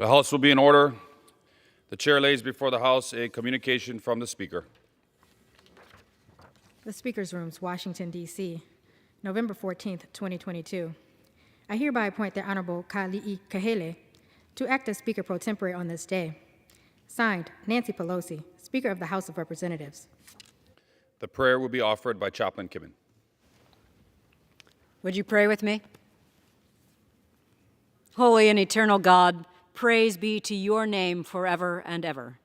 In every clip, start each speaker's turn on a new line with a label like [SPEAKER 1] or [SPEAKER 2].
[SPEAKER 1] The House will be in order. The chair lays before the House a communication from the Speaker.
[SPEAKER 2] The Speaker's Rooms, Washington, D.C., November 14th, 2022. I hereby appoint the Honorable Kali'i Kahele to act as Speaker pro tempore on this day. Signed, Nancy Pelosi, Speaker of the House of Representatives.
[SPEAKER 1] The prayer will be offered by Chaplain Kimmon.
[SPEAKER 3] Would you pray with me? Holy and eternal God, praise be to your name forever and ever.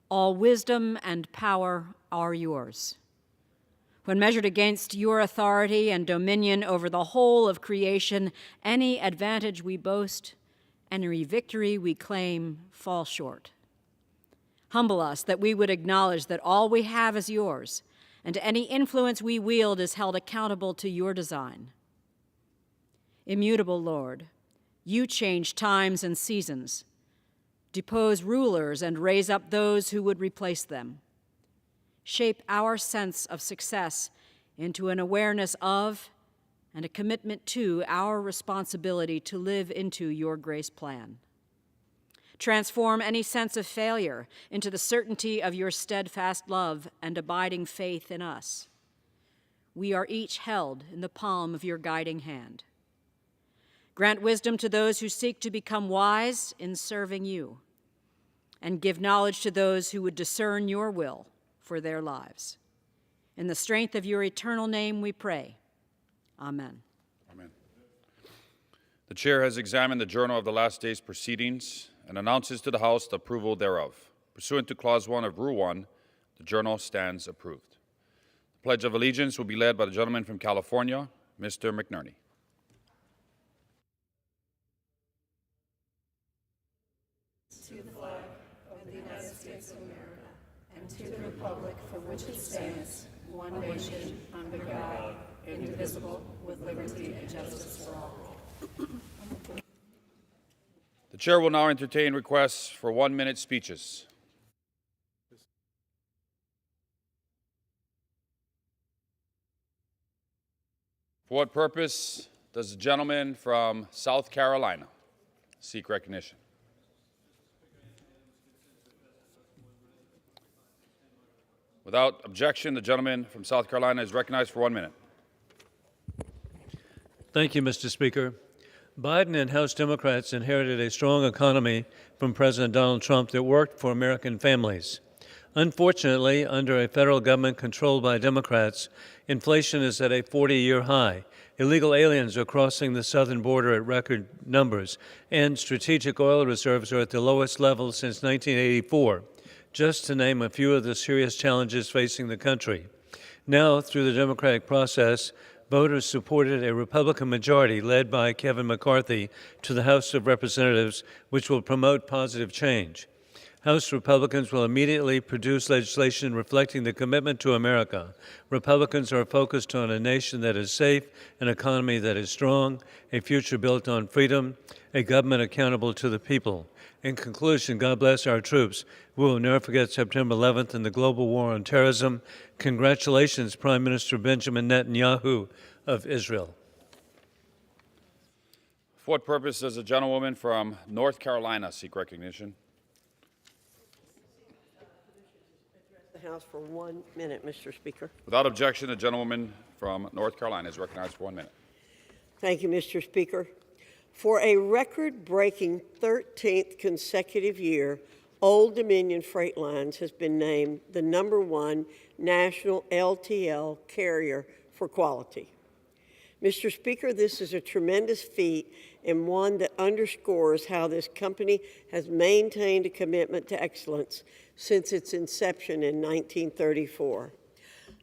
[SPEAKER 3] All wisdom and power are yours. When measured against your authority and dominion over the whole of creation, any advantage we boast, any victory we claim, fall short. Humble us that we would acknowledge that all we have is yours, and any influence we wield is held accountable to your design. Immutable Lord, you change times and seasons, depose rulers and raise up those who would replace them. Shape our sense of success into an awareness of and a commitment to our responsibility to live into your grace plan. Transform any sense of failure into the certainty of your steadfast love and abiding faith in us. We are each held in the palm of your guiding hand. Grant wisdom to those who seek to become wise in serving you, and give knowledge to those who would discern your will for their lives. In the strength of your eternal name we pray. Amen.
[SPEAKER 1] Amen. The chair has examined the Journal of the Last Day's Proceedings and announces to the House the approval thereof. Pursuant to Clause 1 of Rule 1, the journal stands approved. The Pledge of Allegiance will be led by the gentleman from California, Mr. McNerney.
[SPEAKER 4] To the flag of the United States of America, and to the republic for which it stands, one nation, under God, indivisible, with liberty and justice for all.
[SPEAKER 1] The chair will now entertain requests for 1-minute speeches. For what purpose does the gentleman from South Carolina seek recognition? Without objection, the gentleman from South Carolina is recognized for 1 minute.
[SPEAKER 5] Thank you, Mr. Speaker. Biden and House Democrats inherited a strong economy from President Donald Trump that worked for American families. Unfortunately, under a federal government controlled by Democrats, inflation is at a 40-year high. Illegal aliens are crossing the southern border at record numbers, and strategic oil reserves are at the lowest level since 1984. Just to name a few of the serious challenges facing the country. Now, through the democratic process, voters supported a Republican majority led by Kevin McCarthy to the House of Representatives, which will promote positive change. House Republicans will immediately produce legislation reflecting the commitment to America. Republicans are focused on a nation that is safe, an economy that is strong, a future built on freedom, a government accountable to the people. In conclusion, God bless our troops. We will never forget September 11th and the global war on terrorism. Congratulations, Prime Minister Benjamin Netanyahu of Israel.
[SPEAKER 1] For what purpose does the gentlewoman from North Carolina seek recognition?
[SPEAKER 6] The House for 1 minute, Mr. Speaker.
[SPEAKER 1] Without objection, the gentlewoman from North Carolina is recognized for 1 minute.
[SPEAKER 6] Thank you, Mr. Speaker. For a record-breaking 13th consecutive year, Old Dominion Freight Lines has been named the #1 national LTL carrier for quality. Mr. Speaker, this is a tremendous feat and one that underscores how this company has maintained a commitment to excellence since its inception in 1934.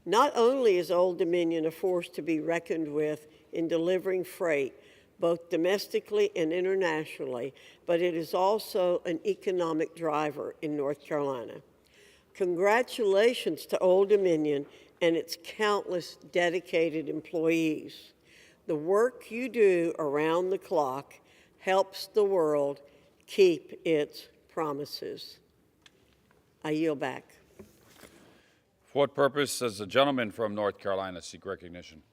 [SPEAKER 6] Not only is Old Dominion a force to be reckoned with in delivering freight, both domestically and internationally, but it is also an economic driver in North Carolina. Congratulations to Old Dominion and its countless dedicated employees. The work you do around the clock helps the world keep its promises. I yield back.
[SPEAKER 1] For what purpose does the gentleman from North Carolina seek recognition?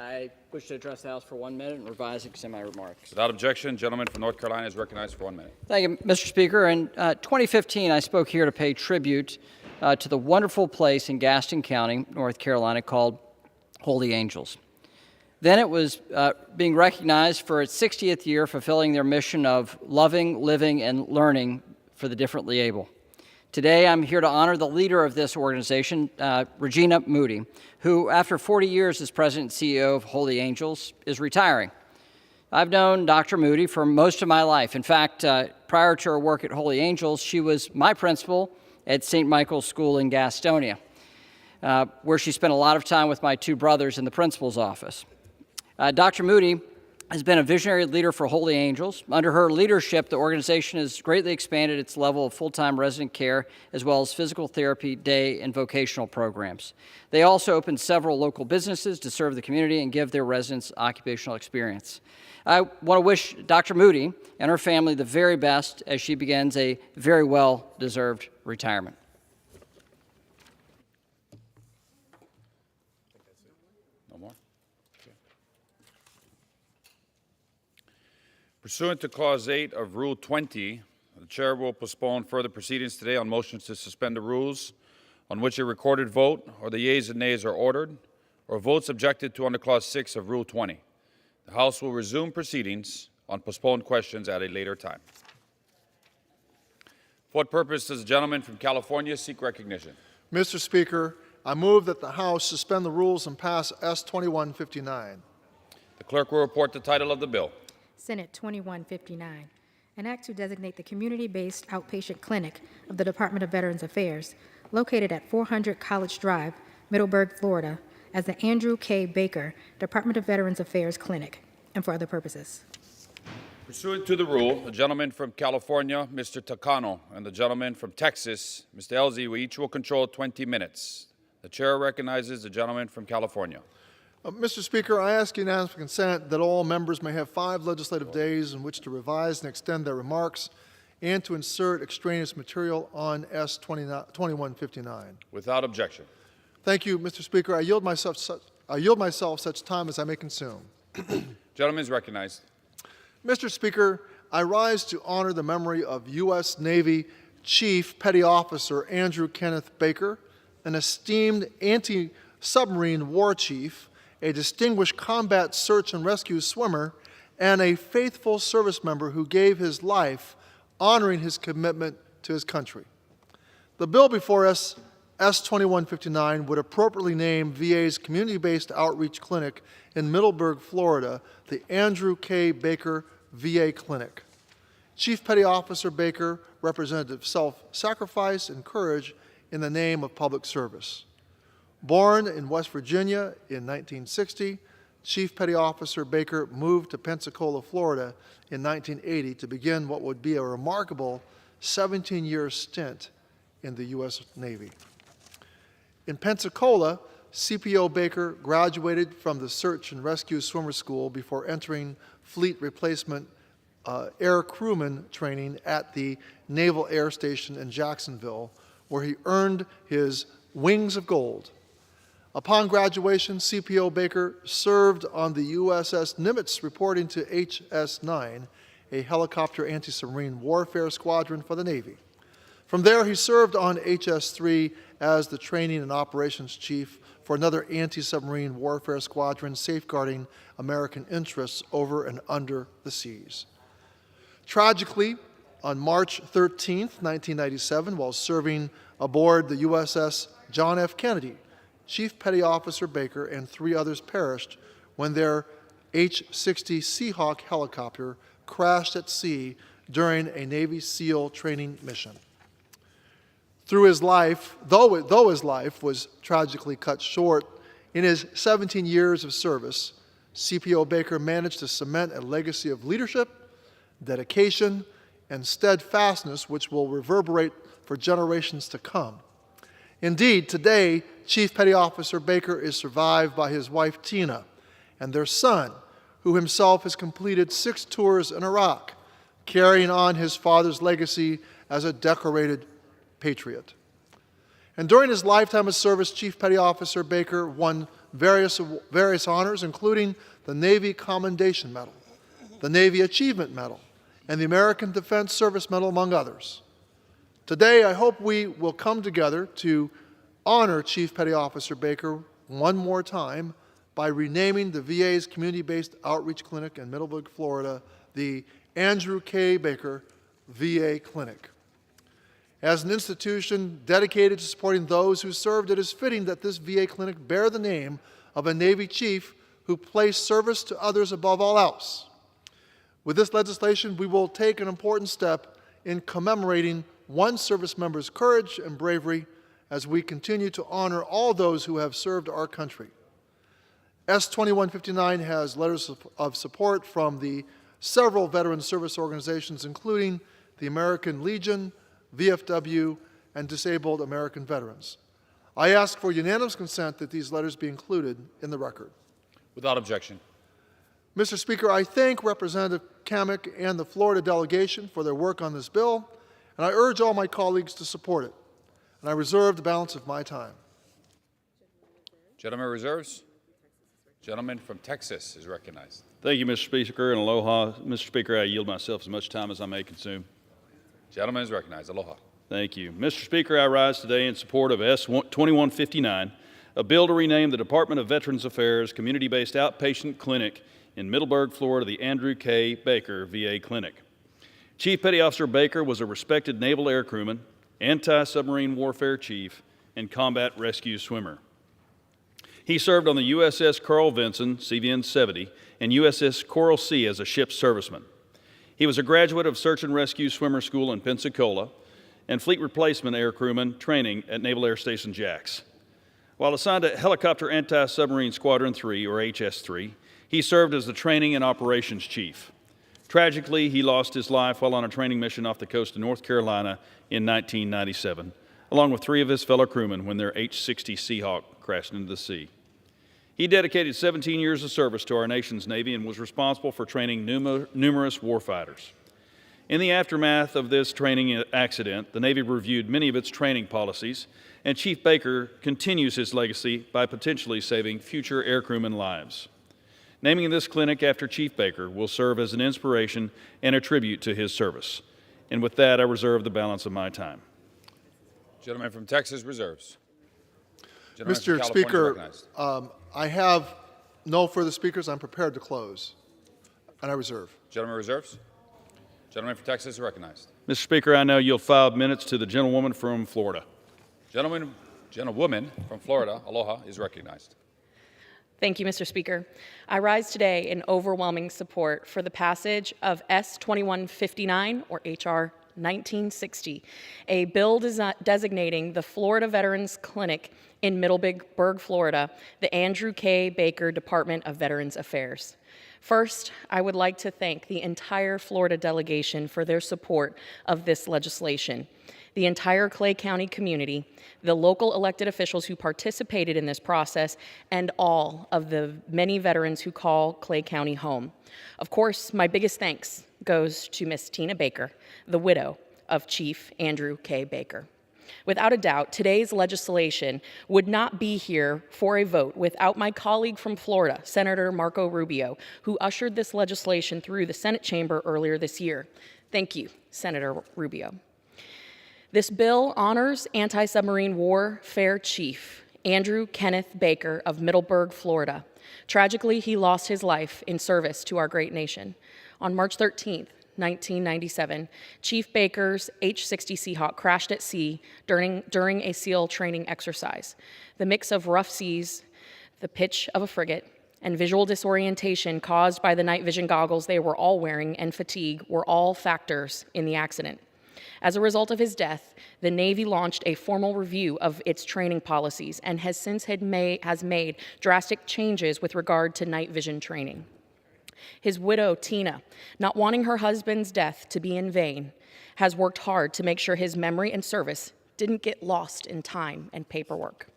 [SPEAKER 7] I wish to address the House for 1 minute and revise and extend my remarks.
[SPEAKER 1] Without objection, gentleman from North Carolina is recognized for 1 minute.
[SPEAKER 7] Thank you, Mr. Speaker. In 2015, I spoke here to pay tribute to the wonderful place in Gaston County, North Carolina, called Holy Angels. Then it was being recognized for its 60th year, fulfilling their mission of loving, living, and learning for the differently able. Today, I'm here to honor the leader of this organization, Regina Moody, who, after 40 years as president and CEO of Holy Angels, is retiring. I've known Dr. Moody for most of my life. In fact, prior to her work at Holy Angels, she was my principal at St. Michael's School in Gastonia, where she spent a lot of time with my two brothers in the principal's office. Dr. Moody has been a visionary leader for Holy Angels. Under her leadership, the organization has greatly expanded its level of full-time resident care, as well as physical therapy, day, and vocational programs. They also opened several local businesses to serve the community and give their residents occupational experience. I want to wish Dr. Moody and her family the very best as she begins a very well-deserved retirement.
[SPEAKER 1] No more? Okay. Pursuant to Clause 8 of Rule 20, the Chair will postpone further proceedings today on motions to suspend the rules on which a recorded vote or the yeas and nays are ordered, or votes objected to under Clause 6 of Rule 20. The House will resume proceedings on postponed questions at a later time. For what purpose does the gentleman from California seek recognition?
[SPEAKER 8] Mr. Speaker, I move that the House suspend the rules and pass S. 2159.
[SPEAKER 1] The clerk will report the title of the bill.
[SPEAKER 2] Senate 2159, an act to designate the community-based outpatient clinic of the Department of Veterans Affairs, located at 400 College Drive, Middleburg, Florida, as the Andrew K. Baker Department of Veterans Affairs Clinic, and for other purposes.
[SPEAKER 1] Pursuant to the rule, the gentleman from California, Mr. Takano, and the gentleman from Texas, Mr. Elzy, each will control 20 minutes. The chair recognizes the gentleman from California.
[SPEAKER 8] Mr. Speaker, I ask unanimous consent that all members may have 5 legislative days in which to revise and extend their remarks and to insert extraneous material on S. 2159.
[SPEAKER 1] Without objection.
[SPEAKER 8] Thank you, Mr. Speaker. I yield myself such time as I may consume.
[SPEAKER 1] Gentleman is recognized.
[SPEAKER 8] Mr. Speaker, I rise to honor the memory of U.S. Navy Chief Petty Officer Andrew Kenneth Baker, an esteemed anti-submarine war chief, a distinguished combat search and rescue swimmer, and a faithful service member who gave his life honoring his commitment to his country. The bill before us, S. 2159, would appropriately name VA's community-based outreach clinic in Middleburg, Florida, the Andrew K. Baker VA Clinic. Chief Petty Officer Baker represented self-sacrifice and courage in the name of public service. Born in West Virginia in 1960, Chief Petty Officer Baker moved to Pensacola, Florida in 1980 to begin what would be a remarkable 17-year stint in the U.S. Navy. In Pensacola, CPO Baker graduated from the Search and Rescue Swimmer School before entering fleet replacement air crewman training at the Naval Air Station in Jacksonville, where he earned his Wings of Gold. Upon graduation, CPO Baker served on the USS Nimitz, reporting to HS-9, a helicopter anti-submarine warfare squadron for the Navy. From there, he served on HS-3 as the training and operations chief for another anti-submarine warfare squadron safeguarding American interests over and under the seas. Tragically, on March 13, 1997, while serving aboard the USS John F. Kennedy, Chief Petty Officer Baker and 3 others perished when their H-60 Seahawk helicopter crashed at sea during a Navy SEAL training mission. Through his life, though his life was tragically cut short, in his 17 years of service, CPO Baker managed to cement a legacy of leadership, dedication, and steadfastness which will reverberate for generations to come. Indeed, today, Chief Petty Officer Baker is survived by his wife Tina and their son, who himself has completed 6 tours in Iraq, carrying on his father's legacy as a decorated patriot. And during his lifetime of service, Chief Petty Officer Baker won various honors, including the Navy Commendation Medal, the Navy Achievement Medal, and the American Defense Service Medal, among others. Today, I hope we will come together to honor Chief Petty Officer Baker one more time by renaming the VA's community-based outreach clinic in Middleburg, Florida, the Andrew K. Baker VA Clinic. As an institution dedicated to supporting those who served, it is fitting that this VA clinic bear the name of a Navy chief who placed service to others above all else. With this legislation, we will take an important step in commemorating one service member's courage and bravery as we continue to honor all those who have served our country. S-2159 has letters of support from the several veteran service organizations, including the American Legion, VFW, and Disabled American Veterans. I ask for unanimous consent that these letters be included in the record.
[SPEAKER 1] Without objection.
[SPEAKER 8] Mr. Speaker, I thank Representative Kamek and the Florida delegation for their work on this bill, and I urge all my colleagues to support it. And I reserve the balance of my time.
[SPEAKER 1] Gentleman reserves. Gentleman from Texas is recognized.
[SPEAKER 9] Thank you, Mr. Speaker, and aloha. Mr. Speaker, I yield myself as much time as I may consume.
[SPEAKER 1] Gentleman is recognized. Aloha.
[SPEAKER 9] Thank you. Mr. Speaker, I rise today in support of S-2159, a bill to rename the Department of Veterans Affairs Community-Based Outpatient Clinic in Middleburg, Florida, the Andrew K. Baker VA Clinic. Chief Petty Officer Baker was a respected naval air crewman, anti-submarine warfare chief, and combat rescue swimmer. He served on the USS Carl Vinson, CVN 70, and USS Coral Sea as a ship serviceman. He was a graduate of Search and Rescue Swimmer School in Pensacola and Fleet Replacement Air Crewman training at Naval Air Station Jax. While assigned to Helicopter Anti-Submarine Squadron 3, or HS-3, he served as the Training and Operations Chief. Tragically, he lost his life while on a training mission off the coast of North Carolina in 1997, along with 3 of his fellow crewmen when their H-60 Seahawk crashed into the sea. He dedicated 17 years of service to our nation's Navy and was responsible for training numerous warfighters. In the aftermath of this training accident, the Navy reviewed many of its training policies, and Chief Baker continues his legacy by potentially saving future aircrewmen lives. Naming this clinic after Chief Baker will serve as an inspiration and a tribute to his service. And with that, I reserve the balance of my time.
[SPEAKER 1] Gentleman from Texas reserves. Gentleman from
[SPEAKER 8] Mr.
[SPEAKER 1] California
[SPEAKER 8] Speaker,
[SPEAKER 1] recognized.
[SPEAKER 8] I have no further speakers. I'm prepared to close, and I reserve.
[SPEAKER 1] Gentleman reserves. Gentleman from Texas is recognized.
[SPEAKER 9] Mr. Speaker, I now yield 5 minutes to the gentlewoman from Florida.
[SPEAKER 1] Gentlewoman from Florida, aloha, is recognized.
[SPEAKER 10] Thank you, Mr. Speaker. I rise today in overwhelming support for the passage of S-2159, or H.R. 1960, a bill designating the Florida Veterans Clinic in Middleburg, Florida, the Andrew K. Baker Department of Veterans Affairs. First, I would like to thank the entire Florida delegation for their support of this legislation, the entire Clay County community, the local elected officials who participated in this process, and all of the many veterans who call Clay County home. Of course, my biggest thanks goes to Miss Tina Baker, the widow of Chief Andrew K. Baker. Without a doubt, today's legislation would not be here for a vote without my colleague from Florida, Senator Marco Rubio, who ushered this legislation through the Senate chamber earlier this year. Thank you, Senator Rubio. This bill honors anti-submarine warfare chief Andrew Kenneth Baker of Middleburg, Florida. Tragically, he lost his life in service to our great nation. On March 13th, 1997, Chief Baker's H-60 Seahawk crashed at sea during a SEAL training exercise. The mix of rough seas, the pitch of a frigate, and visual disorientation caused by the night vision goggles they were all wearing and fatigue were all factors in the accident. As a result of his death, the Navy launched a formal review of its training policies and has since made drastic changes with regard to night vision training. His widow, Tina, not wanting her husband's death to be in vain, has worked hard to make sure his memory and service didn't get lost in time and paperwork.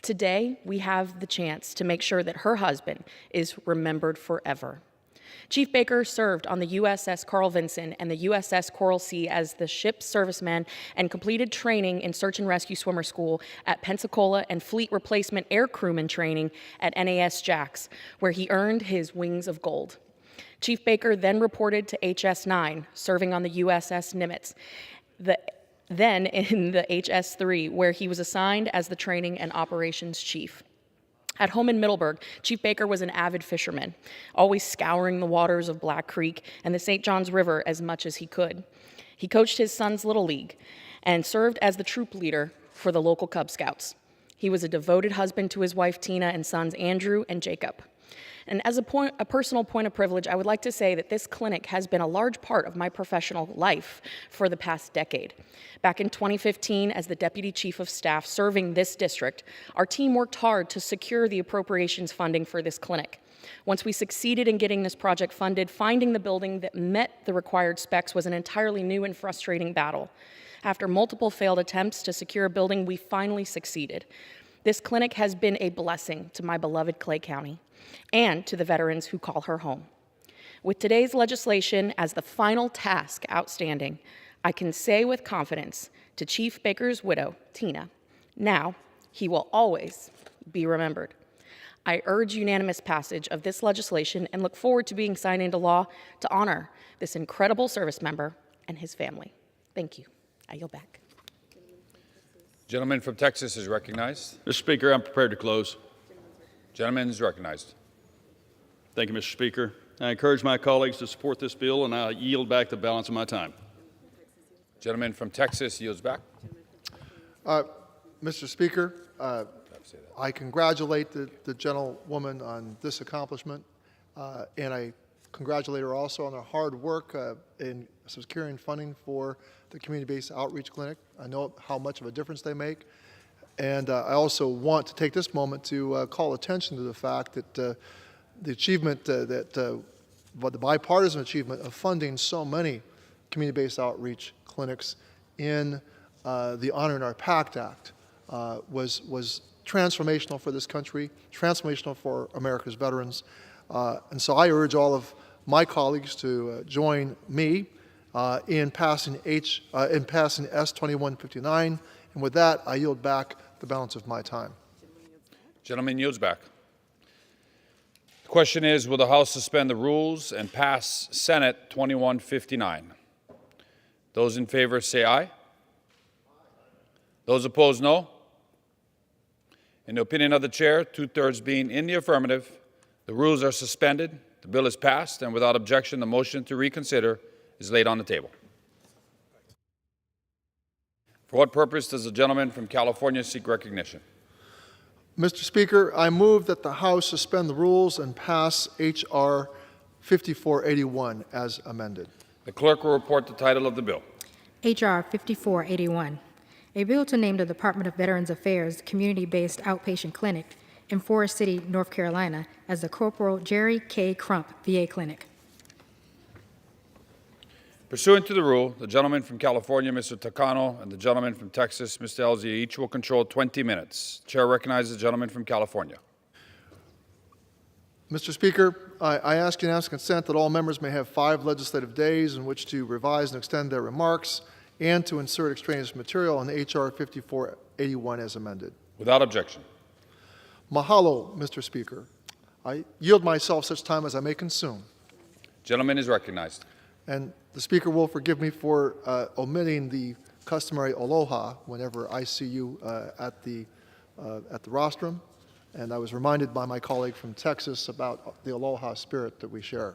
[SPEAKER 10] Today, we have the chance to make sure that her husband is remembered forever. Chief Baker served on the USS Carl Vinson and the USS Coral Sea as the ship's serviceman and completed training in search and rescue swimmer school at Pensacola and fleet replacement air crewman training at NAS Jax, where he earned his Wings of Gold. Chief Baker then reported to HS-9, serving on the USS Nimitz, then in the HS-3, where he was assigned as the training and operations chief. At home in Middleburg, Chief Baker was an avid fisherman, always scouring the waters of Black Creek and the St. Johns River as much as he could. He coached his son's Little League and served as the troop leader for the local Cub Scouts. He was a devoted husband to his wife Tina and sons Andrew and Jacob. And as a personal point of privilege, I would like to say that this clinic has been a large part of my professional life for the past decade. Back in 2015, as the Deputy Chief of Staff serving this district, our team worked hard to secure the appropriations funding for this clinic. Once we succeeded in getting this project funded, finding the building that met the required specs was an entirely new and frustrating battle. After multiple failed attempts to secure a building, we finally succeeded. This clinic has been a blessing to my beloved Clay County and to the veterans who call her home. With today's legislation as the final task outstanding, I can say with confidence to Chief Baker's widow, Tina, now he will always be remembered. I urge unanimous passage of this legislation and look forward to being signed into law to honor this incredible service member and his family. Thank you. I yield back.
[SPEAKER 1] Gentleman from Texas is recognized.
[SPEAKER 9] Mr. Speaker, I'm prepared to close.
[SPEAKER 1] Gentleman is recognized.
[SPEAKER 9] Thank you, Mr. Speaker. I encourage my colleagues to support this bill, and I yield back the balance of my time.
[SPEAKER 1] Gentleman from Texas yields back.
[SPEAKER 8] Mr. Speaker, I congratulate the gentlewoman on this accomplishment, and I congratulate her also on her hard work in securing funding for the community-based outreach clinic. I know how much of a difference they make, and I also want to take this moment to call attention to the fact that the achievement, the bipartisan achievement of funding so many community-based outreach clinics in the Honor in Our Pact Act was transformational for this country, transformational for America's veterans. And so I urge all of my colleagues to join me in passing S2159. And with that, I yield back the balance of my time.
[SPEAKER 1] Gentleman yields back. The question is, will the House suspend the rules and pass Senate 2159? Those in favor say aye. Those opposed, no. In the opinion of the chair, 2/3 being in the affirmative, the rules are suspended, the bill is passed, and without objection, the motion to reconsider is laid on the table. For what purpose does the gentleman from California seek recognition?
[SPEAKER 8] Mr. Speaker, I move that the House suspend the rules and pass H.R. 5481 as amended.
[SPEAKER 1] The clerk will report the title of the bill.
[SPEAKER 2] H.R. 5481, a bill to name the Department of Veterans Affairs Community-Based Outpatient Clinic in Forest City, North Carolina, as the Corporal Jerry K. Crump VA Clinic.
[SPEAKER 1] Pursuant to the rule, the gentleman from California, Mr. Takano, and the gentleman from Texas, Mr. Elzey, each will control 20 minutes. Chair recognizes the gentleman from California.
[SPEAKER 8] Mr. Speaker, I ask unanimous consent that all members may have 5 legislative days in which to revise and extend their remarks and to insert extraneous material on H.R. 5481 as amended.
[SPEAKER 1] Without objection.
[SPEAKER 8] Mahalo, Mr. Speaker. I yield myself such time as I may consume.
[SPEAKER 1] Gentleman is recognized.
[SPEAKER 8] And the Speaker will forgive me for omitting the customary aloha whenever I see you at the rostrum. And I was reminded by my colleague from Texas about the aloha spirit that we share.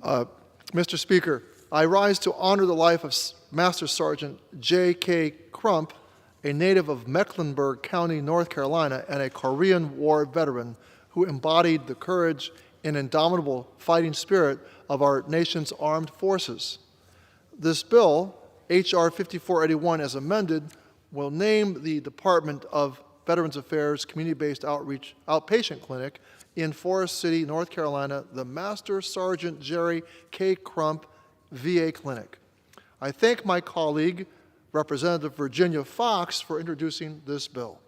[SPEAKER 8] Mr. Speaker, I rise to honor the life of Master Sergeant J.K. Crump, a native of Mecklenburg County, North Carolina, and a Korean War veteran who embodied the courage and indomitable fighting spirit of our nation's armed forces. This bill, H.R. 5481 as amended, will name the Department of Veterans Affairs Community-Based Outreach Outpatient Clinic in Forest City, North Carolina, the Master Sergeant Jerry K. Crump VA Clinic. I thank my colleague, Representative Virginia Fox, for introducing this bill.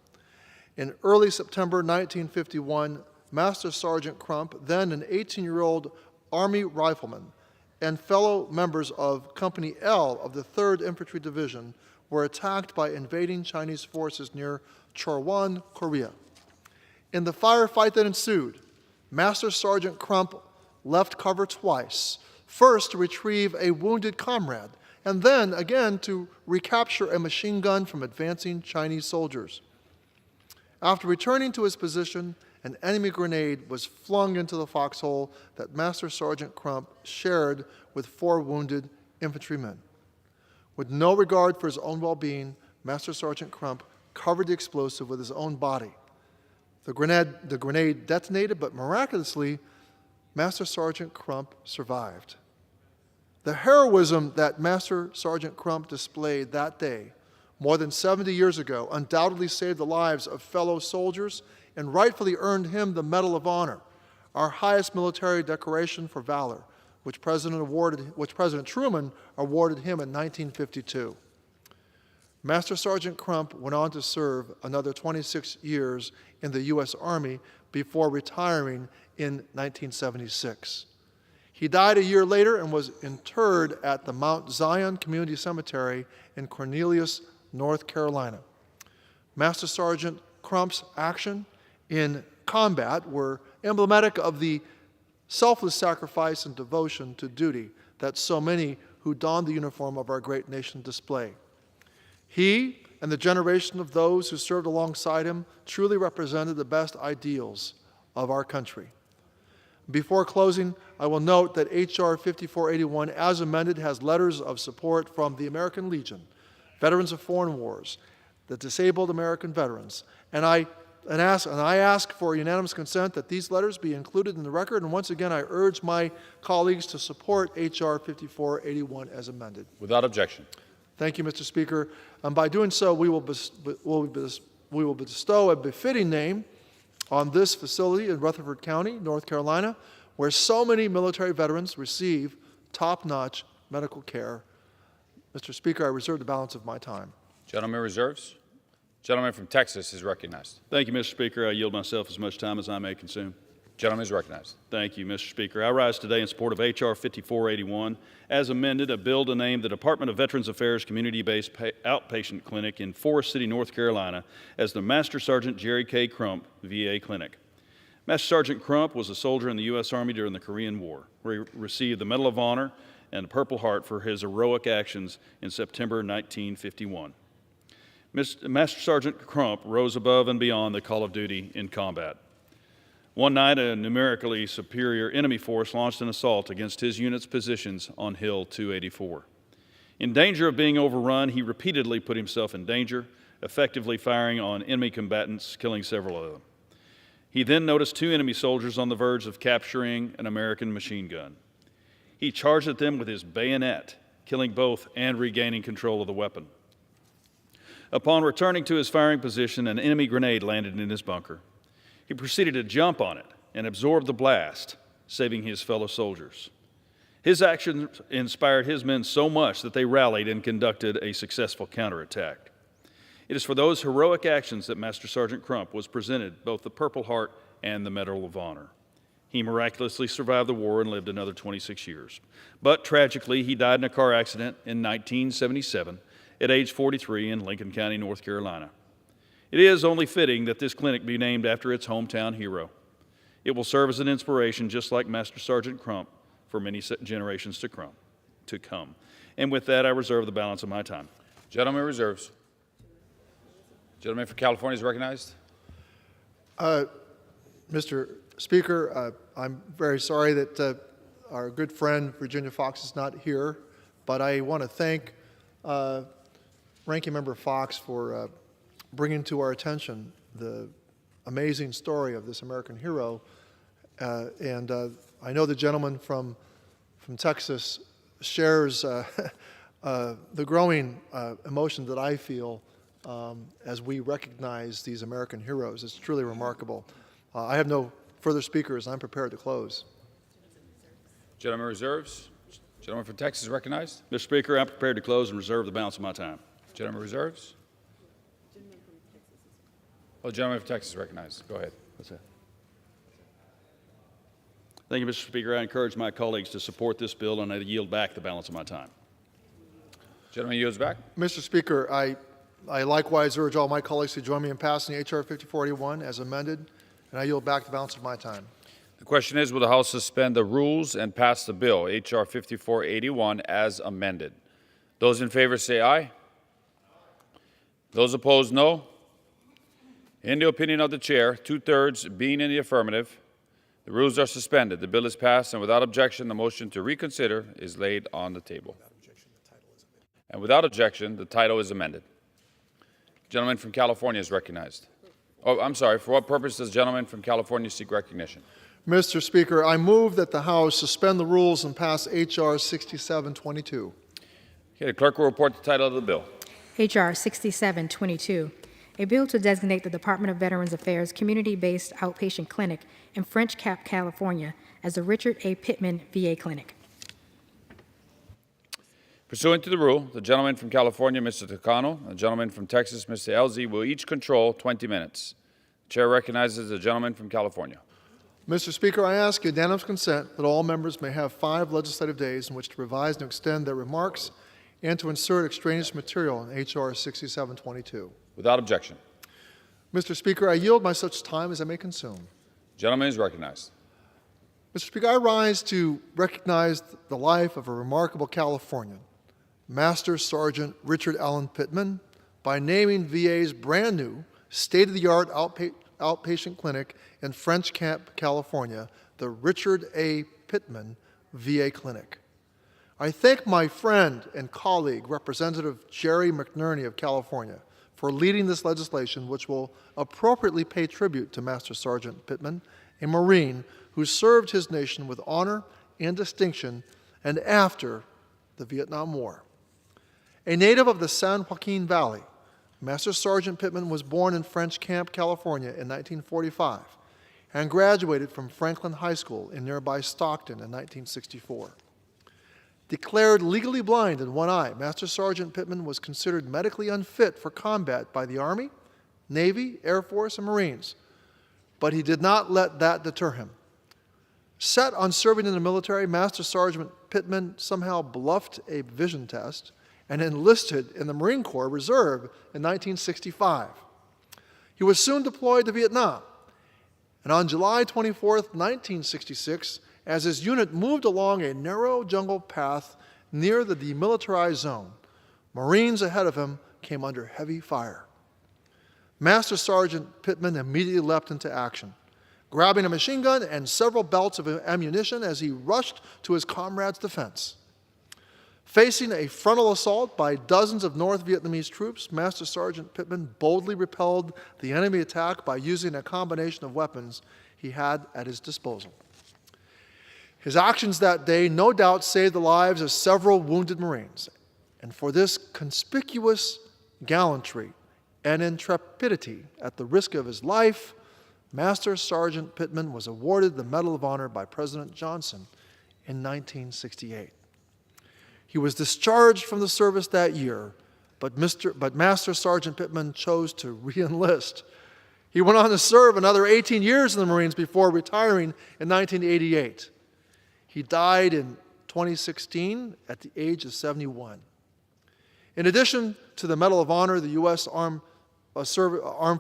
[SPEAKER 8] In early September 1951, Master Sergeant Crump, then an 18-year-old Army rifleman, and fellow members of Company L of the 3rd Infantry Division were attacked by invading Chinese forces near Chorwan, Korea. In the firefight that ensued, Master Sergeant Crump left cover twice, first to retrieve a wounded comrade, and then again to recapture a machine gun from advancing Chinese soldiers. After returning to his position, an enemy grenade was flung into the foxhole that Master Sergeant Crump shared with 4 wounded infantrymen. With no regard for his own well-being, Master Sergeant Crump covered the explosive with his own body. The grenade detonated, but miraculously, Master Sergeant Crump survived. The heroism that Master Sergeant Crump displayed that day, more than 70 years ago, undoubtedly saved the lives of fellow soldiers and rightfully earned him the Medal of Honor, our highest military decoration for valor, which President Truman awarded him in 1952. Master Sergeant Crump went on to serve another 26 years in the U.S. Army before retiring in 1976. He died a year later and was interred at the Mount Zion Community Cemetery in Cornelius, North Carolina. Master Sergeant Crump's action in combat were emblematic of the selfless sacrifice and devotion to duty that so many who don the uniform of our great nation display. He and the generation of those who served alongside him truly represented the best ideals of our country. Before closing, I will note that H.R. 5481, as amended, has letters of support from the American Legion, Veterans of Foreign Wars, the Disabled American Veterans, and I ask for unanimous consent that these letters be included in the record, and once again I urge my colleagues to support H.R. 5481 as amended.
[SPEAKER 1] Without objection.
[SPEAKER 8] Thank you, Mr. Speaker. By doing so, we will bestow a befitting name on this facility in Rutherford County, North Carolina, where so many military veterans receive top-notch medical care. Mr. Speaker, I reserve the balance of my time.
[SPEAKER 1] Gentleman reserves. Gentleman from Texas is recognized.
[SPEAKER 9] Thank you, Mr. Speaker. I yield myself as much time as I may consume.
[SPEAKER 1] Gentleman is recognized.
[SPEAKER 9] Thank you, Mr. Speaker. I rise today in support of H.R. 5481, as amended, a bill to name the Department of Veterans Affairs Community-Based Outpatient Clinic in Forest City, North Carolina, as the Master Sergeant Jerry K. Crump VA Clinic. Master Sergeant Crump was a soldier in the U.S. Army during the Korean War, where he received the Medal of Honor and the Purple Heart for his heroic actions in September 1951. Master Sergeant Crump rose above and beyond the call of duty in combat. One night, a numerically superior enemy force launched an assault against his unit's positions on Hill 284. In danger of being overrun, he repeatedly put himself in danger, effectively firing on enemy combatants, killing several of them. He then noticed 2 enemy soldiers on the verge of capturing an American machine gun. He charged at them with his bayonet, killing both and regaining control of the weapon. Upon returning to his firing position, an enemy grenade landed in his bunker. He proceeded to jump on it and absorb the blast, saving his fellow soldiers. His actions inspired his men so much that they rallied and conducted a successful counterattack. It is for those heroic actions that Master Sergeant Crump was presented both the Purple Heart and the Medal of Honor. He miraculously survived the war and lived another 26 years. But tragically, he died in a car accident in 1977 at age 43 in Lincoln County, North Carolina. It is only fitting that this clinic be named after its hometown hero. It will serve as an inspiration, just like Master Sergeant Crump, for many generations to come. And with that, I reserve the balance of my time.
[SPEAKER 1] Gentleman reserves. Gentleman from California is recognized.
[SPEAKER 8] Mr. Speaker, I'm very sorry that our good friend Virginia Fox is not here, but I want to thank Ranking Member Fox for bringing to our attention the amazing story of this American hero. And I know the gentleman from Texas shares the growing emotion that I feel as we recognize these American heroes. It's truly remarkable. I have no further speakers. I'm prepared to close.
[SPEAKER 1] Gentleman reserves. Gentleman from Texas is recognized.
[SPEAKER 9] Mr. Speaker, I'm prepared to close and reserve the balance of my time.
[SPEAKER 1] Gentleman reserves. Oh, gentleman from Texas is recognized. Go ahead.
[SPEAKER 9] What's that? Thank you, Mr. Speaker. I encourage my colleagues to support this bill, and I yield back the balance of my time.
[SPEAKER 1] Gentleman yields back.
[SPEAKER 8] Mr. Speaker, I likewise urge all my colleagues to join me in passing H.R. 5481 as amended, and I yield back the balance of my time.
[SPEAKER 1] The question is, will the House suspend the rules and pass the bill, H.R. 5481, as amended? Those in favor say aye. Those opposed, no. In the opinion of the chair, 2/3 being in the affirmative, the rules are suspended. The bill is passed, and without objection, the motion to reconsider is laid on the table. And without objection, the title is amended. Gentleman from California is recognized. Oh, I'm sorry. For what purpose does the gentleman from California seek recognition?
[SPEAKER 8] Mr. Speaker, I move that the House suspend the rules and pass H.R. 6722.
[SPEAKER 1] Okay, the clerk will report the title of the bill.
[SPEAKER 2] H.R. 6722, a bill to designate the Department of Veterans Affairs Community-Based Outpatient Clinic in French Cap, California as the Richard A. Pittman VA Clinic.
[SPEAKER 1] Pursuant to the rule, the gentleman from California, Mr. Takano, and the gentleman from Texas, Mr. Elzey, will each control 20 minutes. The chair recognizes the gentleman from California.
[SPEAKER 8] Mr. Speaker, I ask unanimous consent that all members may have 5 legislative days in which to revise and extend their remarks and to insert extraneous material in H.R. 6722.
[SPEAKER 1] Without objection.
[SPEAKER 8] Mr. Speaker, I yield my such time as I may consume.
[SPEAKER 1] Gentleman is recognized.
[SPEAKER 8] Mr. Speaker, I rise to recognize the life of a remarkable Californian, Master Sergeant Richard Allen Pittman, by naming VA's brand new state-of-the-art outpatient clinic in French Camp, California, the Richard A. Pittman VA Clinic. I thank my friend and colleague, Representative Jerry McNerney of California, for leading this legislation, which will appropriately pay tribute to Master Sergeant Pittman, a Marine who served his nation with honor and distinction and after the Vietnam War. A native of the San Joaquin Valley, Master Sergeant Pittman was born in French Camp, California in 1945 and graduated from Franklin High School in nearby Stockton in 1964. Declared legally blind in one eye, Master Sergeant Pittman was considered medically unfit for combat by the Army, Navy, Air Force, and Marines, but he did not let that deter him. Set on serving in the military, Master Sergeant Pittman somehow bluffed a vision test and enlisted in the Marine Corps Reserve in 1965. He was soon deployed to Vietnam, and on July 24, 1966, as his unit moved along a narrow jungle path near the demilitarized zone, Marines ahead of him came under heavy fire. Master Sergeant Pittman immediately leapt into action, grabbing a machine gun and several belts of ammunition as he rushed to his comrades' defense. Facing a frontal assault by dozens of North Vietnamese troops, Master Sergeant Pittman boldly repelled the enemy attack by using a combination of weapons he had at his disposal. His actions that day no doubt saved the lives of several wounded Marines, and for this conspicuous gallantry and intrepidity at the risk of his life, Master Sergeant Pittman was awarded the Medal of Honor by President Johnson in 1968. He was discharged from the service that year, but Master Sergeant Pittman chose to re-enlist. He went on to serve another 18 years in the Marines before retiring in 1988. He died in 2016 at the age of 71. In addition to the Medal of Honor, the U.S. Armed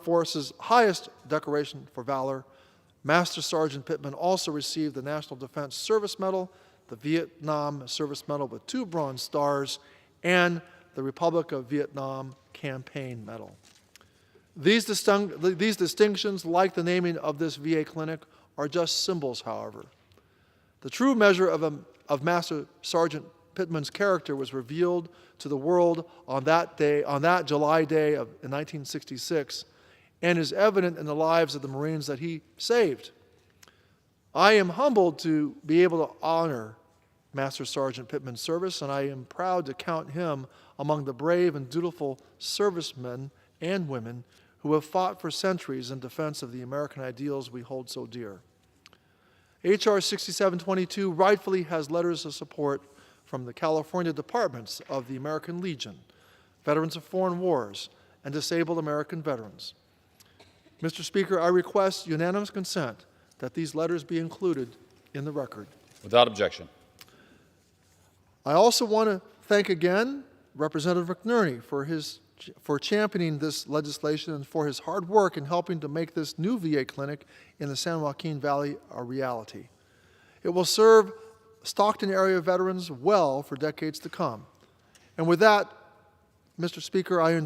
[SPEAKER 8] Forces' highest decoration for valor, Master Sergeant Pittman also received the National Defense Service Medal, the Vietnam Service Medal with 2 Bronze Stars, and the Republic of Vietnam Campaign Medal. These distinctions, like the naming of this VA clinic, are just symbols, however. The true measure of Master Sergeant Pittman's character was revealed to the world on that day, on that July day in 1966, and is evident in the lives of the Marines that he saved. I am humbled to be able to honor Master Sergeant Pittman's service, and I am proud to count him among the brave and dutiful servicemen and women who have fought for centuries in defense of the American ideals we hold so dear. H.R. 6722 rightfully has letters of support from the California Departments of the American Legion, Veterans of Foreign Wars, and Disabled American Veterans. Mr. Speaker, I request unanimous consent that these letters be included in the record.
[SPEAKER 1] Without objection.
[SPEAKER 8] I also want to thank again Representative McNerney for championing this legislation and for his hard work in helping to make this new VA clinic in the San Joaquin Valley a reality. It will serve Stockton area veterans well for decades to come. And with that, Mr. Speaker, I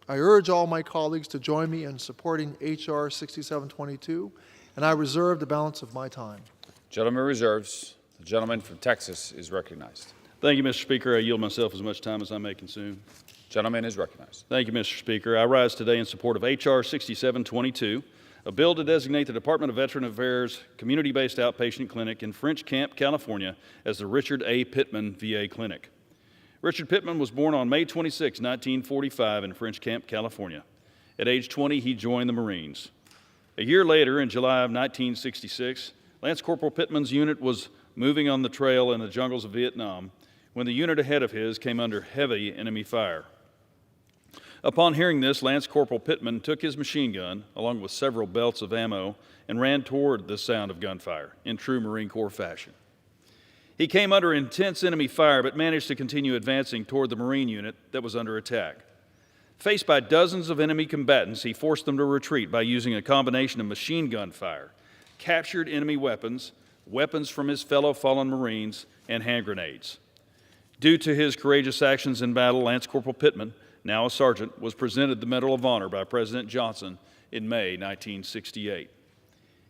[SPEAKER 8] urge all my colleagues to join me in supporting H.R. 6722, and I reserve the balance of my time.
[SPEAKER 1] Gentleman reserves. The gentleman from Texas is recognized.
[SPEAKER 9] Thank you, Mr. Speaker. I yield myself as much time as I may consume.
[SPEAKER 1] Gentleman is recognized.
[SPEAKER 9] Thank you, Mr. Speaker. I rise today in support of H.R. 6722, a bill to designate the Department of Veteran Affairs community-based outpatient clinic in French Camp, California, as the Richard A. Pittman VA Clinic. Richard Pittman was born on May 26, 1945 in French Camp, California. At age 20, he joined the Marines. A year later, in July of 1966, Lance Corporal Pittman's unit was moving on the trail in the jungles of Vietnam when the unit ahead of his came under heavy enemy fire. Upon hearing this, Lance Corporal Pittman took his machine gun, along with several belts of ammo, and ran toward the sound of gunfire in true Marine Corps fashion. He came under intense enemy fire, but managed to continue advancing toward the Marine unit that was under attack. Faced by dozens of enemy combatants, he forced them to retreat by using a combination of machine gun fire, captured enemy weapons, weapons from his fellow fallen Marines, and hand grenades. Due to his courageous actions in battle, Lance Corporal Pittman, now a sergeant, was presented the Medal of Honor by President Johnson in May 1968.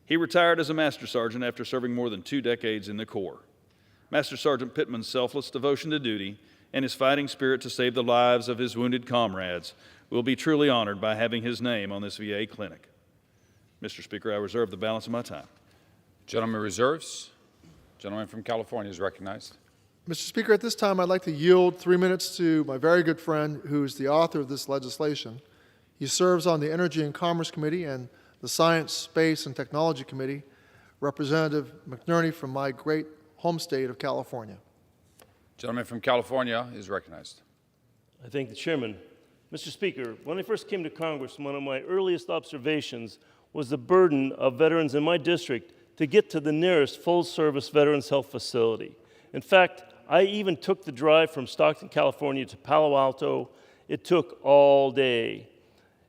[SPEAKER 9] He retired as a Master Sergeant after serving more than 2 decades in the Corps. Master Sergeant Pittman's selfless devotion to duty and his fighting spirit to save the lives of his wounded comrades will be truly honored by having his name on this VA clinic. Mr. Speaker, I reserve the balance of my time.
[SPEAKER 1] Gentleman reserves. Gentleman from California is recognized.
[SPEAKER 8] Mr. Speaker, at this time, I'd like to yield 3 minutes to my very good friend who is the author of this legislation. He serves on the Energy and Commerce Committee and the Science, Space, and Technology Committee, Representative McNerney from my great home state of California.
[SPEAKER 1] Gentleman from California is recognized.
[SPEAKER 11] I thank the chairman. Mr. Speaker, when I first came to Congress, one of my earliest observations was the burden of veterans in my district to get to the nearest full-service Veterans Health facility. In fact, I even took the drive from Stockton, California to Palo Alto. It took all day.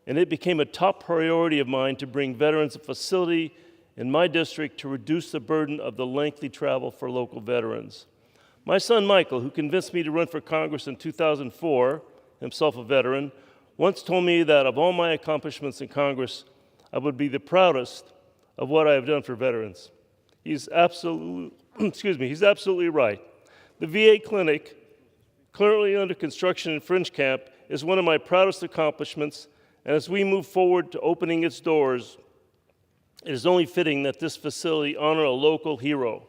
[SPEAKER 11] And it became a top priority of mine to bring veterans a facility in my district to reduce the burden of the lengthy travel for local veterans. My son Michael, who convinced me to run for Congress in 2004, himself a veteran, once told me that of all my accomplishments in Congress, I would be the proudest of what I have done for veterans. He's absolutely right. The VA clinic, currently under construction in French Camp, is one of my proudest accomplishments, and as we move forward to opening its doors, it is only fitting that this facility honor a local hero.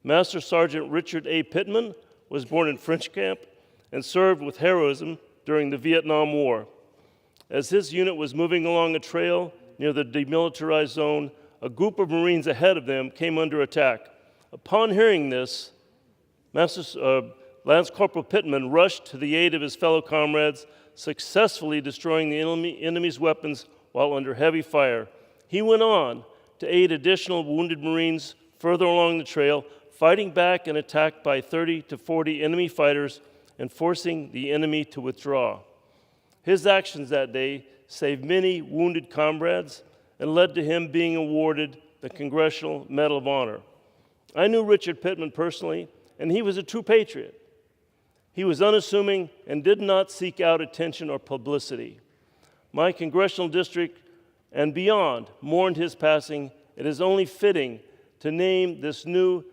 [SPEAKER 11] Master Sergeant Richard A. Pittman was born in French Camp and served with heroism during the Vietnam War. As his unit was moving along a trail near the demilitarized zone, a group of Marines ahead of them came under attack. Upon hearing this, Lance Corporal Pittman rushed to the aid of his fellow comrades, successfully destroying the enemy's weapons while under heavy fire. He went on to aid additional wounded Marines further along the trail, fighting back an attack by 30 to 40 enemy fighters and forcing the enemy to withdraw. His actions that day saved many wounded comrades and led to him being awarded the Congressional Medal of Honor. I knew Richard Pittman personally, and he was a true patriot. He was unassuming and did not seek out attention or publicity. My congressional district and beyond mourned his passing. It is only fitting to name this new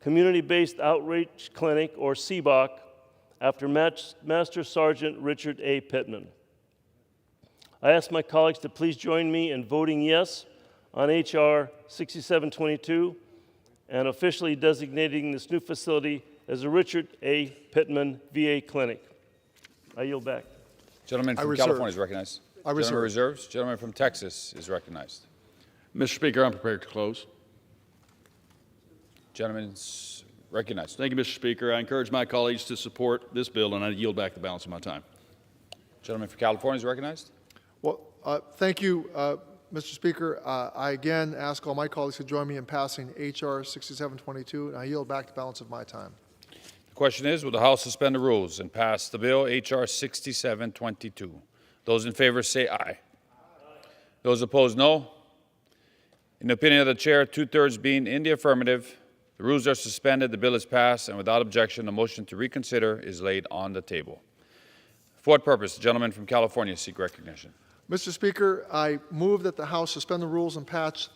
[SPEAKER 11] community-based outreach clinic, or CBOC, after Master Sergeant Richard A. Pittman. I ask my colleagues to please join me in voting yes on H.R. 6722 and officially designating this new facility as the Richard A. Pittman VA Clinic. I yield back.
[SPEAKER 1] Gentleman from California is recognized. Gentleman reserves. Gentleman from Texas is recognized.
[SPEAKER 9] Mr. Speaker, I'm prepared to close.
[SPEAKER 1] Gentleman's recognized.
[SPEAKER 9] Thank you, Mr. Speaker. I encourage my colleagues to support this bill, and I yield back the balance of my time.
[SPEAKER 1] Gentleman from California is recognized.
[SPEAKER 8] Well, thank you, Mr. Speaker, I again ask all my colleagues to join me in passing H.R. 6722, and I yield back the balance of my time.
[SPEAKER 1] The question is, will the House suspend the rules and pass the bill H.R. 6722? Those in favor say aye. Those opposed, no. In the opinion of the chair, 2/3 being in the affirmative, the rules are suspended, the bill is passed, and without objection, the motion to reconsider is laid on the table. For what purpose? The gentleman from California seek recognition.
[SPEAKER 8] Mr. Speaker, I move that the House suspend the rules and pass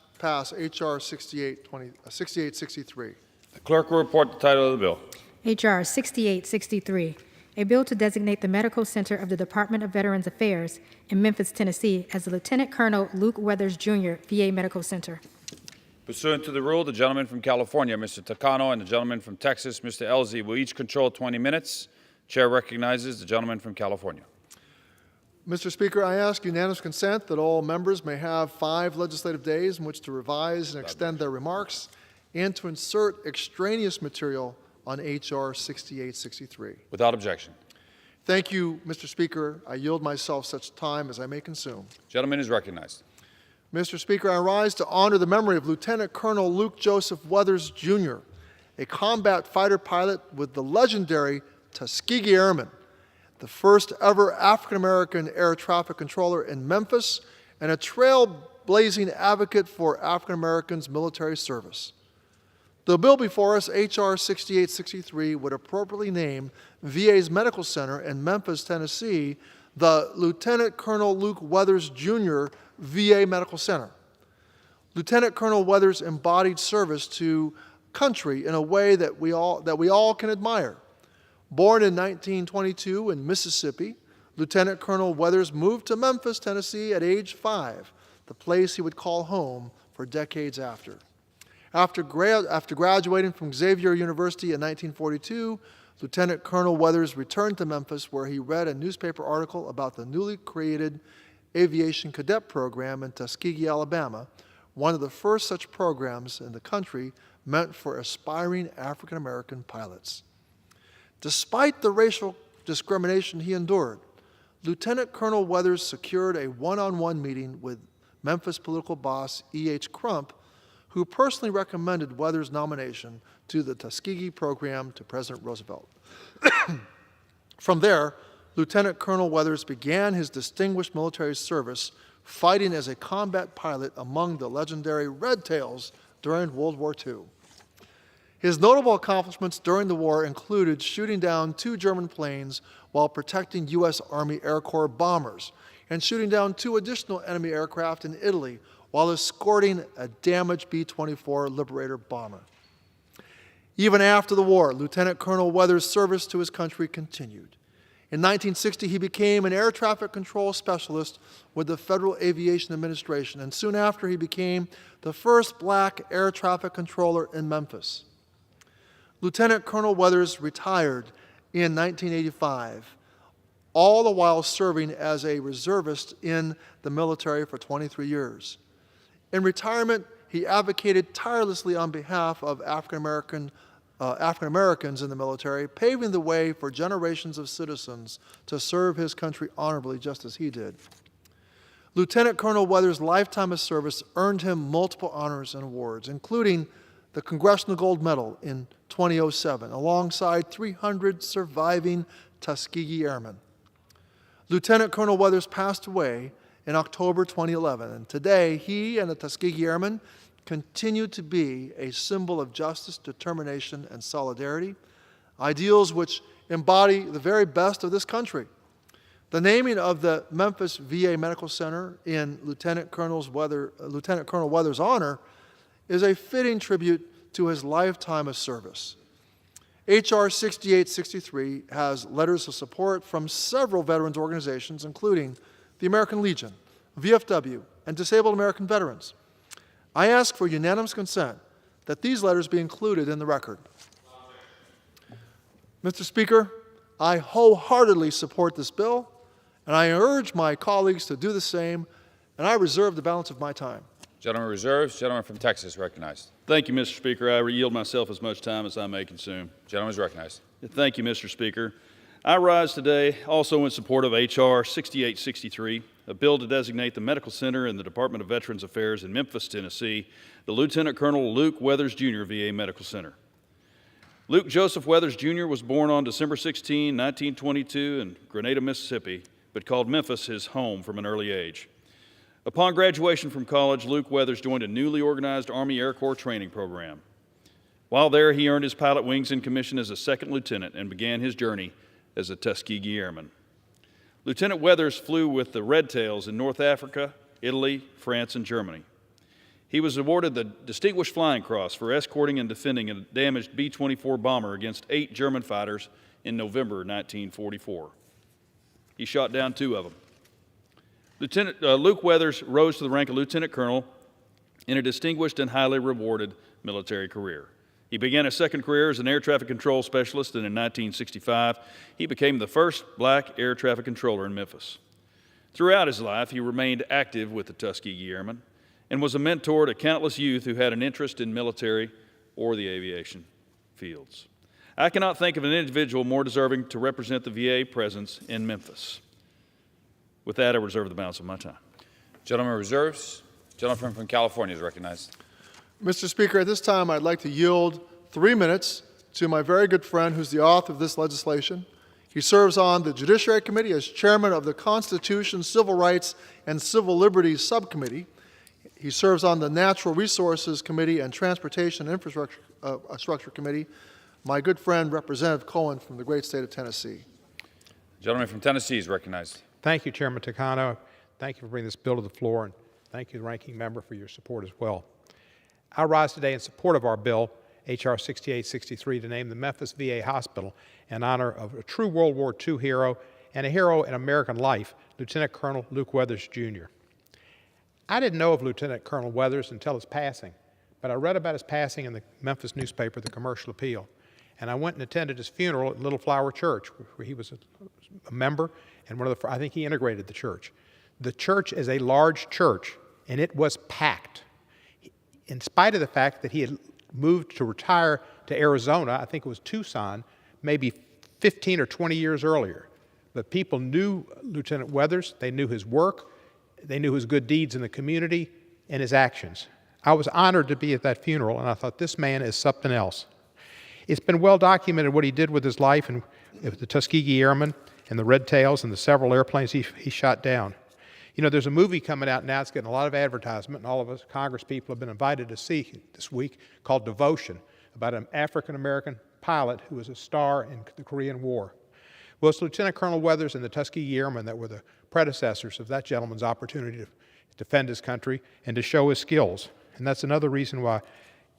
[SPEAKER 8] H.R. 6863.
[SPEAKER 1] The clerk will report the title of the bill.
[SPEAKER 2] H.R. 6863, a bill to designate the Medical Center of the Department of Veterans Affairs in Memphis, Tennessee as the Lieutenant Colonel Luke Weathers, Jr. VA Medical Center.
[SPEAKER 1] Pursuant to the rule, the gentleman from California, Mr. Takano, and the gentleman from Texas, Mr. Elzy, will each control 20 minutes. Chair recognizes the gentleman from California.
[SPEAKER 8] Mr. Speaker, I ask unanimous consent that all members may have 5 legislative days in which to revise and extend their remarks and to insert extraneous material on H.R. 6863.
[SPEAKER 1] Without objection.
[SPEAKER 8] Thank you, Mr. Speaker. I yield myself such time as I may consume.
[SPEAKER 1] Gentleman is recognized.
[SPEAKER 8] Mr. Speaker, I rise to honor the memory of Lieutenant Colonel Luke Joseph Weathers, Jr., a combat fighter pilot with the legendary Tuskegee Airmen, the first ever African-American air traffic controller in Memphis, and a trailblazing advocate for African-Americans' military service. The bill before us, H.R. 6863, would appropriately name VA's Medical Center in Memphis, Tennessee, the Lieutenant Colonel Luke Weathers, Jr. VA Medical Center. Lieutenant Colonel Weathers embodied service to country in a way that we all can admire. Born in 1922 in Mississippi, Lieutenant Colonel Weathers moved to Memphis, Tennessee at age 5, the place he would call home for decades after. After graduating from Xavier University in 1942, Lieutenant Colonel Weathers returned to Memphis, where he read a newspaper article about the newly created Aviation Cadet Program in Tuskegee, Alabama, one of the first such programs in the country meant for aspiring African American pilots. Despite the racial discrimination he endured, Lieutenant Colonel Weathers secured a one-on-one meeting with Memphis political boss E.H. Crump, who personally recommended Weathers' nomination to the Tuskegee program to President Roosevelt. From there, Lieutenant Colonel Weathers began his distinguished military service fighting as a combat pilot among the legendary Red Tails during World War II. His notable accomplishments during the war included shooting down 2 German planes while protecting U.S. Army Air Corps bombers and shooting down 2 additional enemy aircraft in Italy while escorting a damaged B-24 Liberator bomber. Even after the war, Lieutenant Colonel Weathers' service to his country continued. In 1960, he became an air traffic control specialist with the Federal Aviation Administration, and soon after, he became the first black air traffic controller in Memphis. Lieutenant Colonel Weathers retired in 1985, all the while serving as a reservist in the military for 23 years. In retirement, he advocated tirelessly on behalf of African Americans in the military, paving the way for generations of citizens to serve his country honorably, just as he did. Lieutenant Colonel Weathers' lifetime of service earned him multiple honors and awards, including the Congressional Gold Medal in 2007, alongside 300 surviving Tuskegee Airmen. Lieutenant Colonel Weathers passed away in October 2011, and today he and the Tuskegee Airmen continue to be a symbol of justice, determination, and solidarity, ideals which embody the very best of this country. The naming of the Memphis VA Medical Center in Lieutenant Colonel Weathers' honor is a fitting tribute to his lifetime of service. H.R. 6863 has letters of support from several veterans organizations, including the American Legion, VFW, and Disabled American Veterans. I ask for unanimous consent that these letters be included in the record. Mr. Speaker, I wholeheartedly support this bill, and I urge my colleagues to do the same, and I reserve the balance of my time.
[SPEAKER 1] Gentleman reserves. Gentleman from Texas recognized.
[SPEAKER 9] Thank you, Mr. Speaker. I yield myself as much time as I may consume.
[SPEAKER 1] Gentleman is recognized.
[SPEAKER 9] Thank you, Mr. Speaker. I rise today also in support of H.R. 6863, a bill to designate the medical center in the Department of Veterans Affairs in Memphis, Tennessee, the Lieutenant Colonel Luke Weathers Jr. VA Medical Center. Luke Joseph Weathers Jr. was born on December 16, 1922 in Grenada, Mississippi, but called Memphis his home from an early age. Upon graduation from college, Luke Weathers joined a newly organized Army Air Corps training program. While there, he earned his pilot wings and commission as a second lieutenant and began his journey as a Tuskegee Airman. Lieutenant Weathers flew with the Red Tails in North Africa, Italy, France, and Germany. He was awarded the Distinguished Flying Cross for escorting and defending a damaged B-24 bomber against 8 German fighters in November 1944. He shot down 2 of them. Lieutenant Luke Weathers rose to the rank of lieutenant colonel in a distinguished and highly rewarded military career. He began a second career as an air traffic control specialist, and in 1965, he became the first black air traffic controller in Memphis. Throughout his life, he remained active with the Tuskegee Airmen and was a mentor to countless youth who had an interest in military or the aviation fields. I cannot think of an individual more deserving to represent the VA presence in Memphis. With that, I reserve the balance of my time.
[SPEAKER 1] Gentleman reserves. Gentleman from California is recognized.
[SPEAKER 8] Mr. Speaker, at this time, I'd like to yield 3 minutes to my very good friend who's the author of this legislation. He serves on the Judiciary Committee as chairman of the Constitution, Civil Rights, and Civil Liberties Subcommittee. He serves on the Natural Resources Committee and Transportation and Infrastructure Committee. My good friend, Representative Cohen from the great state of Tennessee.
[SPEAKER 1] Gentleman from Tennessee is recognized.
[SPEAKER 12] Thank you, Chairman Takano. Thank you for bringing this bill to the floor, and thank you, the ranking member, for your support as well. I rise today in support of our bill, H.R. 6863, to name the Memphis VA Hospital in honor of a true World War II hero and a hero in American life, Lieutenant Colonel Luke Weathers, Jr. I didn't know of Lieutenant Colonel Weathers until his passing, but I read about his passing in the Memphis newspaper, The Commercial Appeal, and I went and attended his funeral at Little Flower Church, where he was a member, and I think he integrated the church. The church is a large church, and it was packed. In spite of the fact that he had moved to retire to Arizona, I think it was Tucson, maybe 15 or 20 years earlier. But people knew Lieutenant Weathers, they knew his work, they knew his good deeds in the community and his actions. I was honored to be at that funeral, and I thought, this man is something else. It's been well documented what he did with his life and with the Tuskegee Airmen and the Red Tails and the several airplanes he shot down. You know, there's a movie coming out now, it's getting a lot of advertisement, and all of us Congress people have been invited to see this week, called Devotion, about an African-American pilot who was a star in the Korean War. Well, it's Lieutenant Colonel Weathers and the Tuskegee Airmen that were the predecessors of that gentleman's opportunity to defend his country and to show his skills. And that's another reason why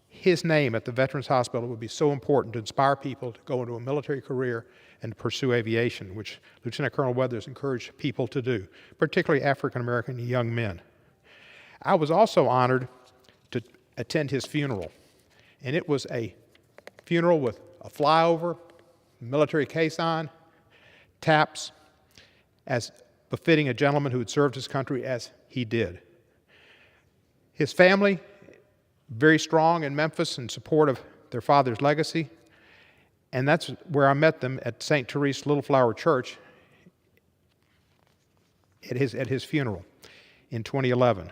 [SPEAKER 12] his name at the Veterans Hospital would be so important to inspire people to go into a military career and to pursue aviation, which Lieutenant Colonel Weathers encouraged people to do, particularly African-American young men. I was also honored to attend his funeral, and it was a funeral with a flyover, military caisson, taps, as befitting a gentleman who had served his country as he did. His family, very strong in Memphis in support of their father's legacy, and that's where I met them at St. Therese Little Flower Church at his funeral in 2011.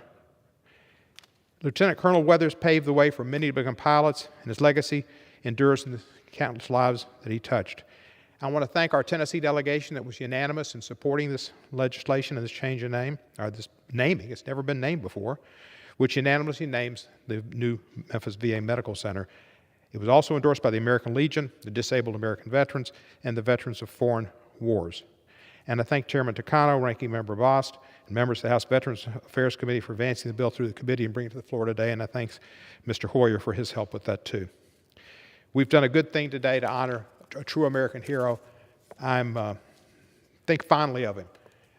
[SPEAKER 12] Lieutenant Colonel Weathers paved the way for many to become pilots, and his legacy endures in the countless lives that he touched. I want to thank our Tennessee delegation that was unanimous in supporting this legislation and this change of name, or this naming, it's never been named before, which unanimously names the new Memphis VA Medical Center. It was also endorsed by the American Legion, the Disabled American Veterans, and the Veterans of Foreign Wars. And I thank Chairman Takano, Ranking Member Bost, and members of the House Veterans Affairs Committee for advancing the bill through the committee and bringing it to the floor today, and I thank Mr. Hoyer for his help with that too. We've done a good thing today to honor a true American hero. I think fondly of him.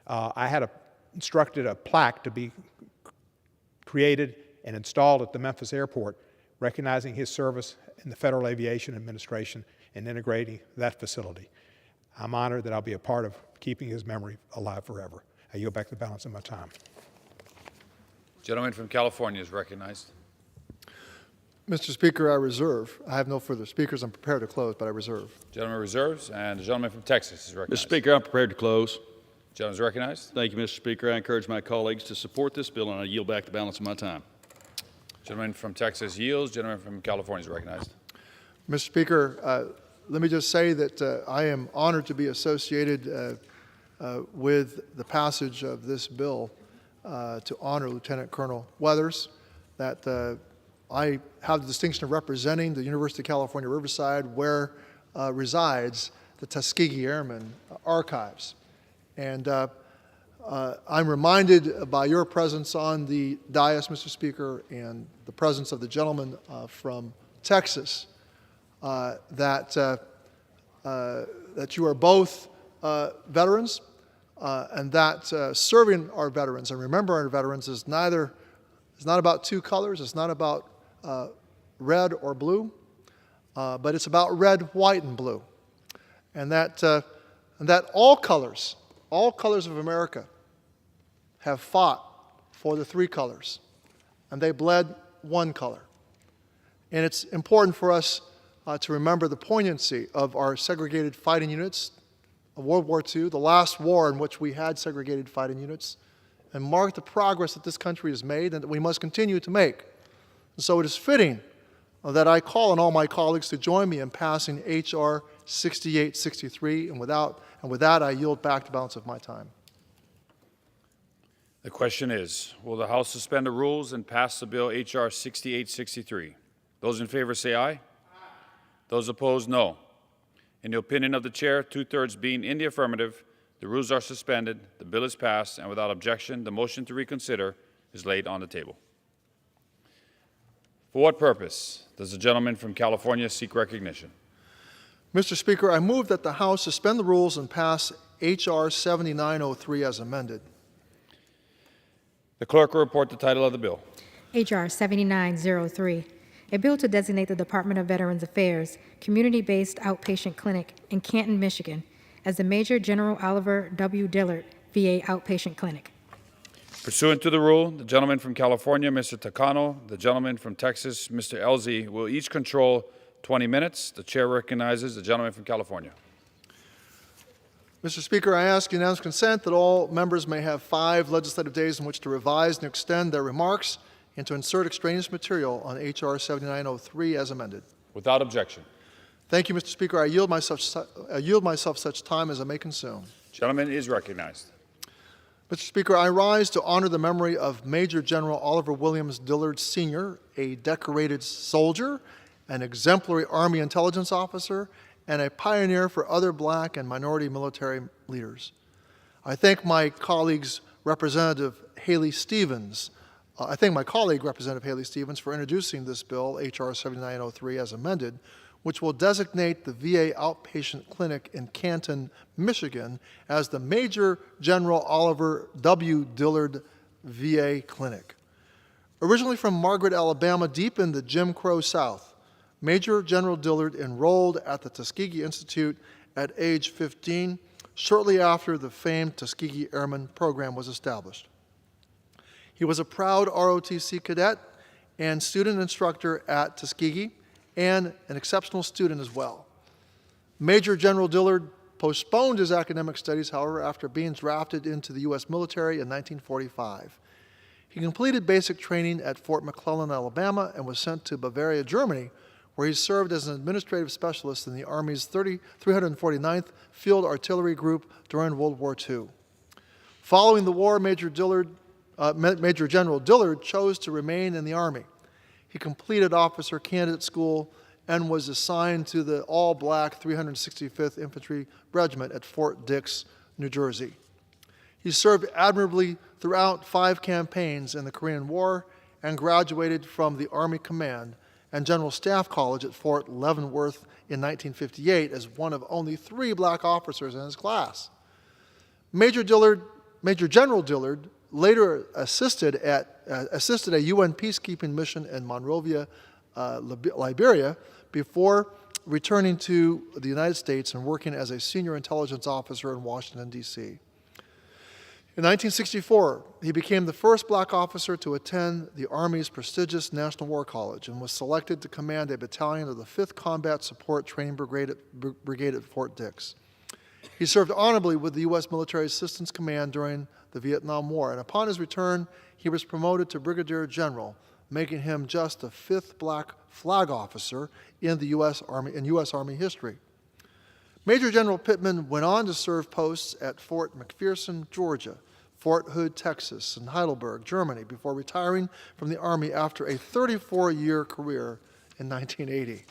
[SPEAKER 12] I had instructed a plaque to be created and installed at the Memphis airport, recognizing his service in the Federal Aviation Administration and integrating that facility. I'm honored that I'll be a part of keeping his memory alive forever. I yield back the balance of my time.
[SPEAKER 1] Gentleman from California is recognized.
[SPEAKER 8] Mr. Speaker, I reserve. I have no further speakers. I'm prepared to close, but I reserve.
[SPEAKER 1] Gentleman reserves, and the gentleman from Texas is
[SPEAKER 9] Mr.
[SPEAKER 1] recognized.
[SPEAKER 9] Speaker, I'm prepared to close.
[SPEAKER 1] Gentleman is recognized.
[SPEAKER 9] Thank you, Mr. Speaker. I encourage my colleagues to support this bill, and I yield back the balance of my time.
[SPEAKER 1] Gentleman from Texas yields. Gentleman from California is recognized.
[SPEAKER 8] Mr. Speaker, let me just say that I am honored to be associated with the passage of this bill to honor Lieutenant Colonel Weathers, that I have the distinction of representing the University of California, Riverside, where resides the Tuskegee Airmen Archives. And I'm reminded by your presence on the dais, Mr. Speaker, and the presence of the gentleman from Texas, that you are both veterans, and that serving our veterans and remembering our veterans is not about two colors. It's not about red or blue, but it's about red, white, and blue, and that all colors of America have fought for the three colors, and they bled one color. And it's important for us to remember the poignancy of our segregated fighting units of World War II, the last war in which we had segregated fighting units, and mark the progress that this country has made and that we must continue to make. And so it is fitting that I call on all my colleagues to join me in passing H.R. 6863, and with that, I yield back the balance of my time.
[SPEAKER 1] The question is, will the House suspend the rules and pass the bill H.R. 6863? Those in favor say aye. Aye. Those opposed, no. In the opinion of the chair, 2/3 being in the affirmative, the rules are suspended, the bill is passed, and without objection, the motion to reconsider is laid on the table. For what purpose does the gentleman from California seek recognition?
[SPEAKER 8] Mr. Speaker, I move that the House suspend the rules and pass H.R. 7903 as amended.
[SPEAKER 1] The clerk will report the title of the bill.
[SPEAKER 2] H.R. 7903, a bill to designate the Department of Veterans Affairs community-based outpatient clinic in Canton, Michigan, as the Major General Oliver W. Dillard VA outpatient clinic.
[SPEAKER 1] Pursuant to the rule, the gentleman from California, Mr. Takano, the gentleman from Texas, Mr. Elzy, will each control 20 minutes. The chair recognizes the gentleman from California.
[SPEAKER 8] Mr. Speaker, I ask unanimous consent that all members may have 5 legislative days in which to revise and extend their remarks and to insert extraneous material on H.R. 7903 as amended.
[SPEAKER 1] Without objection.
[SPEAKER 8] Thank you, Mr. Speaker. I yield myself such time as I may consume.
[SPEAKER 1] Gentleman is recognized.
[SPEAKER 8] Mr. Speaker, I rise to honor the memory of Major General Oliver Williams Dillard, Sr., a decorated soldier, an exemplary Army intelligence officer, and a pioneer for other black and minority military leaders. I thank my colleague, Representative Haley Stevens, for introducing this bill, H.R. 7903, as amended, which will designate the VA outpatient clinic in Canton, Michigan, as the Major General Oliver W. Dillard VA Clinic. Originally from Margaret, Alabama, deep in the Jim Crow South, Major General Dillard enrolled at the Tuskegee Institute at age 15, shortly after the famed Tuskegee Airmen program was established. He was a proud ROTC cadet and student instructor at Tuskegee, and an exceptional student as well. Major General Dillard postponed his academic studies, however, after being drafted into the U.S. military in 1945. He completed basic training at Fort McClellan, Alabama, and was sent to Bavaria, Germany, where he served as an administrative specialist in the Army's 349th Field Artillery Group during World War II. Following the war, Major General Dillard chose to remain in the Army. He completed officer candidate school and was assigned to the all-black 365th Infantry Regiment at Fort Dix, New Jersey. He served admirably throughout 5 campaigns in the Korean War and graduated from the Army Command and General Staff College at Fort Leavenworth in 1958 as one of only 3 black officers in his class. Major General Dillard later assisted a UN peacekeeping mission in Monrovia, Liberia, before returning to the United States and working as a senior intelligence officer in Washington, D.C. In 1964, he became the first black officer to attend the Army's prestigious National War College and was selected to command a battalion of the 5th Combat Support Training Brigade at Fort Dix. He served honorably with the U.S. Military Assistance Command during the Vietnam War, and upon his return, he was promoted to Brigadier General, making him just the 5th black flag officer in the U.S. Army history. Major General Pittman went on to serve posts at Fort McPherson, Georgia, Fort Hood, Texas, and Heidelberg, Germany, before retiring from the Army after a 34-year career in 1980.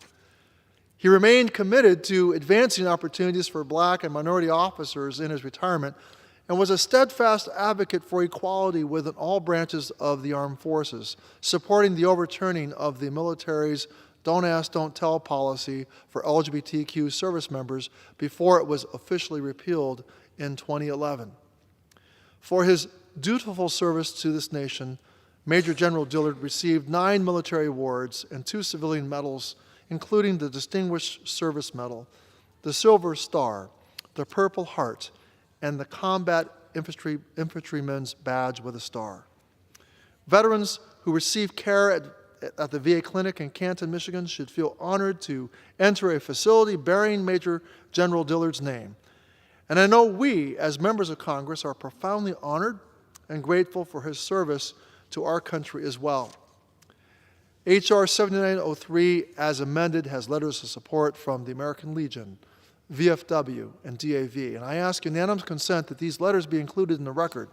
[SPEAKER 8] He remained committed to advancing opportunities for black and minority officers in his retirement and was a steadfast advocate for equality within all branches of the armed forces, supporting the overturning of the military's Don't Ask, Don't Tell policy for LGBTQ service members before it was officially repealed in 2011. For his dutiful service to this nation, Major General Dillard received 9 military awards and 2 civilian medals, including the Distinguished Service Medal, the Silver Star, the Purple Heart, and the Combat Infantryman's Badge with a Star. Veterans who receive care at the VA clinic in Canton, Michigan should feel honored to enter a facility bearing Major General Dillard's name. And I know we, as members of Congress, are profoundly honored and grateful for his service to our country as well. H.R. 7903, as amended, has letters of support from the American Legion, VFW, and DAV. And I ask unanimous consent that these letters be included in the record.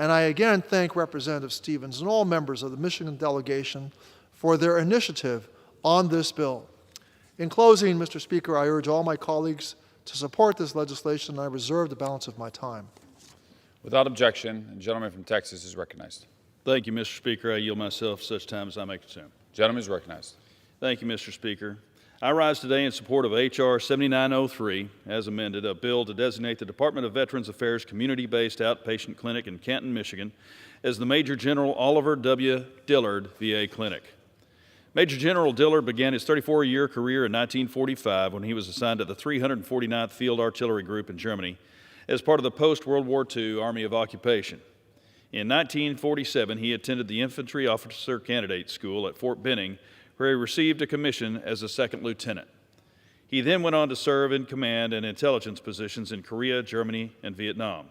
[SPEAKER 8] And I again thank Representative Stevens and all members of the Michigan delegation for their initiative on this bill. In closing, Mr. Speaker, I urge all my colleagues to support this legislation, and I reserve the balance of my time.
[SPEAKER 1] Without objection, the gentleman from Texas is recognized.
[SPEAKER 9] Thank you, Mr. Speaker. I yield myself such time as I may consume.
[SPEAKER 1] Gentleman is recognized.
[SPEAKER 9] Thank you, Mr. Speaker. I rise today in support of H.R. 7903, as amended, a bill to designate the Department of Veterans Affairs community-based outpatient clinic in Canton, Michigan, as the Major General Oliver W. Dillard VA Clinic. Major General Dillard began his 34-year career in 1945 when he was assigned to the 349th Field Artillery Group in Germany as part of the post-World War II Army of Occupation. In 1947, he attended the Infantry Officer Candidate School at Fort Benning, where he received a commission as a second lieutenant. He then went on to serve in command and intelligence positions in Korea, Germany, and Vietnam.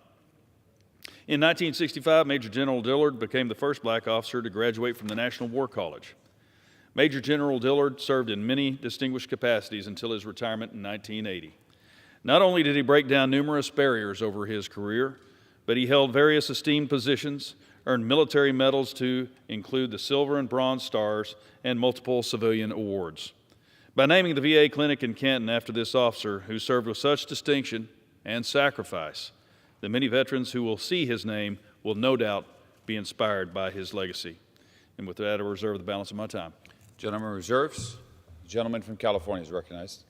[SPEAKER 9] In 1965, Major General Dillard became the first black officer to graduate from the National War College. Major General Dillard served in many distinguished capacities until his retirement in 1980. Not only did he break down numerous barriers over his career, but he held various esteemed positions, earned military medals to include the Silver and Bronze Stars, and multiple civilian awards. By naming the VA clinic in Canton after this officer, who served with such distinction and sacrifice, the many veterans who will see his name will no doubt be inspired by his legacy. And with that, I reserve the balance of my time.
[SPEAKER 1] Gentleman reserves. The gentleman from California is recognized.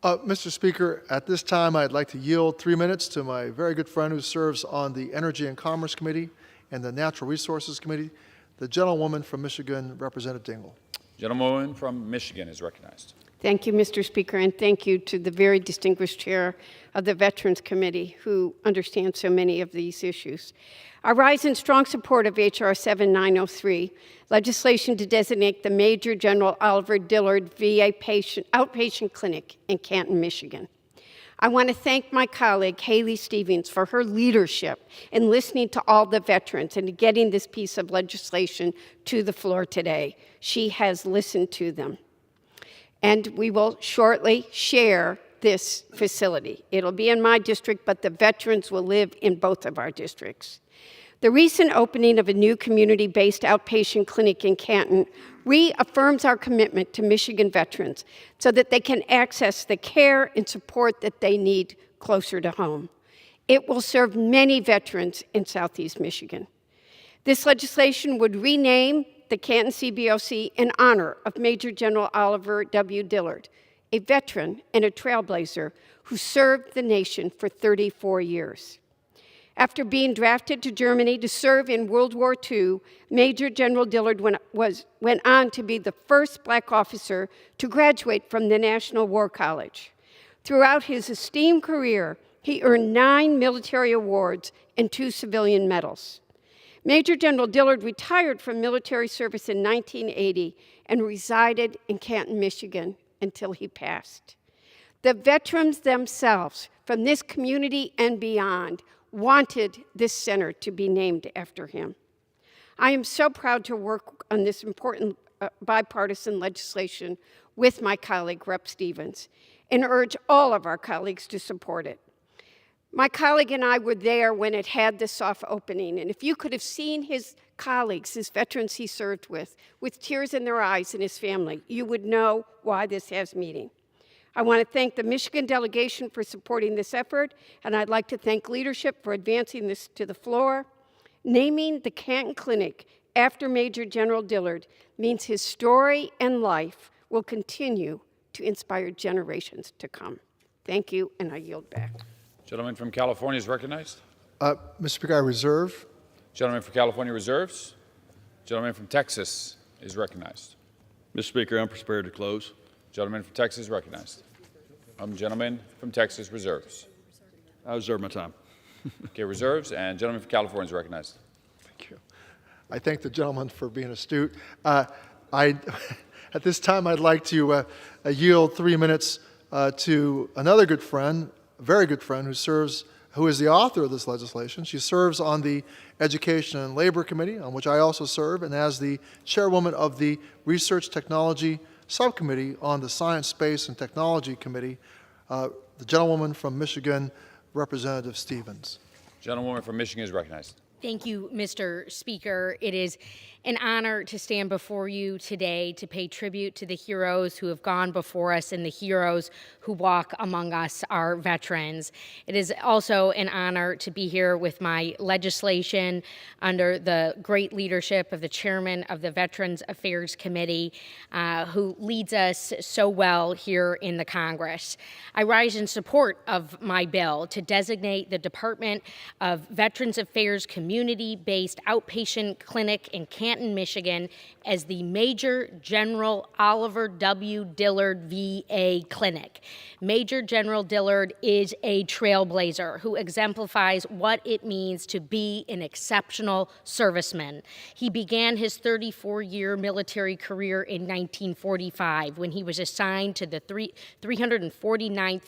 [SPEAKER 8] Mr. Speaker, at this time, I'd like to yield 3 minutes to my very good friend who serves on the Energy and Commerce Committee and the Natural Resources Committee, the gentlewoman from Michigan, Representative Dingell.
[SPEAKER 1] Gentlewoman from Michigan is recognized.
[SPEAKER 13] Thank you, Mr. Speaker, and thank you to the very distinguished chair of the Veterans Committee who understands so many of these issues. I rise in strong support of H.R. 7903, legislation to designate the Major General Oliver Dillard VA outpatient clinic in Canton, Michigan. I want to thank my colleague, Haley Stevens, for her leadership in listening to all the veterans and getting this piece of legislation to the floor today. She has listened to them. And we will shortly share this facility. It'll be in my district, but the veterans will live in both of our districts. The recent opening of a new community-based outpatient clinic in Canton reaffirms our commitment to Michigan veterans so that they can access the care and support that they need closer to home. It will serve many veterans in Southeast Michigan. This legislation would rename the Canton CBOC in honor of Major General Oliver W. Dillard, a veteran and a trailblazer who served the nation for 34 years. After being drafted to Germany to serve in World War II, Major General Dillard went on to be the first black officer to graduate from the National War College. Throughout his esteemed career, he earned 9 military awards and 2 civilian medals. Major General Dillard retired from military service in 1980 and resided in Canton, Michigan until he passed. The veterans themselves from this community and beyond wanted this center to be named after him. I am so proud to work on this important bipartisan legislation with my colleague, Rep. Stevens, and urge all of our colleagues to support it. My colleague and I were there when it had the soft opening, and if you could have seen his colleagues, his veterans he served with tears in their eyes and his family, you would know why this has meaning. I want to thank the Michigan delegation for supporting this effort, and I'd like to thank leadership for advancing this to the floor. Naming the Canton Clinic after Major General Dillard means his story and life will continue to inspire generations to come. Thank you, and I yield back.
[SPEAKER 1] Gentleman from California is recognized.
[SPEAKER 8] Mr. Speaker, I reserve.
[SPEAKER 1] Gentleman from California reserves. Gentleman from Texas is recognized.
[SPEAKER 9] Mr. Speaker, I'm prepared to close.
[SPEAKER 1] Gentleman from Texas is recognized. Gentleman from Texas reserves.
[SPEAKER 9] I reserve my time.
[SPEAKER 1] Okay, reserves, and gentleman from California is recognized.
[SPEAKER 8] Thank you. I thank the gentleman for being astute. At this time, I'd like to yield 3 minutes to another good friend, a very good friend, who is the author of this legislation. She serves on the Education and Labor Committee, on which I also serve, and as the chairwoman of the Research Technology Subcommittee on the Science, Space, and Technology Committee, the gentlewoman from Michigan, Representative Stevens.
[SPEAKER 1] Gentlewoman from Michigan is recognized.
[SPEAKER 14] Thank you, Mr. Speaker. It is an honor to stand before you today to pay tribute to the heroes who have gone before us and the heroes who walk among us, our veterans. It is also an honor to be here with my legislation under the great leadership of the chairman of the Veterans Affairs Committee, who leads us so well here in the Congress. I rise in support of my bill to designate the Department of Veterans Affairs community-based outpatient clinic in Canton, Michigan, as the Major General Oliver W. Dillard VA Clinic. Major General Dillard is a trailblazer who exemplifies what it means to be an exceptional serviceman. He began his 34-year military career in 1945 when he was assigned to the 349th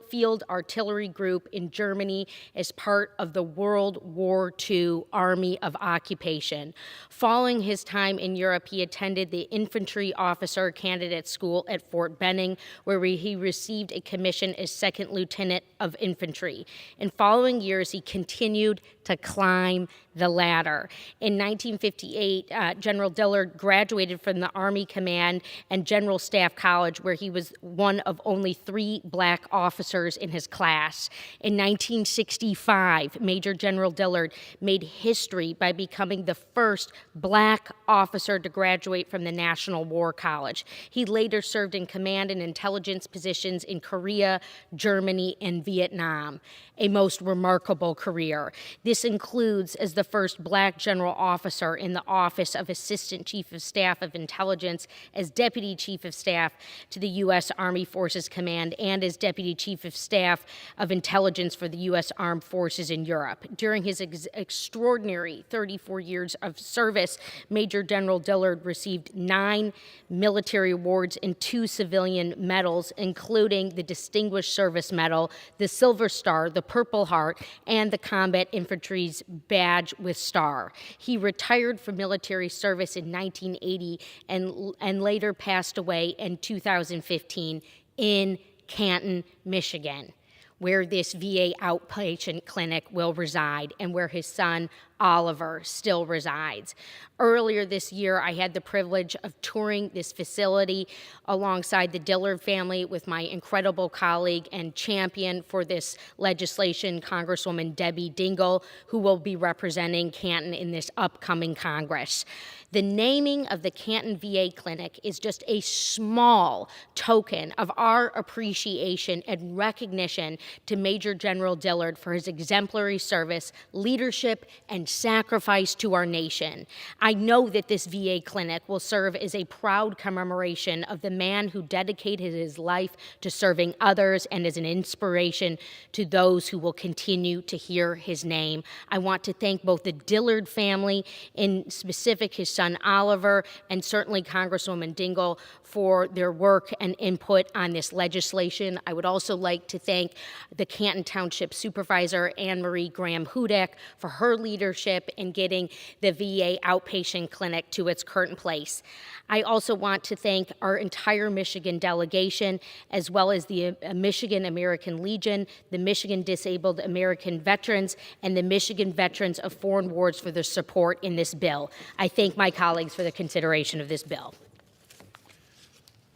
[SPEAKER 14] Field Artillery Group in Germany as part of the World War II Army of Occupation. Following his time in Europe, he attended the Infantry Officer Candidate School at Fort Benning, where he received a commission as Second Lieutenant of Infantry. In following years, he continued to climb the ladder. In 1958, General Dillard graduated from the Army Command and General Staff College, where he was one of only 3 black officers in his class. In 1965, Major General Dillard made history by becoming the first black officer to graduate from the National War College. He later served in command and intelligence positions in Korea, Germany, and Vietnam. A most remarkable career. This includes as the first black general officer in the Office of Assistant Chief of Staff of Intelligence, as Deputy Chief of Staff to the U.S. Army Forces Command, and as Deputy Chief of Staff of Intelligence for the U.S. Armed Forces in Europe. During his extraordinary 34 years of service, Major General Dillard received 9 military awards and 2 civilian medals, including the Distinguished Service Medal, the Silver Star, the Purple Heart, and the Combat Infantry's Badge with Star. He retired from military service in 1980 and later passed away in 2015 in Canton, Michigan, where this VA outpatient clinic will reside and where his son, Oliver, still resides. Earlier this year, I had the privilege of touring this facility alongside the Dillard family with my incredible colleague and champion for this legislation, Congresswoman Debbie Dingell, who will be representing Canton in this upcoming Congress. The naming of the Canton VA Clinic is just a small token of our appreciation and recognition to Major General Dillard for his exemplary service, leadership, and sacrifice to our nation. I know that this VA clinic will serve as a proud commemoration of the man who dedicated his life to serving others and as an inspiration to those who will continue to hear his name. I want to thank both the Dillard family, in specific his son Oliver, and certainly Congresswoman Dingell for their work and input on this legislation. I would also like to thank the Canton Township Supervisor Anne Marie Graham Hudak for her leadership in getting the VA outpatient clinic to its current place. I also want to thank our entire Michigan delegation, as well as the Michigan American Legion, the Michigan Disabled American Veterans, and the Michigan Veterans of Foreign Wars for their support in this bill. I thank my colleagues for the consideration of this bill.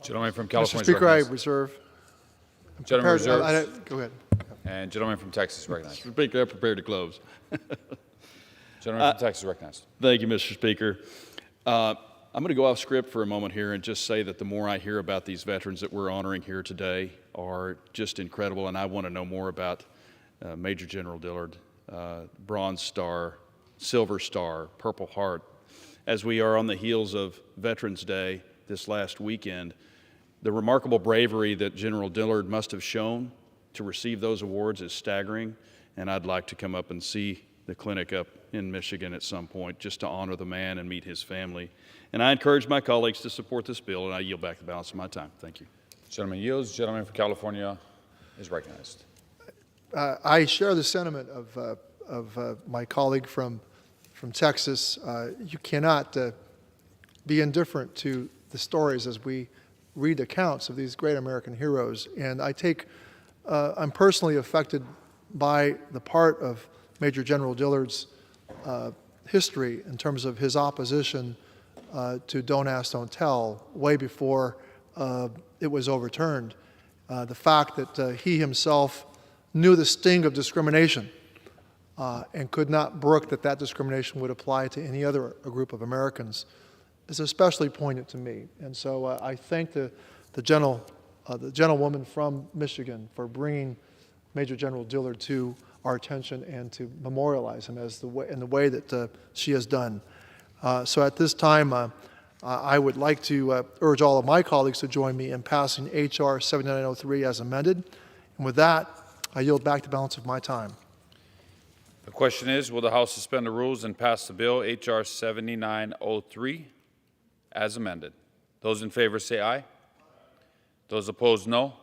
[SPEAKER 1] Gentleman from
[SPEAKER 8] Mr.
[SPEAKER 1] California.
[SPEAKER 8] Speaker, I reserve.
[SPEAKER 1] Gentleman
[SPEAKER 8] Prepared-
[SPEAKER 1] reserves.
[SPEAKER 8] Go ahead.
[SPEAKER 1] And gentleman from Texas recognized.
[SPEAKER 9] Mr. Speaker, I'm prepared to close.
[SPEAKER 1] Gentleman from Texas recognized.
[SPEAKER 9] Thank you, Mr. Speaker. I'm going to go off script for a moment here and just say that the more I hear about these veterans that we're honoring here today are just incredible, and I want to know more about Major General Dillard, Bronze Star, Silver Star, Purple Heart. As we are on the heels of Veterans Day this last weekend, the remarkable bravery that General Dillard must have shown to receive those awards is staggering, and I'd like to come up and see the clinic up in Michigan at some point just to honor the man and meet his family. And I encourage my colleagues to support this bill, and I yield back the balance of my time. Thank you.
[SPEAKER 1] Gentleman yields. Gentleman from California is recognized.
[SPEAKER 8] I share the sentiment of my colleague from Texas. You cannot be indifferent to the stories as we read accounts of these great American heroes. And I'm personally affected by the part of Major General Dillard's history in terms of his opposition to Don't Ask, Don't Tell way before it was overturned. The fact that he himself knew the sting of discrimination and could not brook that discrimination would apply to any other group of Americans is especially poignant to me. And so I thank the gentlewoman from Michigan for bringing Major General Dillard to our attention and to memorialize him in the way that she has done. So at this time, I would like to urge all of my colleagues to join me in passing H.R. 7903 as amended. And with that, I yield back the balance of my time.
[SPEAKER 1] The question is, will the House suspend the rules and pass the bill H.R. 7903 as amended? Those in favor say aye. Those opposed, no.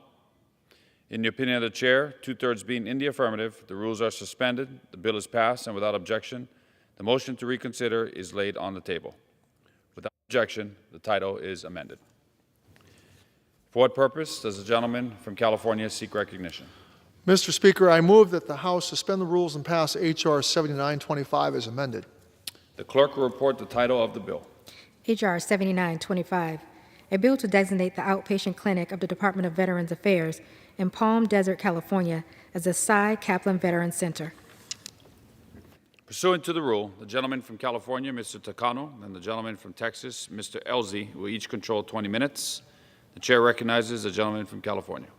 [SPEAKER 1] In the opinion of the chair, 2/3 being in the affirmative, the rules are suspended, the bill is passed, and without objection, the motion to reconsider is laid on the table. Without objection, the title is amended. For what purpose does the gentleman from California seek recognition?
[SPEAKER 8] Mr. Speaker, I move that the House suspend the rules and pass H.R. 7925 as amended.
[SPEAKER 1] The clerk will report the title of the bill.
[SPEAKER 2] H.R. 7925, a bill to designate the outpatient clinic of the Department of Veterans Affairs in Palm Desert, California, as the Cy Kaplan Veterans Center.
[SPEAKER 1] Pursuant to the rule, the gentleman from California, Mr. Takano, and the gentleman from Texas, Mr. Elzy, will each control 20 minutes. The chair recognizes the gentleman from California.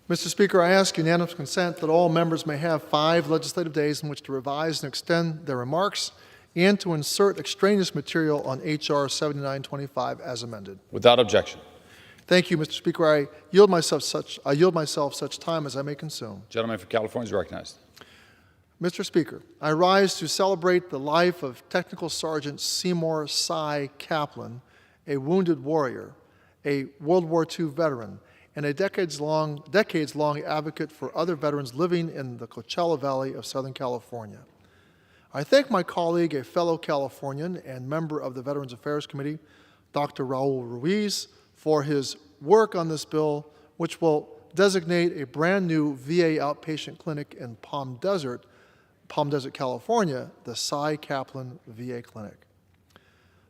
[SPEAKER 8] Mr. Speaker, I ask unanimous consent that all members may have 5 legislative days in which to revise and extend their remarks and to insert extraneous material on H.R. 7925 as amended.
[SPEAKER 1] Without objection.
[SPEAKER 8] Thank you, Mr. Speaker. I yield myself such time as I may consume.
[SPEAKER 1] Gentleman from California is recognized.
[SPEAKER 8] Mr. Speaker, I rise to celebrate the life of Technical Sergeant Seymour Cy Kaplan, a wounded warrior, a World War II veteran, and a decades-long advocate for other veterans living in the Coachella Valley of Southern California. I thank my colleague, a fellow Californian and member of the Veterans Affairs Committee, Dr. Raul Ruiz, for his work on this bill, which will designate a brand new VA outpatient clinic in Palm Desert, California, the Cy Kaplan VA Clinic.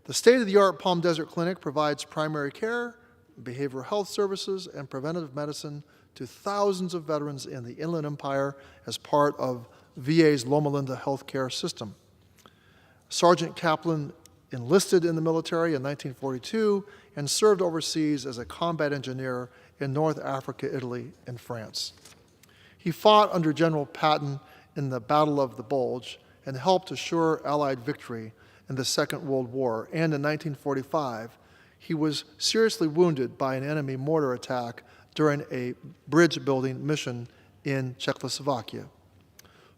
[SPEAKER 8] The state-of-the-art Palm Desert Clinic provides primary care, behavioral health services, and preventive medicine to thousands of veterans in the Inland Empire as part of VA's Loma Linda healthcare system. Sergeant Kaplan enlisted in the military in 1942 and served overseas as a combat engineer in North Africa, Italy, and France. He fought under General Patton in the Battle of the Bulge and helped assure Allied victory in the Second World War. And in 1945, he was seriously wounded by an enemy mortar attack during a bridge-building mission in Czechoslovakia.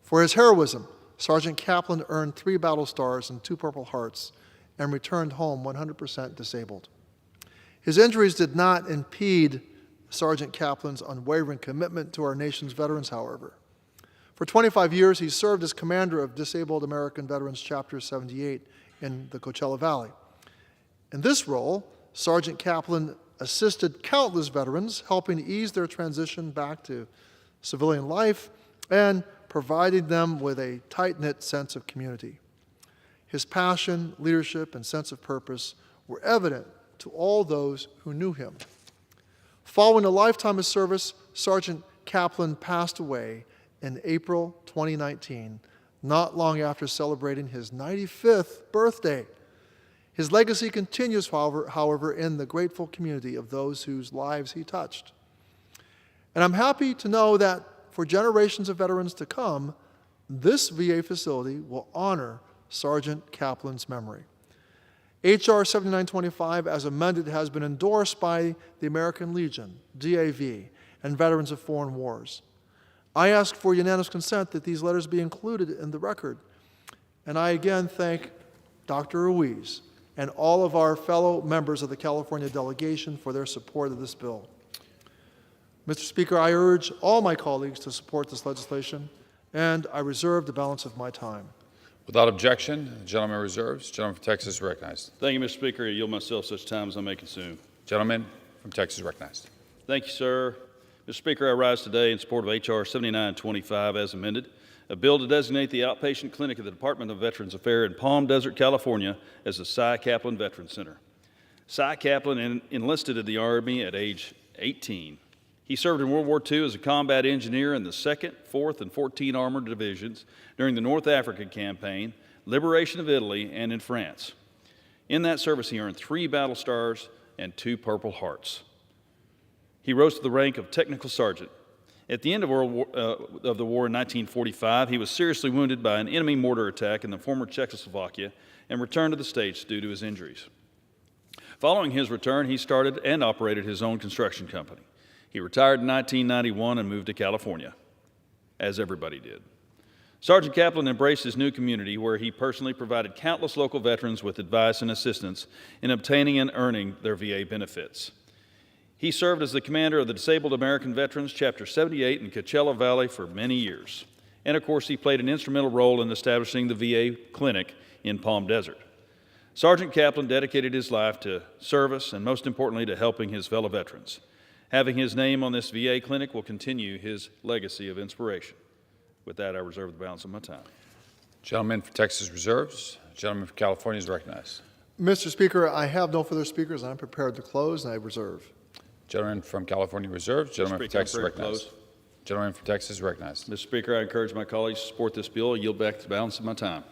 [SPEAKER 8] For his heroism, Sergeant Kaplan earned 3 battle stars and 2 Purple Hearts and returned home 100% disabled. His injuries did not impede Sergeant Kaplan's unwavering commitment to our nation's veterans, however. For 25 years, he served as commander of Disabled American Veterans Chapter 78 in the Coachella Valley. In this role, Sergeant Kaplan assisted countless veterans, helping ease their transition back to civilian life and providing them with a tight-knit sense of community. His passion, leadership, and sense of purpose were evident to all those who knew him. Following a lifetime of service, Sergeant Kaplan passed away in April 2019, not long after celebrating his 95th birthday. His legacy continues, however, in the grateful community of those whose lives he touched. And I'm happy to know that for generations of veterans to come, this VA facility will honor Sergeant Kaplan's memory. H.R. 7925, as amended, has been endorsed by the American Legion, DAV, and Veterans of Foreign Wars. I ask for unanimous consent that these letters be included in the record. And I again thank Dr. Ruiz and all of our fellow members of the California delegation for their support of this bill. Mr. Speaker, I urge all my colleagues to support this legislation, and I reserve the balance of my time.
[SPEAKER 1] Without objection, the gentleman reserves. Gentleman from Texas is recognized.
[SPEAKER 9] Thank you, Mr. Speaker. I yield myself such time as I may consume.
[SPEAKER 1] Gentleman from Texas is recognized.
[SPEAKER 9] Thank you, sir. Mr. Speaker, I rise today in support of H.R. 7925 as amended, a bill to designate the outpatient clinic of the Department of Veterans Affairs in Palm Desert, California as the Cy Kaplan Veterans Center. Cy Kaplan enlisted in the Army at age 18. He served in World War II as a combat engineer in the 2nd, 4th, and 14 Armored Divisions during the North African Campaign, liberation of Italy, and in France. In that service, he earned 3 battle stars and 2 Purple Hearts. He rose to the rank of technical sergeant. At the end of the war in 1945, he was seriously wounded by an enemy mortar attack in the former Czechoslovakia and returned to the States due to his injuries. Following his return, he started and operated his own construction company. He retired in 1991 and moved to California, as everybody did. Sergeant Kaplan embraced his new community, where he personally provided countless local veterans with advice and assistance in obtaining and earning their VA benefits. He served as the commander of the Disabled American Veterans Chapter 78 in Coachella Valley for many years. And of course, he played an instrumental role in establishing the VA clinic in Palm Desert. Sergeant Kaplan dedicated his life to service and, most importantly, to helping his fellow veterans. Having his name on this VA clinic will continue his legacy of inspiration. With that, I reserve the balance of my time.
[SPEAKER 1] Gentleman from Texas reserves. Gentleman from California is recognized.
[SPEAKER 8] Mr. Speaker, I have no further speakers. I'm prepared to close, and I reserve.
[SPEAKER 1] Gentleman from California reserves. Gentleman from Texas recognized. Gentleman from Texas recognized.
[SPEAKER 9] Mr. Speaker, I encourage my colleagues to support this bill. I yield back the balance of my time.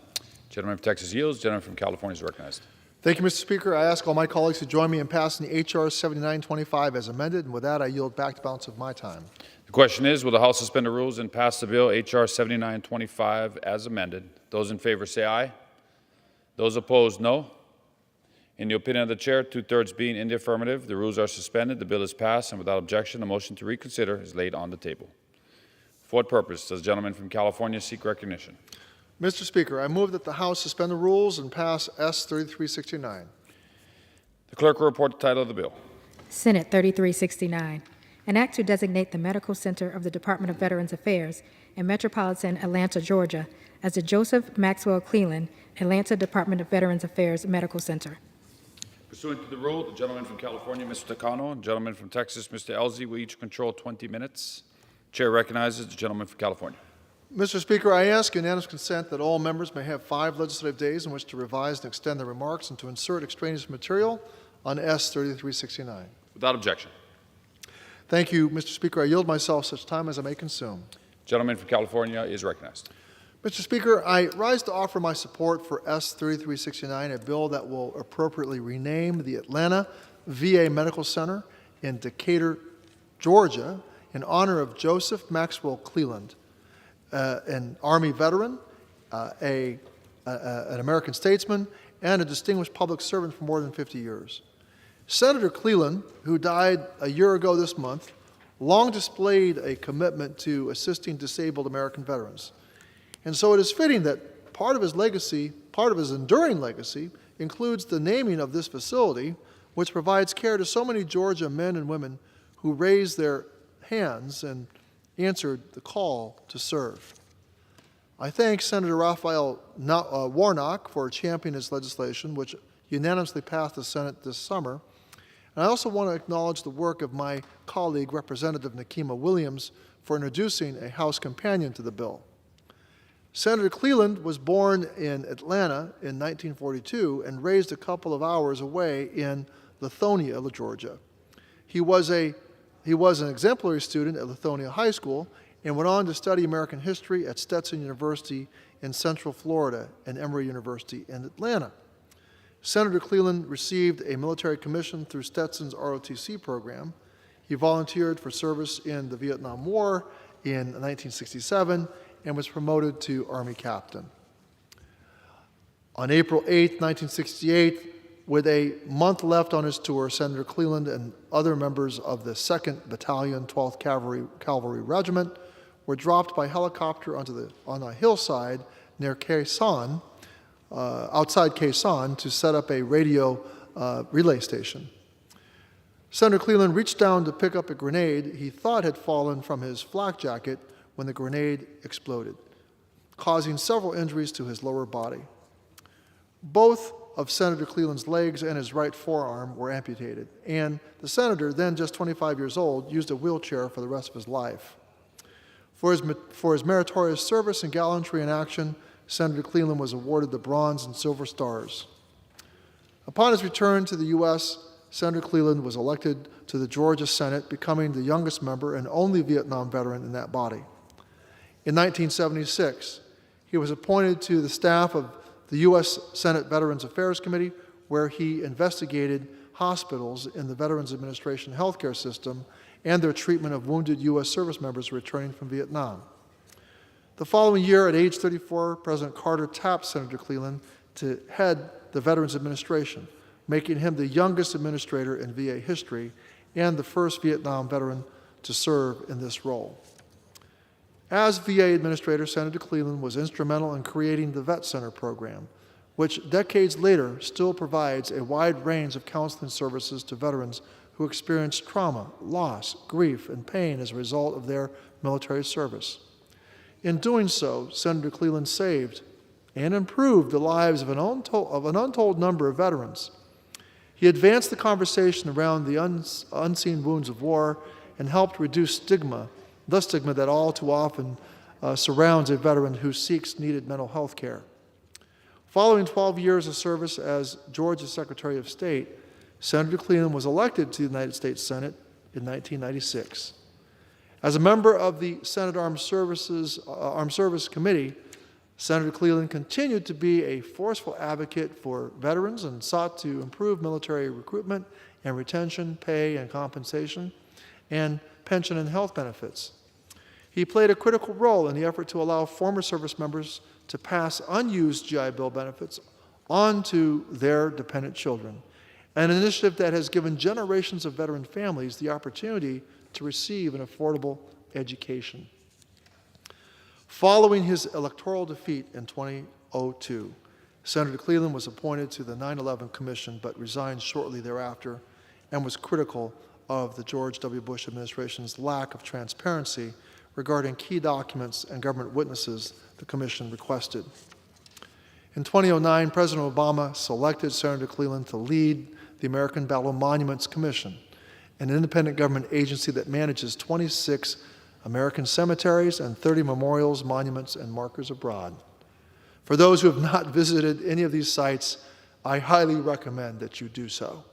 [SPEAKER 1] Gentleman from Texas yields. Gentleman from California is recognized.
[SPEAKER 8] Thank you, Mr. Speaker. I ask all my colleagues to join me in passing H.R. 7925 as amended, and with that, I yield back the balance of my time.
[SPEAKER 1] The question is, will the House suspend the rules and pass the bill H.R. 7925 as amended? Those in favor say aye. Those opposed, no. In the opinion of the chair, 2/3 being in the affirmative, the rules are suspended, the bill is passed, and without objection, a motion to reconsider is laid on the table. For what purpose does the gentleman from California seek recognition?
[SPEAKER 8] Mr. Speaker, I move that the House suspend the rules and pass S. 3369.
[SPEAKER 1] The clerk will report the title of the bill.
[SPEAKER 2] Senate 3369, an act to designate the medical center of the Department of Veterans Affairs in metropolitan Atlanta, Georgia, as the Joseph Maxwell Cleland Atlanta Department of Veterans Affairs Medical Center.
[SPEAKER 1] Pursuant to the rule, the gentleman from California, Mr. Takano, and the gentleman from Texas, Mr. Elzy, will each control 20 minutes. Chair recognizes the gentleman from California.
[SPEAKER 8] Mr. Speaker, I ask unanimous consent that all members may have 5 legislative days in which to revise and extend their remarks and to insert extraneous material on S. 3369.
[SPEAKER 1] Without objection.
[SPEAKER 8] Thank you, Mr. Speaker. I yield myself such time as I may consume.
[SPEAKER 1] Gentleman from California is recognized.
[SPEAKER 8] Mr. Speaker, I rise to offer my support for S. 3369, a bill that will appropriately rename the Atlanta VA Medical Center in Decatur, Georgia, in honor of Joseph Maxwell Cleland, an Army veteran an American statesman, and a distinguished public servant for more than 50 years. Senator Cleland, who died a year ago this month, long displayed a commitment to assisting disabled American veterans. And so it is fitting that part of his legacy, part of his enduring legacy, includes the naming of this facility, which provides care to so many Georgia men and women who raised their hands and answered the call to serve. I thank Senator Raphael Warnock for championing this legislation, which unanimously passed the Senate this summer. And I also want to acknowledge the work of my colleague, Representative Nikema Williams, for introducing a House companion to the bill. Senator Cleland was born in Atlanta in 1942 and raised a couple of hours away in Lithonia, Georgia. He was an exemplary student at Lithonia High School and went on to study American history at Stetson University in Central Florida and Emory University in Atlanta. Senator Cleland received a military commission through Stetson's ROTC program. He volunteered for service in the Vietnam War in 1967 and was promoted to Army captain. On April 8, 1968, with a month left on his tour, Senator Cleland and other members of the 2nd Battalion, 12th Cavalry Regiment were dropped by helicopter on a hillside near Quezon, outside Quezon, to set up a radio relay station. Senator Cleland reached down to pick up a grenade he thought had fallen from his flak jacket when the grenade exploded, causing several injuries to his lower body. Both of Senator Cleland's legs and his right forearm were amputated, and the senator, then just 25 years old, used a wheelchair for the rest of his life. For his meritorious service and gallantry in action, Senator Cleland was awarded the Bronze and Silver Stars. Upon his return to the U.S., Senator Cleland was elected to the Georgia Senate, becoming the youngest member and only Vietnam veteran in that body. In 1976, he was appointed to the staff of the U.S. Senate Veterans Affairs Committee, where he investigated hospitals in the Veterans Administration healthcare system and their treatment of wounded U.S. service members returning from Vietnam. The following year, at age 34, President Carter tapped Senator Cleland to head the Veterans Administration, making him the youngest administrator in VA history and the first Vietnam veteran to serve in this role. As VA administrator, Senator Cleland was instrumental in creating the Vet Center program, which decades later still provides a wide range of counseling services to veterans who experience trauma, loss, grief, and pain as a result of their military service. In doing so, Senator Cleland saved and improved the lives of an untold number of veterans. He advanced the conversation around the unseen wounds of war and helped reduce the stigma that all too often surrounds a veteran who seeks needed mental health care. Following 12 years of service as Georgia's Secretary of State, Senator Cleland was elected to the United States Senate in 1996. As a member of the Senate Armed Service Committee, Senator Cleland continued to be a forceful advocate for veterans and sought to improve military recruitment and retention, pay and compensation, and pension and health benefits. He played a critical role in the effort to allow former service members to pass unused GI Bill benefits on to their dependent children, an initiative that has given generations of veteran families the opportunity to receive an affordable education. Following his electoral defeat in 2002, Senator Cleland was appointed to the 9/11 Commission but resigned shortly thereafter and was critical of the George W. Bush administration's lack of transparency regarding key documents and government witnesses the Commission requested. In 2009, President Obama selected Senator Cleland to lead the American Battle Monuments Commission, an independent government agency that manages 26 American cemeteries and 30 memorials, monuments, and markers abroad. For those who have not visited any of these sites, I highly recommend that you do so.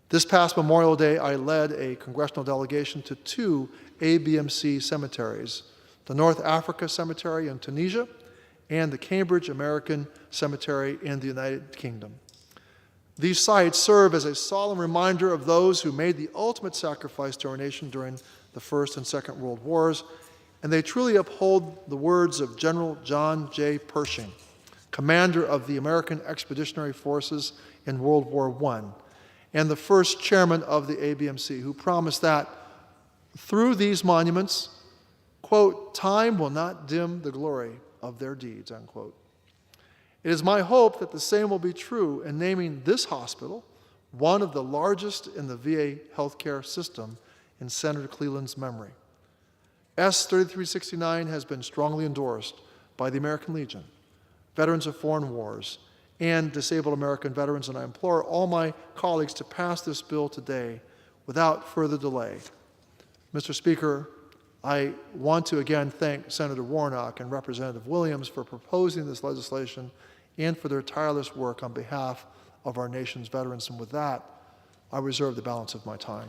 [SPEAKER 8] This past Memorial Day, I led a congressional delegation to 2 ABMC cemeteries, the North Africa Cemetery in Tunisia and the Cambridge American Cemetery in the United Kingdom. These sites serve as a solemn reminder of those who made the ultimate sacrifice to our nation during the First and Second World Wars and they truly uphold the words of General John J. Pershing, commander of the American Expeditionary Forces in World War I, and the first chairman of the ABMC, who promised that through these monuments, quote, time will not dim the glory of their deeds, unquote. It is my hope that the same will be true in naming this hospital one of the largest in the VA healthcare system in Senator Cleland's memory. S-3369 has been strongly endorsed by the American Legion, Veterans of Foreign Wars, and disabled American veterans, and I implore all my colleagues to pass this bill today without further delay. Mr. Speaker, I want to again thank Senator Warnock and Representative Williams for proposing this legislation and for their tireless work on behalf of our nation's veterans. And with that, I reserve the balance of my time.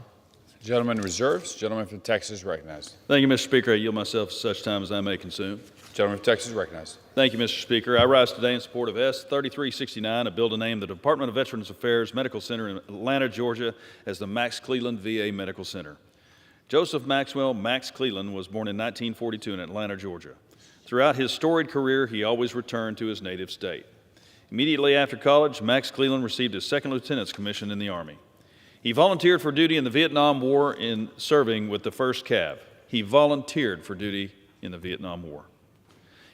[SPEAKER 1] Gentleman reserves. Gentleman from Texas recognized.
[SPEAKER 9] Thank you, Mr. Speaker. I yield myself such time as I may consume.
[SPEAKER 1] Gentleman from Texas recognized.
[SPEAKER 9] Thank you, Mr. Speaker. I rise today in support of S-3369, a bill to name the Department of Veterans Affairs Medical Center in Atlanta, Georgia, as the Max Cleland VA Medical Center. Joseph Maxwell Max Cleland was born in 1942 in Atlanta, Georgia. Throughout his storied career, he always returned to his native state. Immediately after college, Max Cleland received his second lieutenant's commission in the Army. He volunteered for duty in the Vietnam War in serving with the 1st Cav. He volunteered for duty in the Vietnam War.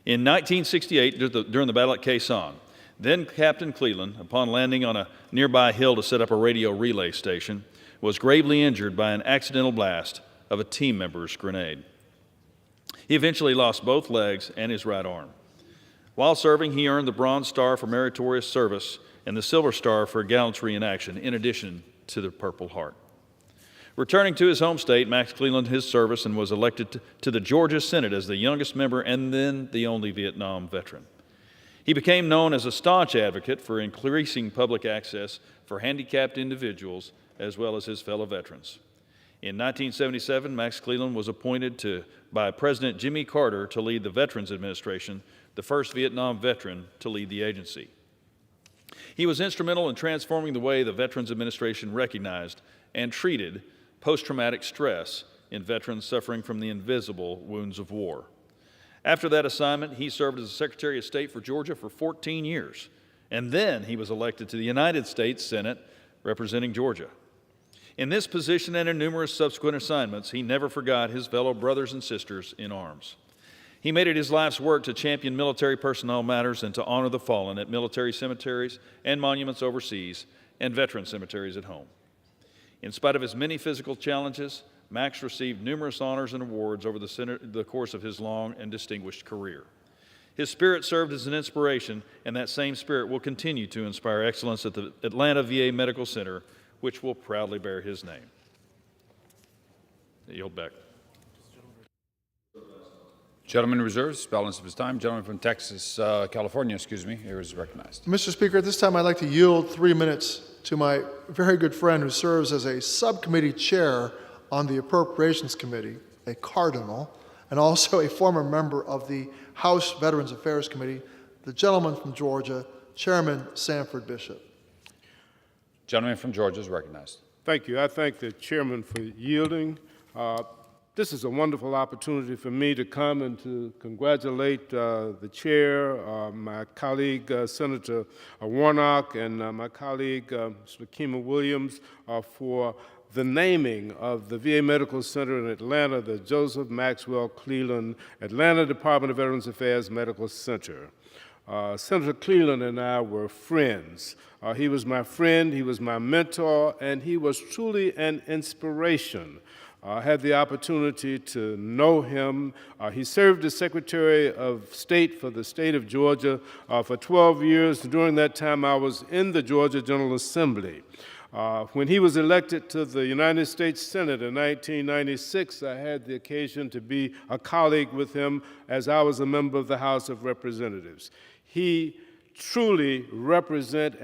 [SPEAKER 9] In 1968, during the battle at Khe Sanh, then Captain Cleland, upon landing on a nearby hill to set up a radio relay station, was gravely injured by an accidental blast of a team member's grenade. He eventually lost both legs and his right arm. While serving, he earned the Bronze Star for meritorious service and the Silver Star for gallantry in action, in addition to the Purple Heart. Returning to his home state, Max Cleland his service and was elected to the Georgia Senate as the youngest member and then the only Vietnam veteran. He became known as a staunch advocate for increasing public access for handicapped individuals as well as his fellow veterans. In 1977, Max Cleland was appointed by President Jimmy Carter to lead the Veterans Administration, the first Vietnam veteran to lead the agency. He was instrumental in transforming the way the Veterans Administration recognized and treated post-traumatic stress in veterans suffering from the invisible wounds of war. After that assignment, he served as the Secretary of State for Georgia for 14 years, and then he was elected to the United States Senate representing Georgia. In this position and in numerous subsequent assignments, he never forgot his fellow brothers and sisters in arms. He made it his life's work to champion military personnel matters and to honor the fallen at military cemeteries and monuments overseas and veteran cemeteries at home. In spite of his many physical challenges, Max received numerous honors and awards over the course of his long and distinguished career. His spirit served as an inspiration, and that same spirit will continue to inspire excellence at the Atlanta VA Medical Center, which will proudly bear his name. I yield back.
[SPEAKER 1] Gentleman reserves. Balance of his time. Gentleman from California, here is recognized.
[SPEAKER 8] Mr. Speaker, at this time I'd like to yield 3 minutes to my very good friend who serves as a subcommittee chair on the Appropriations Committee, a cardinal, and also a former member of the House Veterans Affairs Committee, the gentleman from Georgia, Chairman Sanford Bishop.
[SPEAKER 1] Gentleman from Georgia is recognized.
[SPEAKER 15] Thank you. I thank the chairman for yielding. This is a wonderful opportunity for me to come and to congratulate the chair, my colleague, Senator Warnock, and my colleague, Mr. Kima Williams, for the naming of the VA Medical Center in Atlanta, the Joseph Maxwell Cleland Atlanta Department of Veterans Affairs Medical Center. Senator Cleland and I were friends. He was my friend, he was my mentor, and he was truly an inspiration. I had the opportunity to know him. He served as Secretary of State for the state of Georgia for 12 years. During that time, I was in the Georgia General Assembly. When he was elected to the United States Senate in 1996, I had the occasion to be a colleague with him as I was a member of the House of Representatives. He truly represented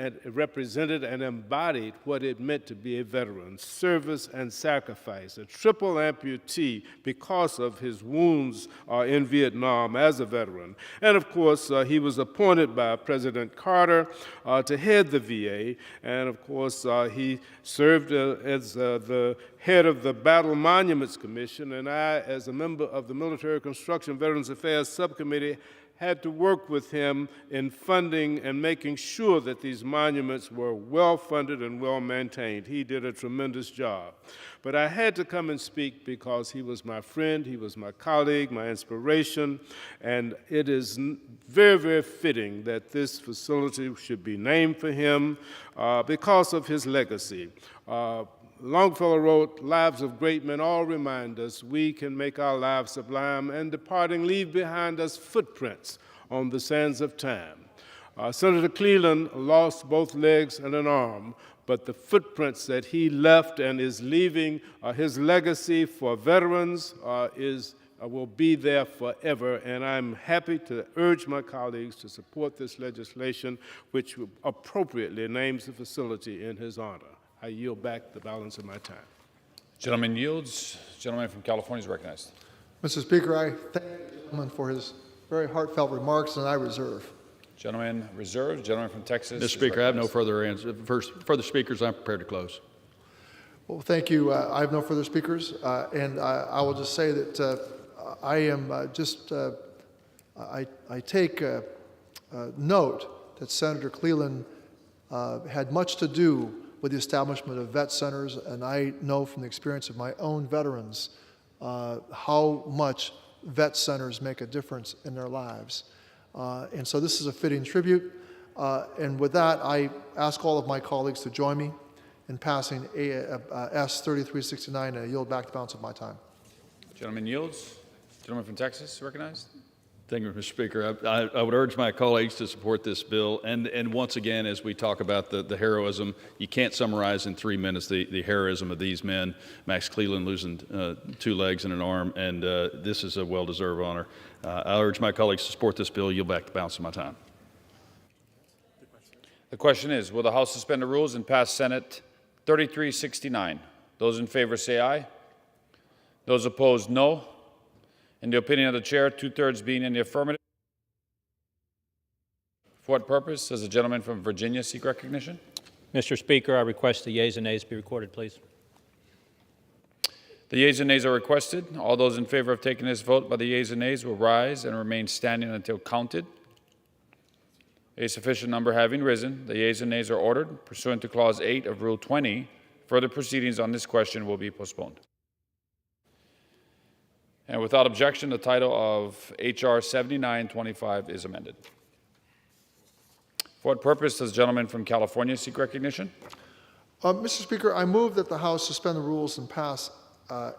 [SPEAKER 15] and embodied what it meant to be a veteran, service and sacrifice, a triple amputee because of his wounds in Vietnam as a veteran. And of course, he was appointed by President Carter to head the VA, and of course, he served as the head of the Battle Monuments Commission, and I, as a member of the Military Construction Veterans Affairs Subcommittee, had to work with him in funding and making sure that these monuments were well funded and well maintained. He did a tremendous job. But I had to come and speak because he was my friend, he was my colleague, my inspiration, and it is very, very fitting that this facility should be named for him because of his legacy. Longfellow wrote, "Lives of great men all remind us we can make our lives sublime, and departing leave behind us footprints on the sands of time." Senator Cleland lost both legs and an arm, but the footprints that he left and is leaving, his legacy for veterans will be there forever, and I'm happy to urge my colleagues to support this legislation, which appropriately names the facility in his honor. I yield back the balance of my time.
[SPEAKER 1] Gentleman yields. Gentleman from California is recognized.
[SPEAKER 8] Mr. Speaker, I thank the gentleman for his very heartfelt remarks, and I reserve.
[SPEAKER 1] Gentleman reserves. Gentleman from Texas.
[SPEAKER 9] Mr. Speaker, I have no further speakers. I'm prepared to close.
[SPEAKER 8] Well, thank you. I have no further speakers, and I will just say that I am I take note that Senator Cleland had much to do with the establishment of vet centers, and I know from the experience of my own veterans how much vet centers make a difference in their lives. And so this is a fitting tribute. And with that, I ask all of my colleagues to join me in passing S 3369, and I yield back the balance of my time.
[SPEAKER 1] Gentleman yields. Gentleman from Texas recognized.
[SPEAKER 9] Thank you, Mr. Speaker. I would urge my colleagues to support this bill. And once again, as we talk about the heroism, you can't summarize in 3 minutes the heroism of these men. Max Cleland losing 2 legs and an arm, and this is a well-deserved honor. I urge my colleagues to support this bill. Yield back the balance of my time.
[SPEAKER 1] The question is, will the House suspend the rules and pass Senate 3369? Those in favor say aye. Those opposed, no. In the opinion of the chair, 2/3 being in the affirmative. For what purpose does the gentleman from Virginia seek recognition?
[SPEAKER 16] Mr. Speaker, I request the yeas and nays be recorded, please.
[SPEAKER 1] The yeas and nays are requested. All those in favor of taking this vote by the yeas and nays will rise and remain standing until counted. A sufficient number having risen, the yeas and nays are ordered. Pursuant to Clause 8 of Rule 20, further proceedings on this question will be postponed. And without objection, the title of H.R. 7925 is amended. For what purpose does the gentleman from California seek recognition?
[SPEAKER 8] Mr. Speaker, I move that the House suspend the rules and pass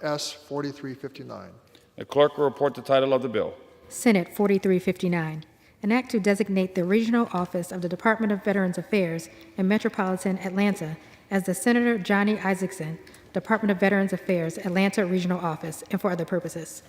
[SPEAKER 8] S 4359.
[SPEAKER 1] The clerk will report the title of the bill.
[SPEAKER 2] Senate 4359, an act to designate the regional office of the Department of Veterans Affairs in metropolitan Atlanta as the Senator Johnny Isaacson, Department of Veterans Affairs, Atlanta Regional Office, and for other purposes.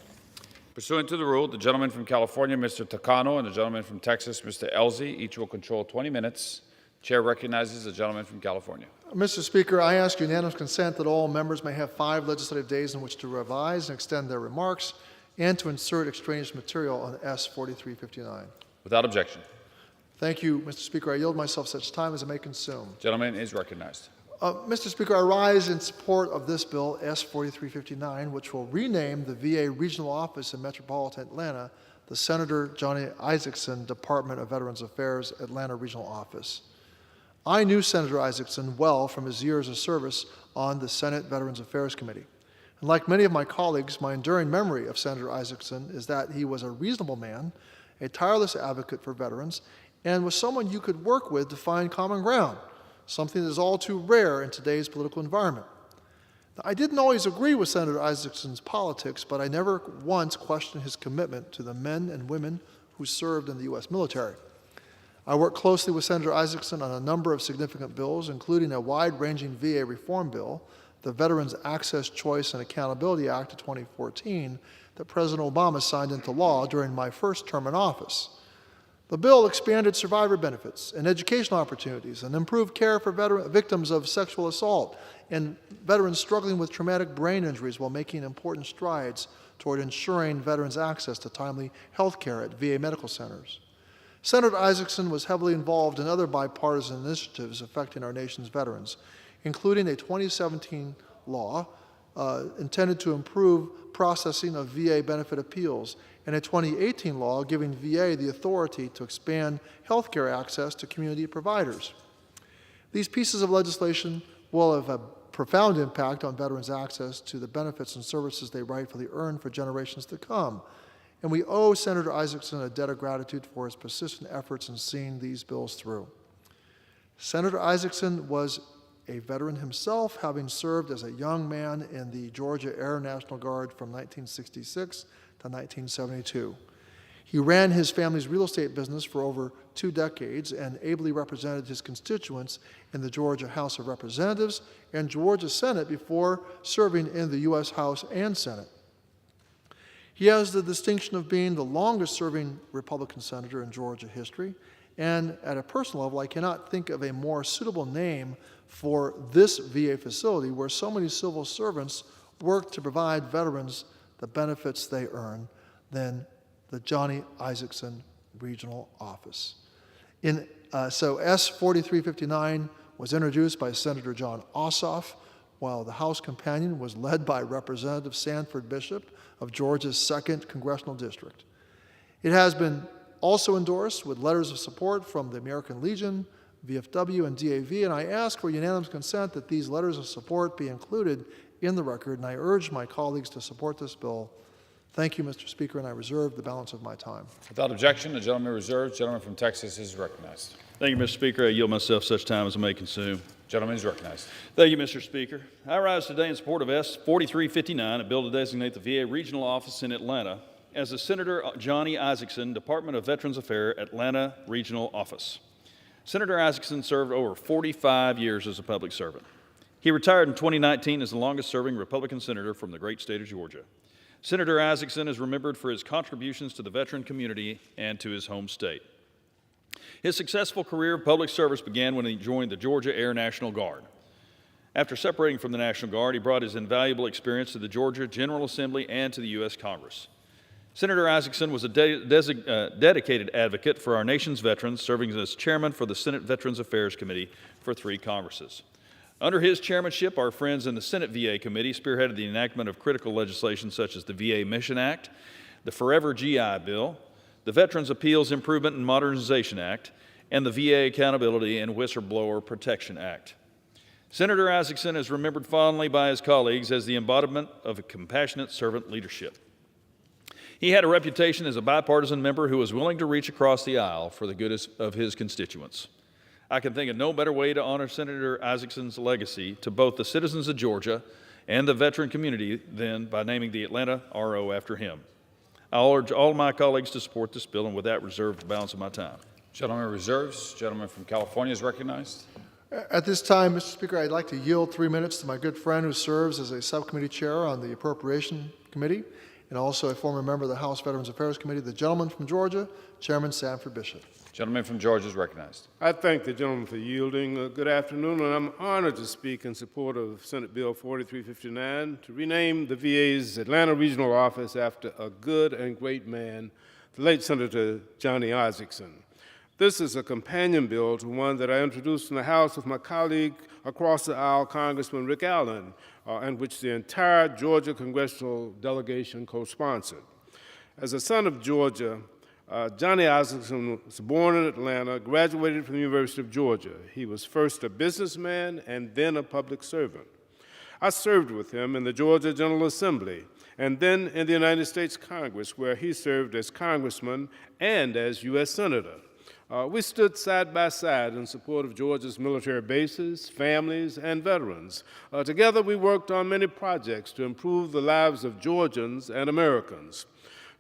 [SPEAKER 1] Pursuant to the rule, the gentleman from California, Mr. Takano, and the gentleman from Texas, Mr. Elzy, each will control 20 minutes. Chair recognizes the gentleman from California.
[SPEAKER 8] Mr. Speaker, I ask unanimous consent that all members may have 5 legislative days in which to revise and extend their remarks and to insert extraneous material on S 4359.
[SPEAKER 1] Without objection.
[SPEAKER 8] Thank you, Mr. Speaker. I yield myself such time as I may consume.
[SPEAKER 1] Gentleman is recognized.
[SPEAKER 8] Mr. Speaker, I rise in support of this bill, S 4359, which will rename the VA Regional Office in Metropolitan Atlanta the Senator Johnny Isaacson Department of Veterans Affairs Atlanta Regional Office. I knew Senator Isaacson well from his years of service on the Senate Veterans Affairs Committee. And like many of my colleagues, my enduring memory of Senator Isaacson is that he was a reasonable man, a tireless advocate for veterans, and was someone you could work with to find common ground, something that is all too rare in today's political environment. Now, I didn't always agree with Senator Isaacson's politics, but I never once questioned his commitment to the men and women who served in the U.S. military. I worked closely with Senator Isaacson on a number of significant bills, including a wide-ranging VA reform bill, the Veterans Access, Choice, and Accountability Act of 2014 that President Obama signed into law during my first term in office. The bill expanded survivor benefits and educational opportunities and improved care for victims of sexual assault and veterans struggling with traumatic brain injuries while making important strides toward ensuring veterans access to timely health care at VA medical centers. Senator Isaacson was heavily involved in other bipartisan initiatives affecting our nation's veterans, including a 2017 law intended to improve processing of VA benefit appeals and a 2018 law giving VA the authority to expand health care access to community providers. These pieces of legislation will have a profound impact on veterans' access to the benefits and services they rightfully earn for generations to come. And we owe Senator Isaacson a debt of gratitude for his persistent efforts in seeing these bills through. Senator Isaacson was a veteran himself, having served as a young man in the Georgia Air National Guard from 1966 to 1972. He ran his family's real estate business for over 2 decades and ably represented his constituents in the Georgia House of Representatives and Georgia Senate before serving in the U.S. House and Senate. He has the distinction of being the longest-serving Republican senator in Georgia history, and at a personal level, I cannot think of a more suitable name for this VA facility where so many civil servants work to provide veterans the benefits they earn than the Johnny Isaacson Regional Office. So S 4359 was introduced by Senator John Ossoff, while the House companion was led by Representative Sanford Bishop of Georgia's 2nd Congressional District. It has been also endorsed with letters of support from the American Legion, VFW, and DAV, and I ask for unanimous consent that these letters of support be included in the record, and I urge my colleagues to support this bill. Thank you, Mr. Speaker, and I reserve the balance of my time.
[SPEAKER 1] Without objection, the gentleman reserved. Gentleman from Texas is recognized.
[SPEAKER 9] Thank you, Mr. Speaker. I yield myself such time as I may consume.
[SPEAKER 1] Gentleman is recognized.
[SPEAKER 9] Thank you, Mr. Speaker. I rise today in support of S 4359, a bill to designate the VA regional office in Atlanta as the Senator Johnny Isaacson, Department of Veterans Affairs, Atlanta Regional Office. Senator Isaacson served over 45 years as a public servant. He retired in 2019 as the longest-serving Republican senator from the great state of Georgia. Senator Isaacson is remembered for his contributions to the veteran community and to his home state. His successful career of public service began when he joined the Georgia Air National Guard. After separating from the National Guard, he brought his invaluable experience to the Georgia General Assembly and to the U.S. Congress. Senator Isaacson was a dedicated advocate for our nation's veterans, serving as chairman for the Senate Veterans Affairs Committee for 3 Congresses. Under his chairmanship, our friends in the Senate VA Committee spearheaded the enactment of critical legislation such as the VA Mission Act, the Forever GI Bill, the Veterans Appeals Improvement and Modernization Act, and the VA Accountability and Whistleblower Protection Act. Senator Isaacson is remembered fondly by his colleagues as the embodiment of a compassionate servant leadership. He had a reputation as a bipartisan member who was willing to reach across the aisle for the good of his constituents. I can think of no better way to honor Senator Isaacson's legacy to both the citizens of Georgia and the veteran community than by naming the Atlanta RO after him. I urge all of my colleagues to support this bill, and with that, reserve the balance of my time.
[SPEAKER 1] Gentleman reserves. Gentleman from California is recognized.
[SPEAKER 8] At this time, Mr. Speaker, I'd like to yield 3 minutes to my good friend who serves as a subcommittee chair on the Appropriation Committee and also a former member of the House Veterans Affairs Committee, the gentleman from Georgia, Chairman Sanford Bishop.
[SPEAKER 1] Gentleman from Georgia is recognized.
[SPEAKER 15] I thank the gentleman for yielding. Good afternoon, and I'm honored to speak in support of Senate Bill 4359 to rename the VA's Atlanta Regional Office after a good and great man, the late Senator Johnny Isaacson. This is a companion bill to one that I introduced in the House with my colleague across the aisle, Congressman Rick Allen, and which the entire Georgia congressional delegation co-sponsored. As a son of Georgia, Johnny Isaacson was born in Atlanta, graduated from the University of Georgia. He was first a businessman and then a public servant. I served with him in the Georgia General Assembly and then in the United States Congress, where he served as congressman and as U.S. Senator. We stood side by side in support of Georgia's military bases, families, and veterans. Together, we worked on many projects to improve the lives of Georgians and Americans.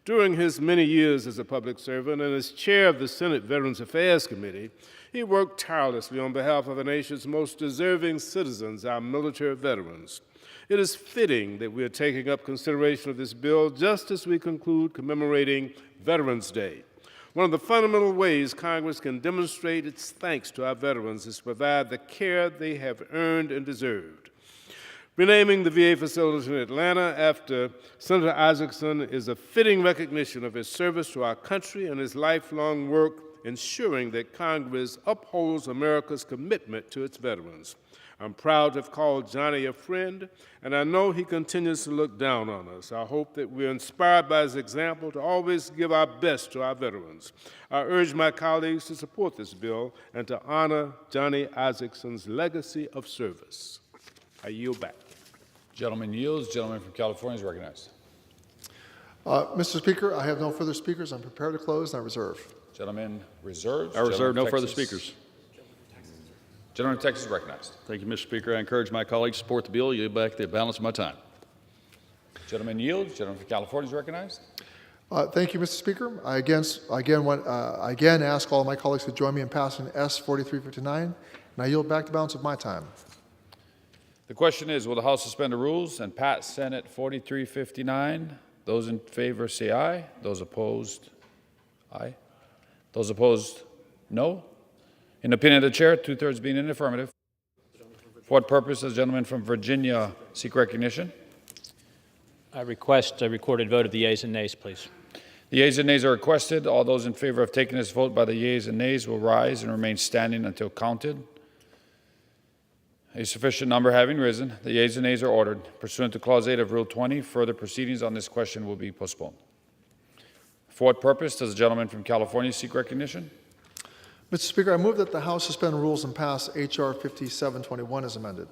[SPEAKER 15] During his many years as a public servant and as chair of the Senate Veterans Affairs Committee, he worked tirelessly on behalf of the nation's most deserving citizens, our military veterans. It is fitting that we are taking up consideration of this bill just as we conclude commemorating Veterans Day. One of the fundamental ways Congress can demonstrate its thanks to our veterans is to provide the care they have earned and deserved. Renaming the VA facility in Atlanta after Senator Isaacson is a fitting recognition of his service to our country and his lifelong work ensuring that Congress upholds America's commitment to its veterans. I'm proud to have called Johnny a friend, and I know he continues to look down on us. I hope that we're inspired by his example to always give our best to our veterans. I urge my colleagues to support this bill and to honor Johnny Isaacson's legacy of service. I yield back.
[SPEAKER 1] Gentleman yields. Gentleman from California is recognized.
[SPEAKER 8] Mr. Speaker, I have no further speakers. I'm prepared to close, and I reserve.
[SPEAKER 1] Gentleman reserves.
[SPEAKER 9] I reserve no
[SPEAKER 1] Gentleman
[SPEAKER 9] further
[SPEAKER 1] Texas.
[SPEAKER 9] speakers.
[SPEAKER 1] Gentleman from Texas is recognized.
[SPEAKER 9] Thank you, Mr. Speaker. I encourage my colleagues to support the bill. Yield back the balance of my time.
[SPEAKER 1] Gentleman yields. Gentleman from California is recognized.
[SPEAKER 8] Thank you, Mr. Speaker. I again ask all of my colleagues to join me in passing S 4359, and I yield back the balance of my time.
[SPEAKER 1] The question is, will the House suspend the rules and pass Senate 4359? Those in favor say aye. Those opposed, aye. Those opposed, no. In the opinion of the chair, 2/3 being in the affirmative. For what purpose does the gentleman from Virginia seek recognition?
[SPEAKER 16] I request a recorded vote of the yeas and nays, please.
[SPEAKER 1] The yeas and nays are requested. All those in favor of taking this vote by the yeas and nays will rise and remain standing until counted. A sufficient number having risen, the yeas and nays are ordered. Pursuant to Clause 8 of Rule 20, further proceedings on this question will be postponed. For what purpose does the gentleman from California seek recognition?
[SPEAKER 8] Mr. Speaker, I move that the House suspend rules and pass H.R. 5721 as amended.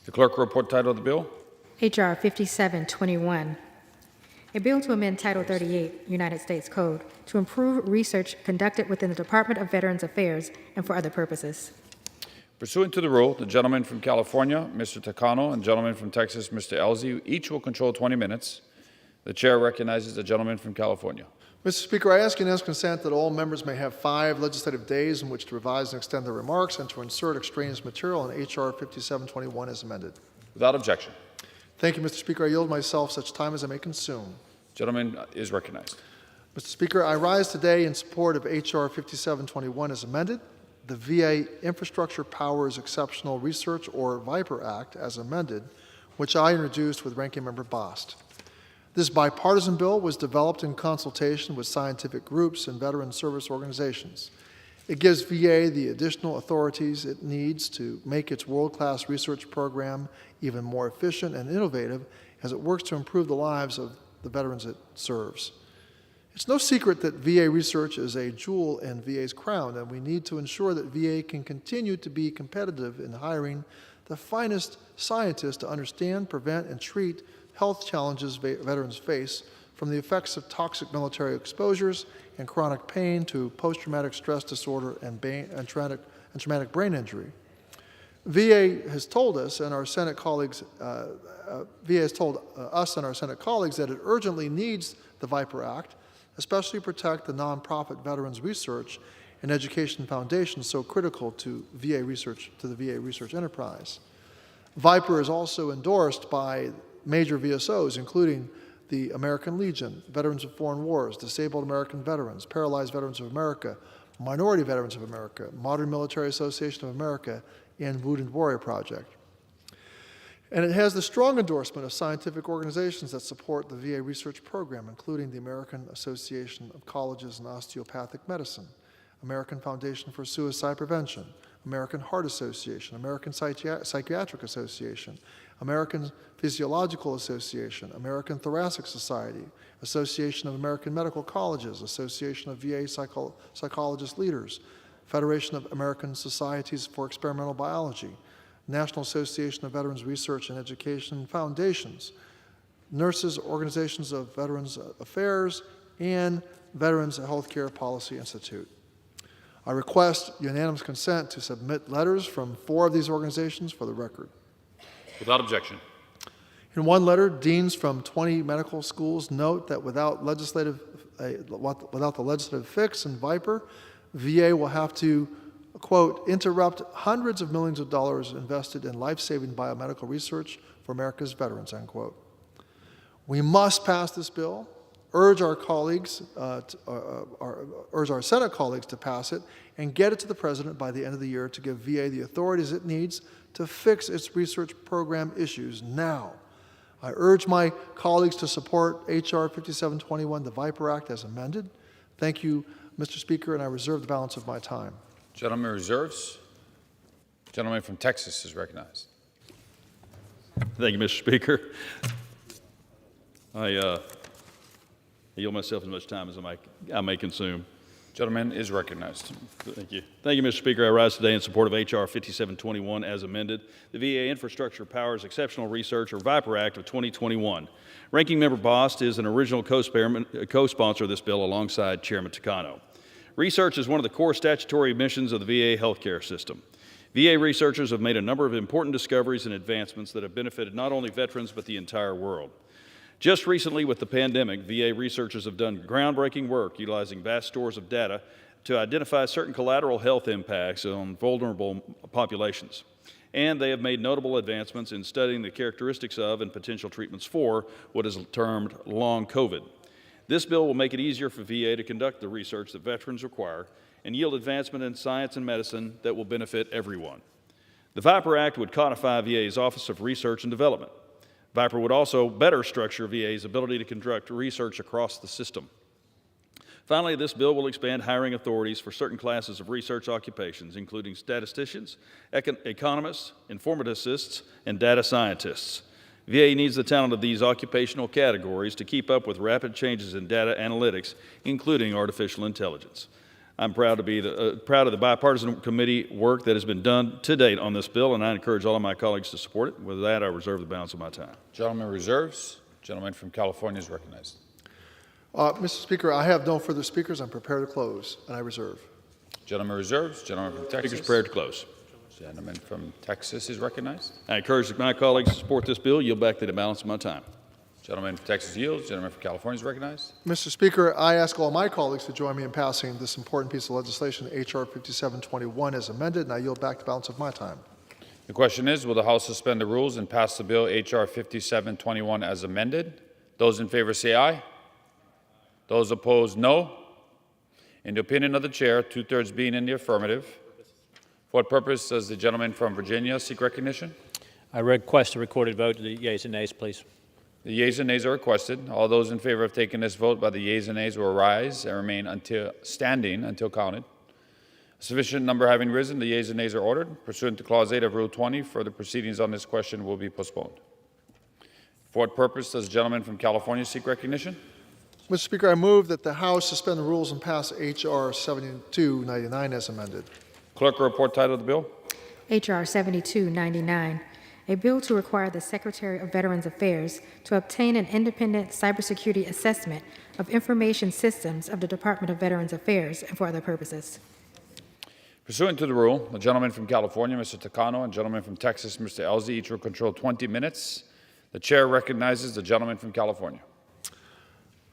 [SPEAKER 1] The clerk will report title of the bill.
[SPEAKER 2] H.R. 5721, a bill to amend Title 38, United States Code, to improve research conducted within the Department of Veterans Affairs and for other purposes.
[SPEAKER 1] Pursuant to the rule, the gentleman from California, Mr. Takano, and gentleman from Texas, Mr. Elzy, each will control 20 minutes. The chair recognizes the gentleman from California.
[SPEAKER 8] Mr. Speaker, I ask unanimous consent that all members may have 5 legislative days in which to revise and extend their remarks and to insert extraneous material in H.R. 5721 as amended.
[SPEAKER 1] Without objection.
[SPEAKER 8] Thank you, Mr. Speaker. I yield myself such time as I may consume.
[SPEAKER 1] Gentleman is recognized.
[SPEAKER 8] Mr. Speaker, I rise today in support of H.R. 5721 as amended, the VA Infrastructure Powers Exceptional Research, or VIPER Act, as amended, which I introduced with Ranking Member Bost. This bipartisan bill was developed in consultation with scientific groups and veteran service organizations. It gives VA the additional authorities it needs to make its world-class research program even more efficient and innovative as it works to improve the lives of the veterans it serves. It's no secret that VA research is a jewel in VA's crown, and we need to ensure that VA can continue to be competitive in hiring the finest scientists to understand, prevent, and treat health challenges veterans face, from the effects of toxic military exposures and chronic pain to post-traumatic stress disorder and traumatic brain injury. VA has told us and our Senate colleagues, VA has told us and our Senate colleagues that it urgently needs the VIPER Act, especially to protect the nonprofit Veterans Research and Education Foundation so critical to VA research, to the VA research enterprise. VIPER is also endorsed by major VSOs, including the American Legion, Veterans of Foreign Wars, Disabled American Veterans, Paralyzed Veterans of America, Minority Veterans of America, Modern Military Association of America, and Wounded Warrior Project. And it has the strong endorsement of scientific organizations that support the VA research program, including the American Association of Colleges in Osteopathic Medicine, American Foundation for Suicide Prevention, American Heart Association, American Psychiatric Association, American Physiological Association, American Thoracic Society, Association of American Medical Colleges, Association of VA Psychologist Leaders, Federation of American Societies for Experimental Biology, National Association of Veterans Research and Education Foundations, Nurses Organizations of Veterans Affairs, and Veterans Healthcare Policy Institute. I request unanimous consent to submit letters from 4 of these organizations for the record.
[SPEAKER 1] Without objection.
[SPEAKER 8] In one letter, deans from 20 medical schools note that without the legislative fix in VIPER, VA will have to, quote, interrupt hundreds of millions of dollars invested in life-saving biomedical research for America's veterans, end quote. We must pass this bill urge our colleagues, urge our Senate colleagues to pass it and get it to the President by the end of the year to give VA the authorities it needs to fix its research program issues now. I urge my colleagues to support H.R. 5721, the Viper Act, as amended. Thank you, Mr. Speaker, and I reserve the balance of my time.
[SPEAKER 1] Gentleman reserves. Gentleman from Texas is recognized.
[SPEAKER 9] Thank you, Mr. Speaker. I yield myself as much time as I may consume.
[SPEAKER 1] Gentleman is recognized.
[SPEAKER 9] Thank you. Thank you, Mr. Speaker. I rise today in support of H.R. 5721 as amended, the VA Infrastructure Powers Exceptional Research, or Viper Act of 2021. Ranking Member Bost is an original co-sponsor of this bill alongside Chairman Takano. Research is one of the core statutory missions of the VA healthcare system. VA researchers have made a number of important discoveries and advancements that have benefited not only veterans but the entire world. Just recently, with the pandemic, VA researchers have done groundbreaking work utilizing vast stores of data to identify certain collateral health impacts on vulnerable populations. And they have made notable advancements in studying the characteristics of and potential treatments for what is termed long COVID. This bill will make it easier for VA to conduct the research that veterans require and yield advancement in science and medicine that will benefit everyone. The Viper Act would codify VA's Office of Research and Development. Viper would also better structure VA's ability to conduct research across the system. Finally, this bill will expand hiring authorities for certain classes of research occupations, including statisticians, economists, informaticists, and data scientists. VA needs the talent of these occupational categories to keep up with rapid changes in data analytics, including artificial intelligence. I'm proud of the bipartisan committee work that has been done to date on this bill, and I encourage all of my colleagues to support it. With that, I reserve the balance of my time.
[SPEAKER 1] Gentleman reserves. Gentleman from California is recognized.
[SPEAKER 8] Mr. Speaker, I have no further speakers. I'm prepared to close, and I reserve.
[SPEAKER 1] Gentleman reserves. Gentleman from Texas.
[SPEAKER 9] Speaker's prepared to close.
[SPEAKER 1] Gentleman from Texas is recognized.
[SPEAKER 9] I encourage my colleagues to support this bill. Yield back to the balance of my time.
[SPEAKER 1] Gentleman from Texas yields. Gentleman from California is recognized.
[SPEAKER 8] Mr. Speaker, I ask all my colleagues to join me in passing this important piece of legislation, H.R. 5721, as amended, and I yield back the balance of my time.
[SPEAKER 1] The question is, will the House suspend the rules and pass the bill H.R. 5721 as amended? Those in favor say aye. Those opposed, no. In the opinion of the chair, two-thirds being in the affirmative, for what purpose does the gentleman from Virginia seek recognition?
[SPEAKER 16] I request a recorded vote. The yeas and nays, please.
[SPEAKER 1] The yeas and nays are requested. All those in favor of taking this vote by the yeas and nays will rise and remain standing until counted. A sufficient number having risen, the yeas and nays are ordered. Pursuant to Clause 8 of Rule 20, further proceedings on this question will be postponed. For what purpose does the gentleman from California seek recognition?
[SPEAKER 8] Mr. Speaker, I move that the House suspend the rules and pass H.R. 7299 as amended.
[SPEAKER 1] Clerk will report title of the bill.
[SPEAKER 2] H.R. 7299, a bill to require the Secretary of Veterans Affairs to obtain an independent cybersecurity assessment of information systems of the Department of Veterans Affairs and for other purposes.
[SPEAKER 1] Pursuant to the rule, the gentleman from California, Mr. Takano, and gentleman from Texas, Mr. Elzy, each will control 20 minutes. The chair recognizes the gentleman from California.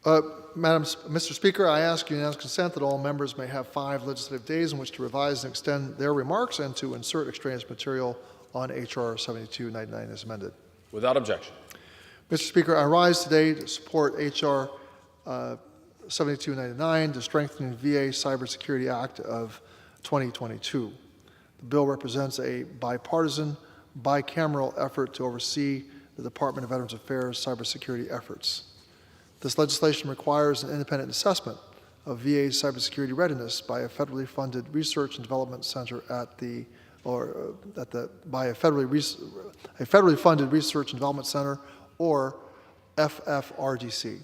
[SPEAKER 8] Mr. Speaker, I ask unanimous consent that all members may have 5 legislative days in which to revise and extend their remarks and to insert extraneous material on H.R. 7299 as amended.
[SPEAKER 1] Without objection.
[SPEAKER 8] Mr. Speaker, I rise today to support H.R. 7299, the Strengthening VA Cybersecurity Act of 2022. The bill represents a bipartisan, bicameral effort to oversee the Department of Veterans Affairs cybersecurity efforts. This legislation requires an independent assessment of VA's cybersecurity readiness by a federally funded research and development center by a federally funded research and development center, or FFRDC.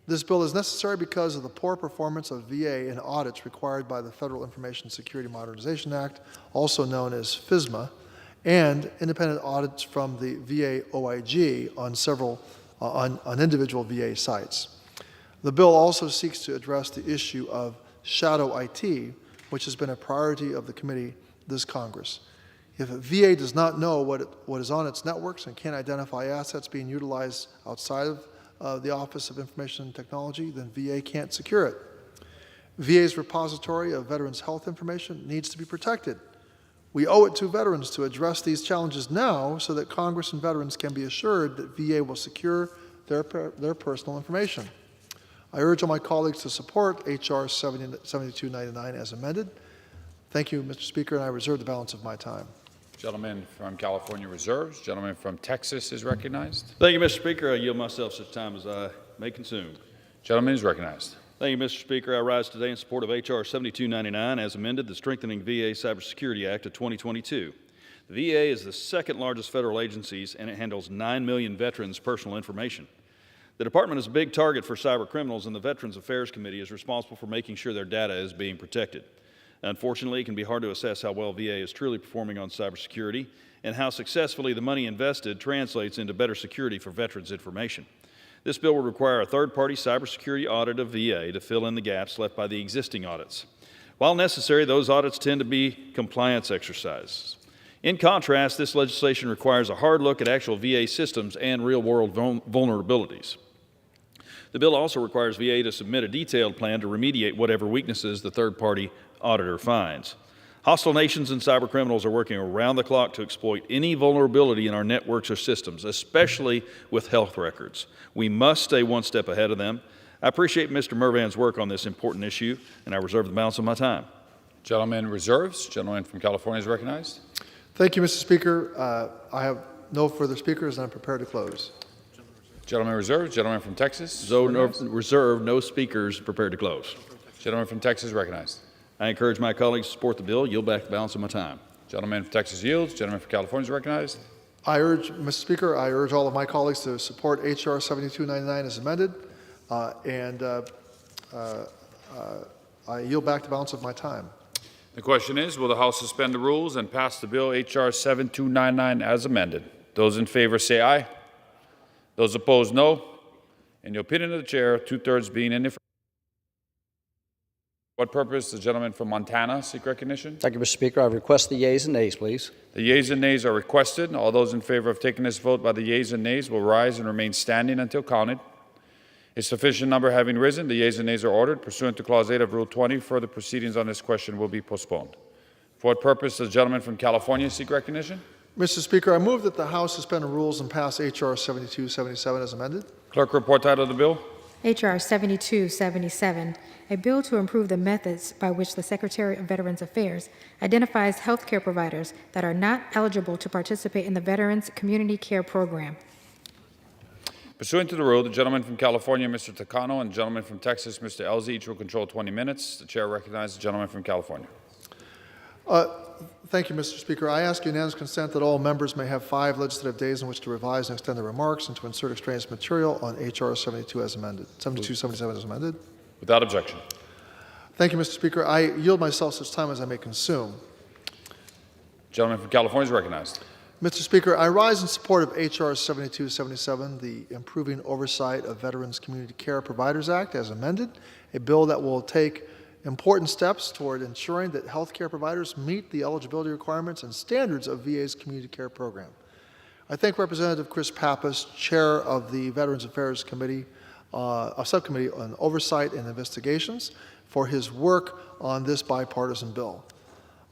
[SPEAKER 8] This bill is necessary because of the poor performance of VA in audits required by the Federal Information Security Modernization Act, also known as FISMA, and independent audits from the VA OIG on individual VA sites. The bill also seeks to address the issue of shadow IT, which has been a priority of the committee this Congress. If a VA does not know what is on its networks and can't identify assets being utilized outside of the Office of Information and Technology, then VA can't secure it. VA's repository of veterans' health information needs to be protected. We owe it to veterans to address these challenges now so that Congress and veterans can be assured that VA will secure their personal information. I urge all my colleagues to support H.R. 7299 as amended. Thank you, Mr. Speaker, and I reserve the balance of my time.
[SPEAKER 1] Gentleman from California reserves. Gentleman from Texas is recognized.
[SPEAKER 9] Thank you, Mr. Speaker. I yield myself such time as I may consume.
[SPEAKER 1] Gentleman is recognized.
[SPEAKER 9] Thank you, Mr. Speaker. I rise today in support of H.R. 7299 as amended, the Strengthening VA Cybersecurity Act of 2022. The VA is the second largest federal agency, and it handles 9 million veterans' personal information. The department is a big target for cyber criminals, and the Veterans Affairs Committee is responsible for making sure their data is being protected. Unfortunately, it can be hard to assess how well VA is truly performing on cybersecurity and how successfully the money invested translates into better security for veterans' information. This bill would require a third-party cybersecurity audit of VA to fill in the gaps left by the existing audits. While necessary, those audits tend to be compliance exercises. In contrast, this legislation requires a hard look at actual VA systems and real-world vulnerabilities. The bill also requires VA to submit a detailed plan to remediate whatever weaknesses the third-party auditor finds. Hostile nations and cyber criminals are working around the clock to exploit any vulnerability in our networks or systems, especially with health records. We must stay one step ahead of them. I appreciate Mr. Mervan's work on this important issue, and I reserve the balance of my time.
[SPEAKER 1] Gentleman reserves. Gentleman from California is recognized.
[SPEAKER 8] Thank you, Mr. Speaker. I have no further speakers, and I'm prepared to close.
[SPEAKER 1] Gentleman reserves. Gentleman from Texas.
[SPEAKER 9] Reserve, no speakers, prepared to close.
[SPEAKER 1] Gentleman from Texas recognized.
[SPEAKER 9] I encourage my colleagues to support the bill. Yield back the balance of my time.
[SPEAKER 1] Gentleman from Texas yields. Gentleman from California is recognized.
[SPEAKER 8] Mr. Speaker, I urge all of my colleagues to support H.R. 7299 as amended, I yield back the balance of my time.
[SPEAKER 1] The question is, will the House suspend the rules and pass the bill H.R. 7299 as amended? Those in favor say aye. Those opposed, no. In the opinion of the chair, two-thirds being in the affirmative. What purpose does the gentleman from Montana seek recognition?
[SPEAKER 17] Thank you, Mr. Speaker. I request the yeas and nays, please.
[SPEAKER 1] The yeas and nays are requested. All those in favor of taking this vote by the yeas and nays will rise and remain standing until counted. A sufficient number having risen, the yeas and nays are ordered. Pursuant to Clause 8 of Rule 20, further proceedings on this question will be postponed. For what purpose does the gentleman from California seek recognition?
[SPEAKER 8] Mr. Speaker, I move that the House suspend the rules and pass H.R. 7277 as amended.
[SPEAKER 1] Clerk, report title of the bill.
[SPEAKER 2] H.R. 7277, a bill to improve the methods by which the Secretary of Veterans Affairs identifies healthcare providers that are not eligible to participate in the Veterans Community Care Program.
[SPEAKER 1] Pursuant to the rule, the gentleman from California, Mr. Takano, and the gentleman from Texas, Mr. Elzy, each will control 20 minutes. The chair recognizes the gentleman from California.
[SPEAKER 8] Thank you, Mr. Speaker. I ask unanimous consent that all members may have 5 legislative days in which to revise and extend their remarks and to insert extraneous material on H.R. 7277 as amended.
[SPEAKER 1] Without objection.
[SPEAKER 8] Thank you, Mr. Speaker. I yield myself such time as I may consume.
[SPEAKER 1] Gentleman from California is recognized.
[SPEAKER 8] Mr. Speaker, I rise in support of H.R. 7277, the Improving Oversight of Veterans Community Care Providers Act as amended, a bill that will take important steps toward ensuring that healthcare providers meet the eligibility requirements and standards of VA's community care program. I thank Representative Chris Pappas, Chair of the Veterans Affairs Committee, Subcommittee on Oversight and Investigations, for his work on this bipartisan bill.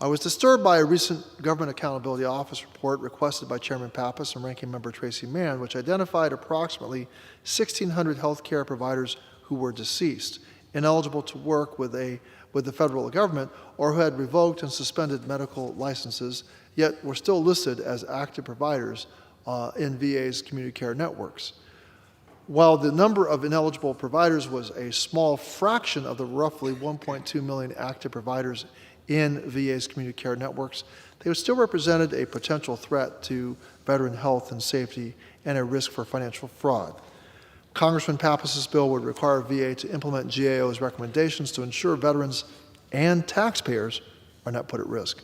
[SPEAKER 8] I was disturbed by a recent Government Accountability Office report requested by Chairman Pappas and Ranking Member Tracy Mann, which identified approximately 1,600 healthcare providers who were deceased, ineligible to work with the federal government, or who had revoked and suspended medical licenses, yet were still listed as active providers in VA's community care networks. While the number of ineligible providers was a small fraction of the roughly 1.2 million active providers in VA's community care networks, they still represented a potential threat to veteran health and safety and a risk for financial fraud. Congressman Pappas's bill would require VA to implement GAO's recommendations to ensure veterans and taxpayers are not put at risk.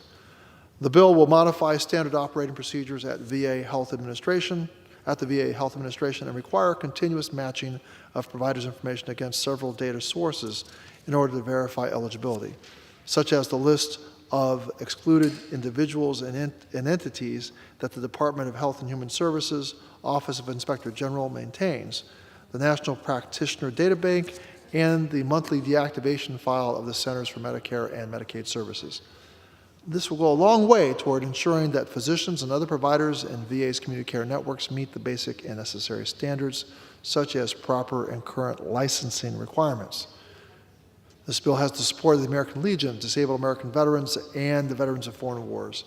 [SPEAKER 8] The bill will modify standard operating procedures at the VA Health Administration and require continuous matching of providers' information against several data sources in order to verify eligibility, such as the list of excluded individuals and entities that the Department of Health and Human Services, Office of Inspector General maintains, the National Practitioner Data Bank, and the monthly deactivation file of the Centers for Medicare and Medicaid Services. This will go a long way toward ensuring that physicians and other providers in VA's community care networks meet the basic and necessary standards such as proper and current licensing requirements. This bill has the support of the American Legion, Disabled American Veterans, and the Veterans of Foreign Wars.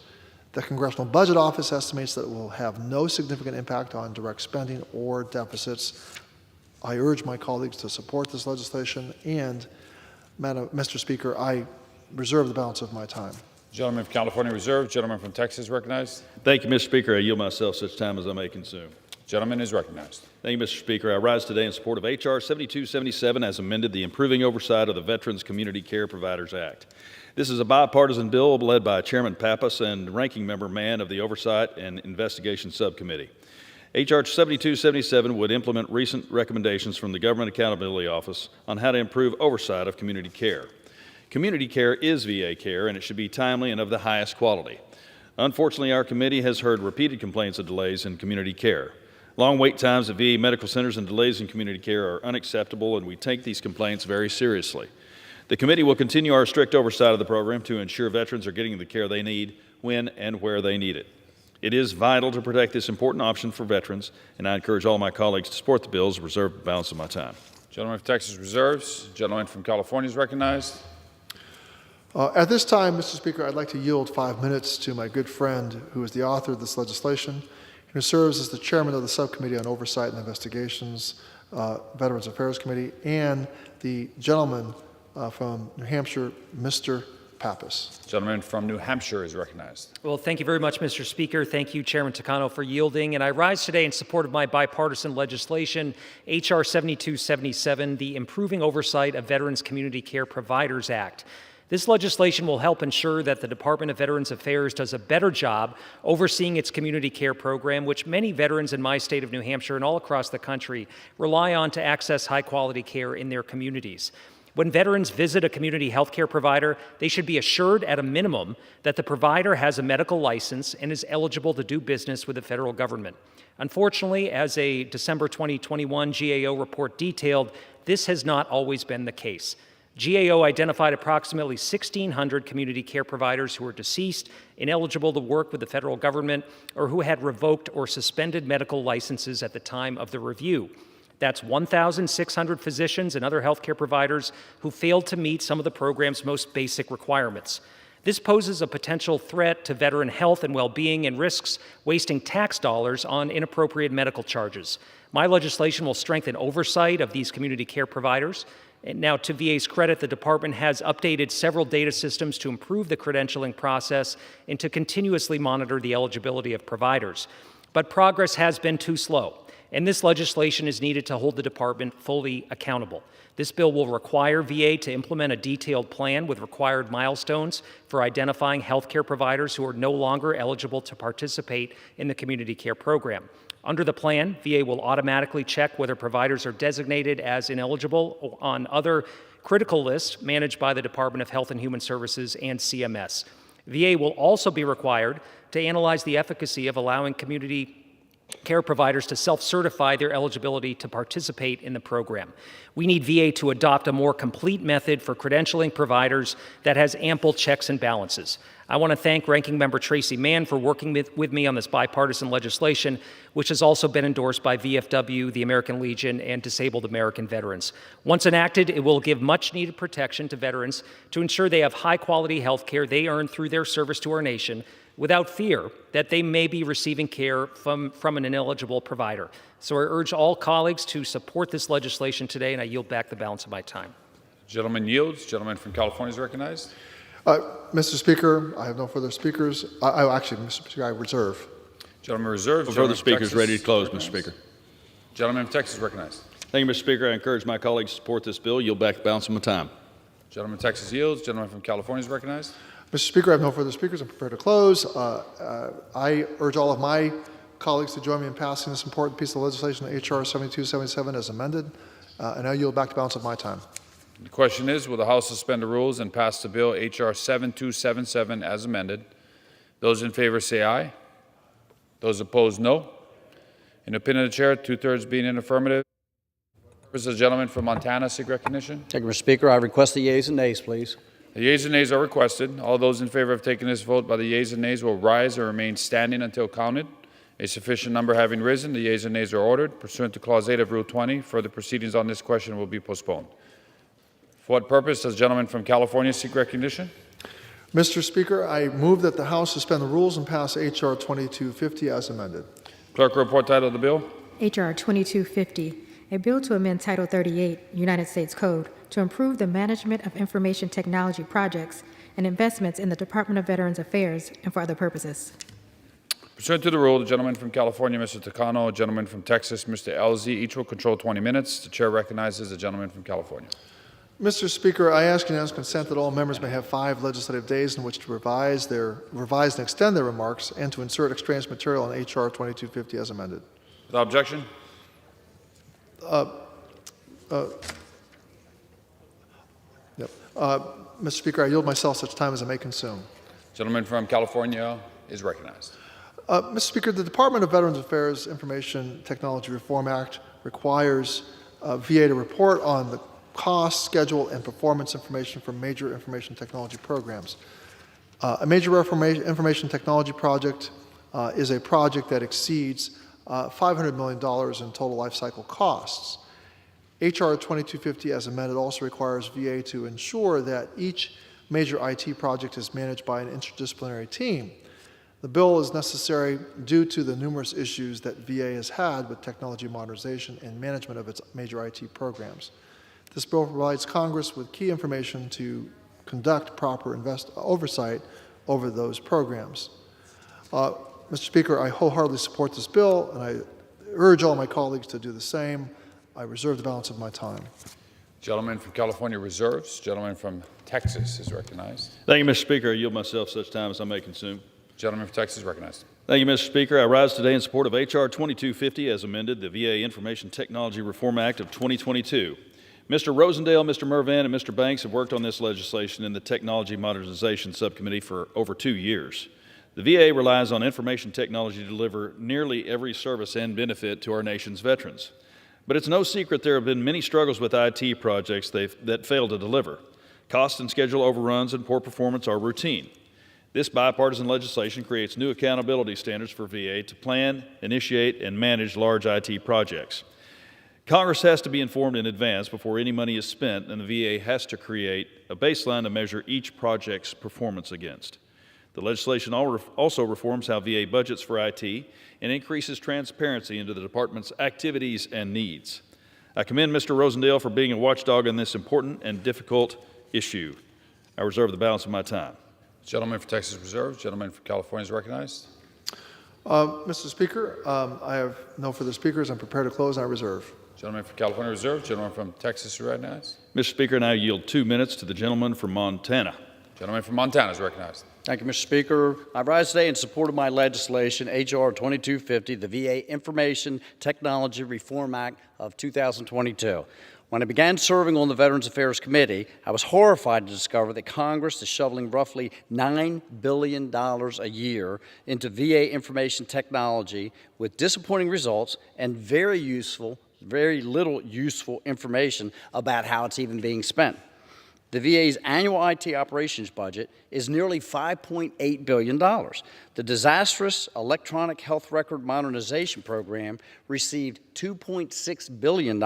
[SPEAKER 8] The Congressional Budget Office estimates that it will have no significant impact on direct spending or deficits. I urge my colleagues to support this legislation, and, Mr. Speaker, I reserve the balance of my time.
[SPEAKER 1] Gentleman from California reserved. Gentleman from Texas recognized.
[SPEAKER 9] Thank you, Mr. Speaker. I yield myself such time as I may consume.
[SPEAKER 1] Gentleman is recognized.
[SPEAKER 9] Thank you, Mr. Speaker. I rise today in support of H.R. 7277 as amended, the Improving Oversight of the Veterans Community Care Providers Act. This is a bipartisan bill led by Chairman Pappas and Ranking Member Mann of the Oversight and Investigation Subcommittee. H.R. 7277 would implement recent recommendations from the Government Accountability Office on how to improve oversight of community care. Community care is VA care, and it should be timely and of the highest quality. Unfortunately, our committee has heard repeated complaints of delays in community care. Long wait times at VA medical centers and delays in community care are unacceptable, and we take these complaints very seriously. The committee will continue our strict oversight of the program to ensure veterans are getting the care they need when and where they need it. It is vital to protect this important option for veterans, and I encourage all my colleagues to support the bills. Reserve the balance of my time.
[SPEAKER 1] Gentleman from Texas reserves. Gentleman from California is recognized.
[SPEAKER 8] At this time, Mr. Speaker, I'd like to yield 5 minutes to my good friend who is the author of this legislation, who serves as the chairman of the Subcommittee on Oversight and Investigations, Veterans Affairs Committee, and the gentleman from New Hampshire, Mr. Pappas.
[SPEAKER 1] Gentleman from New Hampshire is recognized.
[SPEAKER 16] Well, thank you very much, Mr. Speaker. Thank you, Chairman Takano, for yielding. And I rise today in support of my bipartisan legislation, H.R. 7277, the Improving Oversight of Veterans Community Care Providers Act. This legislation will help ensure that the Department of Veterans Affairs does a better job overseeing its community care program, which many veterans in my state of New Hampshire and all across the country rely on to access high-quality care in their communities. When veterans visit a community health care provider, they should be assured at a minimum that the provider has a medical license and is eligible to do business with the federal government. Unfortunately, as a December 2021 GAO report detailed, this has not always been the case. GAO identified approximately 1,600 community care providers who were deceased, ineligible to work with the federal government, or who had revoked or suspended medical licenses at the time of the review. That's 1,600 physicians and other healthcare providers who failed to meet some of the program's most basic requirements. This poses a potential threat to veteran health and well-being and risks wasting tax dollars on inappropriate medical charges. My legislation will strengthen oversight of these community care providers. And now, to VA's credit, the department has updated several data systems to improve the credentialing process and to continuously monitor the eligibility of providers. But progress has been too slow, and this legislation is needed to hold the department fully accountable. This bill will require VA to implement a detailed plan with required milestones for identifying healthcare providers who are no longer eligible to participate in the community care program. Under the plan, VA will automatically check whether providers are designated as ineligible on other critical lists managed by the Department of Health and Human Services and CMS. VA will also be required to analyze the efficacy of allowing community care providers to self-certify their eligibility to participate in the program. We need VA to adopt a more complete method for credentialing providers that has ample checks and balances. I want to thank Ranking Member Tracy Mann for working with me on this bipartisan legislation, which has also been endorsed by VFW, the American Legion, and Disabled American Veterans. Once enacted, it will give much-needed protection to veterans to ensure they have high-quality health care they earn through their service to our nation, without fear that they may be receiving care from an ineligible provider. So I urge all colleagues to support this legislation today, and I yield back the balance of my time.
[SPEAKER 1] Gentleman yields. Gentleman from California is recognized.
[SPEAKER 8] Mr. Speaker, I have no further speakers. Actually, Mr. Speaker, I reserve.
[SPEAKER 1] Gentleman reserves.
[SPEAKER 9] No further speakers ready to close, Mr. Speaker.
[SPEAKER 1] Gentleman from Texas recognized.
[SPEAKER 9] Thank you, Mr. Speaker. I encourage my colleagues to support this bill. Yield back the balance of my time.
[SPEAKER 1] Gentleman from Texas yields. Gentleman from California is recognized.
[SPEAKER 8] Mr. Speaker, I have no further speakers. I'm prepared to close. I urge all of my colleagues to join me in passing this important piece of legislation, H.R. 7277, as amended, and I yield back the balance of my time.
[SPEAKER 1] The question is, will the House suspend the rules and pass the bill H.R. 7277 as amended? Those in favor say aye. Those opposed, no. In the opinion of the chair, 2/3 being in affirmative. Does the gentleman from Montana seek recognition?
[SPEAKER 17] Thank you, Mr. Speaker. I request the yeas and nays, please.
[SPEAKER 1] The yeas and nays are requested. All those in favor of taking this vote by the yeas and nays will rise or remain standing until counted. A sufficient number having risen, the yeas and nays are ordered. Pursuant to Clause 8 of Rule 20, further proceedings on this question will be postponed. For what purpose does the gentleman from California seek recognition?
[SPEAKER 8] Mr. Speaker, I move that the House suspend the rules and pass H.R. 2250 as amended.
[SPEAKER 1] Clerk will report title of the bill.
[SPEAKER 2] H.R. 2250, a bill to amend Title 38, United States Code, to improve the management of information technology projects and investments in the Department of Veterans Affairs and for other purposes.
[SPEAKER 1] Pursuant to the rule, the gentleman from California, Mr. Takano, the gentleman from Texas, Mr. Elzy, each will control 20 minutes. The chair recognizes the gentleman from California.
[SPEAKER 8] Mr. Speaker, I ask unanimous consent that all members may have 5 legislative days in which to revise and extend their remarks and to insert extraneous material on H.R. 2250 as amended.
[SPEAKER 1] Without objection?
[SPEAKER 8] Mr. Speaker, I yield myself such time as I may consume.
[SPEAKER 1] Gentleman from California is recognized.
[SPEAKER 8] Mr. Speaker, the Department of Veterans Affairs Information Technology Reform Act requires VA to report on the cost, schedule, and performance information for major information technology programs. A major information technology project is a project that exceeds $500 million in total life cycle costs. H.R. 2250 as amended also requires VA to ensure that each major IT project is managed by an interdisciplinary team. The bill is necessary due to the numerous issues that VA has had with technology modernization and management of its major IT programs. This bill provides Congress with key information to conduct proper oversight over those programs. Mr. Speaker, I wholeheartedly support this bill, and I urge all my colleagues to do the same. I reserve the balance of my time.
[SPEAKER 1] Gentleman from California reserves. Gentleman from Texas is recognized.
[SPEAKER 9] Thank you, Mr. Speaker. I yield myself such time as I may consume.
[SPEAKER 1] Gentleman from Texas is recognized.
[SPEAKER 9] Thank you, Mr. Speaker. I rise today in support of H.R. 2250 as amended, the VA Information Technology Reform Act of 2022. Mr. Rosendale, Mr. Mervan, and Mr. Banks have worked on this legislation in the Technology Modernization Subcommittee for over 2 years. The VA relies on information technology to deliver nearly every service and benefit to our nation's veterans. But it's no secret there have been many struggles with IT projects that fail to deliver. Cost and schedule overruns and poor performance are routine. This bipartisan legislation creates new accountability standards for VA to plan, initiate, and manage large IT projects. Congress has to be informed in advance before any money is spent, and the VA has to create a baseline to measure each project's performance against. The legislation also reforms how VA budgets for IT and increases transparency into the department's activities and needs. I commend Mr. Rosendale for being a watchdog on this important and difficult issue. I reserve the balance of my time.
[SPEAKER 1] Gentleman from Texas reserves. Gentleman from California is recognized.
[SPEAKER 8] Mr. Speaker, I have no further speakers. I'm prepared to close, and I reserve.
[SPEAKER 1] Gentleman from California reserves. Gentleman from Texas is recognized.
[SPEAKER 9] Mr. Speaker, now yield 2 minutes to the gentleman from Montana.
[SPEAKER 1] Gentleman from Montana is recognized.
[SPEAKER 17] Thank you, Mr. Speaker. I rise today in support of my legislation, H.R. 2250, the VA Information Technology Reform Act of 2022. When I began serving on the Veterans Affairs Committee, I was horrified to discover that Congress is shoveling roughly $9 billion a year into VA information technology with disappointing results and very little useful information about how it's even being spent. The VA's annual IT operations budget is nearly $5.8 billion. The disastrous Electronic Health Record Modernization Program received $2.6 billion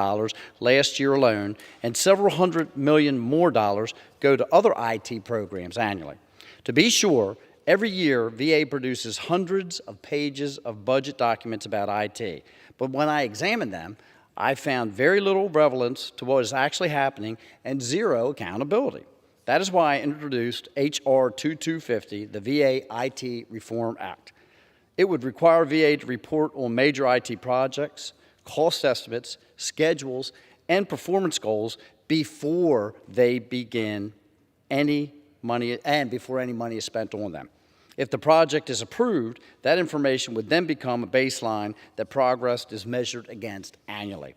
[SPEAKER 17] last year alone, and several $100 million more dollars go to other IT programs annually. To be sure, every year VA produces hundreds of pages of budget documents about IT, but when I examine them, I found very little relevance to what is actually happening and zero accountability. That is why I introduced H.R. 2250, the VA IT Reform Act. It would require VA to report on major IT projects, cost estimates, schedules, and performance goals before they begin any money and before any money is spent on them. If the project is approved, that information would then become a baseline that progress is measured against annually.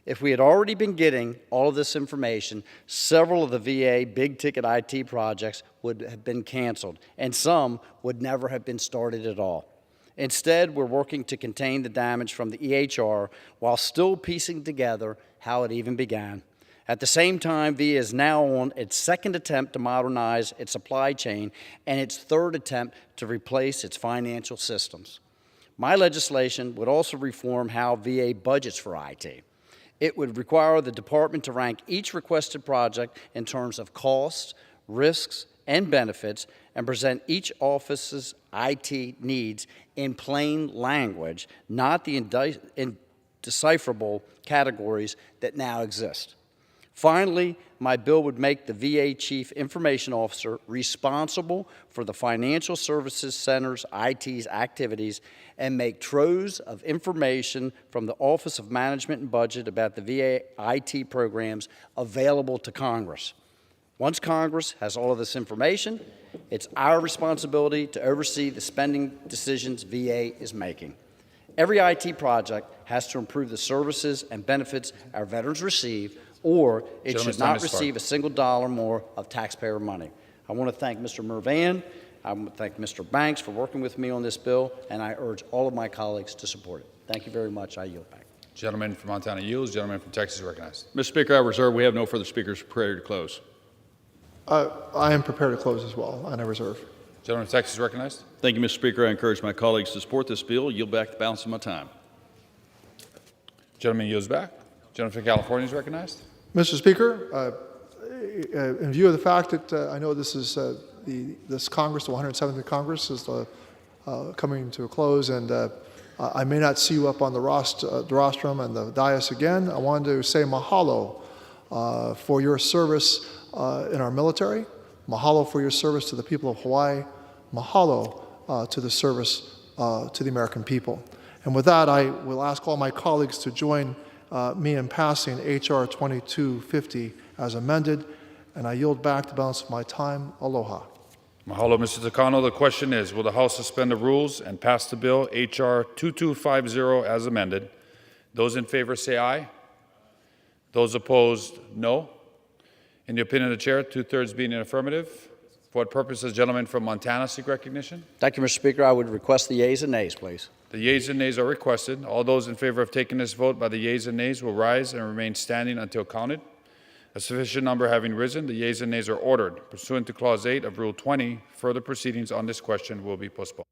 [SPEAKER 17] If we had already been getting all of this information, several of the VA big-ticket IT projects would have been canceled, and some would never have been started at all. Instead, we're working to contain the damage from the EHR while still piecing together how it even began. At the same time, VA is now on its second attempt to modernize its supply chain and its third attempt to replace its financial systems. My legislation would also reform how VA budgets for IT. It would require the department to rank each requested project in terms of costs, risks, and benefits, and present each office's IT needs in plain language, not the indecipherable categories that now exist. Finally, my bill would make the VA Chief Information Officer responsible for the Financial Services Center's IT's activities and make troves of information from the Office of Management and Budget about the VA IT programs available to Congress. Once Congress has all of this information, it's our responsibility to oversee the spending decisions VA is making. Every IT project has to improve the services and benefits our veterans receive, or it should not receive a single dollar more of taxpayer money. I want to thank Mr. Mervan. I want to thank Mr. Banks for working with me on this bill, and I urge all of my colleagues to support it. Thank you very much. I yield back.
[SPEAKER 1] Gentleman from Montana yields. Gentleman from Texas recognized.
[SPEAKER 9] Mr. Speaker, I reserve. We have no further speakers prepared to close.
[SPEAKER 8] I am prepared to close as well, and I reserve.
[SPEAKER 1] Gentleman from Texas recognized.
[SPEAKER 9] Thank you, Mr. Speaker. I encourage my colleagues to support this bill. Yield back the balance of my time.
[SPEAKER 1] Gentleman yields back. Gentleman from California is recognized.
[SPEAKER 8] Mr. Speaker, in view of the fact that I know this is this Congress, the 107th Congress, is coming to a close, and I may not see you up on the rostrum and the dais again, I wanted to say mahalo for your service in our military, mahalo for your service to the people of Hawaii, mahalo to the service to the American people. And with that, I will ask all my colleagues to join me in passing H.R. 2250 as amended, and I yield back the balance of my time. Aloha.
[SPEAKER 1] Mahalo, Mr. Takano. The question is, will the House suspend the rules and pass the bill H.R. 2250 as amended? Those in favor say aye. Those opposed, no. In the opinion of the chair, 2/3 being in affirmative. For what purpose does the gentleman from Montana seek recognition?
[SPEAKER 17] Thank you, Mr. Speaker. I would request the yeas and nays, please.
[SPEAKER 1] The yeas and nays are requested. All those in favor of taking this vote by the yeas and nays will rise and remain standing until counted. A sufficient number having risen, the yeas and nays are ordered. Pursuant to Clause 8 of Rule 20, further proceedings on this question will be postponed.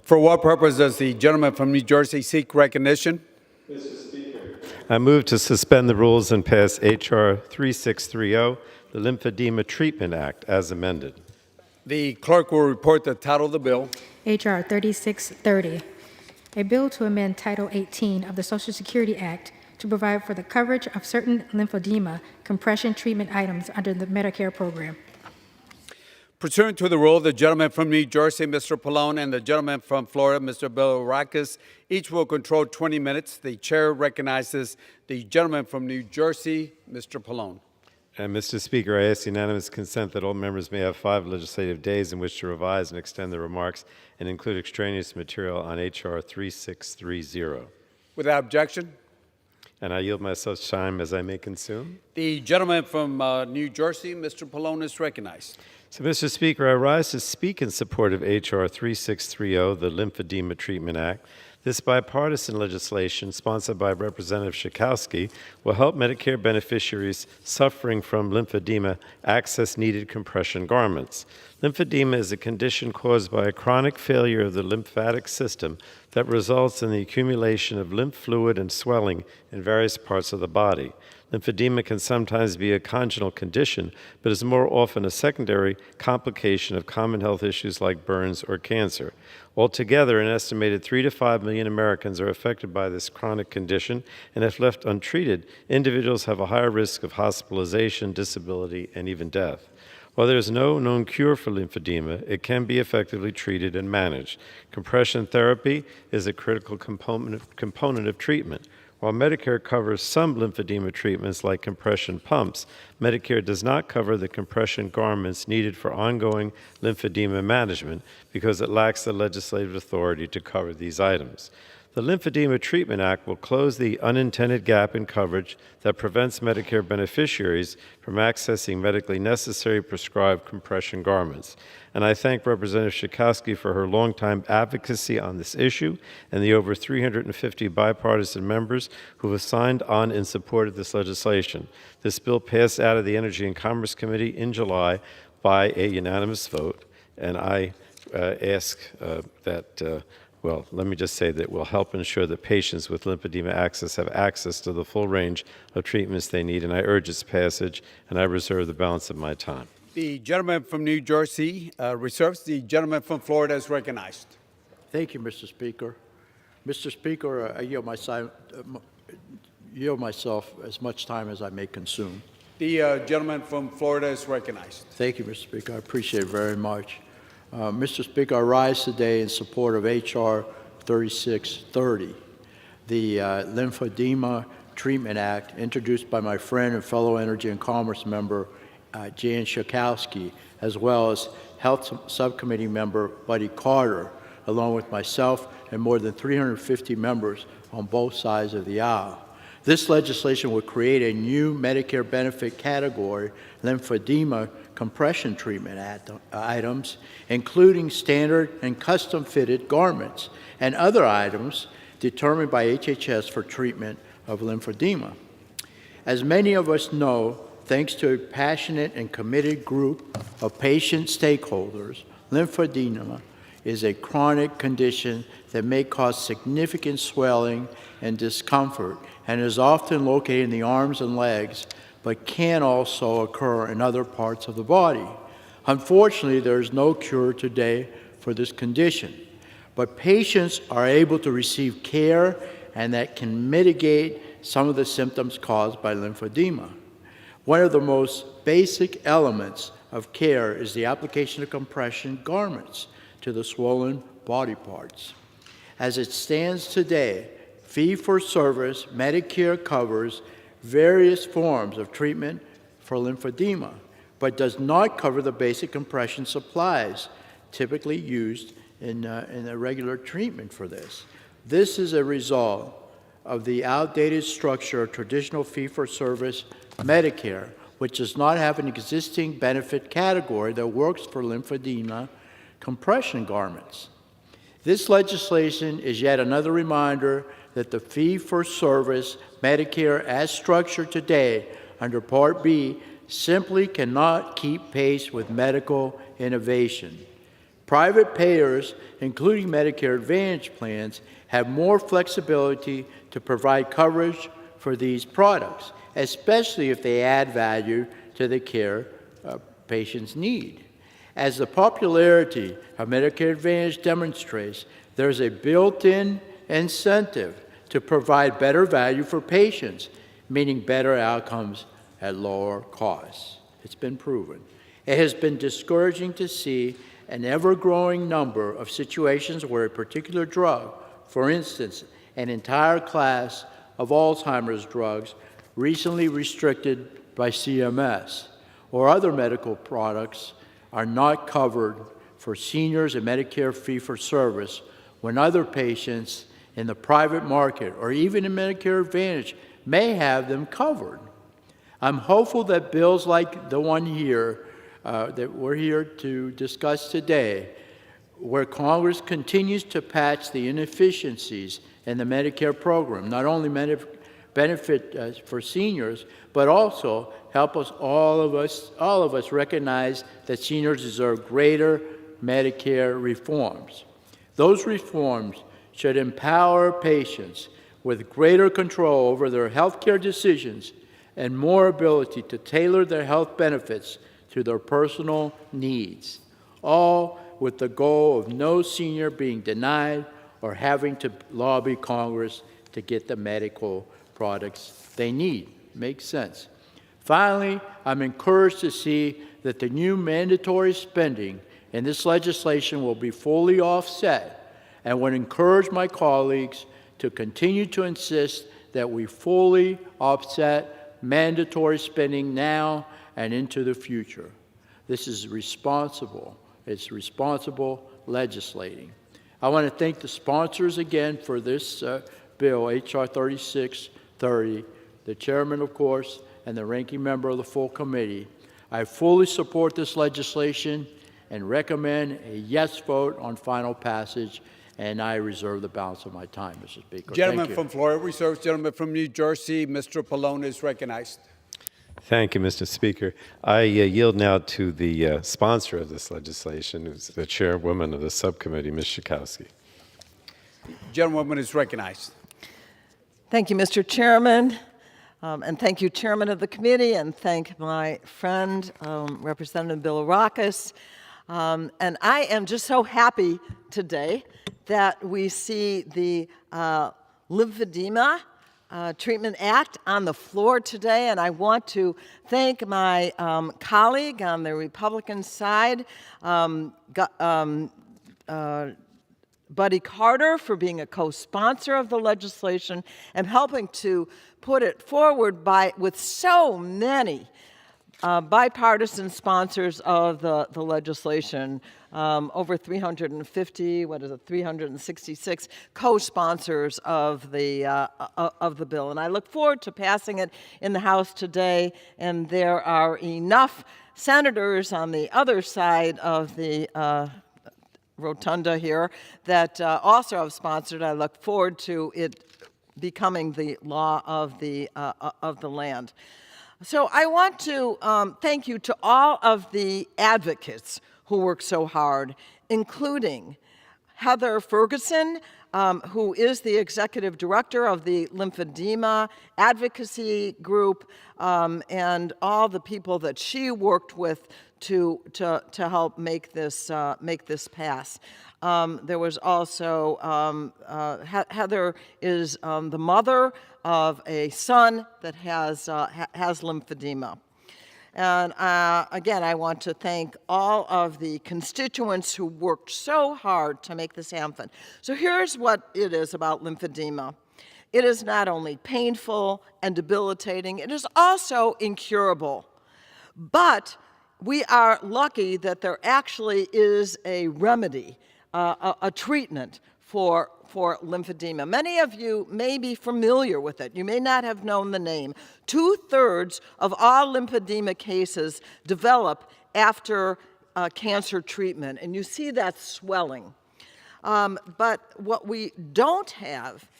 [SPEAKER 18] For what purpose does the gentleman from New Jersey seek recognition?
[SPEAKER 19] Mr. Speaker, I move to suspend the rules and pass H.R. 3630, the Lymphedema Treatment Act, as amended.
[SPEAKER 18] The clerk will report the title of the bill.
[SPEAKER 2] H.R. 3630, a bill to amend Title 18 of the Social Security Act to provide for the coverage of certain lymphedema compression treatment items under the Medicare program.
[SPEAKER 18] Pursuant to the rule, the gentleman from New Jersey, Mr. Pallone, and the gentleman from Florida, Mr. Bilirakis, each will control 20 minutes. The chair recognizes the gentleman from New Jersey, Mr. Pallone.
[SPEAKER 19] And Mr. Speaker, I ask unanimous consent that all members may have 5 legislative days in which to revise and extend their remarks and include extraneous material on H.R. 3630.
[SPEAKER 18] Without objection,
[SPEAKER 19] And I yield myself time as I may consume.
[SPEAKER 18] the gentleman from New Jersey, Mr. Pallone, is recognized.
[SPEAKER 19] So, Mr. Speaker, I rise to speak in support of H.R. 3630, the Lymphedema Treatment Act. This bipartisan legislation, sponsored by Representative Schakowsky, will help Medicare beneficiaries suffering from lymphedema access needed compression garments. Lymphedema is a condition caused by a chronic failure of the lymphatic system that results in the accumulation of lymph fluid and swelling in various parts of the body. Lymphedema can sometimes be a congenital condition, but is more often a secondary complication of common health issues like burns or cancer. Altogether, an estimated 3 to 5 million Americans are affected by this chronic condition, and if left untreated, individuals have a higher risk of hospitalization, disability, and even death. While there is no known cure for lymphedema, it can be effectively treated and managed. Compression therapy is a critical component of treatment. While Medicare covers some lymphedema treatments like compression pumps, Medicare does not cover the compression garments needed for ongoing lymphedema management because it lacks the legislative authority to cover these items. The Lymphedema Treatment Act will close the unintended gap in coverage that prevents Medicare beneficiaries from accessing medically necessary prescribed compression garments. And I thank Representative Schakowsky for her longtime advocacy on this issue and the over 350 bipartisan members who have signed on in support of this legislation. This bill passed out of the Energy and Commerce Committee in July by a unanimous vote, and I ask well, let me just say that it will help ensure that patients with lymphedema have access to the full range of treatments they need, and I urge its passage, and I reserve the balance of my time.
[SPEAKER 18] The gentleman from New Jersey reserves. The gentleman from Florida is recognized.
[SPEAKER 20] Thank you, Mr. Speaker. Mr. Speaker, I yield myself as much time as I may consume.
[SPEAKER 18] The gentleman from Florida is recognized.
[SPEAKER 20] Thank you, Mr. Speaker. I appreciate it very much. Mr. Speaker, I rise today in support of H.R. 3630, the Lymphedema Treatment Act, introduced by my friend and fellow Energy and Commerce member, Jan Schakowsky, as well as Health Subcommittee member Buddy Carter, along with myself and more than 350 members on both sides of the aisle. This legislation would create a new Medicare benefit category, lymphedema compression treatment items, including standard and custom-fitted garments and other items determined by HHS for treatment of lymphedema. As many of us know, thanks to a passionate and committed group of patient stakeholders, lymphedema is a chronic condition that may cause significant swelling and discomfort and is often located in the arms and legs, but can also occur in other parts of the body. Unfortunately, there is no cure today for this condition, but patients are able to receive care and that can mitigate some of the symptoms caused by lymphedema. One of the most basic elements of care is the application of compression garments to the swollen body parts. As it stands today, fee-for-service Medicare covers various forms of treatment for lymphedema, but does not cover the basic compression supplies typically used in a regular treatment for this. This is a result of the outdated structure of traditional fee-for-service Medicare, which does not have an existing benefit category that works for lymphedema compression garments. This legislation is yet another reminder that the fee-for-service Medicare as structured today under Part B simply cannot keep pace with medical innovation. Private payers, including Medicare Advantage plans, have more flexibility to provide coverage for these products, especially if they add value to the care patients need. As the popularity of Medicare Advantage demonstrates, there's a built-in incentive to provide better value for patients, meaning better outcomes at lower costs. It's been proven. It has been discouraging to see an ever-growing number of situations where a particular drug, for instance, an entire class of Alzheimer's drugs recently restricted by CMS, or other medical products are not covered for seniors and Medicare fee-for-service when other patients in the private market or even in Medicare Advantage may have them covered. I'm hopeful that bills like the one here that we're here to discuss today, where Congress continues to patch the inefficiencies in the Medicare program, not only benefit for seniors, but also help us all of us recognize that seniors deserve greater Medicare reforms. Those reforms should empower patients with greater control over their health care decisions and more ability to tailor their health benefits to their personal needs, all with the goal of no senior being denied or having to lobby Congress to get the medical products they need. Makes sense. Finally, I'm encouraged to see that the new mandatory spending in this legislation will be fully offset, and would encourage my colleagues to continue to insist that we fully offset mandatory spending now and into the future. This is responsible. It's responsible legislating. I want to thank the sponsors again for this bill, H.R. 3630, the chairman, of course, and the ranking member of the full committee. I fully support this legislation and recommend a yes vote on final passage, and I reserve the balance of my time, Mr. Speaker.
[SPEAKER 18] Gentleman
[SPEAKER 20] Thank you.
[SPEAKER 18] from Florida reserves. Gentleman from New Jersey, Mr. Pallone is recognized.
[SPEAKER 19] Thank you, Mr. Speaker. I yield now to the sponsor of this legislation, who's the chairwoman of the subcommittee, Ms. Schakowsky.
[SPEAKER 18] Gentlewoman is recognized.
[SPEAKER 21] Thank you, Mr. Chairman, and thank you, Chairman of the committee, and thank my friend, Representative Bill Rackus. And I am just so happy today that we see the Lymphedema Treatment Act on the floor today, and I want to thank my colleague on the Republican side, Buddy Carter, for being a co-sponsor of the legislation and helping to put it forward with so many bipartisan sponsors of the legislation, over 350, 366 co-sponsors of the bill. And I look forward to passing it in the House today, and there are enough senators on the other side of the rotunda here that also have sponsored. I look forward to it becoming the law of the land. So I want to thank you to all of the advocates who work so hard, including Heather Ferguson, who is the executive director of the Lymphedema Advocacy Group, and all the people that she worked with to help make this pass. There was also Heather is the mother of a son that has lymphedema. And again, I want to thank all of the constituents who worked so hard to make this happen. So here's what it is about lymphedema. It is not only painful and debilitating, it is also incurable. But we are lucky that there actually is a remedy, a treatment for lymphedema. Many of you may be familiar with it. You may not have known the name. 2/3 of all lymphedema cases develop after cancer treatment, and you see that swelling. But what we don't have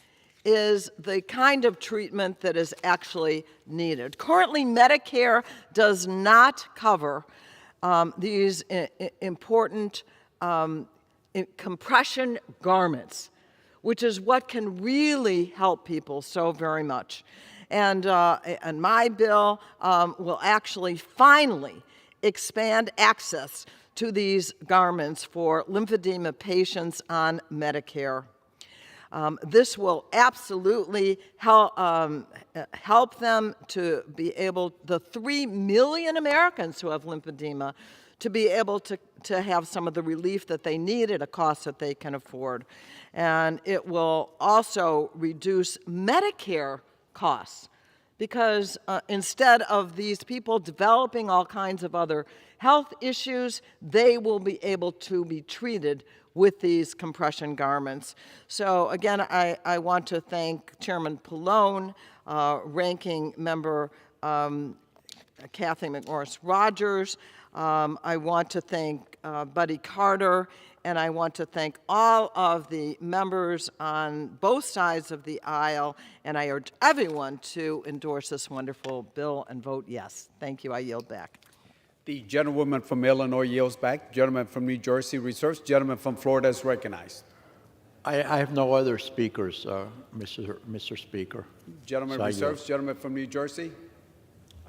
[SPEAKER 21] is the kind of treatment that is actually needed. Currently, Medicare does not cover these important compression garments, which is what can really help people so very much. And my bill will actually finally expand access to these garments for lymphedema patients on Medicare. This will absolutely help them to be able, the 3 million Americans who have lymphedema, to be able to have some of the relief that they need at a cost that they can afford. And it will also reduce Medicare costs, because instead of these people developing all kinds of other health issues, they will be able to be treated with these compression garments. So again, I want to thank Chairman Pallone, Ranking Member Kathy McMorris-Rogers. I want to thank Buddy Carter, and I want to thank all of the members on both sides of the aisle, and I urge everyone to endorse this wonderful bill and vote yes. Thank you. I yield back.
[SPEAKER 18] The gentlewoman from Illinois yields back. Gentleman from New Jersey reserves. Gentleman from Florida is recognized.
[SPEAKER 20] I have no other speakers, Mr. Speaker.
[SPEAKER 18] Gentleman
[SPEAKER 20] So I
[SPEAKER 18] reserves.
[SPEAKER 20] yield.
[SPEAKER 18] Gentleman from New Jersey.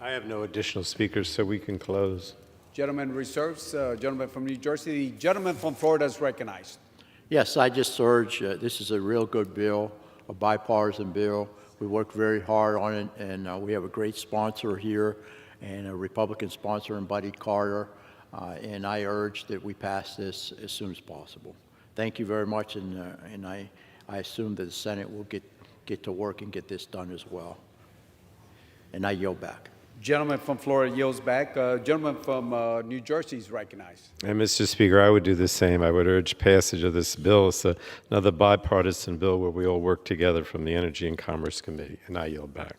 [SPEAKER 19] I have no additional speakers, so we can close.
[SPEAKER 18] Gentleman reserves. Gentleman from New Jersey. The gentleman from Florida is recognized.
[SPEAKER 20] Yes, I just urge, this is a real good bill, a bipartisan bill. We worked very hard on it, and we have a great sponsor here, and a Republican sponsor in Buddy Carter, and I urge that we pass this as soon as possible. Thank you very much, and I assume that the Senate will get to work and get this done as well. And I yield back.
[SPEAKER 18] Gentleman from Florida yields back. Gentleman from New Jersey is recognized.
[SPEAKER 19] And Mr. Speaker, I would do the same. I would urge passage of this bill. It's another bipartisan bill where we all work together from the Energy and Commerce Committee, and I yield back.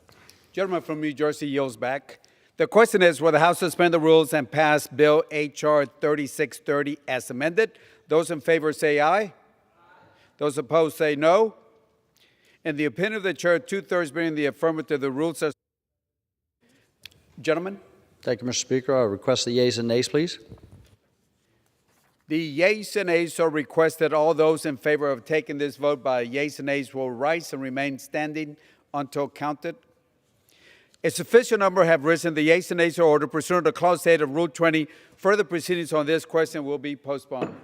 [SPEAKER 18] Gentleman from New Jersey yields back. The question is, will the House suspend the rules and pass Bill H.R. 3630 as amended? Those in favor say aye. Those opposed say no. In the opinion of the chair, 2/3 being the affirmative, the rules are. Gentlemen?
[SPEAKER 17] Thank you, Mr. Speaker. I request the yeas and nays, please.
[SPEAKER 18] The yeas and nays are requested. All those in favor of taking this vote by yeas and nays will rise and remain standing until counted. A sufficient number have risen. The yeas and nays are ordered. Pursuant to Clause 8 of Rule 20, further proceedings on this question will be postponed.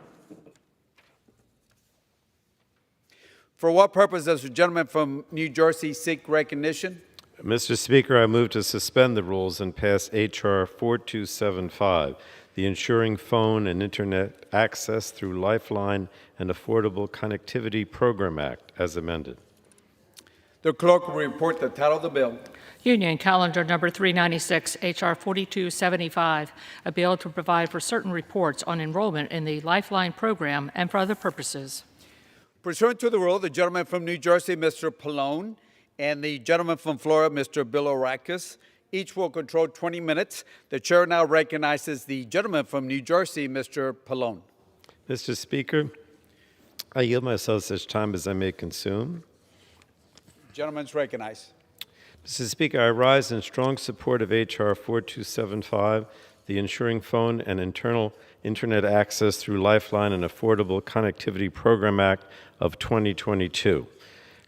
[SPEAKER 18] For what purpose does the gentleman from New Jersey seek recognition?
[SPEAKER 19] Mr. Speaker, I move to suspend the rules and pass H.R. 4275, the Ensuring Phone and Internet Access Through Lifeline and Affordable Connectivity Program Act, as amended.
[SPEAKER 18] The clerk will report the title of the bill.
[SPEAKER 3] Union Calendar Number 396, H.R. 4275, a bill to provide for certain reports on enrollment in the Lifeline program and for other purposes.
[SPEAKER 18] Pursuant to the rule, the gentleman from New Jersey, Mr. Pallone, and the gentleman from Florida, Mr. Bilirakis, each will control 20 minutes. The chair now recognizes the gentleman from New Jersey, Mr. Pallone.
[SPEAKER 19] Mr. Speaker, I yield myself such time as I may consume.
[SPEAKER 18] Gentleman's recognized.
[SPEAKER 19] Mr. Speaker, I rise in strong support of H.R. 4275, the Ensuring Phone and Internet Access Through Lifeline and Affordable Connectivity Program Act of 2022.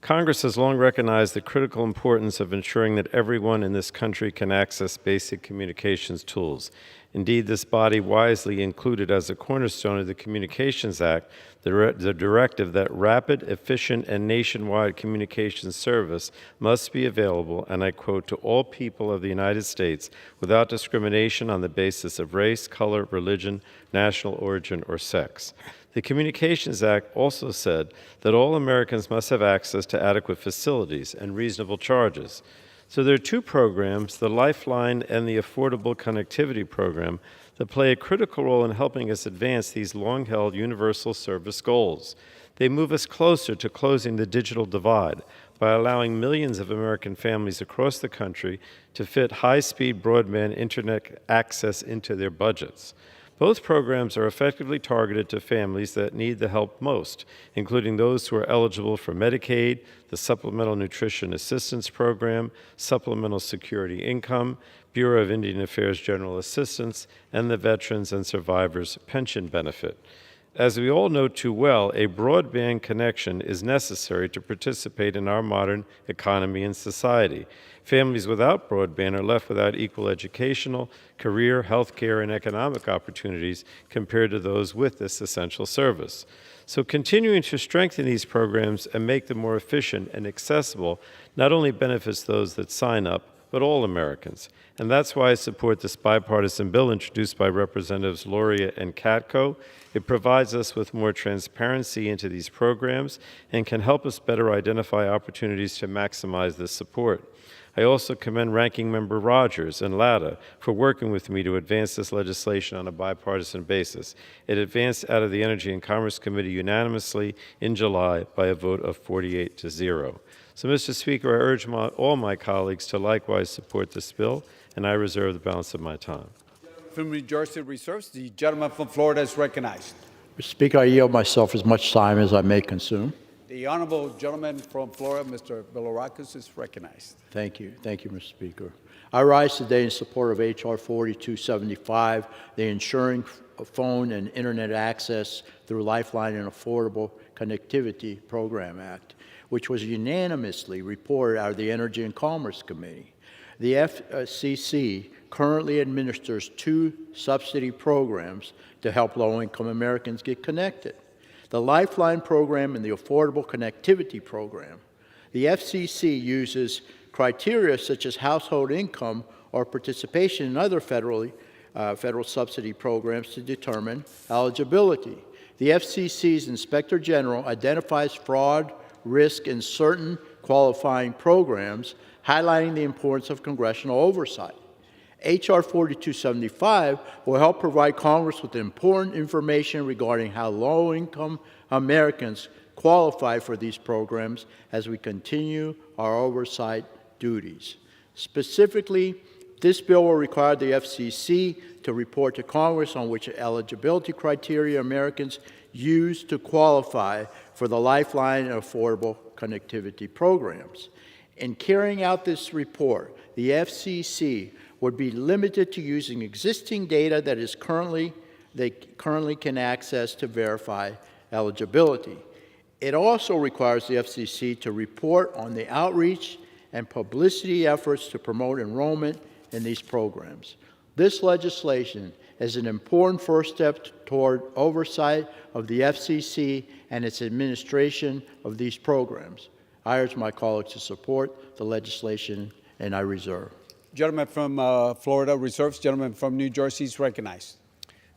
[SPEAKER 19] Congress has long recognized the critical importance of ensuring that everyone in this country can access basic communications tools. Indeed, this body wisely included as a cornerstone of the Communications Act the directive that rapid, efficient, and nationwide communications service must be available, and I quote, to all people of the United States without discrimination on the basis of race, color, religion, national origin, or sex. The Communications Act also said that all Americans must have access to adequate facilities and reasonable charges. So there are two programs, the Lifeline and the Affordable Connectivity Program, that play a critical role in helping us advance these long-held universal service goals. They move us closer to closing the digital divide by allowing millions of American families across the country to fit high-speed broadband internet access into their budgets. Both programs are effectively targeted to families that need the help most, including those who are eligible for Medicaid, the Supplemental Nutrition Assistance Program, Supplemental Security Income, Bureau of Indian Affairs General Assistance, and the Veterans and Survivors Pension Benefit. As we all know too well, a broadband connection is necessary to participate in our modern economy and society. Families without broadband are left without equal educational, career, healthcare, and economic opportunities compared to those with this essential service. So continuing to strengthen these programs and make them more efficient and accessible not only benefits those that sign up, but all Americans. And that's why I support this bipartisan bill introduced by Representatives Lauria and Katko. It provides us with more transparency into these programs and can help us better identify opportunities to maximize this support. I also commend Ranking Member Rogers and Latta for working with me to advance this legislation on a bipartisan basis. It advanced out of the Energy and Commerce Committee unanimously in July by a vote of 48-0. So, Mr. Speaker, I urge all my colleagues to likewise support this bill, and I reserve the balance of my time.
[SPEAKER 18] From New Jersey reserves, the gentleman from Florida is recognized.
[SPEAKER 20] Mr. Speaker, I yield myself as much time as I may consume.
[SPEAKER 18] The honorable gentleman from Florida, Mr. Bilorakis, is recognized.
[SPEAKER 20] Thank you. Thank you, Mr. Speaker. I rise today in support of H.R. 4275, the Ensuring Phone and Internet Access Through Lifeline and Affordable Connectivity Program Act, which was unanimously reported out of the Energy and Commerce Committee. The FCC currently administers 2 subsidy programs to help low-income Americans get connected: the Lifeline program and the Affordable Connectivity program. The FCC uses criteria such as household income or participation in other federal subsidy programs to determine eligibility. The FCC's Inspector General identifies fraud, risk in certain qualifying programs, highlighting the importance of congressional oversight. H.R. 4275 will help provide Congress with important information regarding how low-income Americans qualify for these programs as we continue our oversight duties. Specifically, this bill will require the FCC to report to Congress on which eligibility criteria Americans use to qualify for the Lifeline and Affordable Connectivity programs. In carrying out this report, the FCC would be limited to using existing data that they currently can access to verify eligibility. It also requires the FCC to report on the outreach and publicity efforts to promote enrollment in these programs. This legislation is an important first step toward oversight of the FCC and its administration of these programs. I urge my colleagues to support the legislation, and I reserve.
[SPEAKER 18] Gentleman from Florida reserves. Gentleman from New Jersey is recognized.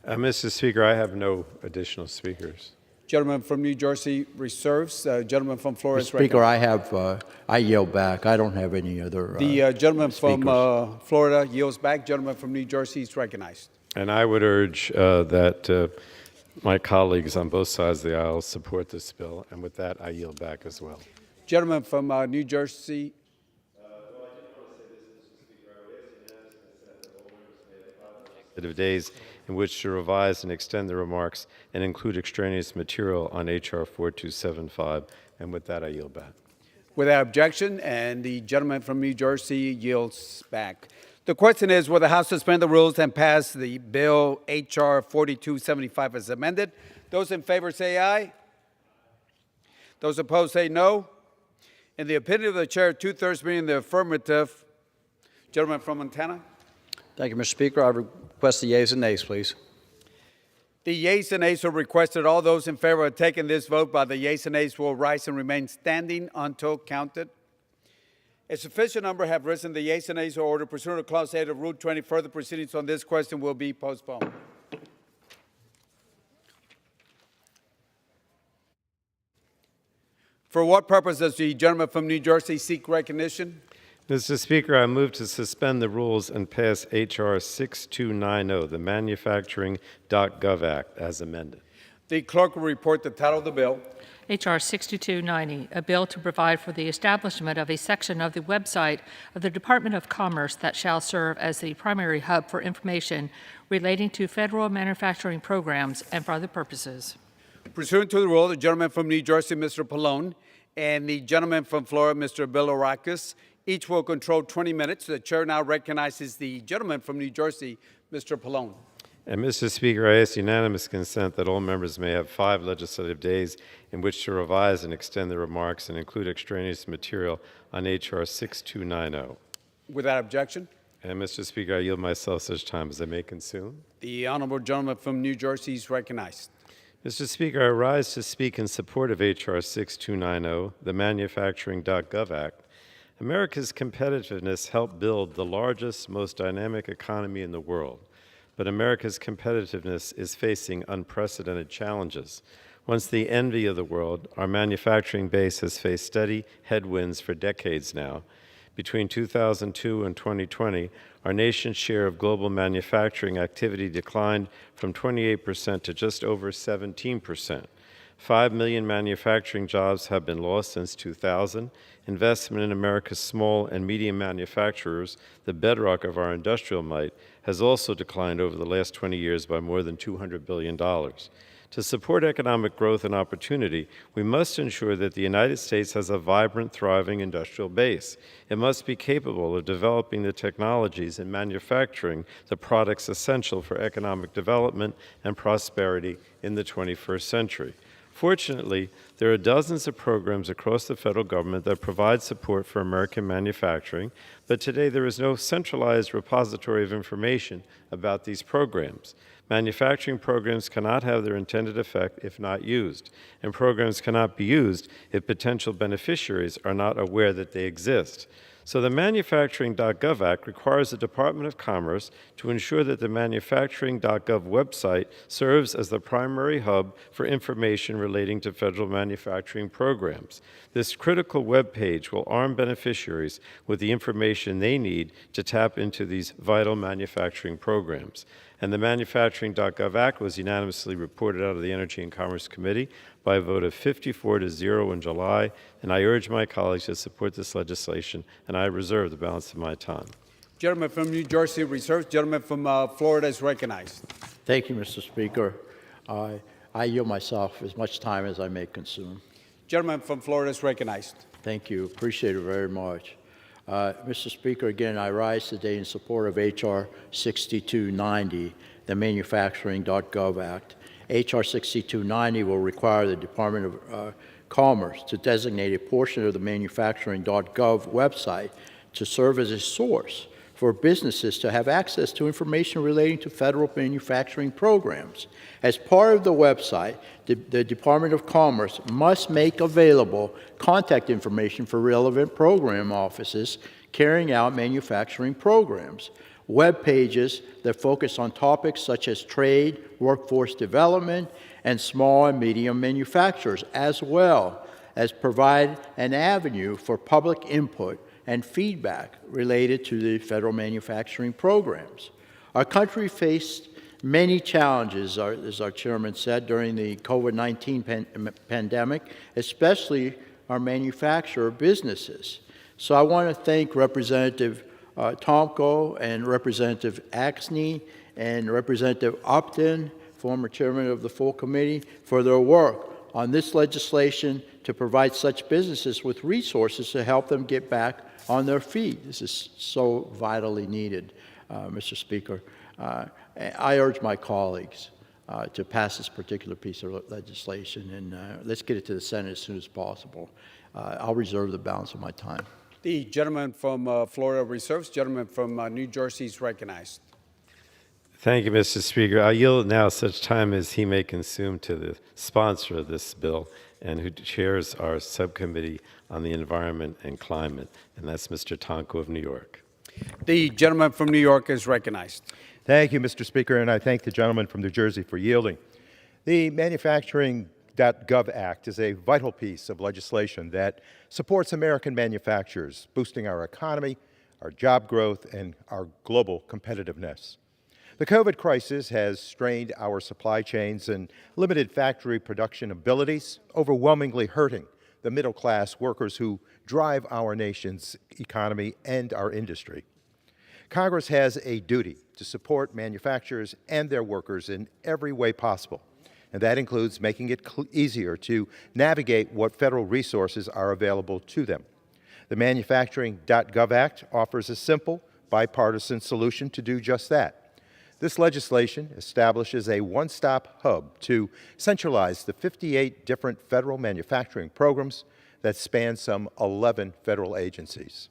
[SPEAKER 19] Mr. Speaker, I have no additional speakers.
[SPEAKER 18] Gentleman from New Jersey reserves. Gentleman from Florida is
[SPEAKER 20] Speaker,
[SPEAKER 18] recognized.
[SPEAKER 20] I yield back. I don't have any other
[SPEAKER 18] The gentleman
[SPEAKER 20] speakers.
[SPEAKER 18] from Florida yields back. Gentleman from New Jersey is recognized.
[SPEAKER 19] And I would urge that my colleagues on both sides of the aisle support this bill. And with that, I yield back as well.
[SPEAKER 18] Gentleman from New Jersey.
[SPEAKER 19] Days in which to revise and extend the remarks and include extraneous material on H.R. 4275. And with that, I yield back.
[SPEAKER 18] Without objection, and the gentleman from New Jersey yields back. The question is, will the House suspend the rules and pass the bill H.R. 4275 as amended? Those in favor say aye. Those opposed say no. In the opinion of the chair, 2/3 being the affirmative. Gentleman from Montana.
[SPEAKER 17] Thank you, Mr. Speaker. I request the yeas and nays, please.
[SPEAKER 18] The yeas and nays are requested. All those in favor of taking this vote by the yeas and nays will rise and remain standing until counted. A sufficient number have risen. The yeas and nays are ordered. Pursuant to Clause 8 of Rule 20, further proceedings on this question will be postponed. For what purpose does the gentleman from New Jersey seek recognition?
[SPEAKER 19] Mr. Speaker, I move to suspend the rules and pass H.R. 6290, the Manufacturing.gov Act, as amended.
[SPEAKER 18] The clerk will report the title of the bill.
[SPEAKER 3] H.R. 6290, a bill to provide for the establishment of a section of the website of the Department of Commerce that shall serve as the primary hub for information relating to federal manufacturing programs and for other purposes.
[SPEAKER 18] Pursuant to the rule, the gentleman from New Jersey, Mr. Pallone, and the gentleman from Florida, Mr. Bilorakis, each will control 20 minutes. The chair now recognizes the gentleman from New Jersey, Mr. Pallone.
[SPEAKER 19] And Mr. Speaker, I ask unanimous consent that all members may have 5 legislative days in which to revise and extend their remarks and include extraneous material on H.R. 6290.
[SPEAKER 18] Without objection,
[SPEAKER 19] And Mr. Speaker, I yield myself such time as I may consume.
[SPEAKER 18] the honorable gentleman from New Jersey is recognized.
[SPEAKER 19] Mr. Speaker, I rise to speak in support of H.R. 6290, the Manufacturing.gov Act. America's competitiveness helped build the largest, most dynamic economy in the world. But America's competitiveness is facing unprecedented challenges. Once the envy of the world, our manufacturing base has faced steady headwinds for decades now. Between 2002 and 2020, our nation's share of global manufacturing activity declined from 28% to just over 17%. 5 million manufacturing jobs have been lost since 2000. Investment in America's small and medium manufacturers, the bedrock of our industrial might, has also declined over the last 20 years by more than $200 billion. To support economic growth and opportunity, we must ensure that the United States has a vibrant, thriving industrial base. It must be capable of developing the technologies and manufacturing the products essential for economic development and prosperity in the 21st century. Fortunately, there are dozens of programs across the federal government that provide support for American manufacturing, but today there is no centralized repository of information about these programs. Manufacturing programs cannot have their intended effect if not used, and programs cannot be used if potential beneficiaries are not aware that they exist. So the Manufacturing.gov Act requires the Department of Commerce to ensure that the Manufacturing.gov website serves as the primary hub for information relating to federal manufacturing programs. This critical web page will arm beneficiaries with the information they need to tap into these vital manufacturing programs. And the Manufacturing.gov Act was unanimously reported out of the Energy and Commerce Committee by a vote of 54-0 in July, and I urge my colleagues to support this legislation, and I reserve the balance of my time.
[SPEAKER 18] Gentleman from New Jersey reserves. Gentleman from Florida is recognized.
[SPEAKER 20] Thank you, Mr. Speaker. I yield myself as much time as I may consume.
[SPEAKER 18] Gentleman from Florida is recognized.
[SPEAKER 20] Thank you. Appreciate it very much. Mr. Speaker, again, I rise today in support of H.R. 6290, the Manufacturing.gov Act. H.R. 6290 will require the Department of Commerce to designate a portion of the Manufacturing.gov website to serve as a source for businesses to have access to information relating to federal manufacturing programs. As part of the website, the Department of Commerce must make available contact information for relevant program offices carrying out manufacturing programs. Web pages that focus on topics such as trade, workforce development, and small and medium manufacturers, as well as provide an avenue for public input and feedback related to the federal manufacturing programs. Our country faced many challenges, as our chairman said, during the COVID-19 pandemic, especially our manufacturer businesses. So I want to thank Representative Tomko and Representative Axney and Representative Upton, former chairman of the full committee, for their work on this legislation to provide such businesses with resources to help them get back on their feet. This is so vitally needed, Mr. Speaker. I urge my colleagues to pass this particular piece of legislation, and let's get it to the Senate as soon as possible. I'll reserve the balance of my time.
[SPEAKER 18] The gentleman from Florida reserves. Gentleman from New Jersey is recognized.
[SPEAKER 19] Thank you, Mr. Speaker. I yield now such time as he may consume to the sponsor of this bill and who chairs our subcommittee on the environment and climate, and that's Mr. Tonko of New York.
[SPEAKER 18] The gentleman from New York is recognized.
[SPEAKER 4] Thank you, Mr. Speaker, and I thank the gentleman from New Jersey for yielding. The Manufacturing.gov Act is a vital piece of legislation that supports American manufacturers, boosting our economy, our job growth, and our global competitiveness. The COVID crisis has strained our supply chains and limited factory production abilities, overwhelmingly hurting the middle-class workers who drive our nation's economy and our industry. Congress has a duty to support manufacturers and their workers in every way possible, and that includes making it easier to navigate what federal resources are available to them. The Manufacturing.gov Act offers a simple, bipartisan solution to do just that. This legislation establishes a one-stop hub to centralize the 58 different federal manufacturing programs that span some 11 federal agencies.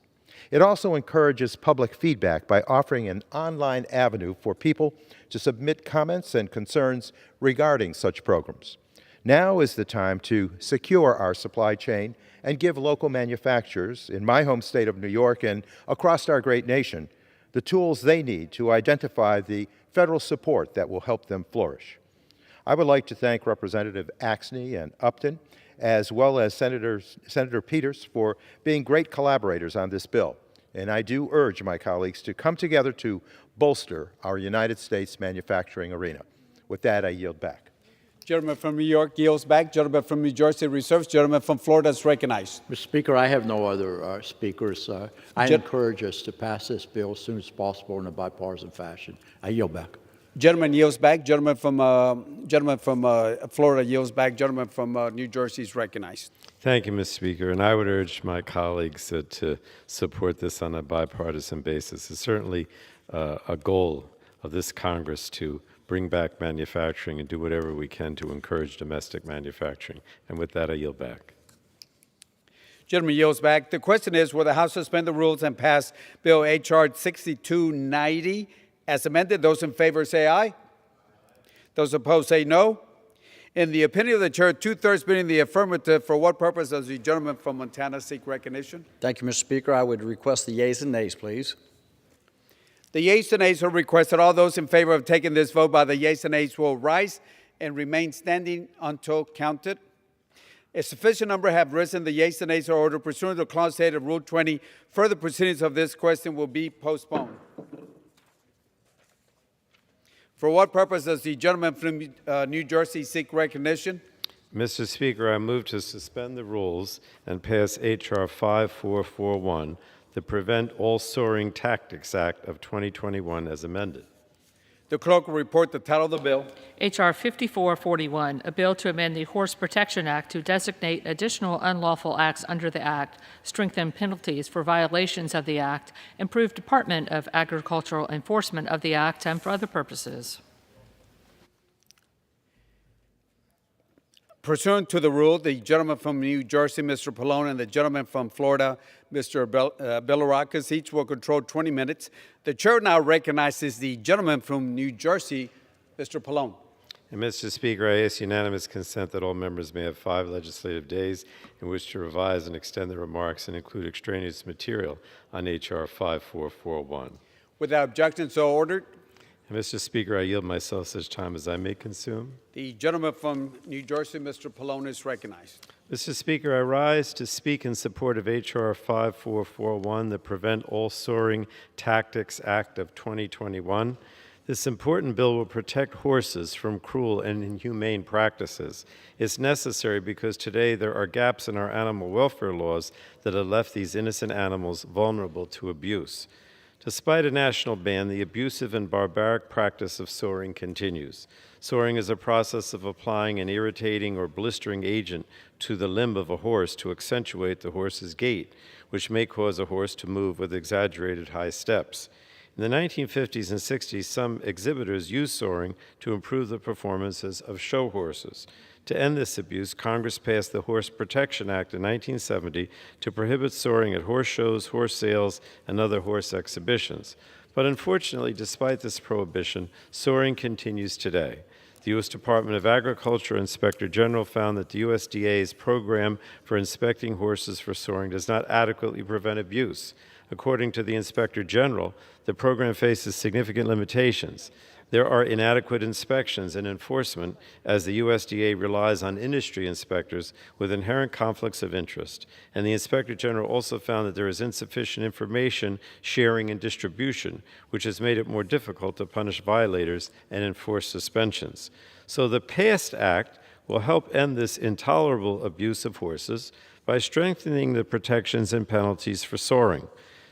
[SPEAKER 4] It also encourages public feedback by offering an online avenue for people to submit comments and concerns regarding such programs. Now is the time to secure our supply chain and give local manufacturers in my home state of New York and across our great nation the tools they need to identify the federal support that will help them flourish. I would like to thank Representative Axney and Upton, as well as Senator Peters, for being great collaborators on this bill. And I do urge my colleagues to come together to bolster our United States manufacturing arena. With that, I yield back.
[SPEAKER 18] Gentleman from New York yields back. Gentleman from New Jersey reserves. Gentleman from Florida is recognized.
[SPEAKER 20] Mr. Speaker, I have no other speakers. I encourage us to pass this bill as soon as possible in a bipartisan fashion. I yield back.
[SPEAKER 18] Gentleman yields back. Gentleman from Florida yields back. Gentleman from New Jersey is recognized.
[SPEAKER 19] Thank you, Mr. Speaker. And I would urge my colleagues to support this on a bipartisan basis. It's certainly a goal of this Congress to bring back manufacturing and do whatever we can to encourage domestic manufacturing. And with that, I yield back.
[SPEAKER 18] Gentleman yields back. The question is, will the House suspend the rules and pass Bill H.R. 6290 as amended? Those in favor say aye. Those opposed say no. In the opinion of the chair, 2/3 being the affirmative, for what purpose does the gentleman from Montana seek recognition?
[SPEAKER 17] Thank you, Mr. Speaker. I would request the yeas and nays, please.
[SPEAKER 18] The yeas and nays are requested. All those in favor of taking this vote by the yeas and nays will rise and remain standing until counted. A sufficient number have risen. The yeas and nays are ordered. Pursuant to Clause 8 of Rule 20, further proceedings of this question will be postponed. For what purpose does the gentleman from New Jersey seek recognition?
[SPEAKER 19] Mr. Speaker, I move to suspend the rules and pass H.R. 5441, the Prevent All Soaring Tactics Act of 2021 as amended.
[SPEAKER 18] The clerk will report the title of the bill.
[SPEAKER 3] H.R. 5441, a bill to amend the Horse Protection Act to designate additional unlawful acts under the Act, strengthen penalties for violations of the Act, improve Department of Agricultural enforcement of the Act, and for other purposes.
[SPEAKER 18] Pursuant to the rule, the gentleman from New Jersey, Mr. Pallone, and the gentleman from Florida, Mr. Bilirakis, each will control 20 minutes. The chair now recognizes the gentleman from New Jersey, Mr. Pallone.
[SPEAKER 19] And Mr. Speaker, I ask unanimous consent that all members may have 5 legislative days in which to revise and extend their remarks and include extraneous material on H.R. 5441.
[SPEAKER 18] Without objection, so ordered.
[SPEAKER 19] And Mr. Speaker, I yield myself such time as I may consume.
[SPEAKER 18] The gentleman from New Jersey, Mr. Pallone, is recognized.
[SPEAKER 19] Mr. Speaker, I rise to speak in support of H.R. 5441, the Prevent All Soaring Tactics Act of 2021. This important bill will protect horses from cruel and inhumane practices. It's necessary because today there are gaps in our animal welfare laws that have left these innocent animals vulnerable to abuse. Despite a national ban, the abusive and barbaric practice of soring continues. Soring is a process of applying an irritating or blistering agent to the limb of a horse to accentuate the horse's gait, which may cause a horse to move with exaggerated high steps. In the 1950s and 60s, some exhibitors used soring to improve the performances of show horses. To end this abuse, Congress passed the Horse Protection Act in 1970 to prohibit soring at horse shows, horse sales, and other horse exhibitions. But unfortunately, despite this prohibition, soring continues today. The U.S. Department of Agriculture Inspector General found that the USDA's program for inspecting horses for soring does not adequately prevent abuse. According to the Inspector General, the program faces significant limitations. There are inadequate inspections and enforcement as the USDA relies on industry inspectors with inherent conflicts of interest. And the Inspector General also found that there is insufficient information sharing and distribution, which has made it more difficult to punish violators and enforce suspensions. So the passed act will help end this intolerable abuse of horses by strengthening the protections and penalties for soring.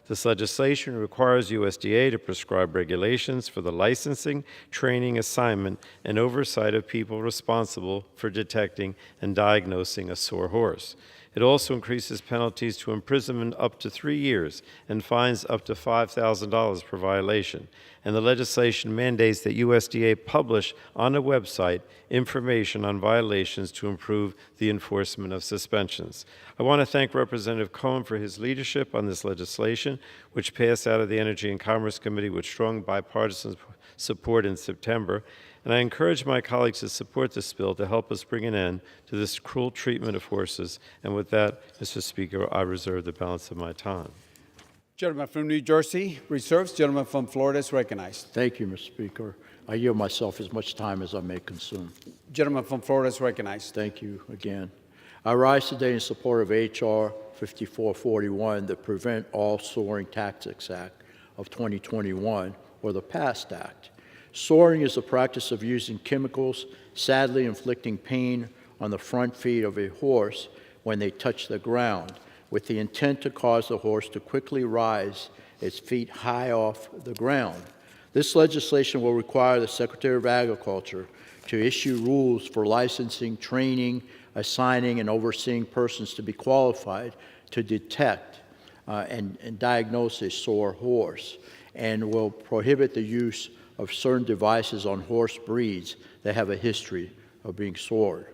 [SPEAKER 19] This legislation requires USDA to prescribe regulations for the licensing, training, assignment, and oversight of people responsible for detecting and diagnosing a sore horse. It also increases penalties to imprisonment up to 3 years and fines up to $5,000 per violation. And the legislation mandates that USDA publish on a website information on violations to improve the enforcement of suspensions. I want to thank Representative Cohen for his leadership on this legislation, which passed out of the Energy and Commerce Committee with strong bipartisan support in September. And I encourage my colleagues to support this bill to help us bring an end to this cruel treatment of horses. And with that, Mr. Speaker, I reserve the balance of my time.
[SPEAKER 18] Gentleman from New Jersey reserves. Gentleman from Florida is recognized.
[SPEAKER 20] Thank you, Mr. Speaker. I yield myself as much time as I may consume.
[SPEAKER 18] Gentleman from Florida is recognized.
[SPEAKER 20] Thank you again. I rise today in support of H.R. 5441, the Prevent All Soaring Tactics Act of 2021, or the PAST Act. Soaring is the practice of using chemicals, sadly inflicting pain on the front feet of a horse when they touch the ground, with the intent to cause the horse to quickly rise its feet high off the ground. This legislation will require the Secretary of Agriculture to issue rules for licensing, training, assigning, and overseeing persons to be qualified to detect and diagnose a sore horse, and will prohibit the use of certain devices on horse breeds that have a history of being sored.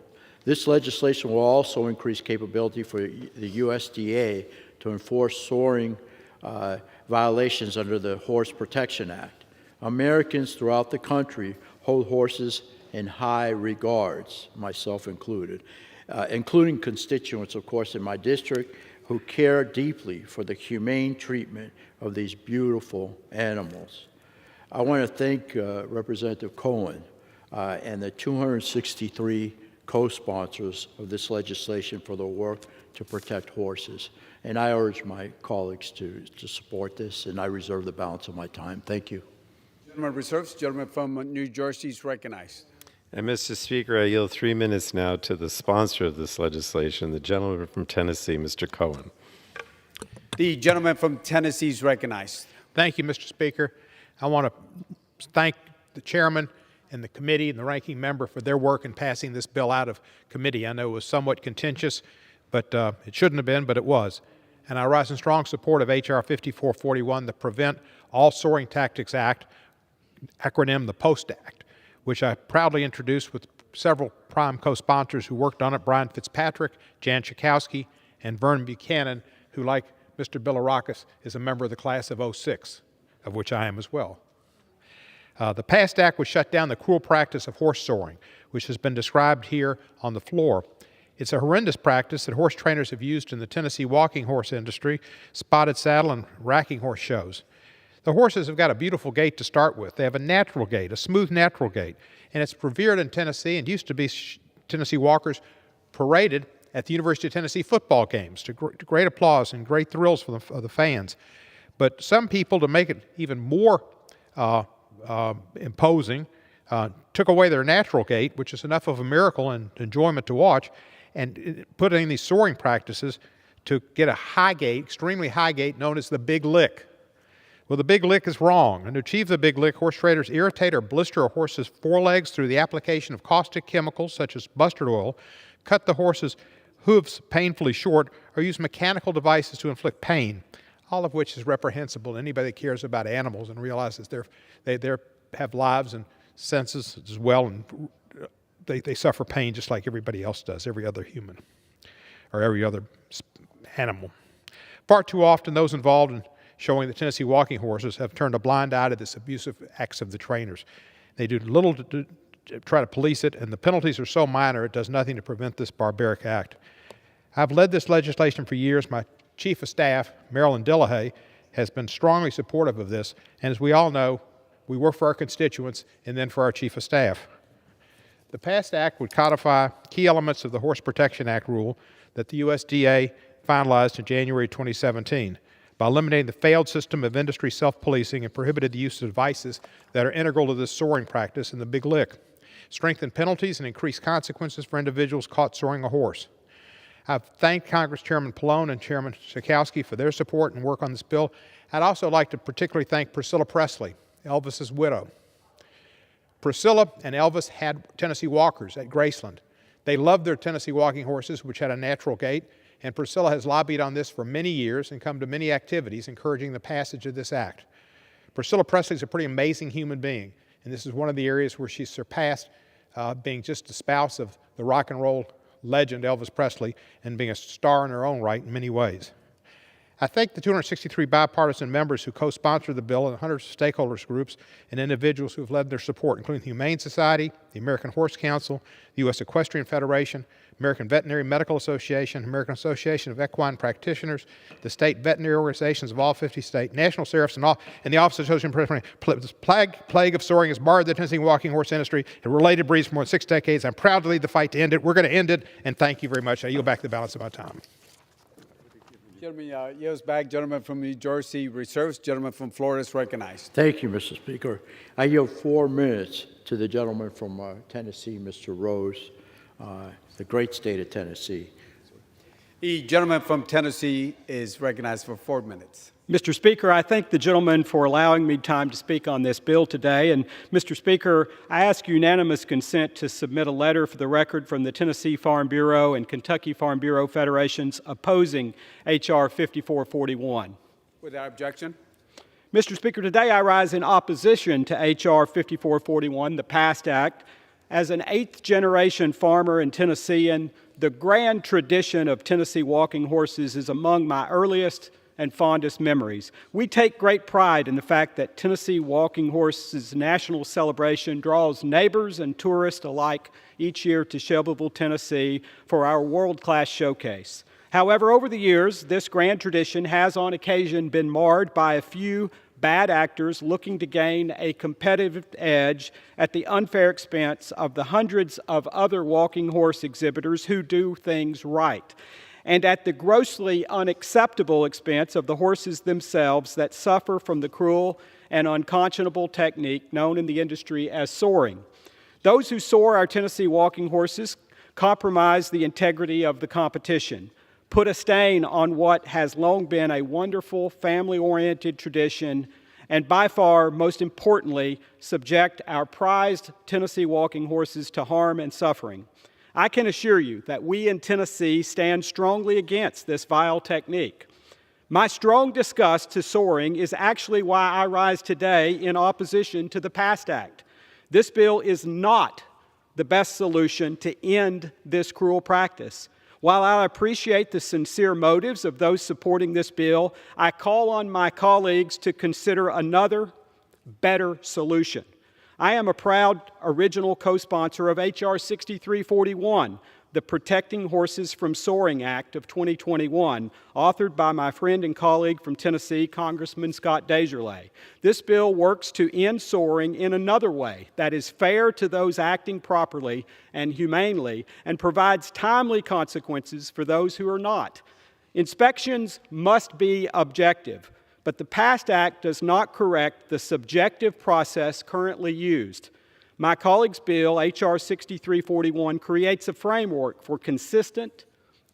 [SPEAKER 20] This legislation will also increase capability for the USDA to enforce soaring violations under the Horse Protection Act. Americans throughout the country hold horses in high regards, myself included, including constituents, of course, in my district who care deeply for the humane treatment of these beautiful animals. I want to thank Representative Cohen and the 263 co-sponsors of this legislation for their work to protect horses. And I urge my colleagues to support this, and I reserve the balance of my time. Thank you.
[SPEAKER 18] Gentleman reserves. Gentleman from New Jersey is recognized.
[SPEAKER 19] And Mr. Speaker, I yield 3 minutes now to the sponsor of this legislation, the gentleman from Tennessee, Mr. Cohen.
[SPEAKER 18] The gentleman from Tennessee is recognized.
[SPEAKER 12] Thank you, Mr. Speaker. I want to thank the chairman and the committee and the ranking member for their work in passing this bill out of committee. I know it was somewhat contentious, but it shouldn't have been, but it was. And I rise in strong support of H.R. 5441, the Prevent All Soaring Tactics Act, acronym the POST Act, which I proudly introduced with several prime co-sponsors who worked on it, Brian Fitzpatrick, Jan Schakowsky, and Vernon Buchanan, who, like Mr. Bilirakis, is a member of the class of '06, of which I am as well. The PAST Act would shut down the cruel practice of horse soaring, which has been described here on the floor. It's a horrendous practice that horse trainers have used in the Tennessee walking horse industry, spotted saddle, and racking horse shows. The horses have got a beautiful gait to start with. They have a natural gait, a smooth natural gait, and it's revered in Tennessee and used to be Tennessee walkers paraded at the University of Tennessee football games to great applause and great thrills for the fans. But some people, to make it even more imposing, took away their natural gait, which is enough of a miracle and enjoyment to watch, and put in these soaring practices to get a high gait, extremely high gait, known as the big lick. Well, the big lick is wrong, and to achieve the big lick, horse traders irritate or blister a horse's forelegs through the application of caustic chemicals such as mustard oil, cut the horse's hooves painfully short, or use mechanical devices to inflict pain, all of which is reprehensible to anybody that cares about animals and realizes they have lives and senses as well, and they suffer pain just like everybody else does, every other human or every other animal. Far too often, those involved in showing the Tennessee walking horses have turned a blind eye to this abusive acts of the trainers. They do little to try to police it, and the penalties are so minor it does nothing to prevent this barbaric act. I've led this legislation for years. My Chief of Staff, Marilyn Dillahay, has been strongly supportive of this, and as we all know, we work for our constituents and then for our Chief of Staff. The PAST Act would codify key elements of the Horse Protection Act rule that the USDA finalized in January 2017 by eliminating the failed system of industry self-policing and prohibited the use of devices that are integral to this soaring practice in the big lick, strengthen penalties and increase consequences for individuals caught soaring a horse. I've thanked Congress Chairman Pallone and Chairman Schakowsky for their support and work on this bill. I'd also like to particularly thank Priscilla Presley, Elvis's widow. Priscilla and Elvis had Tennessee walkers at Graceland. They loved their Tennessee walking horses, which had a natural gait, and Priscilla has lobbied on this for many years and come to many activities encouraging the passage of this act. Priscilla Presley is a pretty amazing human being, and this is one of the areas where she's surpassed being just a spouse of the rock and roll legend Elvis Presley and being a star in her own right in many ways. I thank the 263 bipartisan members who co-sponsored the bill and hundreds of stakeholders groups and individuals who have led their support, including the Humane Society, the American Horse Council, the U.S. Equestrian Federation, American Veterinary Medical Association, American Association of Equine Practitioners, the state veterinary organizations of all 50 states, national sheriffs, and the Office of Social Protection. This plague of soaring has marred the Tennessee walking horse industry and related breeds for more than 6 decades. I'm proud to lead the fight to end it. We're going to end it, and thank you very much. I yield back the balance of my time.
[SPEAKER 18] Gentleman yields back. Gentleman from New Jersey reserves. Gentleman from Florida is recognized.
[SPEAKER 20] Thank you, Mr. Speaker. I yield 4 minutes to the gentleman from Tennessee, Mr. Rose, the great state of Tennessee.
[SPEAKER 18] The gentleman from Tennessee is recognized for 4 minutes.
[SPEAKER 5] Mr. Speaker, I thank the gentleman for allowing me time to speak on this bill today. And Mr. Speaker, I ask unanimous consent to submit a letter for the record from the Tennessee Farm Bureau and Kentucky Farm Bureau Federations opposing H.R. 5441.
[SPEAKER 18] Without objection.
[SPEAKER 5] Mr. Speaker, today I rise in opposition to H.R. 5441, the PAST Act. As an 8th-generation farmer in Tennessee, and the grand tradition of Tennessee walking horses is among my earliest and fondest memories. We take great pride in the fact that Tennessee Walking Horses National Celebration draws neighbors and tourists alike each year to Shelbyville, Tennessee for our world-class showcase. However, over the years, this grand tradition has on occasion been marred by a few bad actors looking to gain a competitive edge at the unfair expense of the hundreds of other walking horse exhibitors who do things right, and at the grossly unacceptable expense of the horses themselves that suffer from the cruel and unconscionable technique known in the industry as soaring. Those who soar our Tennessee walking horses compromise the integrity of the competition, put a stain on what has long been a wonderful family-oriented tradition, and by far, most importantly, subject our prized Tennessee walking horses to harm and suffering. I can assure you that we in Tennessee stand strongly against this vile technique. My strong disgust to soaring is actually why I rise today in opposition to the PAST Act. This bill is not the best solution to end this cruel practice. While I appreciate the sincere motives of those supporting this bill, I call on my colleagues to consider another, better solution. I am a proud original co-sponsor of H.R. 6341, the Protecting Horses from Soaring Act of 2021, authored by my friend and colleague from Tennessee, Congressman Scott Desjarlais. This bill works to end soaring in another way that is fair to those acting properly and humanely and provides timely consequences for those who are not. Inspections must be objective, but the PAST Act does not correct the subjective process currently used. My colleague's bill, H.R. 6341, creates a framework for consistent,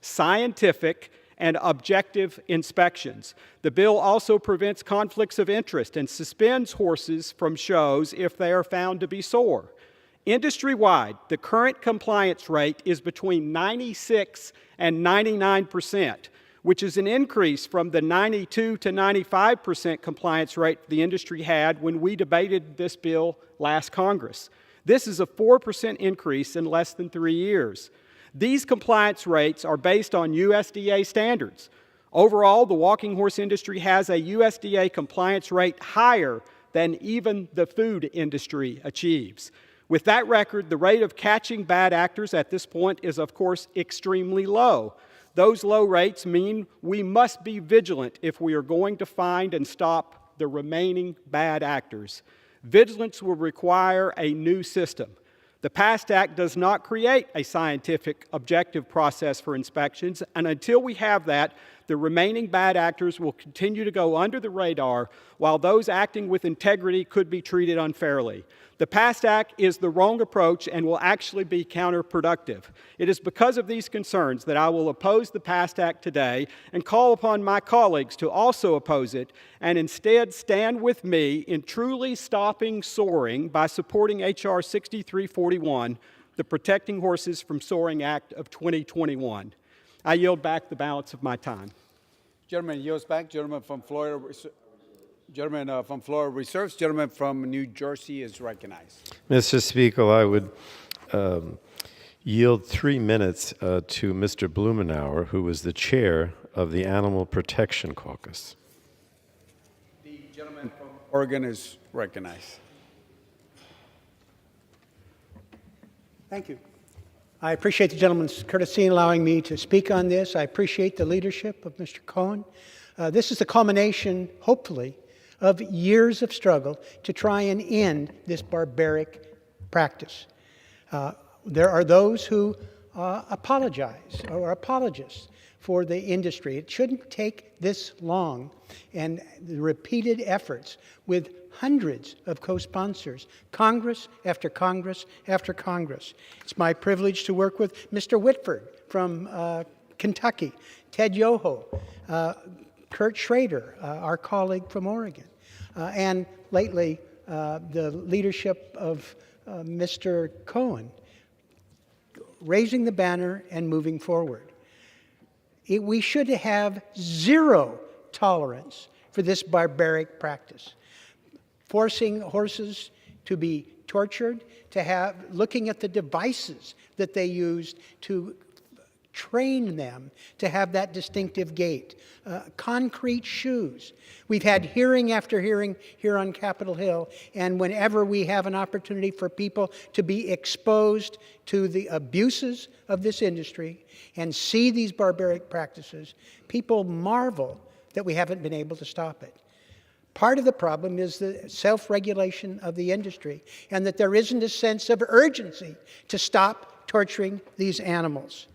[SPEAKER 5] scientific, and objective inspections. The bill also prevents conflicts of interest and suspends horses from shows if they are found to be sore. Industry-wide, the current compliance rate is between 96 and 99%, which is an increase from the 92 to 95% compliance rate the industry had when we debated this bill last Congress. This is a 4% increase in less than 3 years. These compliance rates are based on USDA standards. Overall, the walking horse industry has a USDA compliance rate higher than even the food industry achieves. With that record, the rate of catching bad actors at this point is, of course, extremely low. Those low rates mean we must be vigilant if we are going to find and stop the remaining bad actors. Vigilance will require a new system. The PAST Act does not create a scientific, objective process for inspections, and until we have that, the remaining bad actors will continue to go under the radar, while those acting with integrity could be treated unfairly. The PAST Act is the wrong approach and will actually be counterproductive. It is because of these concerns that I will oppose the PAST Act today and call upon my colleagues to also oppose it and instead stand with me in truly stopping soaring by supporting H.R. 6341, the Protecting Horses from Soaring Act of 2021. I yield back the balance of my time.
[SPEAKER 18] Gentleman yields back. Gentleman from Florida reserves. Gentleman from New Jersey is recognized.
[SPEAKER 19] Mr. Speaker, I would yield 3 minutes to Mr. Blumenauer, who was the chair of the Animal Protection Caucus.
[SPEAKER 18] The gentleman from Oregon is recognized.
[SPEAKER 6] Thank you. I appreciate the gentleman's courtesy in allowing me to speak on this. I appreciate the leadership of Mr. Cohen. This is the culmination, hopefully, of years of struggle to try and end this barbaric practice. There are those who apologize or are apologists for the industry. It shouldn't take this long, and the repeated efforts with hundreds of co-sponsors, Congress after Congress after Congress. It's my privilege to work with Mr. Whitford from Kentucky, Ted Yoho, Kurt Schrader, our colleague from Oregon, and lately the leadership of Mr. Cohen, raising the banner and moving forward. We should have zero tolerance for this barbaric practice. Forcing horses to be tortured, looking at the devices that they used to train them to have that distinctive gait, concrete shoes. We've had hearing after hearing here on Capitol Hill, and whenever we have an opportunity for people to be exposed to the abuses of this industry and see these barbaric practices, people marvel that we haven't been able to stop it. Part of the problem is the self-regulation of the industry, and that there isn't a sense of urgency to stop torturing these animals.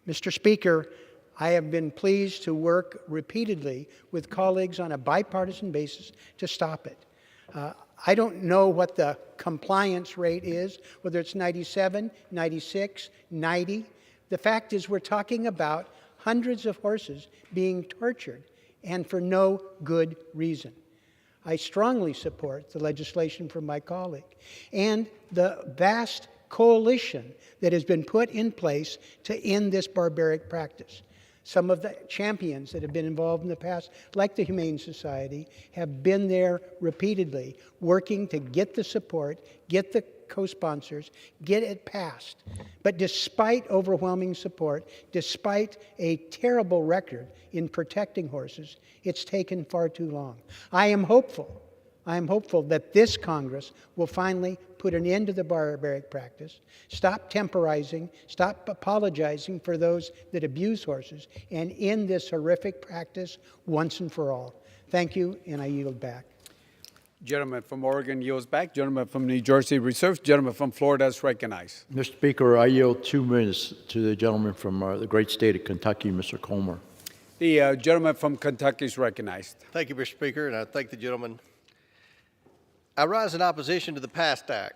[SPEAKER 6] Mr. Speaker, I have been pleased to work repeatedly with colleagues on a bipartisan basis to stop it. I don't know what the compliance rate is, whether it's 97, 96, 90. The fact is we're talking about hundreds of horses being tortured, and for no good reason. I strongly support the legislation from my colleague and the vast coalition that has been put in place to end this barbaric practice. Some of the champions that have been involved in the past, like the Humane Society, have been there repeatedly, working to get the support, get the co-sponsors, get it passed. But despite overwhelming support, despite a terrible record in protecting horses, it's taken far too long. I am hopeful that this Congress will finally put an end to the barbaric practice, stop temporizing, stop apologizing for those that abuse horses, and end this horrific practice once and for all. Thank you, and I yield back.
[SPEAKER 18] Gentleman from Oregon yields back. Gentleman from New Jersey reserves. Gentleman from Florida is recognized.
[SPEAKER 20] Mr. Speaker, I yield 2 minutes to the gentleman from the great state of Kentucky, Mr. Comer.
[SPEAKER 18] The gentleman from Kentucky is recognized.
[SPEAKER 22] Thank you, Mr. Speaker, and I thank the gentleman. I rise in opposition to the PAST Act.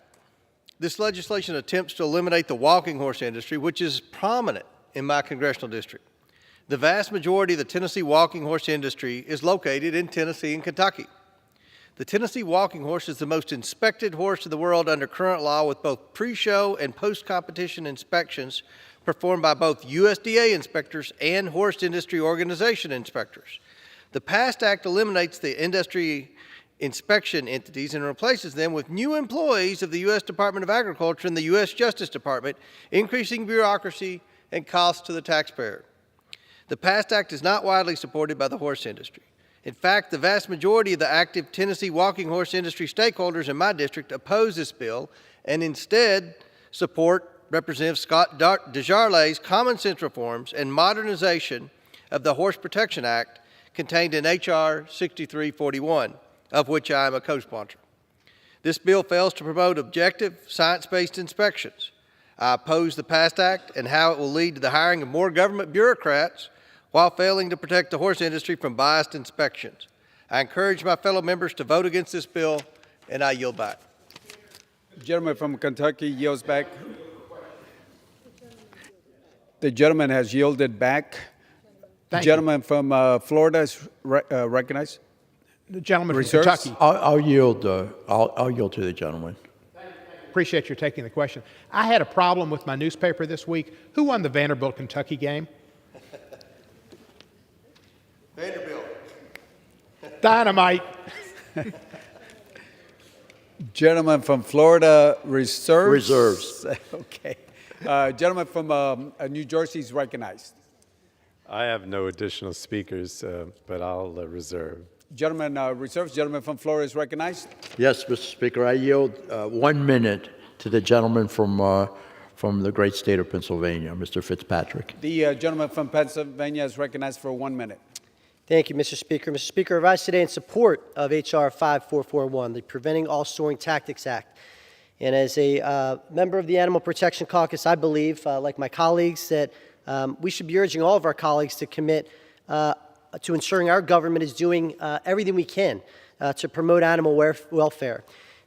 [SPEAKER 22] This legislation attempts to eliminate the walking horse industry, which is prominent in my congressional district. The vast majority of the Tennessee walking horse industry is located in Tennessee and Kentucky. The Tennessee walking horse is the most inspected horse in the world under current law, with both pre-show and post-competition inspections performed by both USDA inspectors and horse industry organization inspectors. The PAST Act eliminates the industry inspection entities and replaces them with new employees of the U.S. Department of Agriculture and the U.S. Justice Department, increasing bureaucracy and costs to the taxpayer. The PAST Act is not widely supported by the horse industry. In fact, the vast majority of the active Tennessee walking horse industry stakeholders in my district oppose this bill and instead support Representative Scott DesJarlais's common sense reforms and modernization of the Horse Protection Act contained in H.R. 6341, of which I am a co-sponsor. This bill fails to promote objective, science-based inspections. I oppose the PAST Act and how it will lead to the hiring of more government bureaucrats while failing to protect the horse industry from biased inspections. I encourage my fellow members to vote against this bill, and I yield back.
[SPEAKER 18] The gentleman from Kentucky yields back. The gentleman has yielded back. The gentleman from Florida is recognized.
[SPEAKER 6] The gentleman from
[SPEAKER 18] Reserves?
[SPEAKER 6] Kentucky.
[SPEAKER 20] I'll yield to the gentleman.
[SPEAKER 12] appreciate your taking the question. I had a problem with my newspaper this week. Who won the Vanderbilt-Kentucky game?
[SPEAKER 22] Vanderbilt.
[SPEAKER 12] Dynamite.
[SPEAKER 18] Gentleman from Florida reserves?
[SPEAKER 20] Reserves.
[SPEAKER 18] Okay. Gentleman from New Jersey is recognized.
[SPEAKER 19] I have no additional speakers, but I'll reserve.
[SPEAKER 18] Gentleman reserves. Gentleman from Florida is recognized.
[SPEAKER 20] Yes, Mr. Speaker, I yield 1 minute to the gentleman from the great state of Pennsylvania, Mr. Fitzpatrick.
[SPEAKER 18] The gentleman from Pennsylvania is recognized for 1 minute.
[SPEAKER 7] Thank you, Mr. Speaker. Mr. Speaker, I rise today in support of H.R. 5441, the Preventing All Soaring Tactics Act. And as a member of the Animal Protection Caucus, I believe, like my colleagues, that we should be urging all of our colleagues to commit to ensuring our government is doing everything we can to promote animal welfare.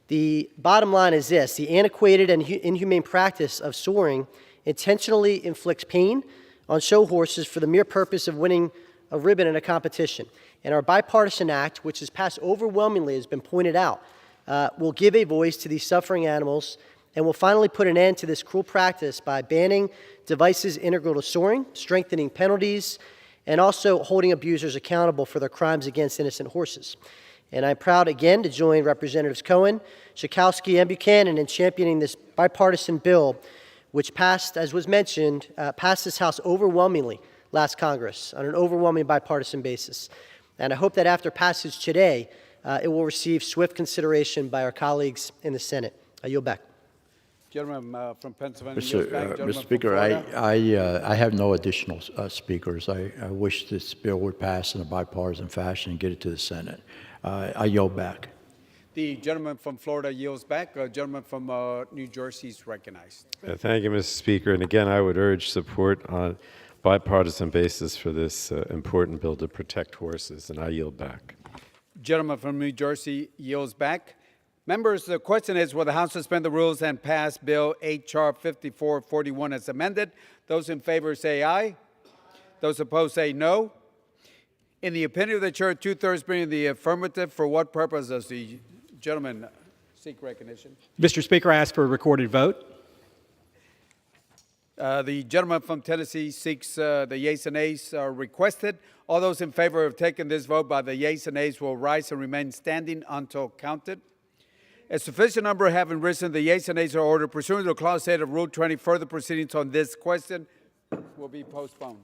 [SPEAKER 7] The bottom line is this: the antiquated and inhumane practice of soaring intentionally inflicts pain on show horses for the mere purpose of winning a ribbon in a competition. And our bipartisan act, which has passed overwhelmingly, has been pointed out, will give a voice to these suffering animals and will finally put an end to this cruel practice by banning devices integral to soaring, strengthening penalties, and also holding abusers accountable for their crimes against innocent horses. And I'm proud again to join Representatives Cohen, Schakowsky, and Buchanan in championing this bipartisan bill, which passed, as was mentioned, passed this House overwhelmingly last Congress on an overwhelming bipartisan basis. And I hope that after passage today, it will receive swift consideration by our colleagues in the Senate. I yield back.
[SPEAKER 18] Gentleman from Pennsylvania.
[SPEAKER 20] Mr. Speaker, I have no additional speakers. I wish this bill would pass in a bipartisan fashion and get it to the Senate. I yield back.
[SPEAKER 18] The gentleman from Florida yields back. Gentleman from New Jersey is recognized.
[SPEAKER 19] Thank you, Mr. Speaker. And again, I would urge support on bipartisan basis for this important bill to protect horses, and I yield back.
[SPEAKER 18] Gentleman from New Jersey yields back. Members, the question is, will the House suspend the rules and pass Bill H.R. 5441 as amended? Those in favor say aye. Those opposed say no. In the opinion of the chair, 2/3 being in the affirmative, for what purpose does the gentleman seek recognition?
[SPEAKER 5] Mr. Speaker, I ask for a recorded vote.
[SPEAKER 18] The gentleman from Tennessee seeks the yeas and nays are requested. All those in favor of taking this vote by the yeas and nays will rise and remain standing until counted. A sufficient number having risen, the yeas and nays are ordered. Pursuant to Clause 8 of Rule 20, further proceedings on this question will be postponed.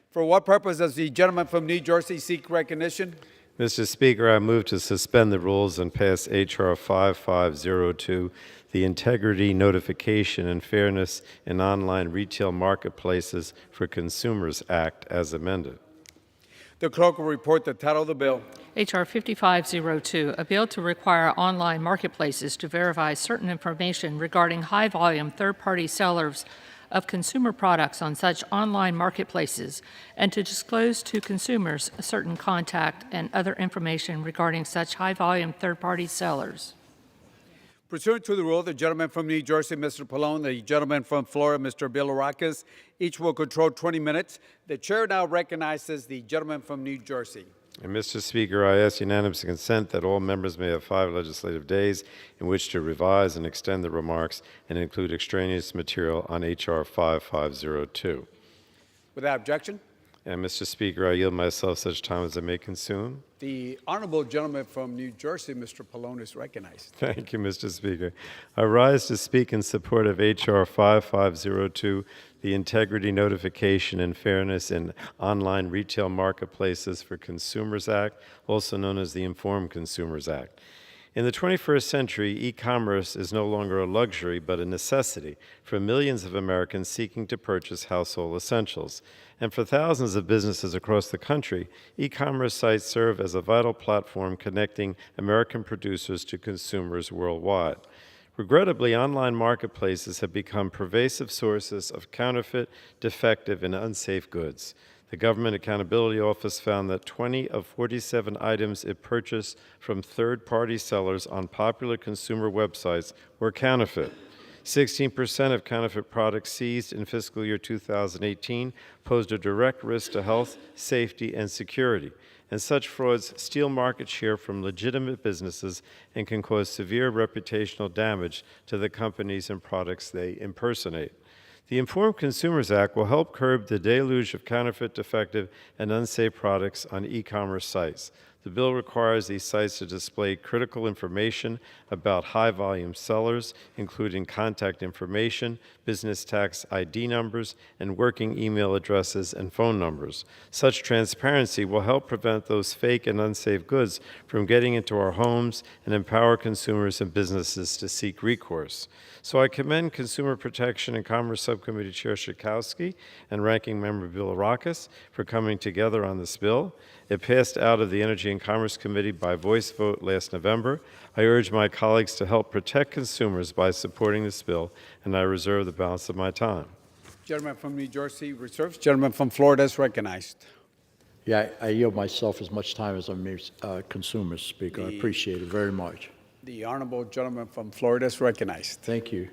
[SPEAKER 18] For what purpose does the gentleman from New Jersey seek recognition?
[SPEAKER 19] Mr. Speaker, I move to suspend the rules and pass H.R. 5502, the Integrity, Notification, and Fairness in Online Retail Marketplaces for Consumers Act as amended.
[SPEAKER 18] The clerk will report the title of the bill.
[SPEAKER 3] H.R. 5502, a bill to require online marketplaces to verify certain information regarding high-volume third-party sellers of consumer products on such online marketplaces and to disclose to consumers certain contact and other information regarding such high-volume third-party sellers.
[SPEAKER 18] Pursuant to the rule, the gentleman from New Jersey, Mr. Pallone, the gentleman from Florida, Mr. Bilirakis, each will control 20 minutes. The chair now recognizes the gentleman from New Jersey.
[SPEAKER 19] And Mr. Speaker, I ask unanimous consent that all members may have 5 legislative days in which to revise and extend the remarks and include extraneous material on H.R. 5502.
[SPEAKER 18] Without objection,
[SPEAKER 19] And Mr. Speaker, I yield myself such time as I may consume.
[SPEAKER 18] the honorable gentleman from New Jersey, Mr. Pallone, is recognized.
[SPEAKER 19] Thank you, Mr. Speaker. I rise to speak in support of H.R. 5502, the Integrity, Notification, and Fairness in Online Retail Marketplaces for Consumers Act, also known as the Informed Consumers Act. In the 21st century, e-commerce is no longer a luxury but a necessity for millions of Americans seeking to purchase household essentials. And for thousands of businesses across the country, e-commerce sites serve as a vital platform connecting American producers to consumers worldwide. Regrettably, online marketplaces have become pervasive sources of counterfeit, defective, and unsafe goods. The Government Accountability Office found that 20 of 47 items it purchased from third-party sellers on popular consumer websites were counterfeit. 16% of counterfeit products seized in fiscal year 2018 posed a direct risk to health, safety, and security, and such frauds steal market share from legitimate businesses and can cause severe reputational damage to the companies and products they impersonate. The Informed Consumers Act will help curb the deluge of counterfeit, defective, and unsafe products on e-commerce sites. The bill requires these sites to display critical information about high-volume sellers, including contact information, business tax ID numbers, and working email addresses and phone numbers. Such transparency will help prevent those fake and unsafe goods from getting into our homes and empower consumers and businesses to seek recourse. So I commend Consumer Protection and Commerce Subcommittee Chair Schakowsky and Ranking Member Bilirakis for coming together on this bill. It passed out of the Energy and Commerce Committee by voice vote last November. I urge my colleagues to help protect consumers by supporting this bill, and I reserve the balance of my time.
[SPEAKER 18] Gentleman from New Jersey reserves. Gentleman from Florida is recognized.
[SPEAKER 20] Yeah, I yield myself as much time as I may consume, Mr. Speaker. I appreciate it very much.
[SPEAKER 18] The honorable gentleman from Florida is recognized.
[SPEAKER 20] Thank you.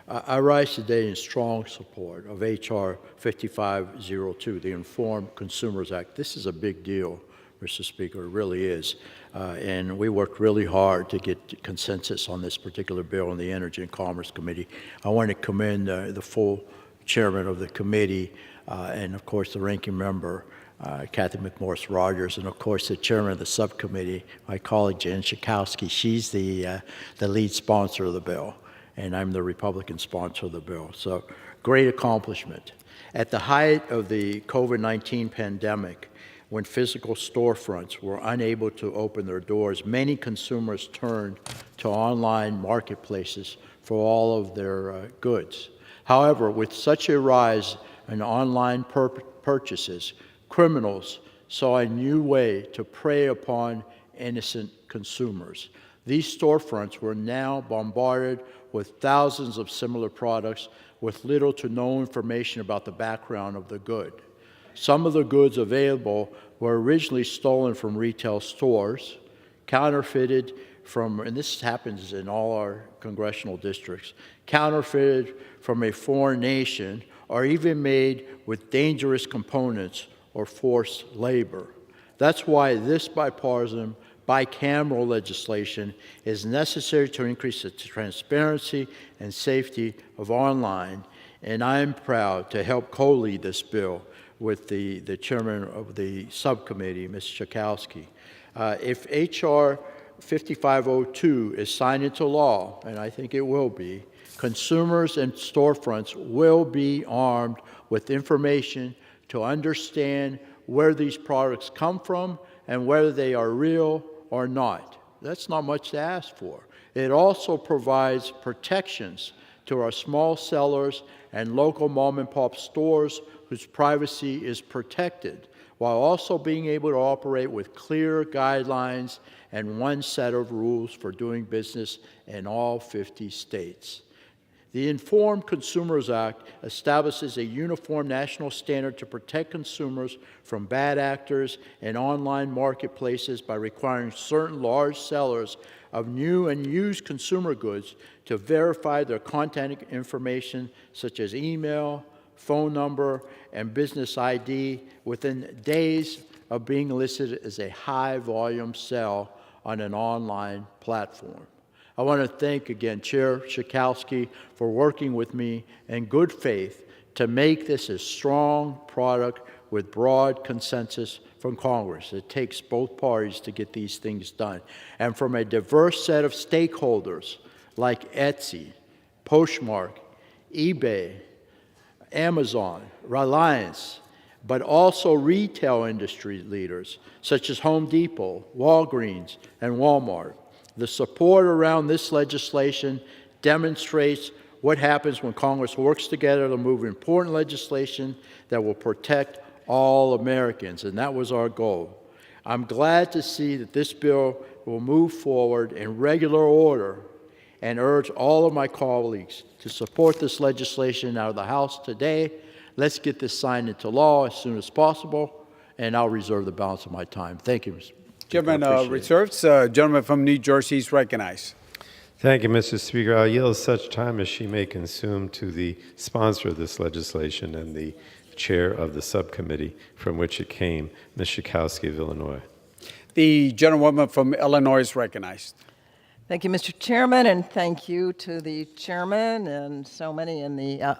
[SPEAKER 20] I rise today in strong support of H.R. 5502, the Informed Consumers Act. This is a big deal, Mr. Speaker. It really is. And we worked really hard to get consensus on this particular bill in the Energy and Commerce Committee. I want to commend the full chairman of the committee and, of course, the ranking member, Kathy McMorris Rogers, and of course the chairman of the subcommittee, my colleague Jen Schakowsky. She's the lead sponsor of the bill, and I'm the Republican sponsor of the bill. So great accomplishment. At the height of the COVID-19 pandemic, when physical storefronts were unable to open their doors, many consumers turned to online marketplaces for all of their goods. However, with such a rise in online purchases, criminals saw a new way to prey upon innocent consumers. These storefronts were now bombarded with thousands of similar products with little to no information about the background of the good. Some of the goods available were originally stolen from retail stores, counterfeited from, and this happens in all our congressional districts, counterfeited from a foreign nation, or even made with dangerous components or forced labor. That's why this bipartisan, bicameral legislation is necessary to increase the transparency and safety of online, and I'm proud to help co-lead this bill with the chairman of the subcommittee, Ms. Schakowsky. If H.R. 5502 is signed into law, and I think it will be, consumers and storefronts will be armed with information to understand where these products come from and whether they are real or not. That's not much to ask for. It also provides protections to our small sellers and local mom-and-pop stores whose privacy is protected, while also being able to operate with clear guidelines and one set of rules for doing business in all 50 states. The Informed Consumers Act establishes a uniform national standard to protect consumers from bad actors in online marketplaces by requiring certain large sellers of new and used consumer goods to verify their contact information such as email, phone number, and business ID within days of being listed as a high-volume sale on an online platform. I want to thank again Chair Schakowsky for working with me in good faith to make this a strong product with broad consensus from Congress. It takes both parties to get these things done. And from a diverse set of stakeholders like Etsy, Postmark, eBay, Amazon, Reliance, but also retail industry leaders such as Home Depot, Walgreens, and Walmart. The support around this legislation demonstrates what happens when Congress works together to move important legislation that will protect all Americans, and that was our goal. I'm glad to see that this bill will move forward in regular order and urge all of my colleagues to support this legislation out of the House today. Let's get this signed into law as soon as possible, and I'll reserve the balance of my time. Thank you, Mr.
[SPEAKER 18] Gentleman reserves. Gentleman from New Jersey is recognized.
[SPEAKER 19] Thank you, Mr. Speaker. I'll yield such time as she may consume to the sponsor of this legislation and the chair of the subcommittee from which it came, Ms. Schakowsky of Illinois.
[SPEAKER 18] The gentlewoman from Illinois is recognized.
[SPEAKER 21] Thank you, Mr. Chairman, and thank you to the chairman and so many in the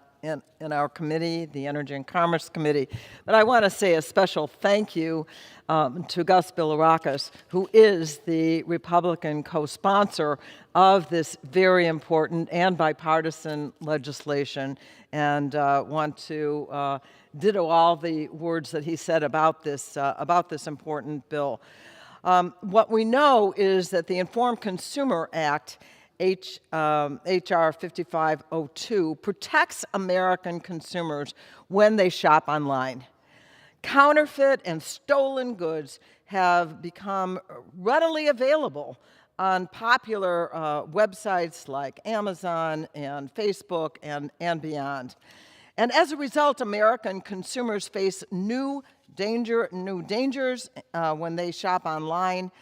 [SPEAKER 21] in our committee, the Energy and Commerce Committee. But I want to say a special thank you to Gus Bilirakis, who is the Republican co-sponsor of this very important and bipartisan legislation, and want to ditto all the words that he said about this important bill. What we know is that the Informed Consumer Act, H.R. 5502, protects American consumers when they shop online. Counterfeit and stolen goods have become readily available on popular websites like Amazon and Facebook and beyond. And as a result, American consumers face new dangers when they shop online.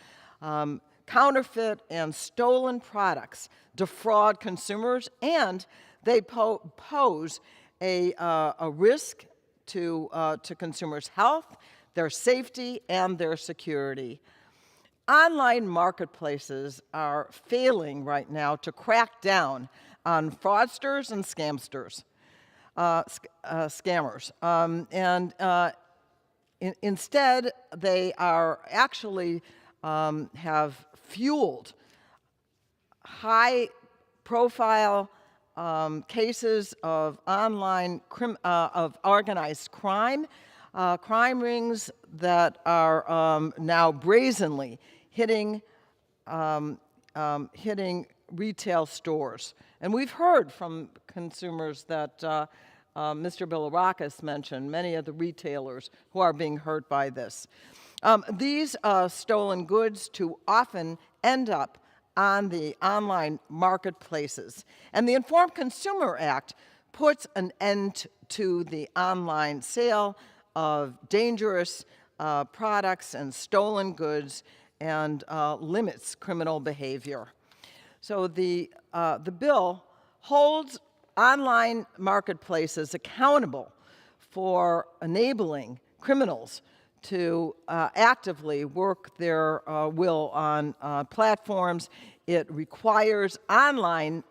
[SPEAKER 21] Counterfeit and stolen products defraud consumers, and they pose a risk to consumers' health, their safety, and their security. Online marketplaces are failing right now to crack down on fraudsters and scammers. Instead, they are actually have fueled high-profile cases of online of organized crime, crime rings that are now brazenly hitting retail stores. And we've heard from consumers that Mr. Bilirakis mentioned, many of the retailers who are being hurt by this. These stolen goods too often end up on the online marketplaces. And the Informed Consumer Act puts an end to the online sale of dangerous products and stolen goods and limits criminal behavior. So the bill holds online marketplaces accountable for enabling criminals to actively work their will on platforms. It requires online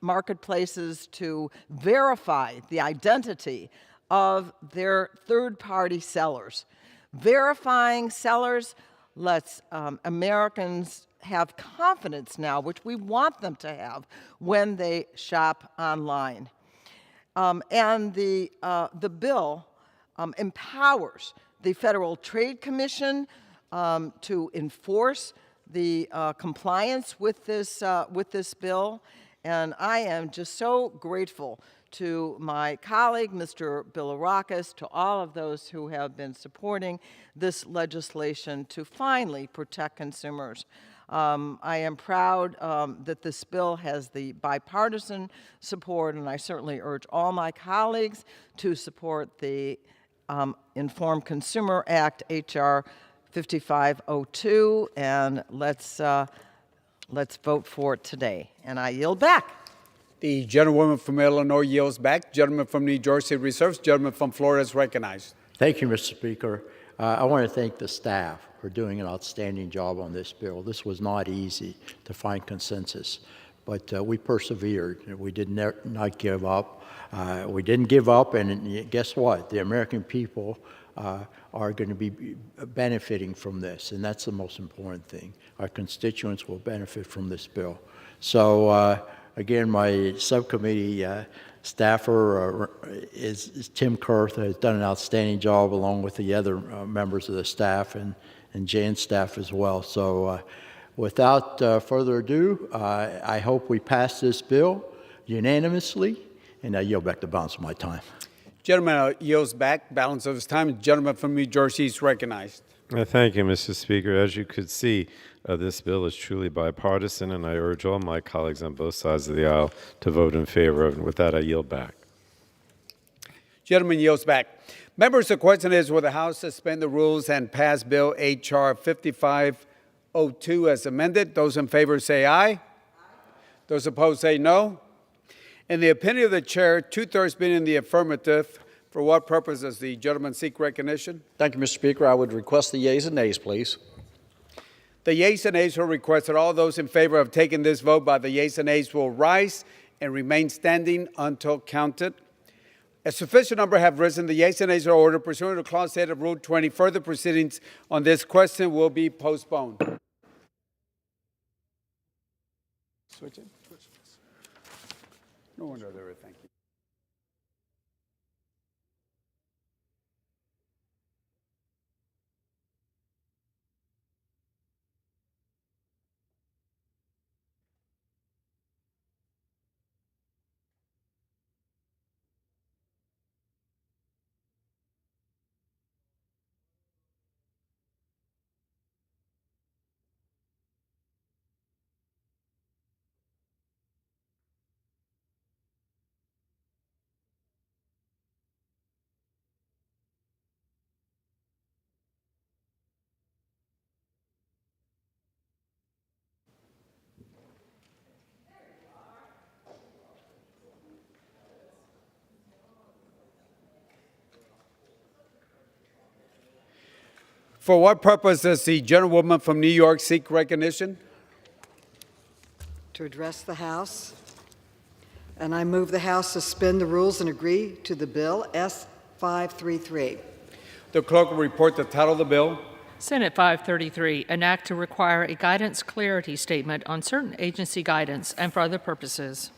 [SPEAKER 21] marketplaces to verify the identity of their third-party sellers. Verifying sellers lets Americans have confidence now, which we want them to have when they shop online. And the bill empowers the Federal Trade Commission to enforce the compliance with this bill. And I am just so grateful to my colleague, Mr. Bilirakis, to all of those who have been supporting this legislation to finally protect consumers. I am proud that this bill has the bipartisan support, and I certainly urge all my colleagues to support the Informed Consumer Act, H.R. 5502, and let's vote for it today. And I yield back.
[SPEAKER 18] The gentlewoman from Illinois yields back. Gentleman from New Jersey reserves. Gentleman from Florida is recognized.
[SPEAKER 20] Thank you, Mr. Speaker. I want to thank the staff for doing an outstanding job on this bill. This was not easy to find consensus, but we persevered. We did not give up. We didn't give up, and guess what? The American people are going to be benefiting from this, and that's the most important thing. Our constituents will benefit from this bill. So, again, my subcommittee staffer is Tim Kurth, has done an outstanding job along with the other members of the staff and Jan's staff as well. So without further ado, I hope we pass this bill unanimously, and I yield back the balance of my time.
[SPEAKER 18] Gentleman yields back, balance of his time. Gentleman from New Jersey is recognized.
[SPEAKER 19] Thank you, Mr. Speaker. As you could see, this bill is truly bipartisan, and I urge all my colleagues on both sides of the aisle to vote in favor of it. And with that, I yield back.
[SPEAKER 18] Gentleman yields back. Members, the question is, will the House suspend the rules and pass Bill H.R. 5502 as amended? Those in favor say aye. Those opposed say no. In the opinion of the chair, 2/3 being in the affirmative, for what purpose does the gentleman seek recognition?
[SPEAKER 17] Thank you, Mr. Speaker. I would request the yeas and nays, please.
[SPEAKER 18] The yeas and nays are requested. All those in favor of taking this vote by the yeas and nays will rise and remain standing until counted. A sufficient number have risen. The yeas and nays are ordered. Pursuant to Clause 8 of Rule 20, further proceedings on this question will be postponed. Switch it? No wonder they were thank you. For what purpose does the gentlewoman from New York seek recognition?
[SPEAKER 10] To address the House. And I move the House suspend the rules and agree to the bill S-533.
[SPEAKER 18] The clerk will report the title of the bill.
[SPEAKER 3] Senate 533, an act to require a guidance clarity statement on certain agency guidance and for other purposes.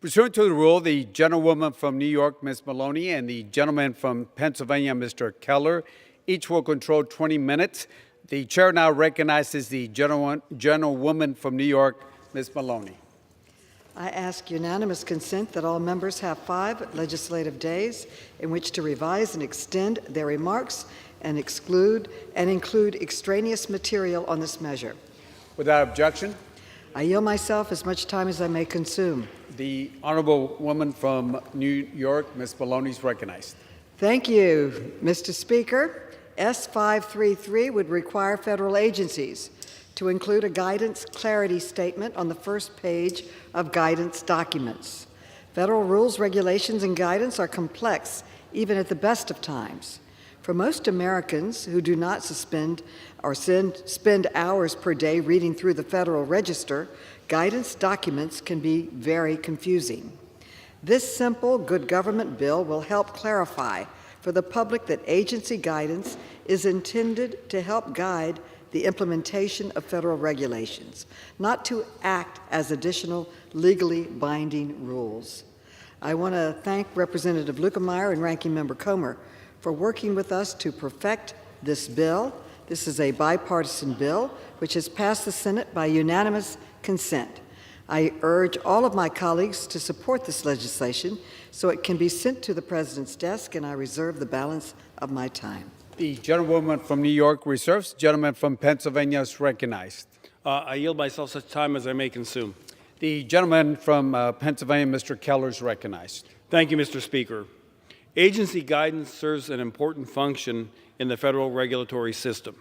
[SPEAKER 18] Pursuant to the rule, the gentlewoman from New York, Ms. Maloney, and the gentleman from Pennsylvania, Mr. Keller, each will control 20 minutes. The chair now recognizes the gentlewoman from New York, Ms. Maloney.
[SPEAKER 10] I ask unanimous consent that all members have 5 legislative days in which to revise and extend their remarks and include extraneous material on this measure.
[SPEAKER 18] Without objection,
[SPEAKER 10] I yield myself as much time as I may consume.
[SPEAKER 18] the honorable woman from New York, Ms. Maloney, is recognized.
[SPEAKER 10] Thank you, Mr. Speaker. S-533 would require federal agencies to include a guidance clarity statement on the first page of guidance documents. Federal rules, regulations, and guidance are complex, even at the best of times. For most Americans who do not spend hours per day reading through the Federal Register, guidance documents can be very confusing. This simple good government bill will help clarify for the public that agency guidance is intended to help guide the implementation of federal regulations, not to act as additional legally binding rules. I want to thank Representative Lukemeyer and Ranking Member Comer for working with us to perfect this bill. This is a bipartisan bill which has passed the Senate by unanimous consent. I urge all of my colleagues to support this legislation so it can be sent to the President's desk, and I reserve the balance of my time.
[SPEAKER 18] The gentlewoman from New York reserves. Gentleman from Pennsylvania is recognized.
[SPEAKER 11] I yield myself such time as I may consume.
[SPEAKER 18] The gentleman from Pennsylvania, Mr. Keller, is recognized.
[SPEAKER 11] Thank you, Mr. Speaker. Agency guidance serves an important function in the federal regulatory system.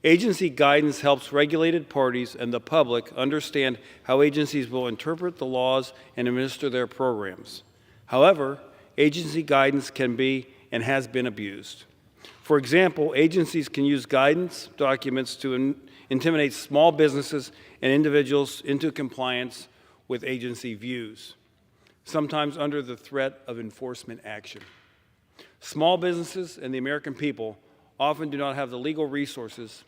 [SPEAKER 11] Agency guidance helps regulated parties and the public understand how agencies will interpret the laws and administer their programs. However, agency guidance can be and has been abused. For example, agencies can use guidance documents to intimidate small businesses and individuals into compliance with agency views, sometimes under the threat of enforcement action. Small businesses and the American people often do not have the legal resources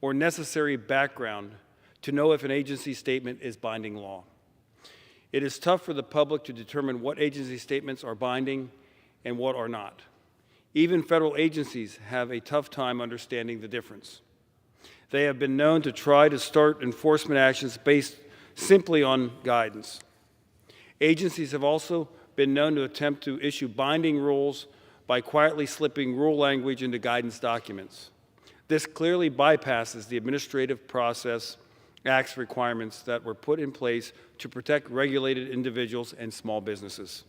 [SPEAKER 11] or necessary background to know if an agency statement is binding law. It is tough for the public to determine what agency statements are binding and what are not. Even federal agencies have a tough time understanding the difference. They have been known to try to start enforcement actions based simply on guidance. Agencies have also been known to attempt to issue binding rules by quietly slipping rule language into guidance documents. This clearly bypasses the administrative process Act's requirements that were put in place to protect regulated individuals and small businesses.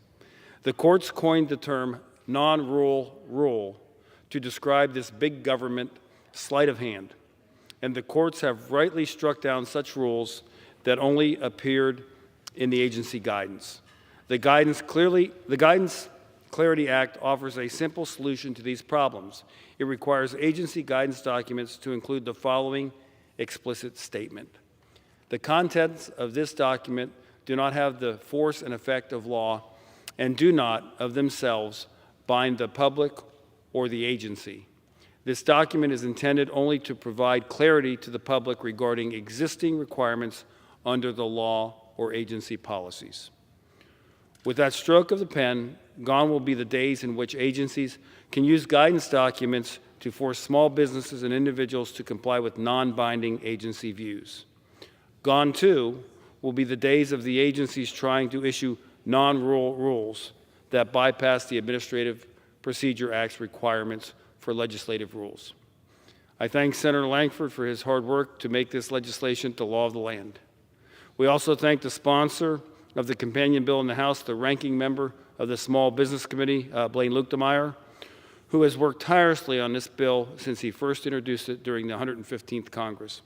[SPEAKER 11] The courts coined the term non-rule rule to describe this big government sleight of hand, and the courts have rightly struck down such rules that only appeared in the agency guidance. The Guidance Clarity Act offers a simple solution to these problems. It requires agency guidance documents to include the following explicit statement. The contents of this document do not have the force and effect of law and do not, of themselves, bind the public or the agency. This document is intended only to provide clarity to the public regarding existing requirements under the law or agency policies. With that stroke of the pen, gone will be the days in which agencies can use guidance documents to force small businesses and individuals to comply with non-binding agency views. Gone, too, will be the days of the agencies trying to issue non-rule rules that bypass the Administrative Procedure Act's requirements for legislative rules. I thank Senator Langford for his hard work to make this legislation the law of the land. We also thank the sponsor of the companion bill in the House, the ranking member of the Small Business Committee, Blaine Luetkemeyer, who has worked tirelessly on this bill since he first introduced it during the 115th Congress.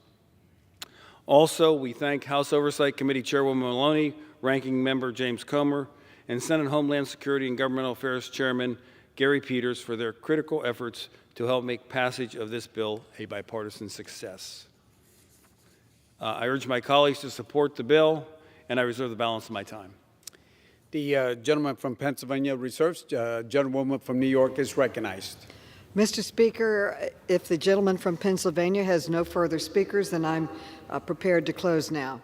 [SPEAKER 11] Also, we thank House Oversight Committee Chairwoman Maloney, Ranking Member James Comer, and Senate Homeland Security and Governmental Affairs Chairman Gary Peters for their critical efforts to help make passage of this bill a bipartisan success. I urge my colleagues to support the bill, and I reserve the balance of my time.
[SPEAKER 18] The gentleman from Pennsylvania reserves. Gentlewoman from New York is recognized.
[SPEAKER 10] Mr. Speaker, if the gentleman from Pennsylvania has no further speakers, then I'm prepared to close now.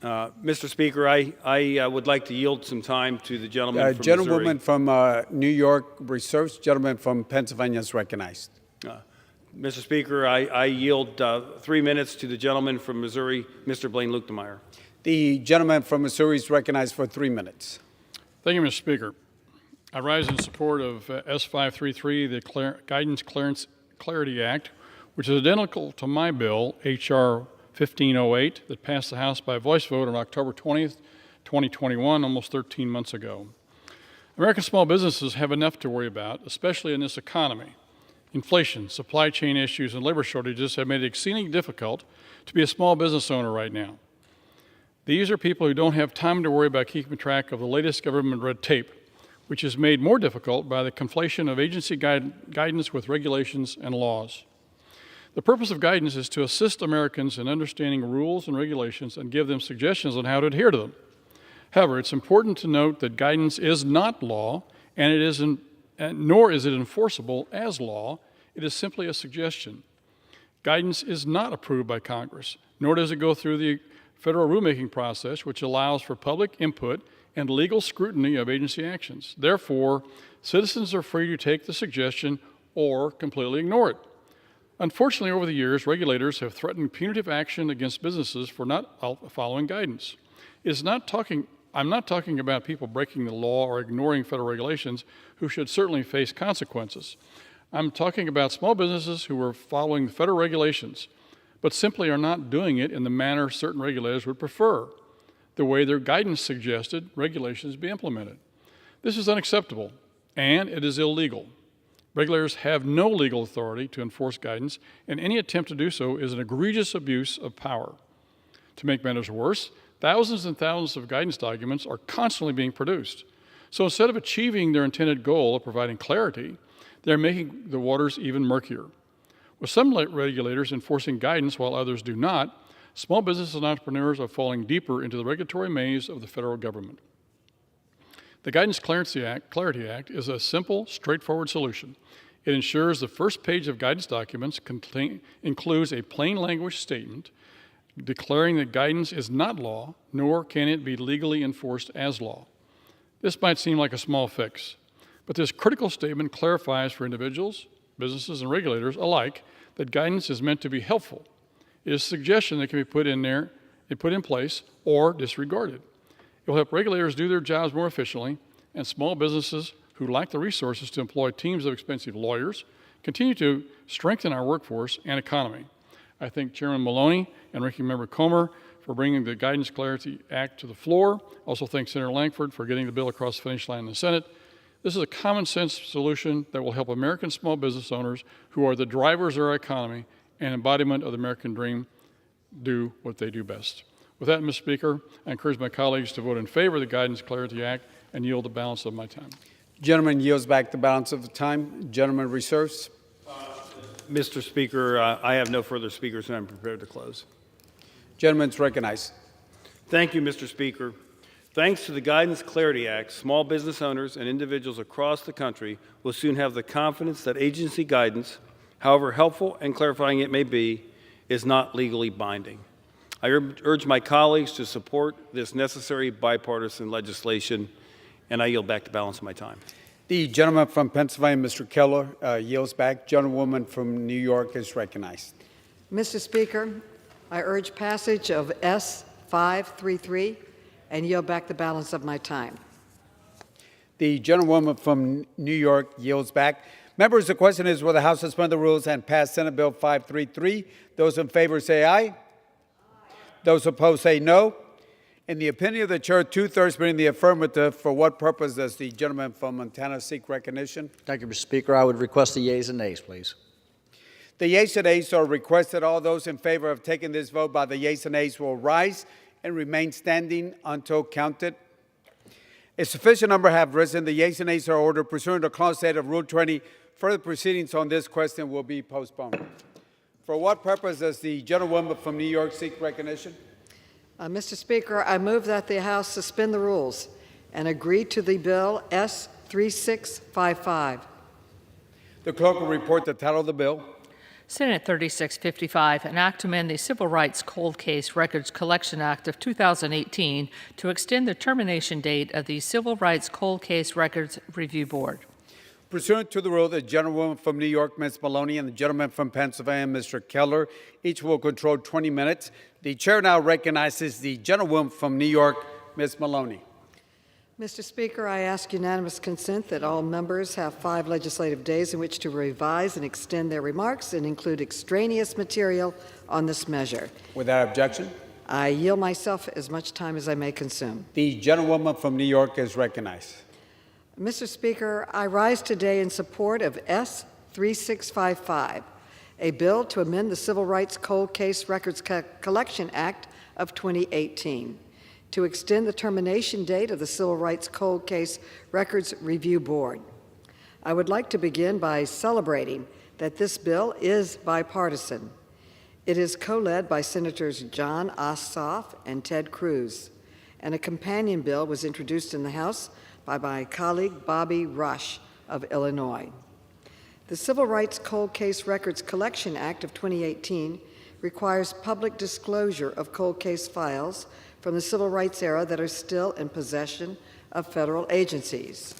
[SPEAKER 11] Mr. Speaker, I would like to yield some time to the gentleman from
[SPEAKER 18] Gentlewoman
[SPEAKER 11] Missouri.
[SPEAKER 18] from New York reserves. Gentleman from Pennsylvania is recognized.
[SPEAKER 11] Mr. Speaker, I yield 3 minutes to the gentleman from Missouri, Mr. Blaine Luetkemeyer.
[SPEAKER 18] The gentleman from Missouri is recognized for 3 minutes.
[SPEAKER 13] Thank you, Mr. Speaker. I rise in support of S533, the Guidance Clarity Act, which is identical to my bill, H.R. 1508, that passed the House by voice vote on October 20th, 2021, almost 13 months ago. American small businesses have enough to worry about, especially in this economy. Inflation, supply chain issues, and labor shortages have made it exceedingly difficult to be a small business owner right now. These are people who don't have time to worry about keeping track of the latest government red tape, which is made more difficult by the conflation of agency guidance with regulations and laws. The purpose of guidance is to assist Americans in understanding rules and regulations and give them suggestions on how to adhere to them. However, it's important to note that guidance is not law, and nor is it enforceable as law. It is simply a suggestion. Guidance is not approved by Congress, nor does it go through the federal rulemaking process, which allows for public input and legal scrutiny of agency actions. Therefore, citizens are free to take the suggestion or completely ignore it. Unfortunately, over the years, regulators have threatened punitive action against businesses for not following guidance. I'm not talking about people breaking the law or ignoring federal regulations who should certainly face consequences. I'm talking about small businesses who are following the federal regulations, but simply are not doing it in the manner certain regulators would prefer, the way their guidance suggested regulations be implemented. This is unacceptable, and it is illegal. Regulators have no legal authority to enforce guidance, and any attempt to do so is an egregious abuse of power. To make matters worse, thousands and thousands of guidance documents are constantly being produced. So instead of achieving their intended goal of providing clarity, they're making the waters even murkier. With some regulators enforcing guidance while others do not, small businesses and entrepreneurs are falling deeper into the regulatory maze of the federal government. The Guidance Clarity Act is a simple, straightforward solution. It ensures the first page of guidance documents includes a plain language statement declaring that guidance is not law, nor can it be legally enforced as law. This might seem like a small fix, but this critical statement clarifies for individuals, businesses, and regulators alike that guidance is meant to be helpful. It is a suggestion that can be put in place, or disregarded. It will help regulators do their jobs more efficiently, and small businesses who lack the resources to employ teams of expensive lawyers continue to strengthen our workforce and economy. I thank Chairman Maloney and Ranking Member Comer for bringing the Guidance Clarity Act to the floor. Also thank Senator Langford for getting the bill across the finish line in the Senate. This is a common sense solution that will help American small business owners, who are the drivers of our economy and embodiment of the American dream, do what they do best. With that, Mr. Speaker, I encourage my colleagues to vote in favor of the Guidance Clarity Act and yield the balance of my time.
[SPEAKER 18] Gentleman yields back the balance of the time. Gentleman reserves.
[SPEAKER 11] Mr. Speaker, I have no further speakers, and I'm prepared to close.
[SPEAKER 18] Gentleman's recognized.
[SPEAKER 11] Thank you, Mr. Speaker. Thanks to the Guidance Clarity Act, small business owners and individuals across the country will soon have the confidence that agency guidance, however helpful and clarifying it may be, is not legally binding. I urge my colleagues to support this necessary bipartisan legislation, and I yield back the balance of my time.
[SPEAKER 18] The gentleman from Pennsylvania, Mr. Keller, yields back. Gentlewoman from New York is recognized.
[SPEAKER 10] Mr. Speaker, I urge passage of S533 and yield back the balance of my time.
[SPEAKER 18] The gentlewoman from New York yields back. Members, the question is, will the House suspend the rules and pass Senate Bill 533? Those in favor say aye. Those opposed say no. In the opinion of the chair, 2/3 being the affirmative, for what purpose does the gentleman from Montana seek recognition?
[SPEAKER 17] Thank you, Mr. Speaker. I would request the yeas and nays, please.
[SPEAKER 18] The yeas and nays are requested. All those in favor of taking this vote by the yeas and nays will rise and remain standing until counted. A sufficient number have risen. The yeas and nays are ordered. Pursuant to Clause 8 of Rule 20, further proceedings on this question will be postponed. For what purpose does the gentlewoman from New York seek recognition?
[SPEAKER 10] Mr. Speaker, I move that the House suspend the rules and agree to the bill S3655.
[SPEAKER 18] The clerk will report the title of the bill.
[SPEAKER 3] Senate 3655, an act to amend the Civil Rights Cold Case Records Collection Act of 2018 to extend the termination date of the Civil Rights Cold Case Records Review Board.
[SPEAKER 18] Pursuant to the rule, the gentlewoman from New York, Ms. Maloney, and the gentleman from Pennsylvania, Mr. Keller, each will control 20 minutes. The chair now recognizes the gentlewoman from New York, Ms. Maloney.
[SPEAKER 10] Mr. Speaker, I ask unanimous consent that all members have 5 legislative days in which to revise and extend their remarks and include extraneous material on this measure.
[SPEAKER 18] Without objection,
[SPEAKER 10] I yield myself as much time as I may consume.
[SPEAKER 18] the gentlewoman from New York is recognized.
[SPEAKER 10] Mr. Speaker, I rise today in support of S3655, a bill to amend the Civil Rights Cold Case Records Collection Act of 2018 to extend the termination date of the Civil Rights Cold Case Records Review Board. I would like to begin by celebrating that this bill is bipartisan. It is co-led by Senators John Ossoff and Ted Cruz, and a companion bill was introduced in the House by my colleague Bobby Rush of Illinois. The Civil Rights Cold Case Records Collection Act of 2018 requires public disclosure of cold case files from the civil rights era that are still in possession of federal agencies.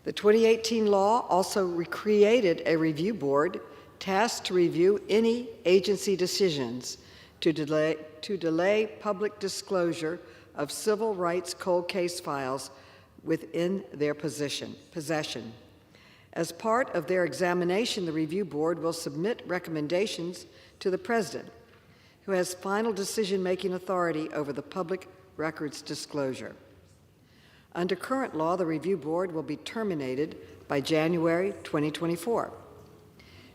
[SPEAKER 10] The 2018 law also recreated a review board tasked to review any agency decisions to delay public disclosure of civil rights cold case files within their possession. As part of their examination, the review board will submit recommendations to the President, who has final decision-making authority over the public records disclosure. Under current law, the review board will be terminated by January 2024.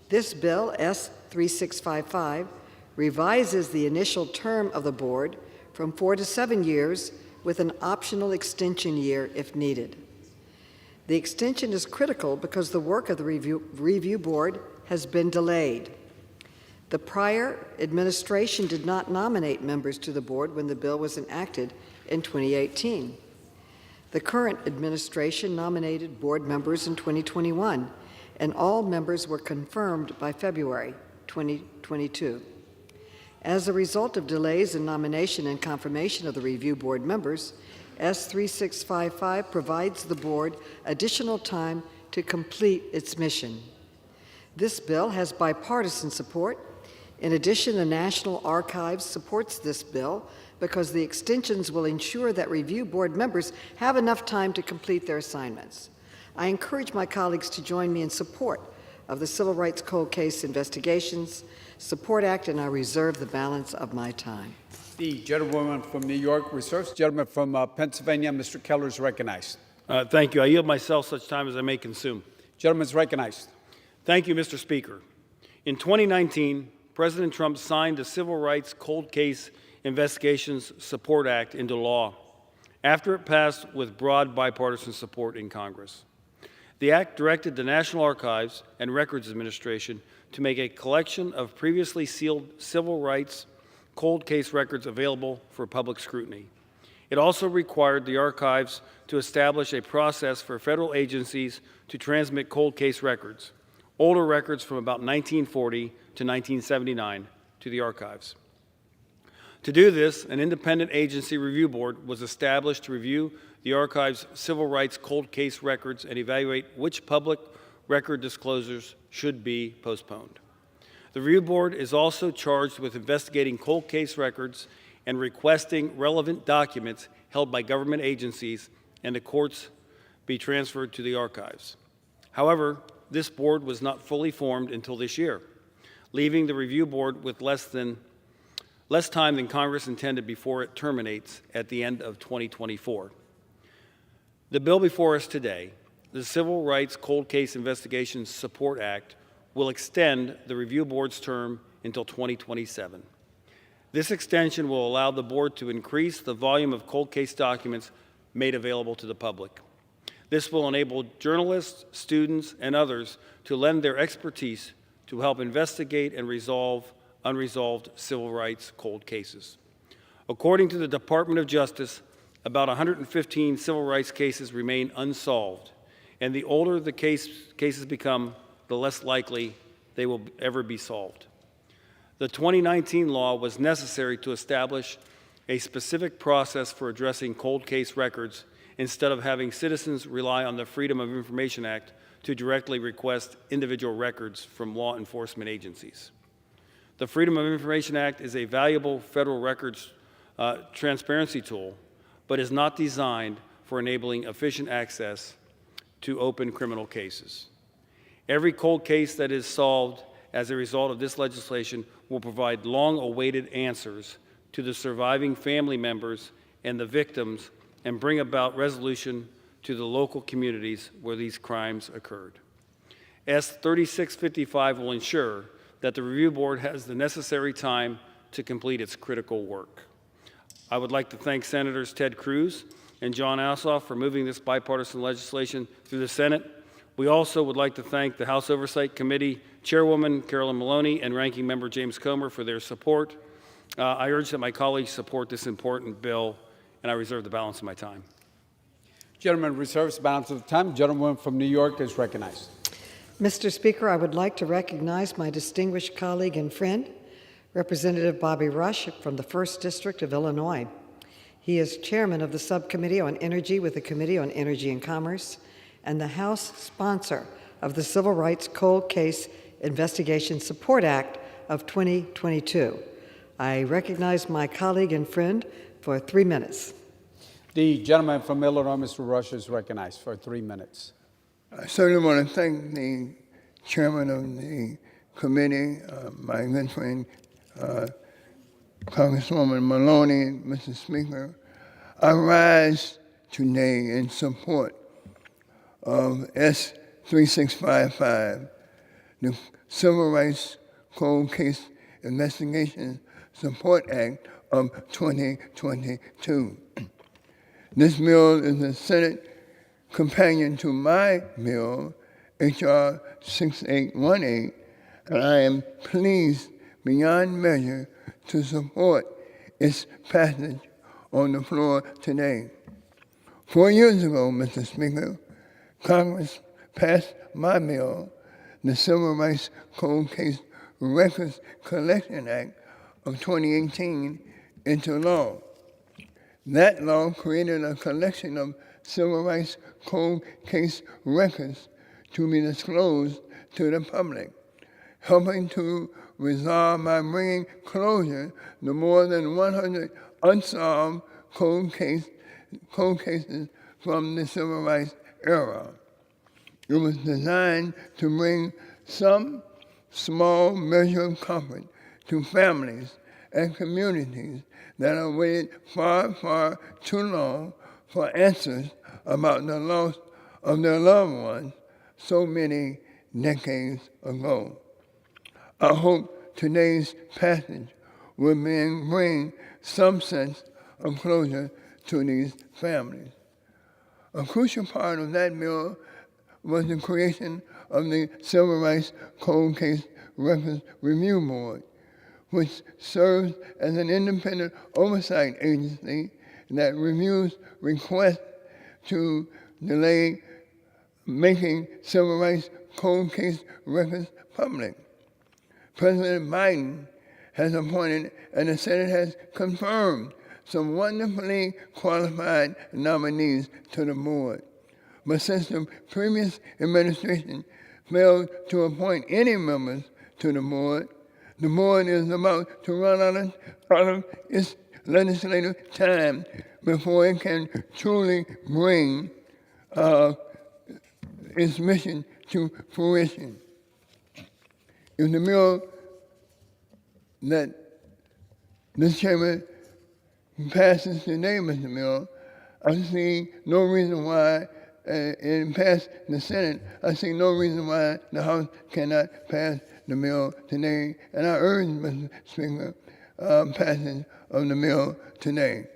[SPEAKER 10] This bill, S3655, revises the initial term of the board from 4 to 7 years with an optional extension year if needed. The extension is critical because the work of the review board has been delayed. The prior administration did not nominate members to the board when the bill was enacted in 2018. The current administration nominated board members in 2021, and all members were confirmed by February 2022. As a result of delays in nomination and confirmation of the review board members, S3655 provides the board additional time to complete its mission. This bill has bipartisan support. In addition, the National Archives supports this bill because the extensions will ensure that review board members have enough time to complete their assignments. I encourage my colleagues to join me in support of the Civil Rights Cold Case Investigations Support Act, and I reserve the balance of my time.
[SPEAKER 18] The gentlewoman from New York reserves. Gentleman from Pennsylvania, Mr. Keller is recognized.
[SPEAKER 11] Thank you. I yield myself such time as I may consume.
[SPEAKER 18] Gentleman is recognized.
[SPEAKER 11] Thank you, Mr. Speaker. In 2019, President Trump signed the Civil Rights Cold Case Investigations Support Act into law after it passed with broad bipartisan support in Congress. The act directed the National Archives and Records Administration to make a collection of previously sealed civil rights cold case records available for public scrutiny. It also required the archives to establish a process for federal agencies to transmit cold case records, older records from about 1940 to 1979, to the archives. To do this, an independent agency review board was established to review the archive's civil rights cold case records and evaluate which public record disclosures should be postponed. The review board is also charged with investigating cold case records and requesting relevant documents held by government agencies and the courts be transferred to the archives. However, this board was not fully formed until this year, leaving the review board with less time than Congress intended before it terminates at the end of 2024. The bill before us today, the Civil Rights Cold Case Investigations Support Act, will extend the review board's term until 2027. This extension will allow the board to increase the volume of cold case documents made available to the public. This will enable journalists, students, and others to lend their expertise to help investigate and resolve unresolved civil rights cold cases. According to the Department of Justice, about 115 civil rights cases remain unsolved, and the older the cases become, the less likely they will ever be solved. The 2019 law was necessary to establish a specific process for addressing cold case records instead of having citizens rely on the Freedom of Information Act to directly request individual records from law enforcement agencies. The Freedom of Information Act is a valuable federal records transparency tool, but is not designed for enabling efficient access to open criminal cases. Every cold case that is solved as a result of this legislation will provide long-awaited answers to the surviving family members and the victims and bring about resolution to the local communities where these crimes occurred. S 3655 will ensure that the review board has the necessary time to complete its critical work. I would like to thank Senators Ted Cruz and John Ossoff for moving this bipartisan legislation through the Senate. We also would like to thank the House Oversight Committee Chairwoman Carolyn Maloney and Ranking Member James Comer for their support. I urge that my colleagues support this important bill, and I reserve the balance of my time.
[SPEAKER 18] Gentleman reserves the balance of the time. Gentleman from New York is recognized.
[SPEAKER 10] Mr. Speaker, I would like to recognize my distinguished colleague and friend, Representative Bobby Rush from the 1st District of Illinois. He is chairman of the Subcommittee on Energy with the Committee on Energy and Commerce and the House sponsor of the Civil Rights Cold Case Investigation Support Act of 2022. I recognize my colleague and friend for 3 minutes.
[SPEAKER 18] The gentleman from Illinois, Mr. Rush, is recognized for 3 minutes.
[SPEAKER 14] I certainly want to thank the chairman of the committee, my good friend, Congresswoman Maloney. Mr. Speaker, I rise today in support of S 3655, the Civil Rights Cold Case Investigation Support Act of 2022. This bill is a Senate companion to my bill, H.R. 6818, and I am pleased beyond measure to support its passage on the floor today. 4 years ago, Mr. Speaker, Congress passed my bill, the Civil Rights Cold Case Records Collection Act of 2018, into law. That law created a collection of civil rights cold case records to be disclosed to the public, helping to resolve by bringing closure to more than 100 unsolved cold cases from the civil rights era. It was designed to bring some small measure of comfort to families and communities that have waited far, far too long for answers about the loss of their loved ones so many decades ago. I hope today's passage will bring some sense of closure to these families. A crucial part of that bill was the creation of the Civil Rights Cold Case Records Review Board, which serves as an independent oversight agency that reviews requests to delay making civil rights cold case records public. President Biden has appointed and the Senate has confirmed some wonderfully qualified nominees to the board. But since the previous administration failed to appoint any members to the board is about to run out of its legislative time before it can truly bring its mission to fruition. If the bill that this chamber passes today, Mr. Mill, I see no reason why it passed the Senate. I see no reason why the House cannot pass the bill today, and I urge, Mr. Speaker, passage of the bill today.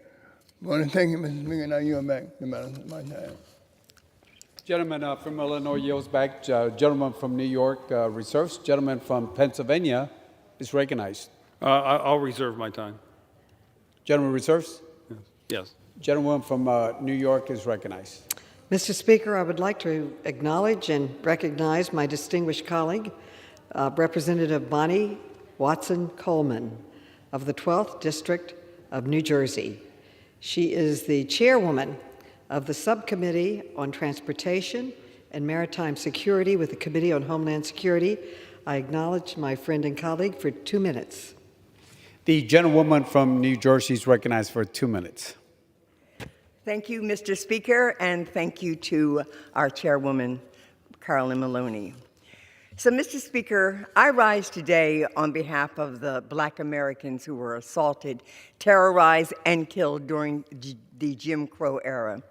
[SPEAKER 14] I want to thank you, Mr. Speaker, and I yield back the balance of my time.
[SPEAKER 11] Gentleman from Illinois yields back. Gentleman from New York reserves. Gentleman from Pennsylvania is recognized.
[SPEAKER 9] I'll reserve my time.
[SPEAKER 11] Gentleman reserves?
[SPEAKER 9] Yes.
[SPEAKER 11] Gentleman from New York is recognized.
[SPEAKER 10] Mr. Speaker, I would like to acknowledge and recognize my distinguished colleague, Representative Bonnie Watson Coleman of the 12th District of New Jersey. She is the chairwoman of the Subcommittee on Transportation and Maritime Security with the Committee on Homeland Security. I acknowledge my friend and colleague for 2 minutes.
[SPEAKER 11] The gentlewoman from New Jersey is recognized for 2 minutes.
[SPEAKER 15] Thank you, Mr. Speaker, and thank you to our chairwoman, Carolyn Maloney. So, Mr. Speaker, I rise today on behalf of the Black Americans who were assaulted, terrorized, and killed during the Jim Crow era.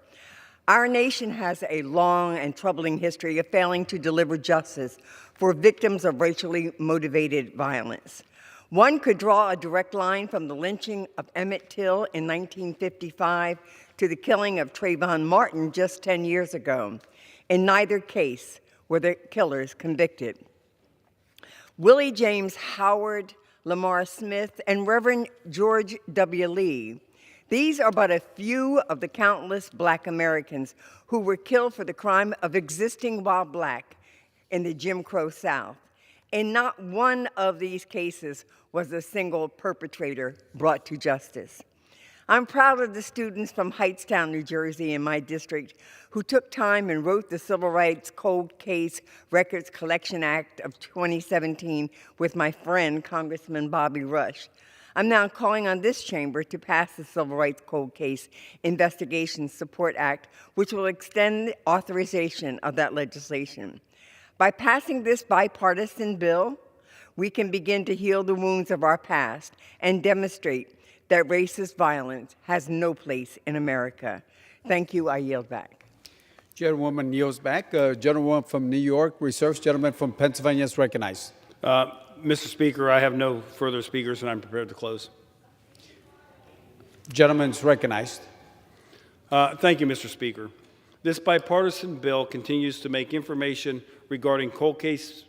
[SPEAKER 15] Our nation has a long and troubling history of failing to deliver justice for victims of racially motivated violence. One could draw a direct line from the lynching of Emmett Till in 1955 to the killing of Trayvon Martin just 10 years ago. In neither case were the killers convicted. Willie James Howard, Lamar Smith, and Reverend George W. Lee, these are but a few of the countless Black Americans who were killed for the crime of existing while Black in the Jim Crow South. In not one of these cases was a single perpetrator brought to justice. I'm proud of the students from Hightstown, New Jersey, in my district, who took time and wrote the Civil Rights Cold Case Records Collection Act of 2017 with my friend, Congressman Bobby Rush. I'm now calling on this chamber to pass the Civil Rights Cold Case Investigation Support Act, which will extend the authorization of that legislation. By passing this bipartisan bill, we can begin to heal the wounds of our past and demonstrate that racist violence has no place in America. Thank you. I yield back.
[SPEAKER 11] Gentlewoman yields back. Gentlewoman from New York reserves. Gentleman from Pennsylvania is recognized.
[SPEAKER 9] Mr. Speaker, I have no further speakers, and I'm prepared to close.
[SPEAKER 11] Gentleman is recognized.
[SPEAKER 9] Thank you, Mr. Speaker. This bipartisan bill continues to make information regarding cold cases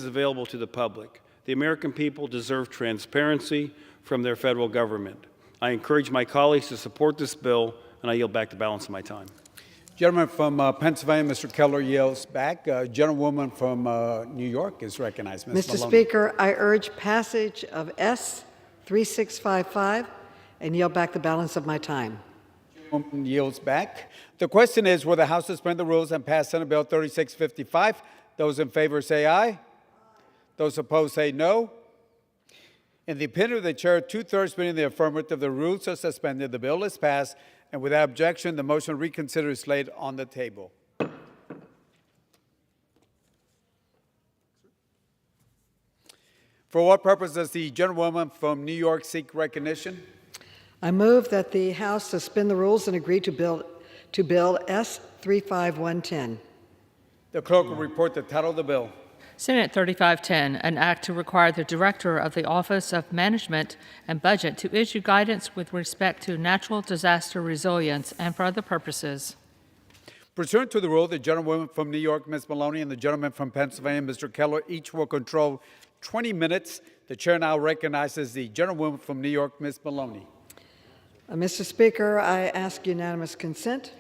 [SPEAKER 9] available to the public. The American people deserve transparency from their federal government. I encourage my colleagues to support this bill, and I yield back the balance of my time.
[SPEAKER 11] Gentleman from Pennsylvania, Mr. Keller, yields back. Gentlewoman from New York is recognized. Ms.
[SPEAKER 10] Mr.
[SPEAKER 11] Maloney.
[SPEAKER 10] Speaker, I urge passage of S 3655 and yield back the balance of my time.
[SPEAKER 11] Gentlewoman yields back. The question is, will the House suspend the rules and pass Senate Bill 3655? Those in favor say aye. Those opposed say no. In the opinion of the chair, 2/3 being the affirmative, the rules are suspended, the bill is passed, and without objection, the motion to reconsider is laid on the table. For what purpose does the gentlewoman from New York seek recognition?
[SPEAKER 10] I move that the House suspend the rules and agree to Bill S 35110.
[SPEAKER 11] The clerk will report the title of the bill.
[SPEAKER 3] Senate 3510, an act to require the Director of the Office of Management and Budget to issue guidance with respect to natural disaster resilience and for other purposes.
[SPEAKER 18] Pursuant to the rule, the gentlewoman from New York, Ms. Maloney, and the gentleman from Pennsylvania, Mr. Keller, each will control 20 minutes. The chair now recognizes the gentlewoman from New York, Ms. Maloney.
[SPEAKER 10] Mr. Speaker, I ask unanimous consent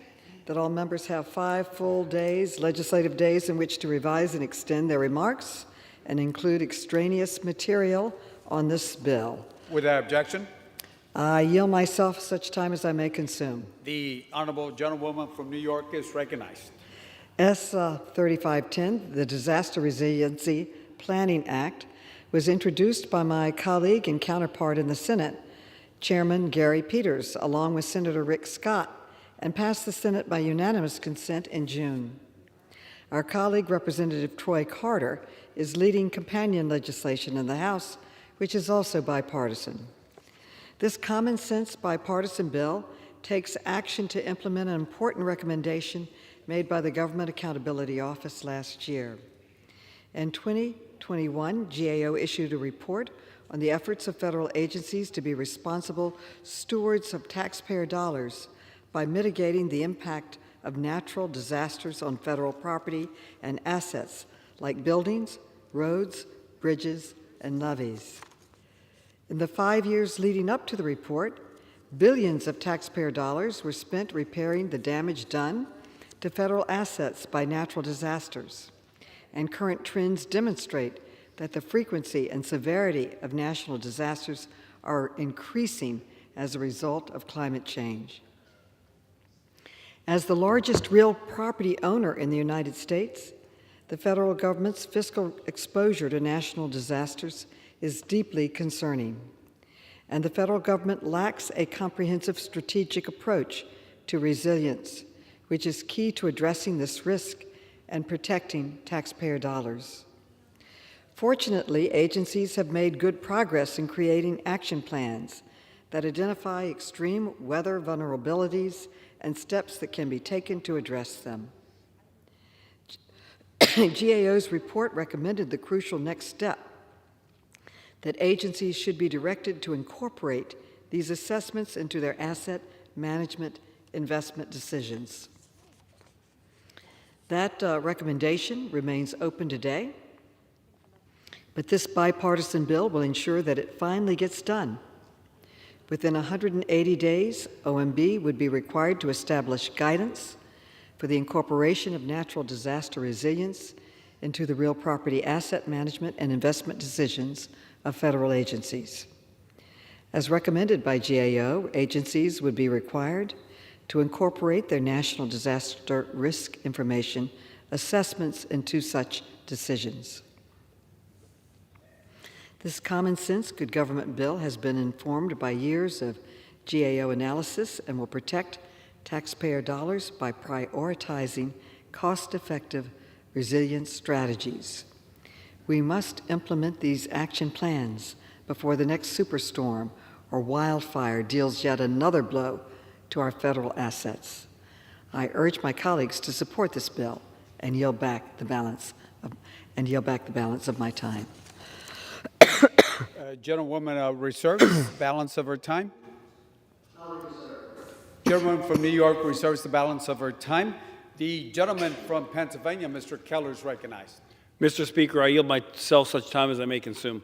[SPEAKER 10] that all members have 5 full days, legislative days, in which to revise and extend their remarks and include extraneous material on this bill.
[SPEAKER 18] Without objection,
[SPEAKER 10] I yield myself such time as I may consume.
[SPEAKER 18] the honorable gentlewoman from New York is recognized.
[SPEAKER 10] S. 3510, the Disaster Resiliency Planning Act, was introduced by my colleague and counterpart in the Senate, Chairman Gary Peters, along with Senator Rick Scott, and passed the Senate by unanimous consent in June. Our colleague, Representative Troy Carter, is leading companion legislation in the House, which is also bipartisan. This common sense bipartisan bill takes action to implement an important recommendation made by the Government Accountability Office last year. In 2021, GAO issued a report on the efforts of federal agencies to be responsible stewards of taxpayer dollars by mitigating the impact of natural disasters on federal property and assets like buildings, roads, bridges, and levees. In the 5 years leading up to the report, billions of taxpayer dollars were spent repairing the damage done to federal assets by natural disasters. And current trends demonstrate that the frequency and severity of national disasters are increasing as a result of climate change. As the largest real property owner in the United States, the federal government's fiscal exposure to national disasters is deeply concerning, and the federal government lacks a comprehensive strategic approach to resilience, which is key to addressing this risk and protecting taxpayer dollars. Fortunately, agencies have made good progress in creating action plans that identify extreme weather vulnerabilities and steps that can be taken to address them. GAO's report recommended the crucial next step, that agencies should be directed to incorporate these assessments into their asset management investment decisions. That recommendation remains open today, but this bipartisan bill will ensure that it finally gets done. Within 180 days, OMB would be required to establish guidance for the incorporation of natural disaster resilience into the real property asset management and investment decisions of federal agencies. As recommended by GAO, agencies would be required to incorporate their national disaster risk information assessments into such decisions. This common sense good government bill has been informed by years of GAO analysis and will protect taxpayer dollars by prioritizing cost-effective resilience strategies. We must implement these action plans before the next superstorm or wildfire deals yet another blow to our federal assets. I urge my colleagues to support this bill and yield back the balance of my time.
[SPEAKER 18] Gentlewoman reserves balance of her time. Gentleman from New York reserves the balance of her time. The gentleman from Pennsylvania, Mr. Keller, is recognized.
[SPEAKER 11] Mr. Speaker, I yield myself such time as I may consume.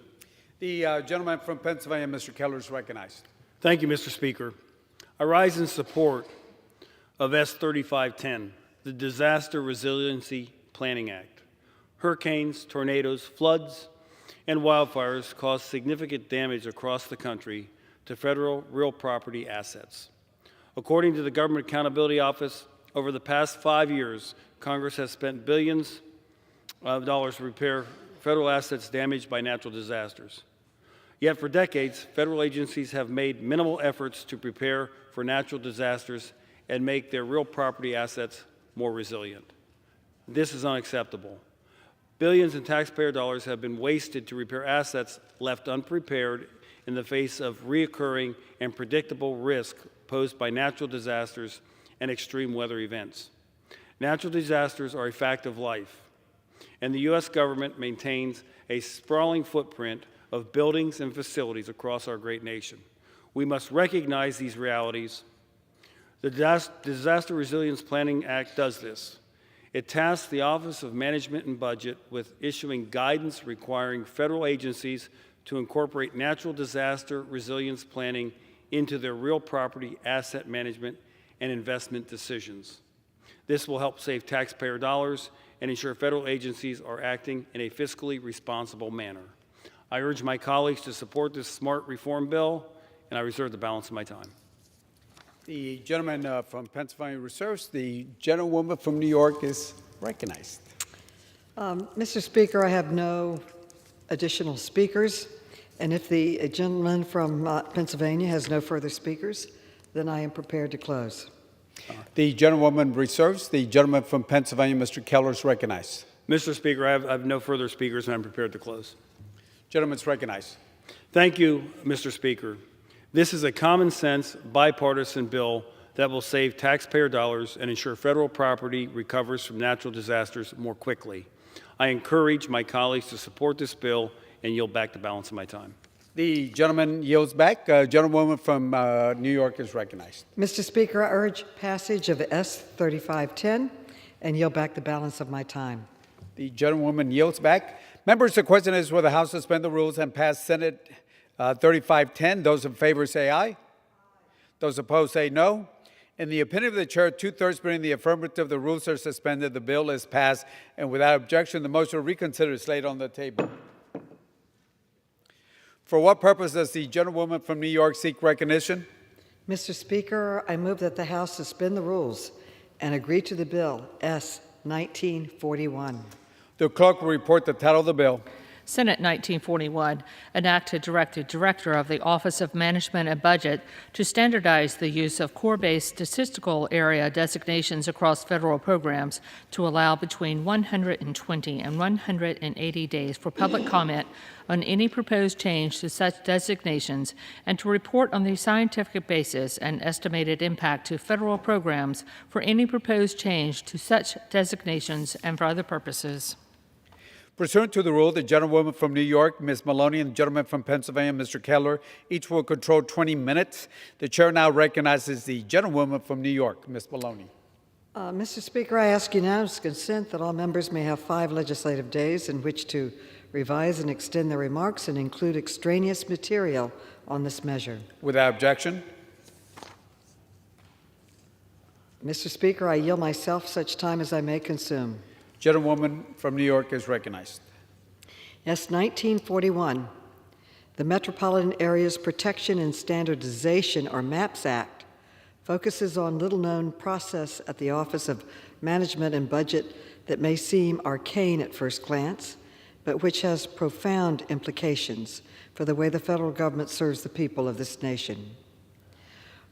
[SPEAKER 18] The gentleman from Pennsylvania, Mr. Keller, is recognized.
[SPEAKER 11] Thank you, Mr. Speaker. I rise in support of S. 3510, the Disaster Resiliency Planning Act. Hurricanes, tornadoes, floods, and wildfires cause significant damage across the country to federal real property assets. According to the Government Accountability Office, over the past 5 years, Congress has spent billions of dollars to repair federal assets damaged by natural disasters. Yet for decades, federal agencies have made minimal efforts to prepare for natural disasters and make their real property assets more resilient. This is unacceptable. Billions in taxpayer dollars have been wasted to repair assets left unprepared in the face of reoccurring and predictable risk posed by natural disasters and extreme weather events. Natural disasters are a fact of life, and the U.S. government maintains a sprawling footprint of buildings and facilities across our great nation. We must recognize these realities. The Disaster Resilience Planning Act does this. It tasks the Office of Management and Budget with issuing guidance requiring federal agencies to incorporate natural disaster resilience planning into their real property asset management and investment decisions. This will help save taxpayer dollars and ensure federal agencies are acting in a fiscally responsible manner. I urge my colleagues to support this smart reform bill, and I reserve the balance of my time.
[SPEAKER 18] The gentleman from Pennsylvania reserves. The gentlewoman from New York is recognized.
[SPEAKER 10] Mr. Speaker, I have no additional speakers, and if the gentleman from Pennsylvania has no further speakers, then I am prepared to close.
[SPEAKER 18] The gentlewoman reserves. The gentleman from Pennsylvania, Mr. Keller, is recognized.
[SPEAKER 11] Mr. Speaker, I have no further speakers, and I'm prepared to close.
[SPEAKER 18] Gentleman's recognized.
[SPEAKER 11] Thank you, Mr. Speaker. This is a common sense, bipartisan bill that will save taxpayer dollars and ensure federal property recovers from natural disasters more quickly. I encourage my colleagues to support this bill and yield back the balance of my time.
[SPEAKER 18] The gentleman yields back. Gentlewoman from New York is recognized.
[SPEAKER 10] Mr. Speaker, I urge passage of S 3510 and yield back the balance of my time.
[SPEAKER 18] The gentlewoman yields back. Members, the question is will the House suspend the rules and pass Senate 3510. Those in favor say aye. Those opposed say no. In the opinion of the chair, 2/3 being the affirmative, the rules are suspended. The bill is passed, and without objection, the motion to reconsider is laid on the table. For what purpose does the gentlewoman from New York seek recognition?
[SPEAKER 10] Mr. Speaker, I move that the House suspend the rules and agree to the bill S 1941.
[SPEAKER 18] The clerk will report the title of the bill.
[SPEAKER 3] Senate 1941, an act to direct the Director of the Office of Management and Budget to standardize the use of core-based statistical area designations across federal programs to allow between 120 and 180 days for public comment on any proposed change to such designations and to report on the scientific basis and estimated impact to federal programs for any proposed change to such designations and for other purposes.
[SPEAKER 18] Pursuant to the rule, the gentlewoman from New York, Ms. Maloney, and the gentleman from Pennsylvania, Mr. Keller, each will control 20 minutes. The chair now recognizes the gentlewoman from New York, Ms. Maloney.
[SPEAKER 10] Mr. Speaker, I ask unanimous consent that all members may have 5 legislative days in which to revise and extend their remarks and include extraneous material on this measure.
[SPEAKER 18] Without objection.
[SPEAKER 10] Mr. Speaker, I yield myself such time as I may consume.
[SPEAKER 18] Gentlewoman from New York is recognized.
[SPEAKER 10] S 1941, the Metropolitan Areas Protection and Standardization, or MAPS Act, focuses on little-known process at the Office of Management and Budget that may seem arcane at first glance, but which has profound implications for the way the federal government serves the people of this nation.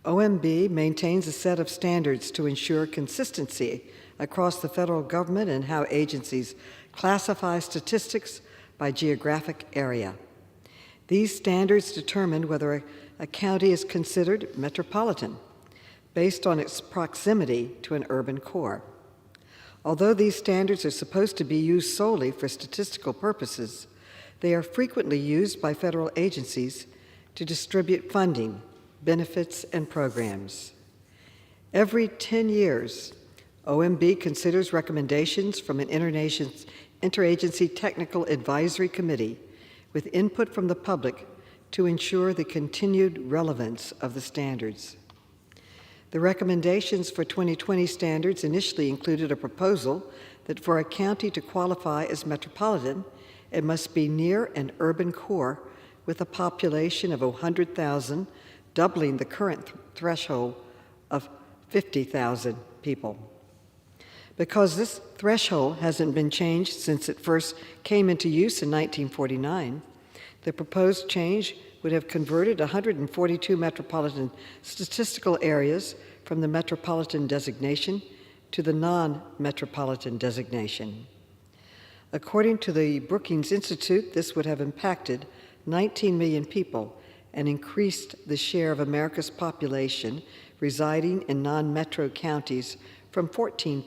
[SPEAKER 10] OMB maintains a set of standards to ensure consistency across the federal government and how agencies classify statistics by geographic area. These standards determine whether a county is considered metropolitan based on its proximity to an urban core. Although these standards are supposed to be used solely for statistical purposes, they are frequently used by federal agencies to distribute funding, benefits, and programs. Every 10 years, OMB considers recommendations from an interagency technical advisory committee with input from the public to ensure the continued relevance of the standards. The recommendations for 2020 standards initially included a proposal that for a county to qualify as metropolitan, it must be near an urban core with a population of 100,000, doubling the current threshold of 50,000 people. Because this threshold hasn't been changed since it first came into use in 1949, the proposed change would have converted 142 metropolitan statistical areas from the metropolitan designation to the non-metropolitan designation. According to the Brookings Institute, this would have impacted 19 million people and increased the share of America's population residing in non-metro counties from 14%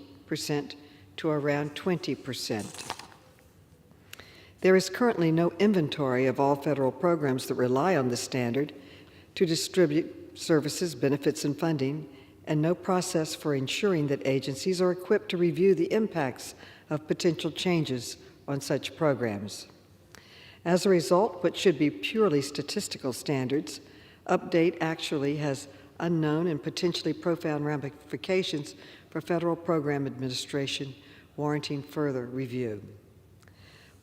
[SPEAKER 10] to around 20%. There is currently no inventory of all federal programs that rely on this standard to distribute services, benefits, and funding, and no process for ensuring that agencies are equipped to review the impacts of potential changes on such programs. As a result, what should be purely statistical standards update actually has unknown and potentially profound ramifications for federal program administration, warranting further review.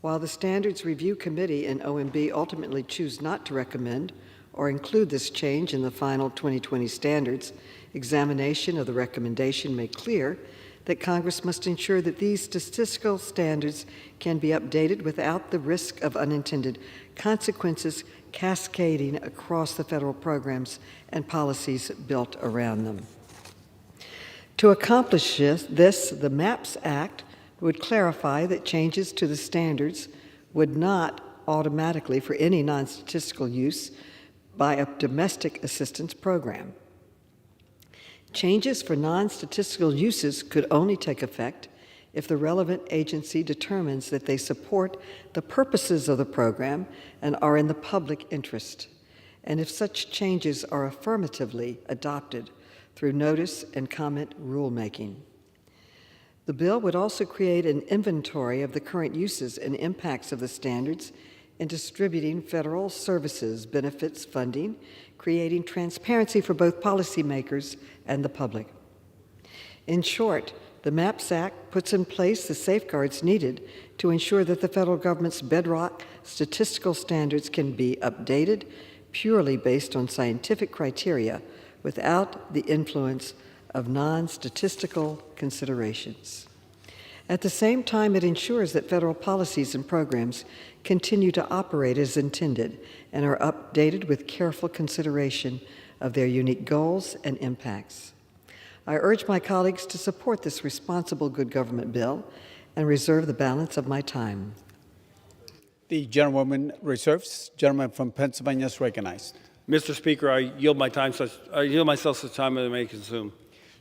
[SPEAKER 10] While the Standards Review Committee and OMB ultimately choose not to recommend or include this change in the final 2020 standards, examination of the recommendation made clear that Congress must ensure that these statistical standards can be updated without the risk of unintended consequences cascading across the federal programs and policies built around them. To accomplish this, the MAPS Act would clarify that changes to the standards would not automatically, for any non-statistical use, by a domestic assistance program. Changes for non-statistical uses could only take effect if the relevant agency determines that they support the purposes of the program and are in the public interest, and if such changes are affirmatively adopted through notice and comment rulemaking. The bill would also create an inventory of the current uses and impacts of the standards in distributing federal services, benefits, funding, creating transparency for both policymakers and the public. In short, the MAPS Act puts in place the safeguards needed to ensure that the federal government's bedrock statistical standards can be updated purely based on scientific criteria without the influence of non-statistical considerations. At the same time, it ensures that federal policies and programs continue to operate as intended and are updated with careful consideration of their unique goals and impacts. I urge my colleagues to support this responsible good government bill and reserve the balance of my time.
[SPEAKER 18] The gentlewoman reserves. Gentleman from Pennsylvania is recognized.
[SPEAKER 11] Mr. Speaker, I yield myself such time as I may consume.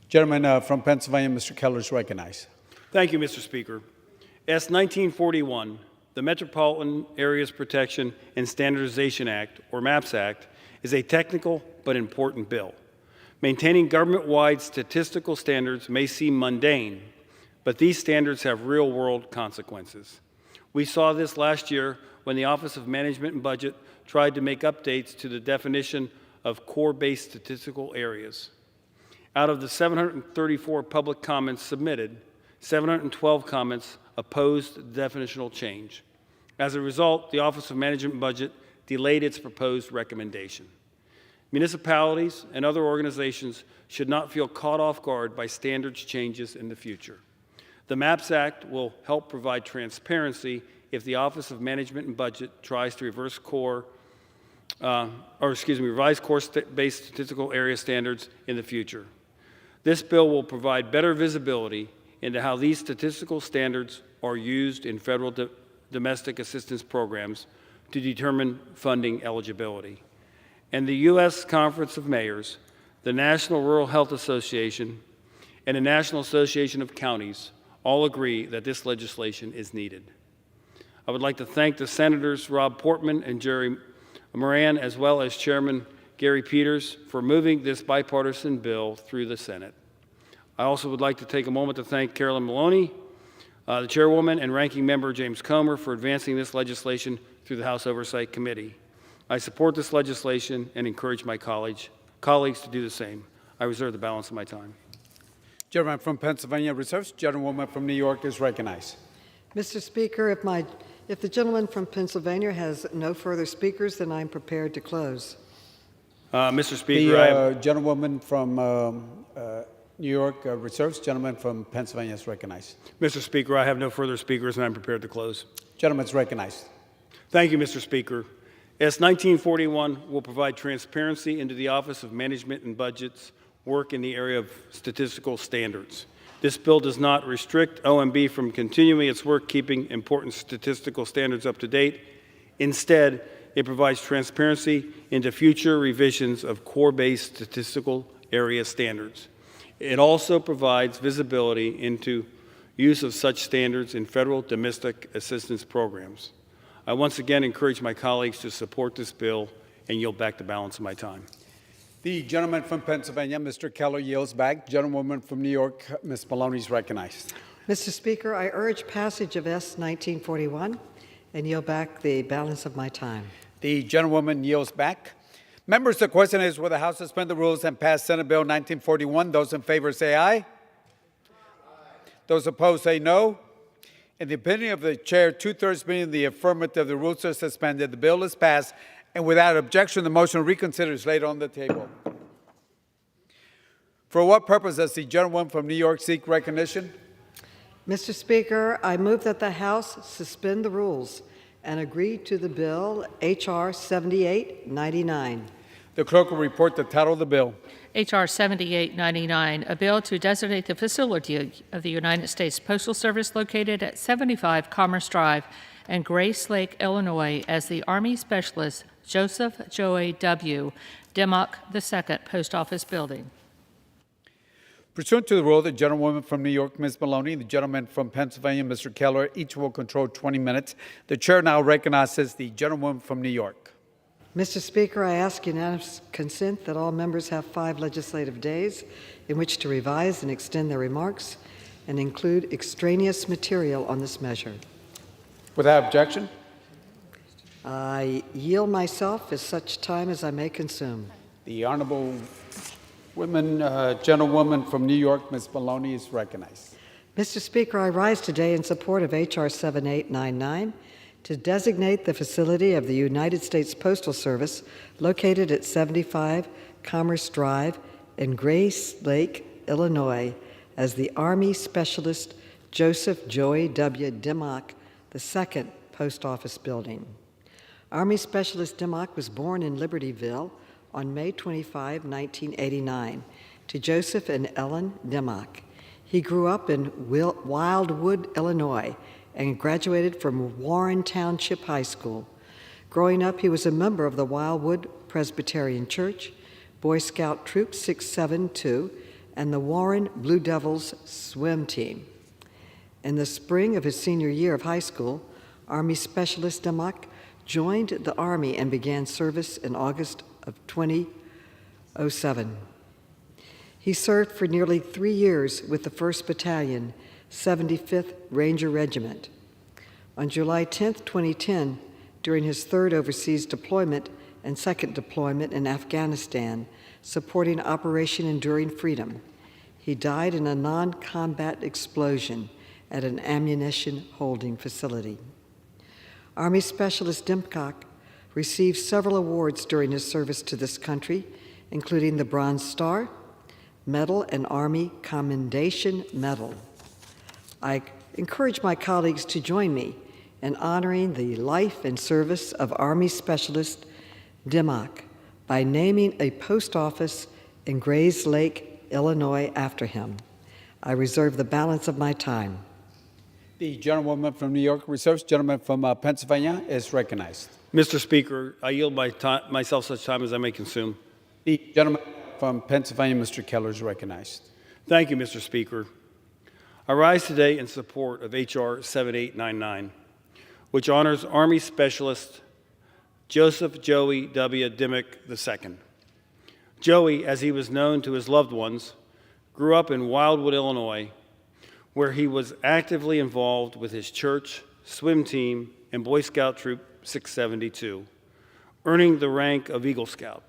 [SPEAKER 18] Gentleman from Pennsylvania, Mr. Keller is recognized.
[SPEAKER 11] Thank you, Mr. Speaker. S. 1941, the Metropolitan Areas Protection and Standardization Act, or MAPS Act, is a technical but important bill. Maintaining government-wide statistical standards may seem mundane, but these standards have real-world consequences. We saw this last year when the Office of Management and Budget tried to make updates to the definition of core-based statistical areas. Out of the 734 public comments submitted, 712 comments opposed the definitional change. As a result, the Office of Management and Budget delayed its proposed recommendation. Municipalities and other organizations should not feel caught off guard by standards changes in the future. The MAPS Act will help provide transparency if the Office of Management and Budget tries to revise core-based statistical area standards in the future. This bill will provide better visibility into how these statistical standards are used in federal domestic assistance programs to determine funding eligibility. And the U.S. Conference of Mayors, the National Rural Health Association, and the National Association of Counties all agree that this legislation is needed. I would like to thank the Senators Rob Portman and Jerry Moran, as well as Chairman Gary Peters, for moving this bipartisan bill through the Senate. I also would like to take a moment to thank Carolyn Maloney, the Chairwoman, and Ranking Member James Comer for advancing this legislation through the House Oversight Committee. I support this legislation and encourage my colleagues to do the same. I reserve the balance of my time.
[SPEAKER 18] Gentleman from Pennsylvania reserves. Gentlewoman from New York is recognized.
[SPEAKER 10] Mr. Speaker, if the gentleman from Pennsylvania has no further speakers, then I'm prepared to close.
[SPEAKER 11] Mr. Speaker,
[SPEAKER 18] the gentlewoman from New York reserves. Gentleman from Pennsylvania is recognized.
[SPEAKER 11] Mr. Speaker, I have no further speakers, and I'm prepared to close.
[SPEAKER 18] Gentleman is recognized.
[SPEAKER 11] Thank you, Mr. Speaker. S. 1941 will provide transparency into the Office of Management and Budget's work in the area of statistical standards. This bill does not restrict OMB from continuing its work keeping important statistical standards up to date. Instead, it provides transparency into future revisions of core-based statistical area standards. It also provides visibility into use of such standards in federal domestic assistance programs. I once again encourage my colleagues to support this bill and yield back the balance of my time.
[SPEAKER 18] The gentleman from Pennsylvania, Mr. Keller, yields back. Gentlewoman from New York, Ms. Maloney, is recognized.
[SPEAKER 10] Mr. Speaker, I urge passage of S 1941 and yield back the balance of my time.
[SPEAKER 18] The gentlewoman yields back. Members, the question is, will the House suspend the rules and pass Senate Bill 1941? Those in favor say aye. Those opposed say no. In the opinion of the chair, 2/3 being in the affirmative, the rules are suspended. The bill is passed, and without objection, the motion to reconsider is laid on the table. For what purpose does the gentlewoman from New York seek recognition?
[SPEAKER 10] Mr. Speaker, I move that the House suspend the rules and agree to the bill H.R. 7899.
[SPEAKER 18] The clerk will report the title of the bill.
[SPEAKER 3] H.R. 7899, a bill to designate the facility of the United States Postal Service located at 75 Commerce Drive in Grace Lake, Illinois, as the Army Specialist Joseph Joey W. Dimmock II Post Office Building.
[SPEAKER 18] Pursuant to the rule, the gentlewoman from New York, Ms. Maloney, and the gentleman from Pennsylvania, Mr. Keller, each will control 20 minutes. The chair now recognizes the gentlewoman from New York.
[SPEAKER 10] Mr. Speaker, I ask unanimous consent that all members have 5 legislative days in which to revise and extend their remarks and include extraneous material on this measure.
[SPEAKER 18] Without objection?
[SPEAKER 10] I yield myself as such time as I may consume.
[SPEAKER 18] The honorable gentlewoman from New York, Ms. Maloney, is recognized.
[SPEAKER 10] Mr. Speaker, I rise today in support of H.R. 7899 to designate the facility of the United States Postal Service located at 75 Commerce Drive in Grace Lake, Illinois, as the Army Specialist Joseph Joey W. Dimmock II Post Office Building. Army Specialist Dimmock was born in Libertyville on May 25, 1989, to Joseph and Ellen Dimmock. He grew up in Wildwood, Illinois, and graduated from Warren Township High School. Growing up, he was a member of the Wildwood Presbyterian Church, Boy Scout Troop 672, and the Warren Blue Devils swim team. In the spring of his senior year of high school, Army Specialist Dimmock joined the Army and began service in August of 2007. He served for nearly 3 years with the 1st Battalion, 75th Ranger Regiment. On July 10, 2010, during his 3rd overseas deployment and 2nd deployment in Afghanistan, supporting Operation Enduring Freedom, he died in a non-combat explosion at an ammunition holding facility. Army Specialist Dimmock received several awards during his service to this country, including the Bronze Star, Medal, and Army Commendation Medal. I encourage my colleagues to join me in honoring the life and service of Army Specialist Dimmock by naming a post office in Grays Lake, Illinois, after him. I reserve the balance of my time.
[SPEAKER 18] The gentlewoman from New York reserves. Gentleman from Pennsylvania is recognized.
[SPEAKER 11] Mr. Speaker, I yield myself such time as I may consume.
[SPEAKER 18] The gentleman from Pennsylvania, Mr. Keller, is recognized.
[SPEAKER 11] Thank you, Mr. Speaker. I rise today in support of H.R. 7899, which honors Army Specialist Joseph Joey W. Dimmock II. Joey, as he was known to his loved ones, grew up in Wildwood, Illinois, where he was actively involved with his church, swim team, and Boy Scout Troop 672, earning the rank of Eagle Scout.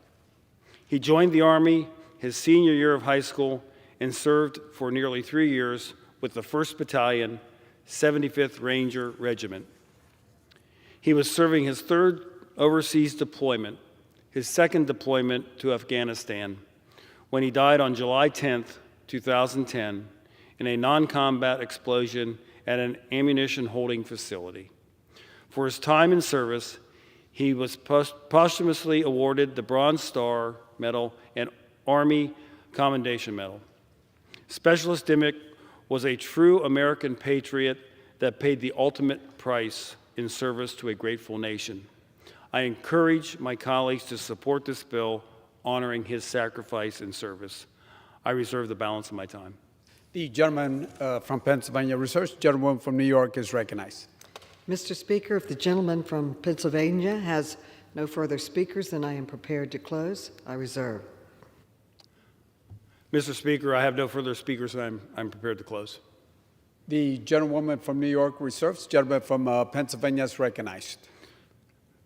[SPEAKER 11] He joined the Army his senior year of high school and served for nearly 3 years with the 1st Battalion, 75th Ranger Regiment. He was serving his 3rd overseas deployment, his 2nd deployment to Afghanistan, when he died on July 10, 2010, in a non-combat explosion at an ammunition holding facility. For his time in service, he was posthumously awarded the Bronze Star Medal and Army Commendation Medal. Specialist Dimmock was a true American patriot that paid the ultimate price in service to a grateful nation. I encourage my colleagues to support this bill honoring his sacrifice and service. I reserve the balance of my time.
[SPEAKER 18] The gentleman from Pennsylvania reserves. Gentlewoman from New York is recognized.
[SPEAKER 10] Mr. Speaker, if the gentleman from Pennsylvania has no further speakers, then I am prepared to close. I reserve.
[SPEAKER 9] Mr. Speaker, I have no further speakers, and I'm prepared to close.
[SPEAKER 18] The gentlewoman from New York reserves. Gentleman from Pennsylvania is recognized.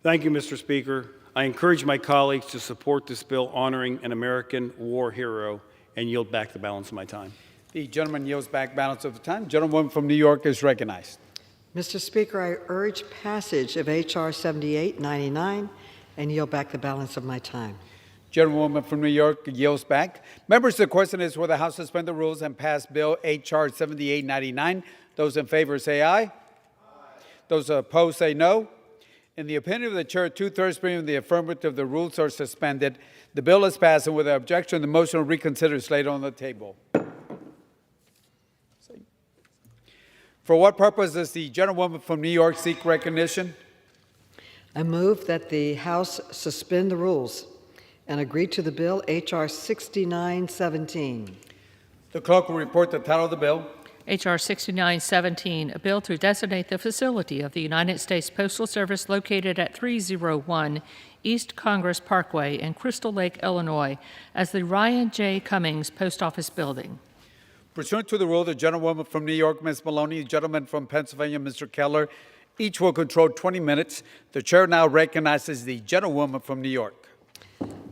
[SPEAKER 9] Thank you, Mr. Speaker. I encourage my colleagues to support this bill honoring an American war hero and yield back the balance of my time.
[SPEAKER 18] The gentleman yields back balance of the time. Gentlewoman from New York is recognized.
[SPEAKER 10] Mr. Speaker, I urge passage of H.R. 7899 and yield back the balance of my time.
[SPEAKER 18] Gentlewoman from New York yields back. Members, the question is will the House suspend the rules and pass Bill H.R. 7899? Those in favor say aye. Aye. Those opposed say no. In the opinion of the chair, 2/3 being in the affirmative, the rules are suspended. The bill is passed, and without objection, the motion to reconsider is laid on the table. For what purpose does the gentlewoman from New York seek recognition?
[SPEAKER 10] I move that the House suspend the rules and agree to the bill H.R. 6917.
[SPEAKER 18] The clerk will report the title of the bill.
[SPEAKER 3] H.R. 6917, a bill to designate the facility of the United States Postal Service located at 301 East Congress Parkway in Crystal Lake, Illinois, as the Ryan J. Cummings Post Office Building.
[SPEAKER 18] Pursuant to the rule, the gentlewoman from New York, Ms. Maloney, the gentleman from Pennsylvania, Mr. Keller, each will control 20 minutes. The chair now recognizes the gentlewoman from New York.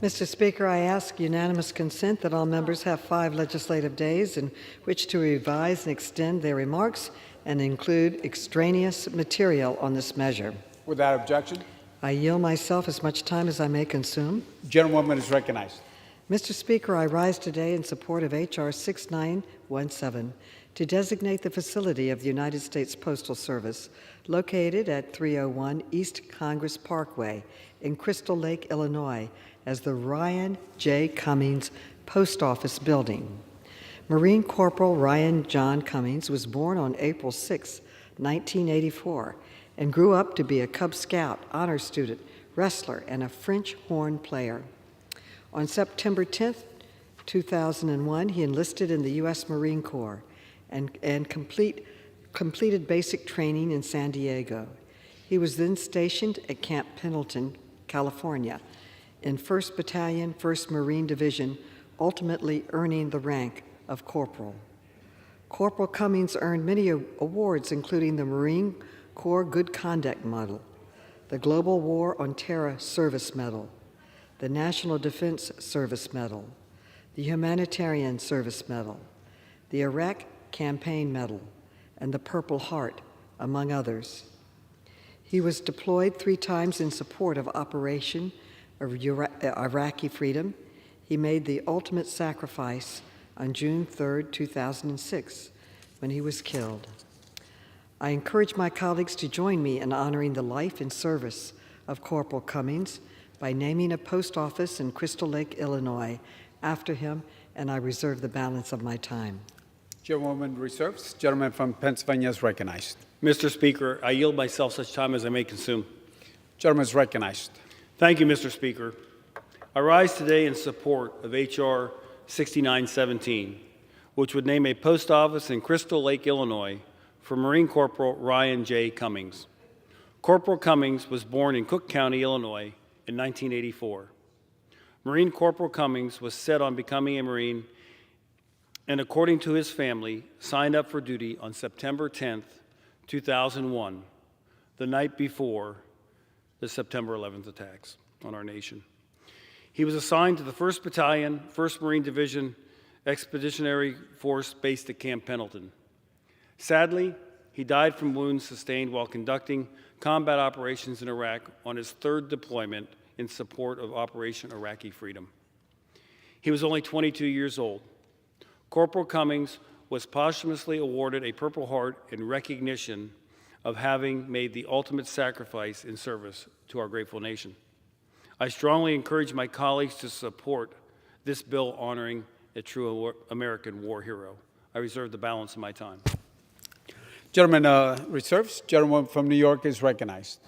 [SPEAKER 10] Mr. Speaker, I ask unanimous consent that all members have 5 legislative days in which to revise and extend their remarks and include extraneous material on this measure.
[SPEAKER 18] Without objection,
[SPEAKER 10] I yield myself as much time as I may consume.
[SPEAKER 18] Gentlewoman is recognized.
[SPEAKER 10] Mr. Speaker, I rise today in support of H.R. 6917 to designate the facility of the United States Postal Service located at 301 East Congress Parkway in Crystal Lake, Illinois, as the Ryan J. Cummings Post Office Building. Marine Corporal Ryan John Cummings was born on April 6, 1984, and grew up to be a Cub Scout, honor student, wrestler, and a French horn player. On September 10, 2001, he enlisted in the U.S. Marine Corps and completed basic training in San Diego. He was then stationed at Camp Pendleton, California, in 1st Battalion, 1st Marine Division, ultimately earning the rank of corporal. Corporal Cummings earned many awards, including the Marine Corps Good Conduct Medal, the Global War on Terror Service Medal, the National Defense Service Medal, the Humanitarian Service Medal, the Iraq Campaign Medal, and the Purple Heart, among others. He was deployed 3 times in support of Operation Iraqi Freedom. He made the ultimate sacrifice on June 3, 2006, when he was killed. I encourage my colleagues to join me in honoring the life and service of Corporal Cummings by naming a post office in Crystal Lake, Illinois, after him, and I reserve the balance of my time.
[SPEAKER 18] Gentlewoman reserves. Gentleman from Pennsylvania is recognized.
[SPEAKER 9] Mr. Speaker, I yield myself such time as I may consume.
[SPEAKER 18] Gentleman is recognized.
[SPEAKER 9] Thank you, Mr. Speaker. I rise today in support of H.R. 6917, which would name a post office in Crystal Lake, Illinois, for Marine Corporal Ryan J. Cummings. Corporal Cummings was born in Cook County, Illinois, in 1984. Marine Corporal Cummings was set on becoming a Marine and, according to his family, signed up for duty on September 10, 2001, the night before the September 11th attacks on our nation. He was assigned to the 1st Battalion, 1st Marine Division Expeditionary Force based at Camp Pendleton. Sadly, he died from wounds sustained while conducting combat operations in Iraq on his 3rd deployment in support of Operation Iraqi Freedom. He was only 22 years old. Corporal Cummings was posthumously awarded a Purple Heart in recognition of having made the ultimate sacrifice in service to our grateful nation. I strongly encourage my colleagues to support this bill honoring a true American war hero. I reserve the balance of my time.
[SPEAKER 18] Gentleman reserves. Gentleman from New York is recognized.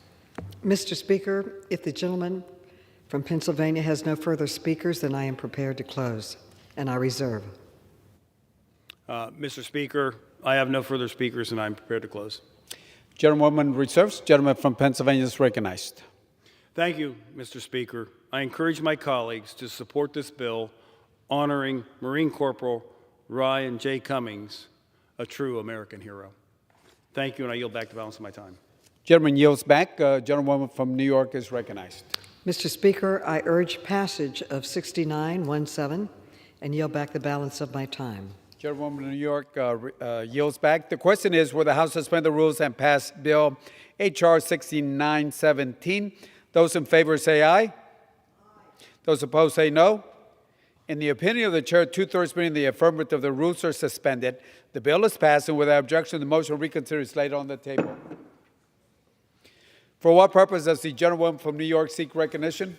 [SPEAKER 10] Mr. Speaker, if the gentleman from Pennsylvania has no further speakers, then I am prepared to close, and I reserve.
[SPEAKER 9] Mr. Speaker, I have no further speakers, and I'm prepared to close.
[SPEAKER 18] Gentlewoman reserves. Gentleman from Pennsylvania is recognized.
[SPEAKER 11] Thank you, Mr. Speaker. I encourage my colleagues to support this bill honoring Marine Corporal Ryan J. Cummings, a true American hero. Thank you, and I yield back the balance of my time.
[SPEAKER 18] Gentleman yields back. Gentlewoman from New York is recognized.
[SPEAKER 10] Mr. Speaker, I urge passage of 6917 and yield back the balance of my time.
[SPEAKER 18] Gentlewoman of New York yields back. The question is, will the House suspend the rules and pass Bill H.R. 6917? Those in favor say aye. Those opposed say no. In the opinion of the chair, 2/3 being the affirmative, the rules are suspended. The bill is passed, and without objection, the motion to reconsider is laid on the table. For what purpose does the gentlewoman from New York seek recognition?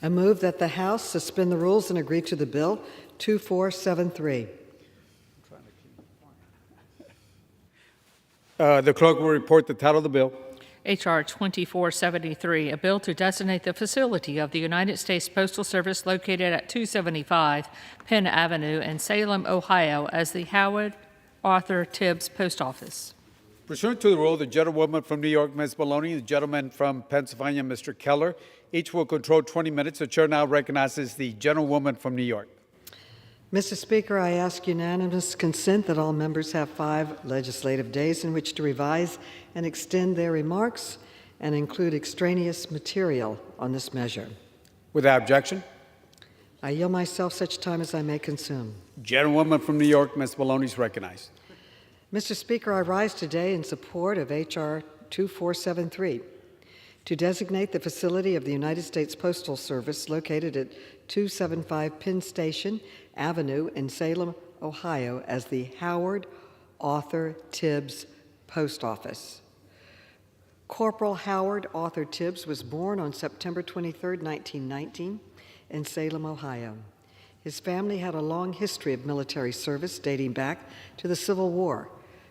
[SPEAKER 10] I move that the House suspend the rules and agree to the bill 2473.
[SPEAKER 18] The clerk will report the title of the bill.
[SPEAKER 3] H.R. 2473, a bill to designate the facility of the United States Postal Service located at 275 Penn Avenue in Salem, Ohio, as the Howard Arthur Tibbs Post Office.
[SPEAKER 18] Pursuant to the rule, the gentlewoman from New York, Ms. Maloney, the gentleman from Pennsylvania, Mr. Keller, each will control 20 minutes. The chair now recognizes the gentlewoman from New York.
[SPEAKER 10] Mr. Speaker, I ask unanimous consent that all members have 5 legislative days in which to revise and extend their remarks and include extraneous material on this measure.
[SPEAKER 18] Without objection.
[SPEAKER 10] I yield myself such time as I may consume.
[SPEAKER 18] Gentlewoman from New York, Ms. Maloney, is recognized.
[SPEAKER 10] Mr. Speaker, I rise today in support of H.R. 2473 to designate the facility of the United States Postal Service located at 275 Penn Station Avenue in Salem, Ohio, as the Howard Arthur Tibbs Post Office. Corporal Howard Arthur Tibbs was born on September 23, 1919, in Salem, Ohio. His family had a long history of military service dating back to the Civil War,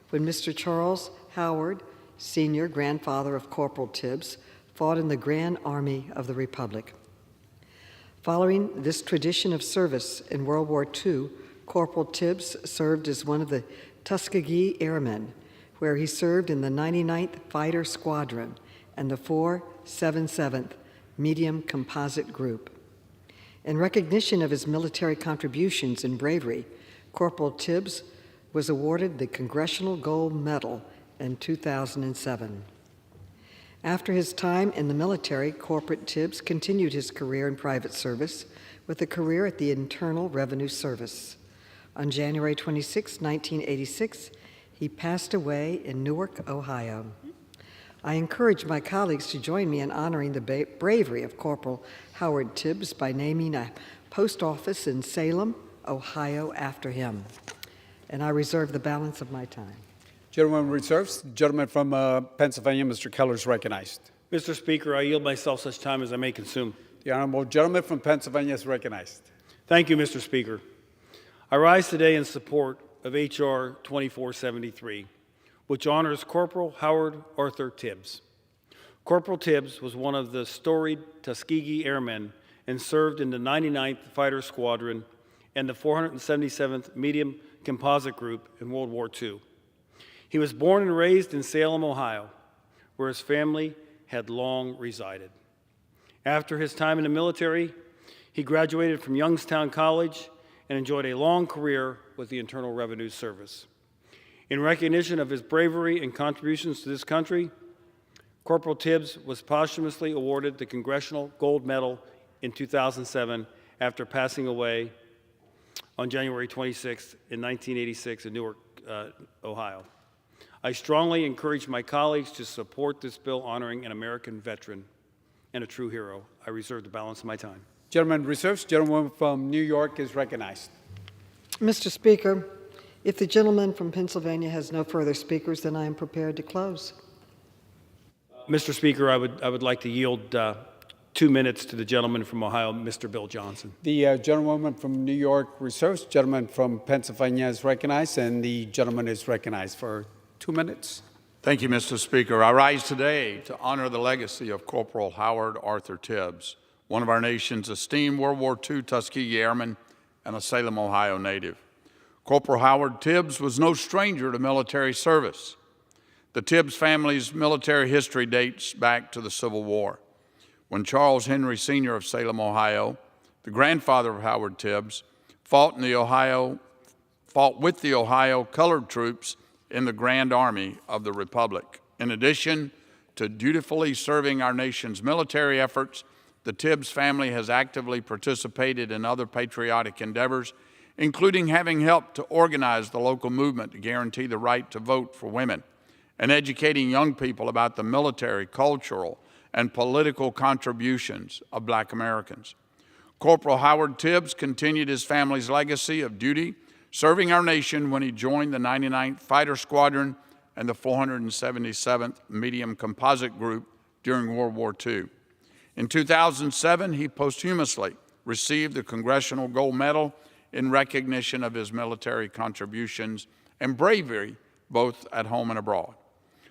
[SPEAKER 10] when Mr. Charles Howard, Sr., grandfather of Corporal Tibbs, fought in the Grand Army of the Republic. Following this tradition of service in World War II, Corporal Tibbs served as one of the Tuskegee Airmen, where he served in the 99th Fighter Squadron and the 477th Medium Composite Group. In recognition of his military contributions and bravery, Corporal Tibbs was awarded the Congressional Gold Medal in 2007. After his time in the military, Corporal Tibbs continued his career in private service with a career at the Internal Revenue Service. On January 26, 1986, he passed away in Newark, Ohio. I encourage my colleagues to join me in honoring the bravery of Corporal Howard Tibbs by naming a post office in Salem, Ohio after him. And I reserve the balance of my time.
[SPEAKER 18] Gentleman reserves. Gentleman from Pennsylvania, Mr. Keller, is recognized.
[SPEAKER 11] Mr. Speaker, I yield myself such time as I may consume.
[SPEAKER 18] The honorable gentleman from Pennsylvania is recognized.
[SPEAKER 11] Thank you, Mr. Speaker. I rise today in support of H.R. 2473, which honors Corporal Howard Arthur Tibbs. Corporal Tibbs was one of the storied Tuskegee Airmen and served in the 99th Fighter Squadron and the 477th Medium Composite Group in World War II. He was born and raised in Salem, Ohio, where his family had long resided. After his time in the military, he graduated from Youngstown College and enjoyed a long career with the Internal Revenue Service. In recognition of his bravery and contributions to this country, Corporal Tibbs was posthumously awarded the Congressional Gold Medal in 2007 after passing away on January 26 in 1986 in Newark, Ohio. I strongly encourage my colleagues to support this bill honoring an American veteran and a true hero. I reserve the balance of my time.
[SPEAKER 18] Gentleman reserves. Gentleman from New York is recognized.
[SPEAKER 10] Mr. Speaker, if the gentleman from Pennsylvania has no further speakers, then I am prepared to close.
[SPEAKER 11] Mr. Speaker, I would like to yield 2 minutes to the gentleman from Ohio, Mr. Bill Johnson.
[SPEAKER 18] The gentlewoman from New York reserves. Gentleman from Pennsylvania is recognized, and the gentleman is recognized for 2 minutes.
[SPEAKER 8] Thank you, Mr. Speaker. I rise today to honor the legacy of Corporal Howard Arthur Tibbs, one of our nation's esteemed World War II Tuskegee Airmen and a Salem, Ohio native. Corporal Howard Tibbs was no stranger to military service. The Tibbs family's military history dates back to the Civil War, when Charles Henry Sr. of Salem, Ohio, the grandfather of Howard Tibbs, fought with the Ohio colored troops in the Grand Army of the Republic. In addition to dutifully serving our nation's military efforts, the Tibbs family has actively participated in other patriotic endeavors, including having helped to organize the local movement to guarantee the right to vote for women, and educating young people about the military, cultural, and political contributions of Black Americans. Corporal Howard Tibbs continued his family's legacy of duty, serving our nation when he joined the 99th Fighter Squadron and the 477th Medium Composite Group during World War II. In 2007, he posthumously received the Congressional Gold Medal in recognition of his military contributions and bravery, both at home and abroad.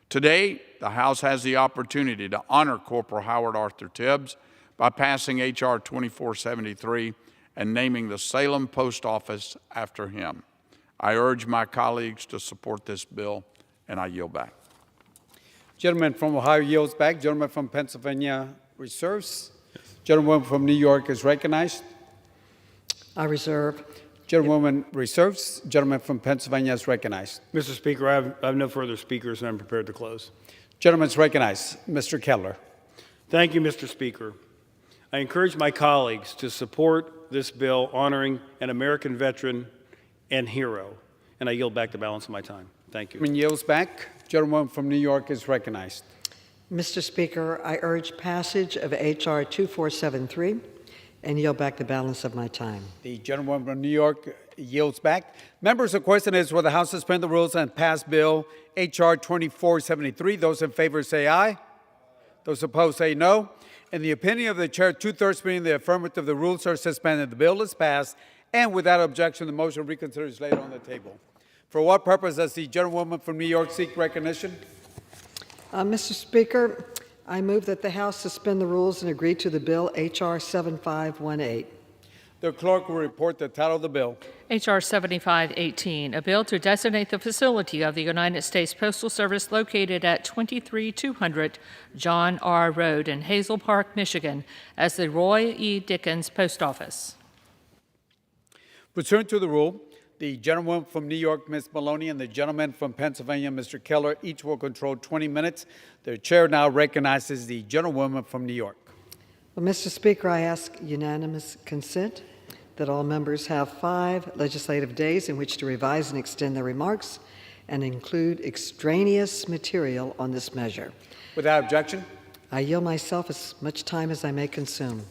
[SPEAKER 8] Today, the House has the opportunity to honor Corporal Howard Arthur Tibbs by passing H.R. 2473 and naming the Salem Post Office after him. I urge my colleagues to support this bill, and I yield back.
[SPEAKER 18] Gentleman from Ohio yields back. Gentleman from Pennsylvania reserves. Yes. Gentleman from New York is recognized.
[SPEAKER 10] I reserve.
[SPEAKER 18] Gentlewoman reserves. Gentleman from Pennsylvania is recognized.
[SPEAKER 11] Mr. Speaker, I have no further speakers, and I'm prepared to close.
[SPEAKER 18] Gentleman is recognized. Mr. Kettler.
[SPEAKER 11] Thank you, Mr. Speaker. I encourage my colleagues to support this bill honoring an American veteran and hero, and I yield back the balance of my time. Thank you.
[SPEAKER 18] Gentleman yields back. Gentleman from New York is recognized.
[SPEAKER 10] Mr. Speaker, I urge passage of H.R. 2473 and yield back the balance of my time.
[SPEAKER 18] The gentleman from New York yields back. Members, the question is will the House suspend the rules and pass Bill H.R. 2473? Those in favor say aye. Those opposed say no. In the opinion of the chair, two-thirds being the affirmative, the rules are suspended. The bill is passed, and without objection, the motion to reconsider is laid on the table. For what purpose does the gentlewoman from New York seek recognition?
[SPEAKER 10] Mr. Speaker, I move that the House suspend the rules and agree to the bill H.R. 7518.
[SPEAKER 18] The clerk will report the title of the bill.
[SPEAKER 3] H.R. 7518, a bill to designate the facility of the United States Postal Service located at 23200 John R. Road in Hazel Park, Michigan, as the Roy E. Dickens Post Office.
[SPEAKER 18] Pursuant to the rule, the gentleman from New York, Ms. Maloney, and the gentleman from Pennsylvania, Mr. Keller, each will control 20 minutes. The chair now recognizes the gentlewoman from New York.
[SPEAKER 10] Well, Mr. Speaker, I ask unanimous consent that all members have 5 legislative days in which to revise and extend their remarks and include extraneous material on this measure.
[SPEAKER 18] Without objection?
[SPEAKER 10] I yield myself as much time as I may consume.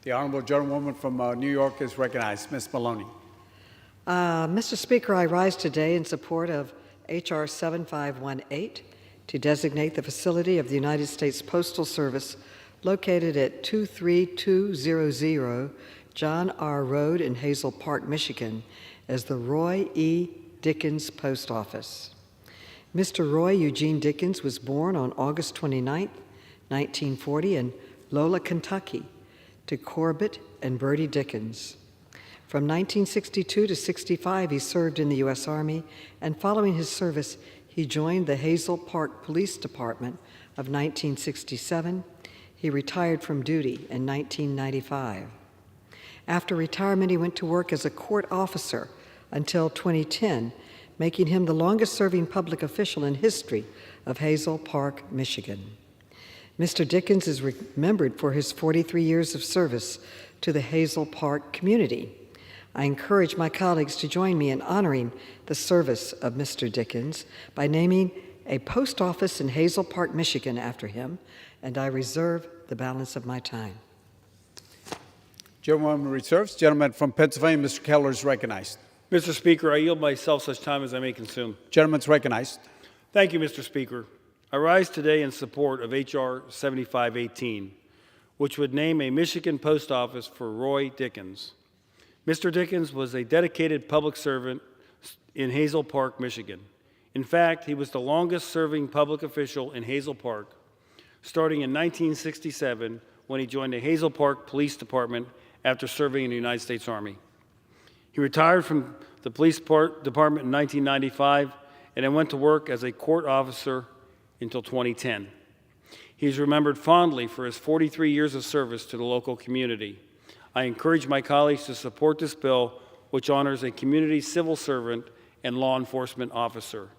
[SPEAKER 18] The honorable gentlewoman from New York is recognized. Ms. Maloney.
[SPEAKER 10] Mr. Speaker, I rise today in support of H.R. 7518 to designate the facility of the United States Postal Service located at 23200 John R. Road in Hazel Park, Michigan, as the Roy E. Dickens Post Office. Mr. Roy Eugene Dickens was born on August 29, 1940 in Lola, Kentucky, to Corbett and Bertie Dickens. From 1962 to 65, he served in the U.S. Army, and following his service, he joined the Hazel Park Police Department of 1967. He retired from duty in 1995. After retirement, he went to work as a court officer until 2010, making him the longest-serving public official in history of Hazel Park, Michigan. Mr. Dickens is remembered for his 43 years of service to the Hazel Park community. I encourage my colleagues to join me in honoring the service of Mr. Dickens by naming a post office in Hazel Park, Michigan after him, and I reserve the balance of my time.
[SPEAKER 18] Gentleman reserves. Gentleman from Pennsylvania, Mr. Keller, is recognized.
[SPEAKER 11] Mr. Speaker, I yield myself such time as I may consume.
[SPEAKER 18] Gentleman's recognized.
[SPEAKER 11] Thank you, Mr. Speaker. I rise today in support of H.R. 7518, which would name a Michigan post office for Roy Dickens. Mr. Dickens was a dedicated public servant in Hazel Park, Michigan. In fact, he was the longest-serving public official in Hazel Park, starting in 1967 when he joined the Hazel Park Police Department after serving in the United States Army. He retired from the police department in 1995 and then went to work as a court officer until 2010. He is remembered fondly for his 43 years of service to the local community. I encourage my colleagues to support this bill, which honors a community civil servant and law enforcement officer.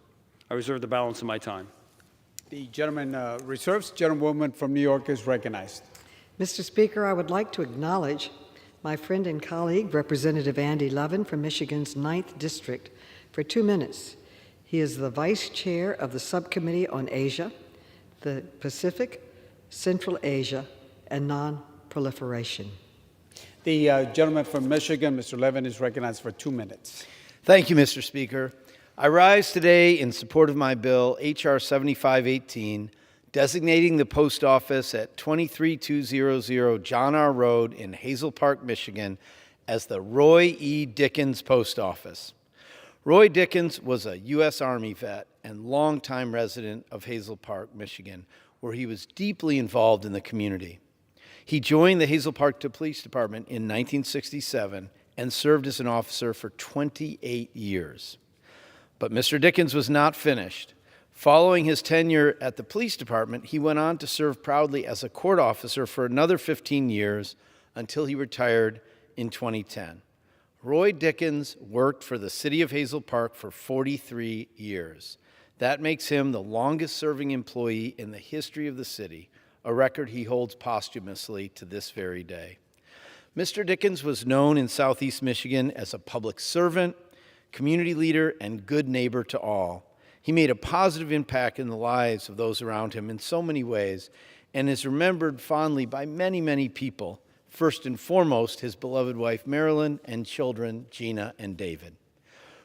[SPEAKER 11] I reserve the balance of my time.
[SPEAKER 18] The gentleman reserves. Gentlewoman from New York is recognized.
[SPEAKER 10] Mr. Speaker, I would like to acknowledge my friend and colleague, Representative Andy Levin from Michigan's 9th District, for 2 minutes. He is the Vice Chair of the Subcommittee on Asia, the Pacific, Central Asia, and Non-Proliferation.
[SPEAKER 18] The gentleman from Michigan, Mr. Levin, is recognized for 2 minutes.
[SPEAKER 1] Thank you, Mr. Speaker. I rise today in support of my bill, H.R. 7518, designating the post office at 23200 John R. Road in Hazel Park, Michigan, as the Roy E. Dickens Post Office. Roy Dickens was a U.S. Army vet and longtime resident of Hazel Park, Michigan, where he was deeply involved in the community. He joined the Hazel Park Police Department in 1967 and served as an officer for 28 years. But Mr. Dickens was not finished. Following his tenure at the police department, he went on to serve proudly as a court officer for another 15 years until he retired in 2010. Roy Dickens worked for the city of Hazel Park for 43 years. That makes him the longest-serving employee in the history of the city, a record he holds posthumously to this very day. Mr. Dickens was known in Southeast Michigan as a public servant, community leader, and good neighbor to all. He made a positive impact in the lives of those around him in so many ways and is remembered fondly by many, many people, first and foremost his beloved wife Marilyn and children Gina and David.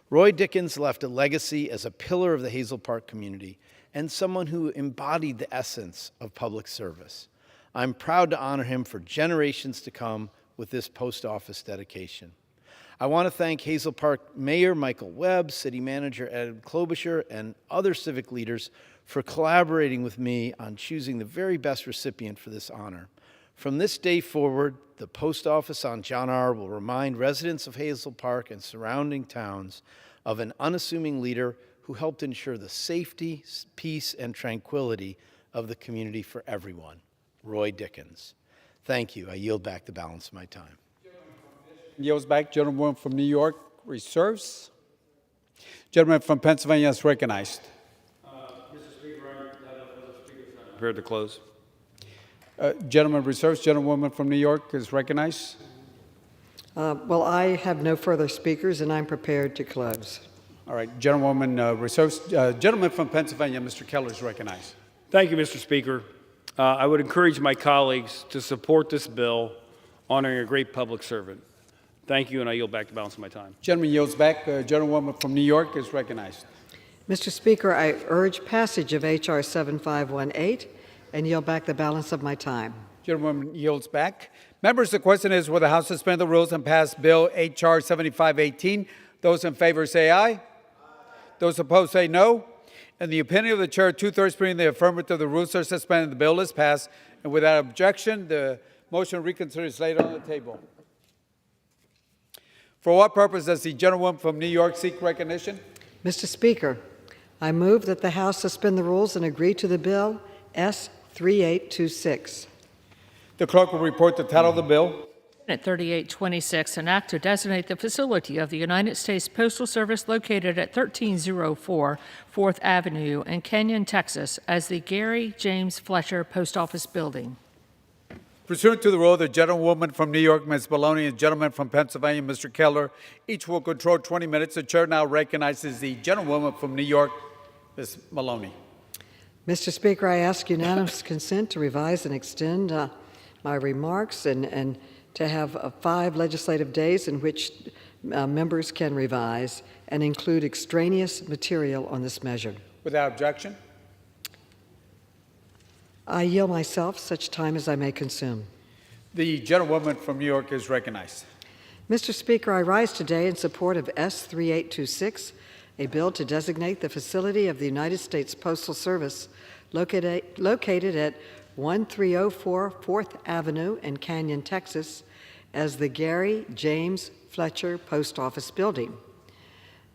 [SPEAKER 1] Roy Dickens left a legacy as a pillar of the Hazel Park community and someone who embodied the essence of public service. I'm proud to honor him for generations to come with this post office dedication. I want to thank Hazel Park Mayor Michael Webb, City Manager Ed Klobuchar, and other civic leaders for collaborating with me on choosing the very best recipient for this honor. From this day forward, the post office on John R. will remind residents of Hazel Park and surrounding towns of an unassuming leader who helped ensure the safety, peace, and tranquility of the community for everyone, Roy Dickens. Thank you. I yield back the balance of my time.
[SPEAKER 18] Yields back. Gentleman from New York reserves. Gentleman from Pennsylvania is recognized.
[SPEAKER 11] Mr. Speaker, other speakers are prepared to close.
[SPEAKER 18] Gentleman reserves. Gentlewoman from New York is recognized.
[SPEAKER 10] Well, I have no further speakers, and I'm prepared to close.
[SPEAKER 18] All right. Gentlewoman reserves. Gentleman from Pennsylvania, Mr. Keller, is recognized.
[SPEAKER 11] Thank you, Mr. Speaker. I would encourage my colleagues to support this bill honoring a great public servant. Thank you, and I yield back the balance of my time.
[SPEAKER 18] Gentleman yields back. Gentlewoman from New York is recognized.
[SPEAKER 10] Mr. Speaker, I urge passage of H.R. 7518 and yield back the balance of my time.
[SPEAKER 18] Gentlewoman yields back. Members, the question is, will the House suspend the rules and pass Bill H.R. 7518? Those in favor say aye. Aye. Those opposed say no. In the opinion of the chair, 2/3 being the affirmative, the rules are suspended. The bill is passed. And without objection, the motion to reconsider is laid on the table. For what purpose does the gentlewoman from New York seek recognition?
[SPEAKER 10] Mr. Speaker, I move that the House suspend the rules and agree to the bill S. 3826.
[SPEAKER 18] The clerk will report the title of the bill.
[SPEAKER 3] Senate 3826, an act to designate the facility of the United States Postal Service located at 1304 4th Avenue in Kenyon, Texas, as the Gary James Fletcher Post Office Building.
[SPEAKER 18] Pursuant to the rule, the gentlewoman from New York, Ms. Maloney, and gentleman from Pennsylvania, Mr. Keller, each will control 20 minutes. The chair now recognizes the gentlewoman from New York, Ms. Maloney.
[SPEAKER 10] Mr. Speaker, I ask unanimous consent to revise and extend my remarks and to have 5 legislative days in which members can revise and include extraneous material on this measure.
[SPEAKER 18] Without objection.
[SPEAKER 10] I yield myself such time as I may consume.
[SPEAKER 18] The gentlewoman from New York is recognized.
[SPEAKER 10] Mr. Speaker, I rise today in support of S. 3826, a bill to designate the facility of the United States Postal Service located at 1304 4th Avenue in Canyon, Texas, as the Gary James Fletcher Post Office Building.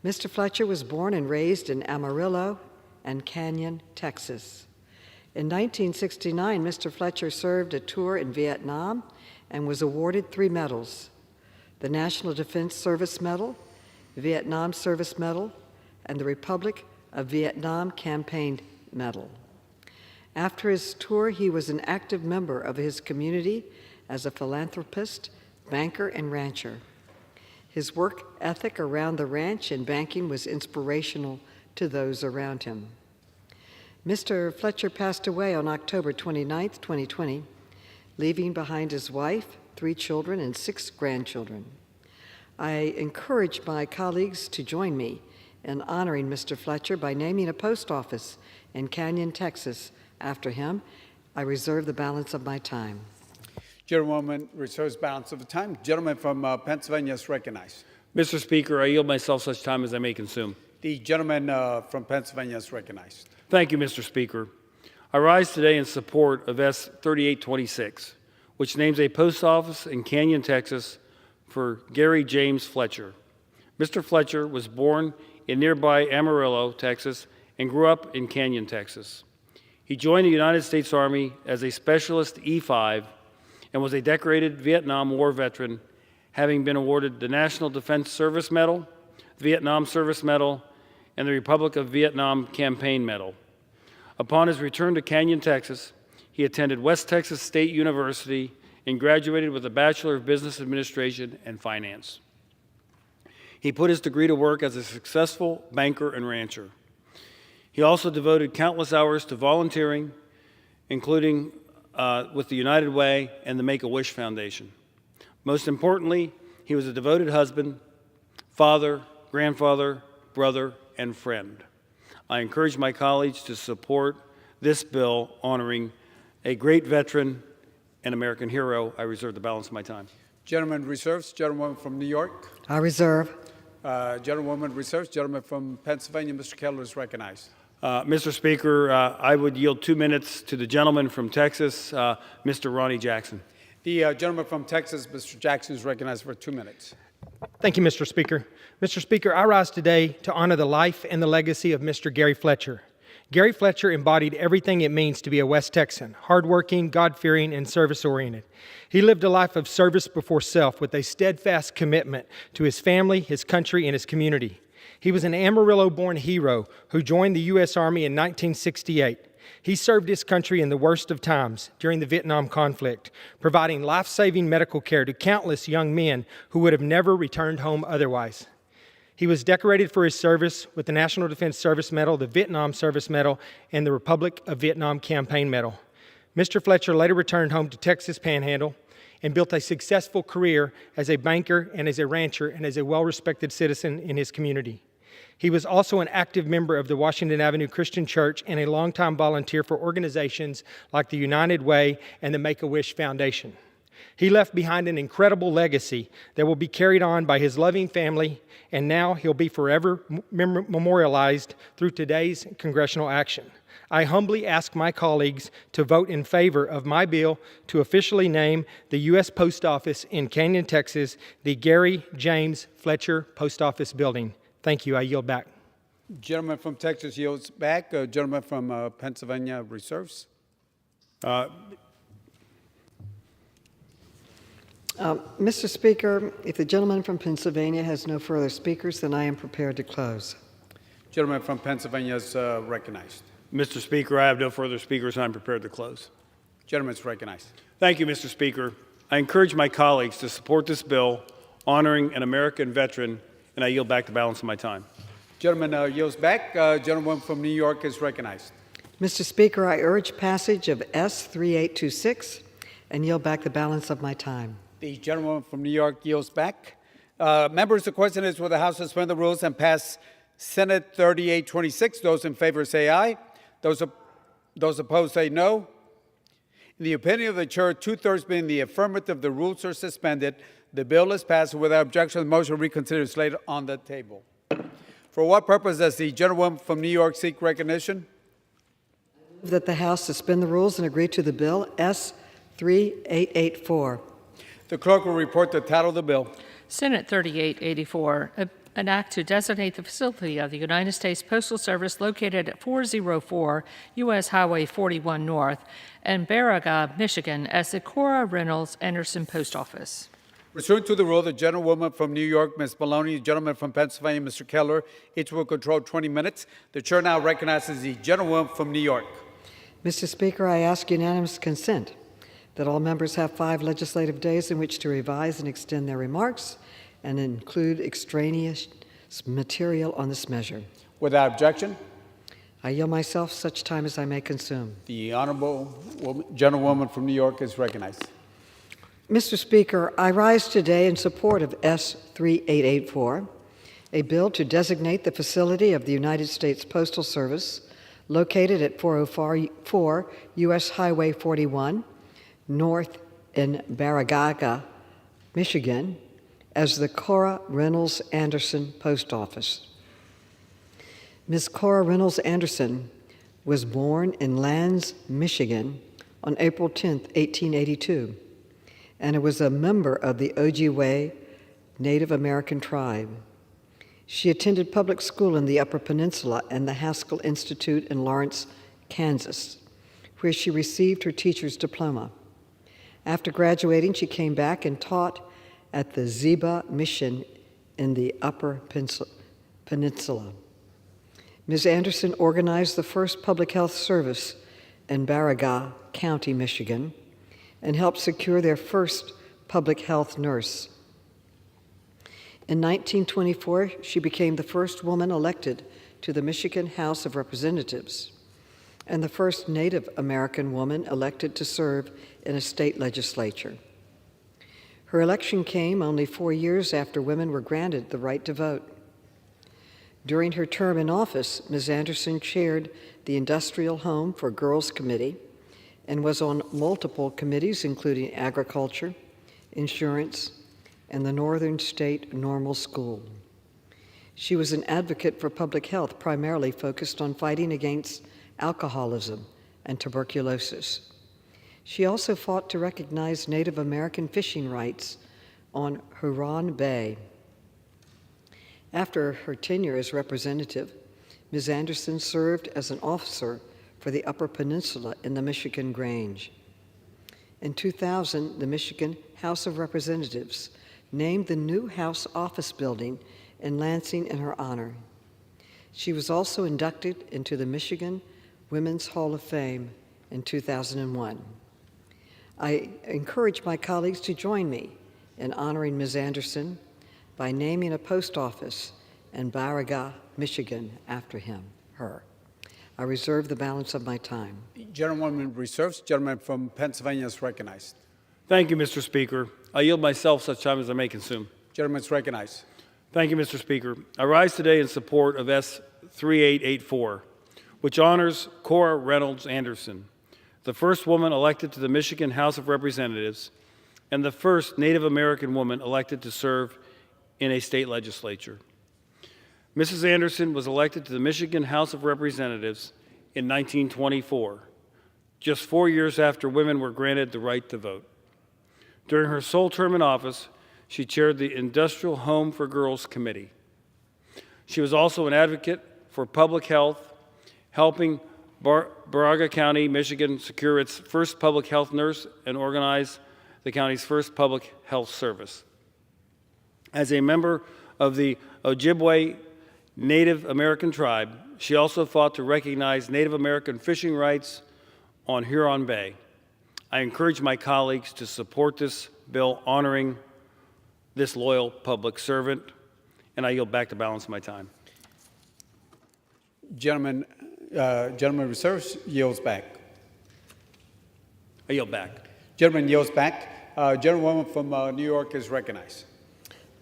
[SPEAKER 10] Mr. Fletcher was born and raised in Amarillo and Canyon, Texas. In 1969, Mr. Fletcher served a tour in Vietnam and was awarded 3 medals: the National Defense Service Medal, the Vietnam Service Medal, and the Republic of Vietnam Campaign Medal. After his tour, he was an active member of his community as a philanthropist, banker, and rancher. His work ethic around the ranch and banking was inspirational to those around him. Mr. Fletcher passed away on October 29, 2020, leaving behind his wife, 3 children, and 6 grandchildren. I encourage my colleagues to join me in honoring Mr. Fletcher by naming a post office in Canyon, Texas, after him. I reserve the balance of my time.
[SPEAKER 18] Gentlewoman reserves balance of the time. Gentleman from Pennsylvania is recognized.
[SPEAKER 11] Mr. Speaker, I yield myself such time as I may consume.
[SPEAKER 18] The gentleman from Pennsylvania is recognized.
[SPEAKER 11] Thank you, Mr. Speaker. I rise today in support of S 3826, which names a post office in Canyon, Texas, for Gary James Fletcher. Mr. Fletcher was born in nearby Amarillo, Texas, and grew up in Canyon, Texas. He joined the United States Army as a Specialist E5 and was a decorated Vietnam War veteran, having been awarded the National Defense Service Medal, the Vietnam Service Medal, and the Republic of Vietnam Campaign Medal. Upon his return to Canyon, Texas, he attended West Texas State University and graduated with a Bachelor of Business Administration and Finance. He put his degree to work as a successful banker and rancher. He also devoted countless hours to volunteering, including with the United Way and the Make-A-Wish Foundation. Most importantly, he was a devoted husband, father, grandfather, brother, and friend. I encourage my colleagues to support this bill honoring a great veteran and American hero. I reserve the balance of my time.
[SPEAKER 18] Gentleman reserves. Gentlewoman from New York.
[SPEAKER 10] I reserve.
[SPEAKER 18] Gentlewoman reserves. Gentleman from Pennsylvania, Mr. Keller, is recognized.
[SPEAKER 11] Mr. Speaker, I would yield 2 minutes to the gentleman from Texas, Mr. Ronnie Jackson.
[SPEAKER 18] The gentleman from Texas, Mr. Jackson, is recognized for 2 minutes.
[SPEAKER 2] Thank you, Mr. Speaker. Mr. Speaker, I rise today to honor the life and the legacy of Mr. Gary Fletcher. Gary Fletcher embodied everything it means to be a West Texan, hardworking, God-fearing, and service-oriented. He lived a life of service before self with a steadfast commitment to his family, his country, and his community. He was an Amarillo-born hero who joined the U.S. Army in 1968. He served his country in the worst of times during the Vietnam conflict, providing life-saving medical care to countless young men who would have never returned home otherwise. He was decorated for his service with the National Defense Service Medal, the Vietnam Service Medal, and the Republic of Vietnam Campaign Medal. Mr. Fletcher later returned home to Texas Panhandle and built a successful career as a banker and as a rancher and as a well-respected citizen in his community. He was also an active member of the Washington Avenue Christian Church and a longtime volunteer for organizations like the United Way and the Make-A-Wish Foundation. He left behind an incredible legacy that will be carried on by his loving family, and now he'll be forever memorialized through today's congressional action. I humbly ask my colleagues to vote in favor of my bill to officially name the U.S. Post Office in Canyon, Texas, the Gary James Fletcher Post Office Building. Thank you. I yield back.
[SPEAKER 18] Gentleman from Texas yields back. Gentleman from Pennsylvania reserves.
[SPEAKER 10] Mr. Speaker, if the gentleman from Pennsylvania has no further speakers, then I am prepared to close.
[SPEAKER 18] Gentleman from Pennsylvania is recognized.
[SPEAKER 11] Mr. Speaker, I have no further speakers. I'm prepared to close.
[SPEAKER 18] Gentleman is recognized.
[SPEAKER 11] Thank you, Mr. Speaker. I encourage my colleagues to support this bill honoring an American veteran, and I yield back the balance of my time.
[SPEAKER 18] Gentleman yields back. Gentleman from New York is recognized.
[SPEAKER 10] Mr. Speaker, I urge passage of S 3826 and yield back the balance of my time.
[SPEAKER 18] The gentleman from New York yields back. Members, the question is will the House suspend the rules and pass Senate 3826? Those in favor say aye. Those opposed say no. In the opinion of the chair, 2/3 being the affirmative, the rules are suspended. The bill is passed. Without objection, the motion to reconsider is laid on the table. For what purpose does the gentleman from New York seek recognition?
[SPEAKER 10] That the House suspend the rules and agree to the bill S 3884.
[SPEAKER 18] The clerk will report the title of the bill.
[SPEAKER 3] Senate 3884, a an act to designate the facility of the United States Postal Service located at 404 U.S. Highway 41 North in Baraga, Michigan, as the Cora Reynolds Anderson Post Office.
[SPEAKER 18] Pursuant to the rule, the gentlewoman from New York, Ms. Maloney, the gentleman from Pennsylvania, Mr. Keller, each will control 20 minutes. The chair now recognizes the gentlewoman from New York.
[SPEAKER 10] Mr. Speaker, I ask unanimous consent that all members have 5 legislative days in which to revise and extend their remarks and include extraneous material on this measure.
[SPEAKER 18] Without objection,
[SPEAKER 10] I yield myself such time as I may consume.
[SPEAKER 18] the honorable gentlewoman from New York is recognized.
[SPEAKER 10] Mr. Speaker, I rise today in support of S. 3884, a bill to designate the facility of the United States Postal Service located at 404 U.S. Highway 41 North in Baragaga, Michigan, as the Cora Reynolds Anderson Post Office. Ms. Cora Reynolds Anderson was born in Lands, Michigan on April 10, 1882, and was a member of the Ojibwe Native American tribe. She attended public school in the Upper Peninsula and the Haskell Institute in Lawrence, Kansas, where she received her teacher's diploma. After graduating, she came back and taught at the Ziba Mission in the Upper Peninsula. Ms. Anderson organized the first public health service in Baraga County, Michigan, and helped secure their first public health nurse. In 1924, she became the first woman elected to the Michigan House of Representatives and the first Native American woman elected to serve in a state legislature. Her election came only 4 years after women were granted the right to vote. During her term in office, Ms. Anderson chaired the Industrial Home for Girls Committee and was on multiple committees, including agriculture, insurance, and the Northern State Normal School. She was an advocate for public health, primarily focused on fighting against alcoholism and tuberculosis. She also fought to recognize Native American fishing rights on Huron Bay. After her tenure as representative, Ms. Anderson served as an officer for the Upper Peninsula in the Michigan Grange. In 2000, the Michigan House of Representatives named the new House office building in Lansing in her honor. She was also inducted into the Michigan Women's Hall of Fame in 2001. I encourage my colleagues to join me in honoring Ms. Anderson by naming a post office in Baraga, Michigan after her. I reserve the balance of my time.
[SPEAKER 18] Gentlewoman reserves. Gentleman from Pennsylvania is recognized.
[SPEAKER 11] Thank you, Mr. Speaker. I yield myself such time as I may consume.
[SPEAKER 18] Gentleman is recognized.
[SPEAKER 11] Thank you, Mr. Speaker. I rise today in support of S. 3884, which honors Cora Reynolds Anderson, the first woman elected to the Michigan House of Representatives and the first Native American woman elected to serve in a state legislature. Mrs. Anderson was elected to the Michigan House of Representatives in 1924, just 4 years after women were granted the right to vote. During her sole term in office, she chaired the Industrial Home for Girls Committee. She was also an advocate for public health, helping Baraga County, Michigan, secure its first public health nurse and organize the county's first public health service. As a member of the Ojibwe Native American tribe, she also fought to recognize Native American fishing rights on Huron Bay. I encourage my colleagues to support this bill honoring this loyal public servant, and I yield back the balance of my time.
[SPEAKER 18] Gentleman reserves, yields back.
[SPEAKER 11] I yield back.
[SPEAKER 18] Gentleman yields back. Gentlewoman from New York is recognized.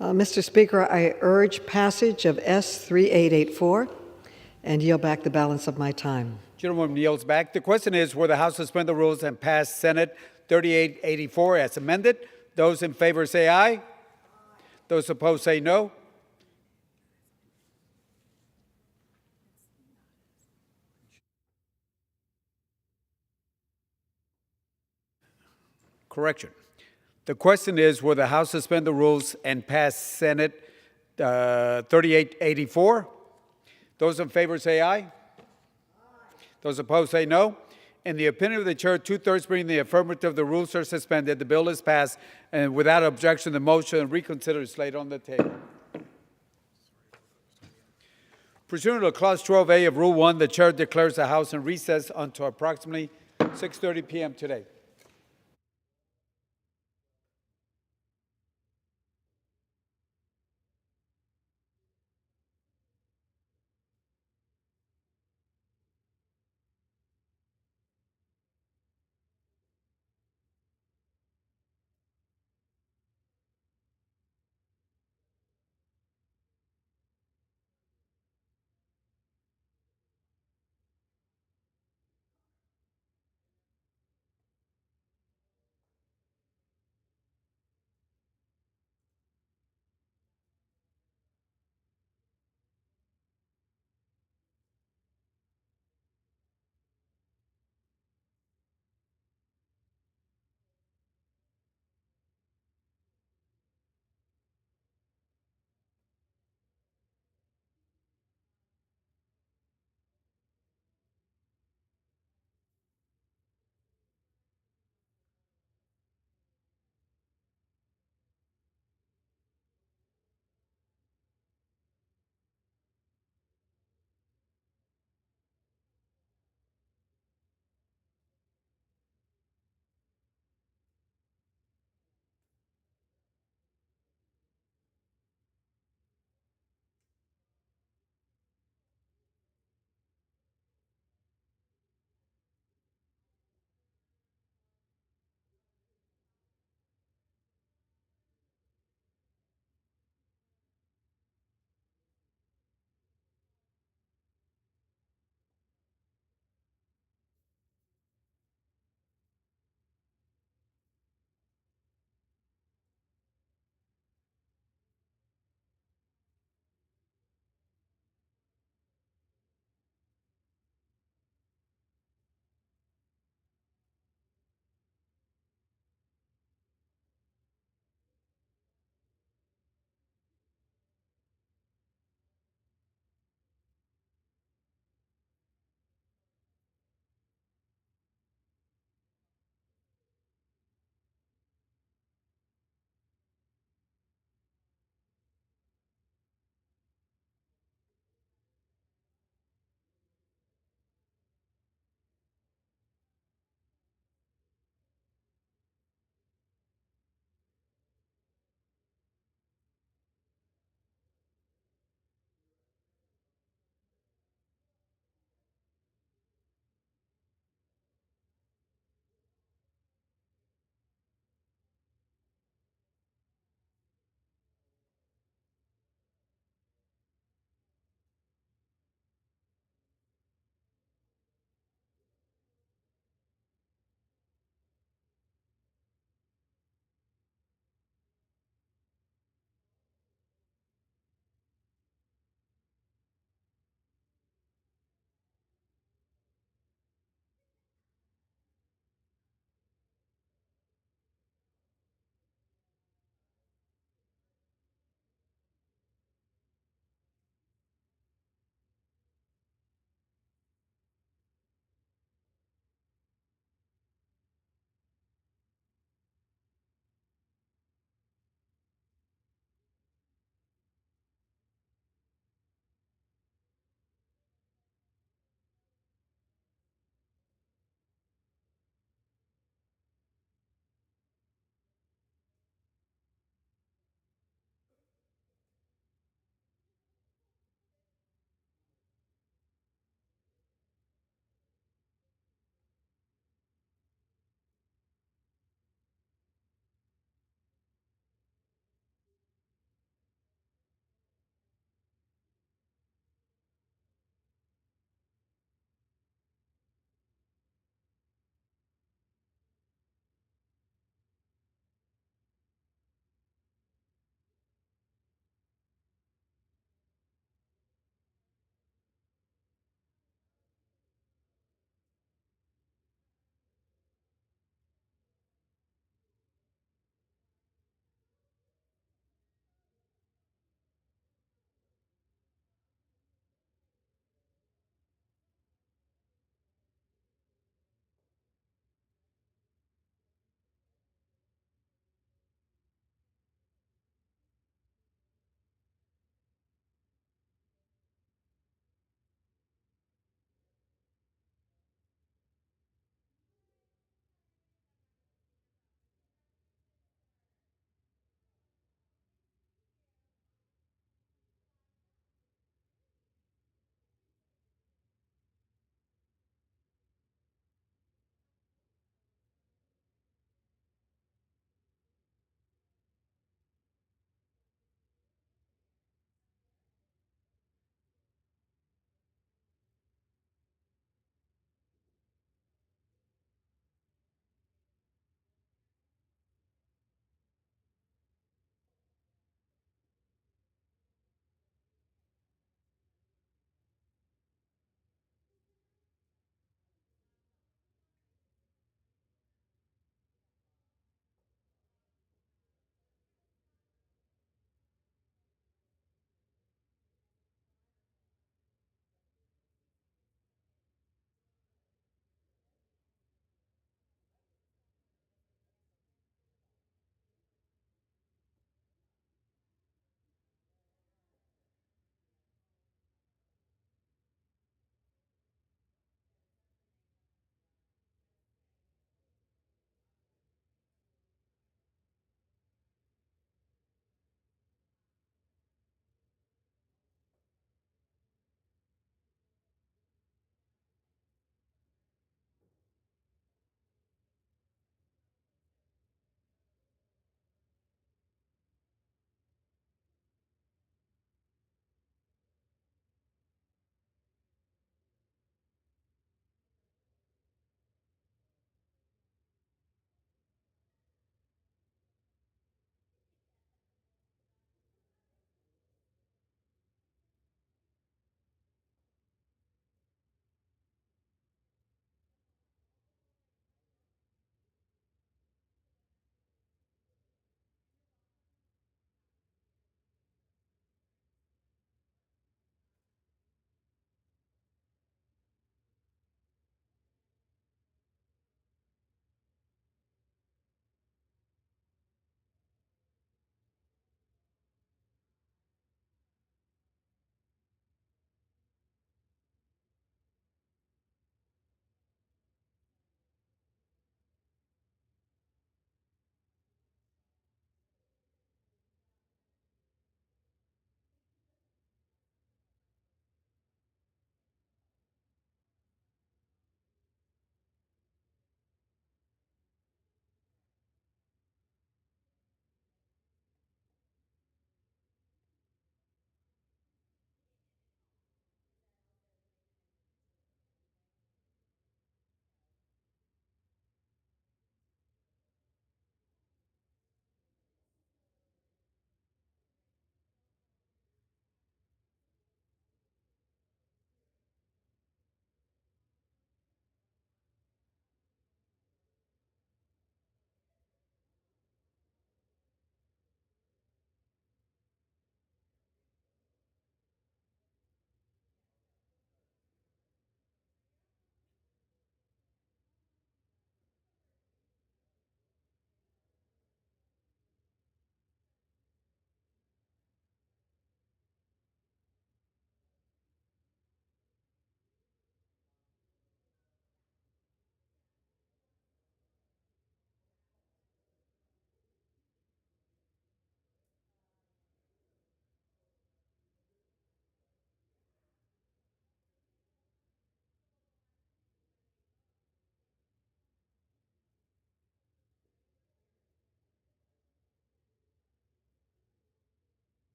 [SPEAKER 10] Mr. Speaker, I urge passage of S. 3884 and yield back the balance of my time.
[SPEAKER 18] Gentlewoman yields back. The question is, will the House suspend the rules and pass Senate 3884 as amended? Those in favor say aye. Those opposed say no. Correction. The question is, will the House suspend the rules and pass Senate 3884. Those in favor say aye. Those opposed say no. In the opinion of the chair, two-thirds being the affirmative, the rules are suspended. The bill is passed, and without objection, the motion to reconsider is laid on the table. Pursuant to Clause 12A of Rule 1, the chair declares the House in recess until approximately 6:30 p.m. today.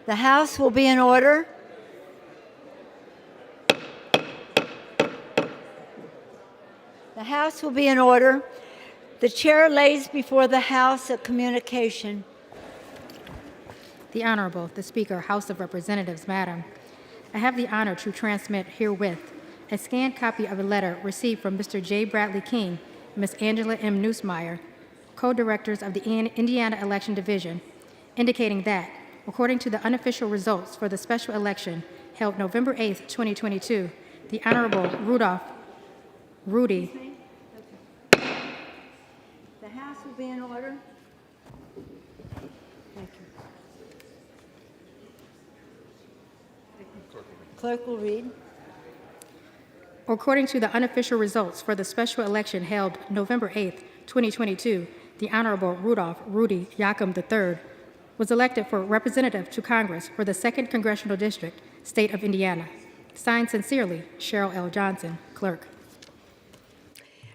[SPEAKER 4] The House will be in order. The House will be in order. The chair lays before the House a communication.
[SPEAKER 16] The Honorable, the Speaker, House of Representatives, Madam. I have the honor to transmit herewith a scanned copy of a letter received from Mr. J. Bradley King and Ms. Angela M. Neusmeyer, co-directors of the Indiana Election Division, indicating that, according to the unofficial results for the special election held November 8, 2022, the Honorable Rudy.
[SPEAKER 4] The House will be in order. Thank you. Clerk will read.
[SPEAKER 16] According to the unofficial results for the special election held November 8, 2022, the Honorable Rudy Yakum III was elected for Representative to Congress for the 2nd Congressional District, State of Indiana. Signed sincerely, Cheryl L. Johnson, Clerk.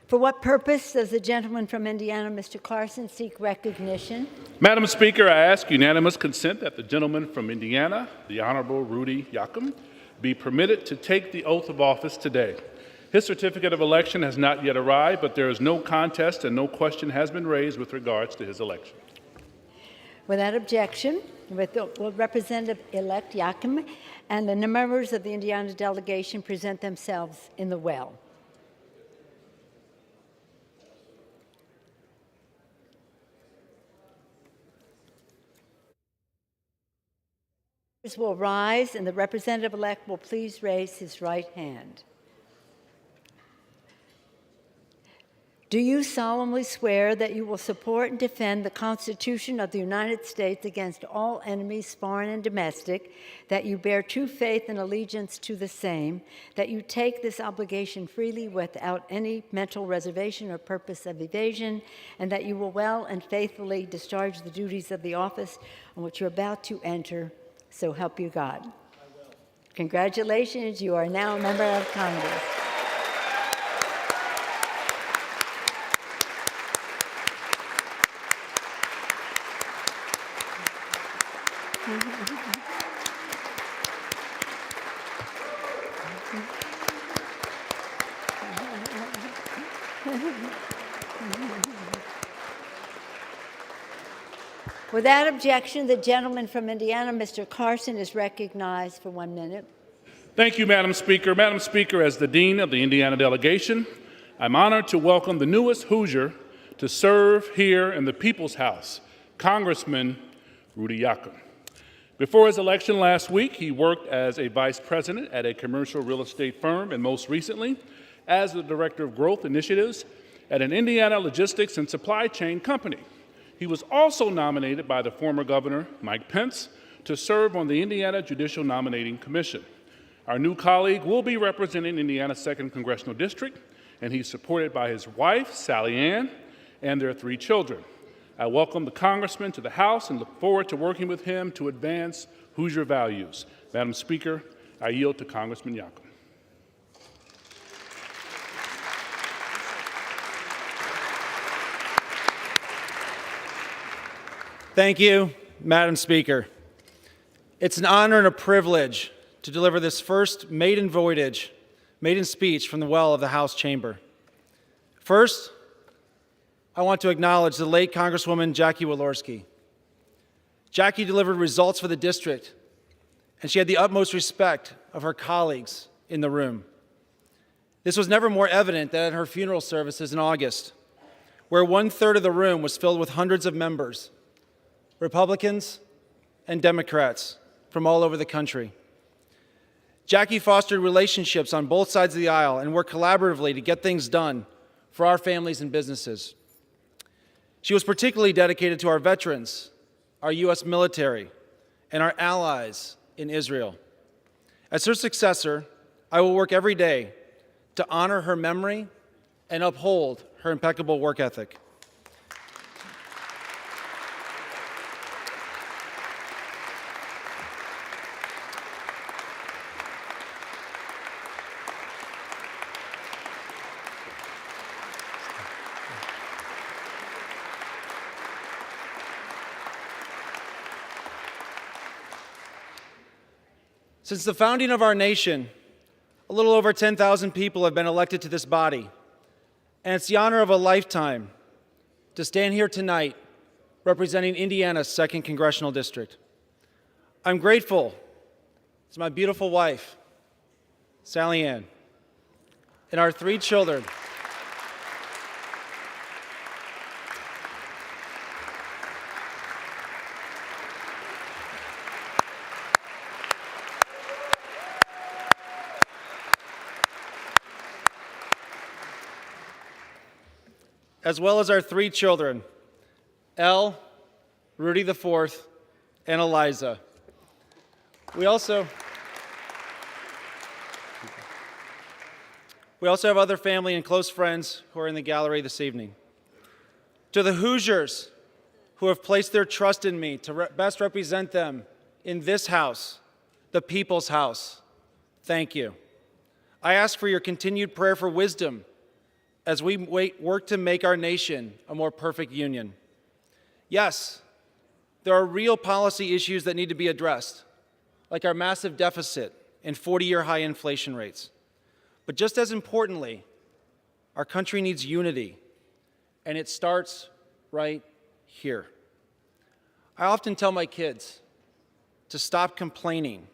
[SPEAKER 4] For what purpose does the gentleman from Indiana, Mr. Carson, seek recognition?
[SPEAKER 23] Madam Speaker, I ask unanimous consent that the gentleman from Indiana, the Honorable Rudy Yakum, be permitted to take the oath of office today. His certificate of election has not yet arrived, but there is no contest and no question has been raised with regards to his election.
[SPEAKER 4] Without objection, will Representative-elect Yakum and the members of the Indiana delegation present themselves in the well. Will rise, and the representative-elect will please raise his right hand. Do you solemnly swear that you will support and defend the Constitution of the United States against all enemies, foreign and domestic, that you bear true faith and allegiance to the same, that you take this obligation freely without any mental reservation or purpose of evasion, and that you will well and faithfully discharge the duties of the office on which you're about to enter? So help you God. I will. Congratulations, you are now a member of Congress. Without objection, the gentleman from Indiana, Mr. Carson, is recognized for 1 minute.
[SPEAKER 23] Thank you, Madam Speaker. Madam Speaker, as the Dean of the Indiana delegation, I'm honored to welcome the newest Hoosier to serve here in the People's House, Congressman Rudy Yakum. Before his election last week, he worked as a vice president at a commercial real estate firm, and most recently, as the director of growth initiatives at an Indiana logistics and supply chain company. He was also nominated by the former governor, Mike Pence, to serve on the Indiana Judicial Nominating Commission. Our new colleague will be representing Indiana's 2nd Congressional District, and he's supported by his wife, Sally Ann, and their 3 children. I welcome the congressman to the House and look forward to working with him to advance Hoosier values. Madam Speaker, I yield to Congressman Yakum.
[SPEAKER 1] Thank you, Madam Speaker. It's an honor and a privilege to deliver this first maiden speech from the well of the House chamber. First, I want to acknowledge the late Congresswoman Jackie Walorski. Jackie delivered results for the district, and she had the utmost respect of her colleagues in the room. This was never more evident than at her funeral services in August, where 1/3 of the room was filled with hundreds of members, Republicans and Democrats from all over the country. Jackie fostered relationships on both sides of the aisle and worked collaboratively to get things done for our families and businesses. She was particularly dedicated to our veterans, our U.S. military, and our allies in Israel. As her successor, I will work every day to honor her memory and uphold her impeccable work ethic.
[SPEAKER 6] Since the founding of our nation, a little over 10,000 people have been elected to this body, and it's the honor of a lifetime to stand here tonight representing Indiana's 2nd Congressional District. I'm grateful to my beautiful wife, Sally Ann, and our 3 children, as well as our 3 children, Elle, Rudy IV, and Eliza. We also have other family and close friends who are in the gallery this evening. To the Hoosiers who have placed their trust in me to best represent them in this house, the People's House, thank you. I ask for your continued prayer for wisdom as we work to make our nation a more perfect union. Yes, there are real policy issues that need to be addressed, like our massive deficit and 40-year high inflation rates. But just as importantly, our country needs unity, and it starts right here. I often tell my kids to stop complaining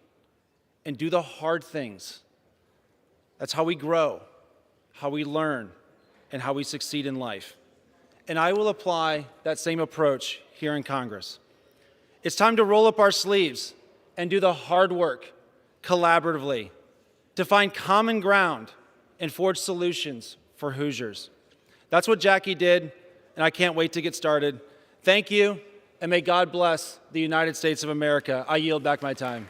[SPEAKER 6] and do the hard things. That's how we grow, how we learn, and how we succeed in life. And I will apply that same approach here in Congress. It's time to roll up our sleeves and do the hard work collaboratively to find common ground and forge solutions for Hoosiers. That's what Jackie did, and I can't wait to get started. Thank you, and may God bless the United States of America. I yield back my time.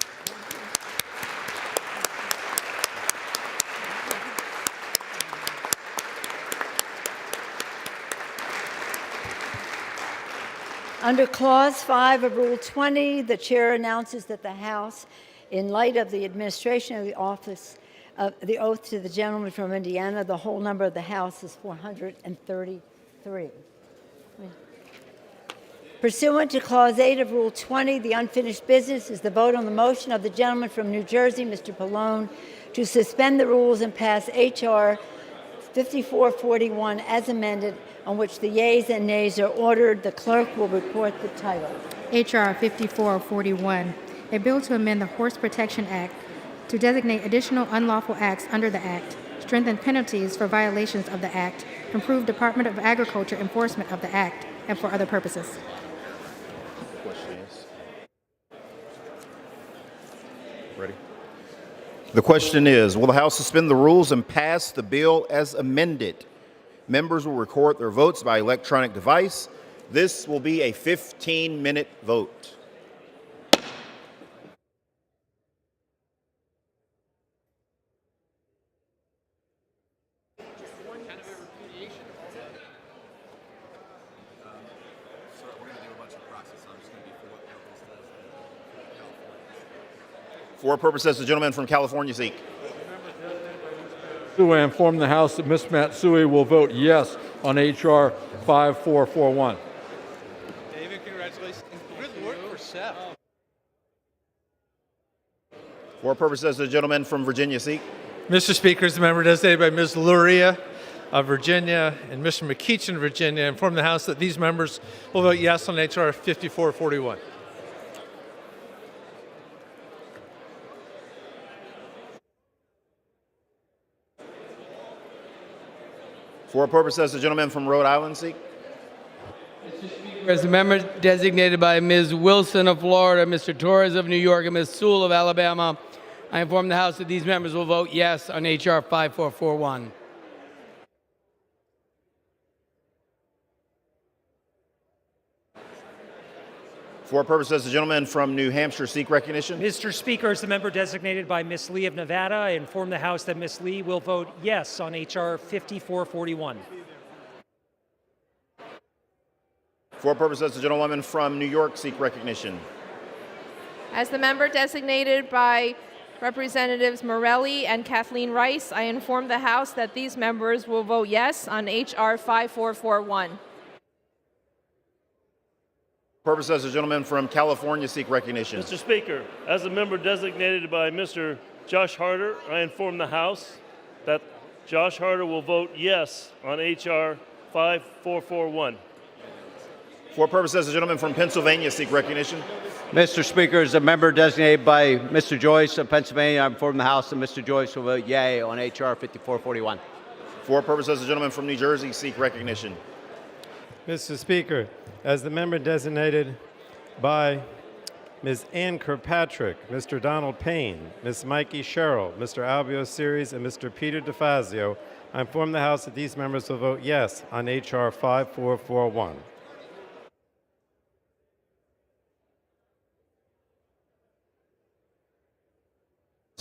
[SPEAKER 4] Under Clause 5 of Rule 20, the chair announces that the House, in light of the administration of the office of the oath to the gentleman from Indiana, the whole number of the House is 433. Pursuant to Clause 8 of Rule 20, the unfinished business is the vote on the motion of the gentleman from New Jersey, Mr. Pallone, to suspend the rules and pass H.R. 5441 as amended, on which the yeas and nays are ordered. The clerk will report the title.
[SPEAKER 16] H.R. 5441, a bill to amend the Horse Protection Act to designate additional unlawful acts under the Act, strengthen penalties for violations of the Act, improve Department of Agriculture enforcement of the Act, and for other purposes.
[SPEAKER 12] Ready? The question is, will the House suspend the rules and pass the bill as amended? Members will record their votes by electronic device. This will be a 15-minute vote. For purposes, the gentleman from California seek.
[SPEAKER 22] I inform the House that Ms. Matsui will vote yes on H.R. 5441.
[SPEAKER 24] David, congratulations. Good work for Seth.
[SPEAKER 12] For purposes, the gentleman from Virginia seek.
[SPEAKER 24] Mr. Speaker, as the member designated by Ms. Luria of Virginia and Mr. McKeechin of Virginia, inform the House that these members will vote yes on H.R. 5441.
[SPEAKER 12] For purposes, the gentleman from Rhode Island seek.
[SPEAKER 25] As the member designated by Ms. Wilson of Florida, Mr. Torres of New York, and Ms. Sewell of Alabama, I inform the House that these members will vote yes on H.R. 5441.
[SPEAKER 12] For purposes, the gentleman from New Hampshire seek recognition.
[SPEAKER 26] Mr. Speaker, as the member designated by Ms. Lee of Nevada, I inform the House that Ms. Lee will vote yes on H.R. 5441.
[SPEAKER 12] For purposes, the gentlewoman from New York seek recognition.
[SPEAKER 27] As the member designated by Representatives Morelli and Kathleen Rice, I inform the House that these members will vote yes on H.R. 5441.
[SPEAKER 12] Purpose as the gentleman from California seek recognition.
[SPEAKER 5] Mr. Speaker, as a member designated by Mr. Josh Harder, I inform the House that Josh Harder will vote yes on H.R. 5441.
[SPEAKER 12] For purpose as the gentleman from Pennsylvania seek recognition.
[SPEAKER 7] Mr. Speaker, as a member designated by Mr. Joyce of Pennsylvania, I inform the House that Mr. Joyce will vote yea on H.R. 5441.
[SPEAKER 12] For purpose as the gentleman from New Jersey seek recognition.
[SPEAKER 13] Mr. Speaker, as the member designated by Ms. Ann Kirkpatrick, Mr. Donald Payne, Ms. Mikey Sherrill, Mr. Albio Series, and Mr. Peter DeFazio, I inform the House that these members will vote yes on H.R. 5441.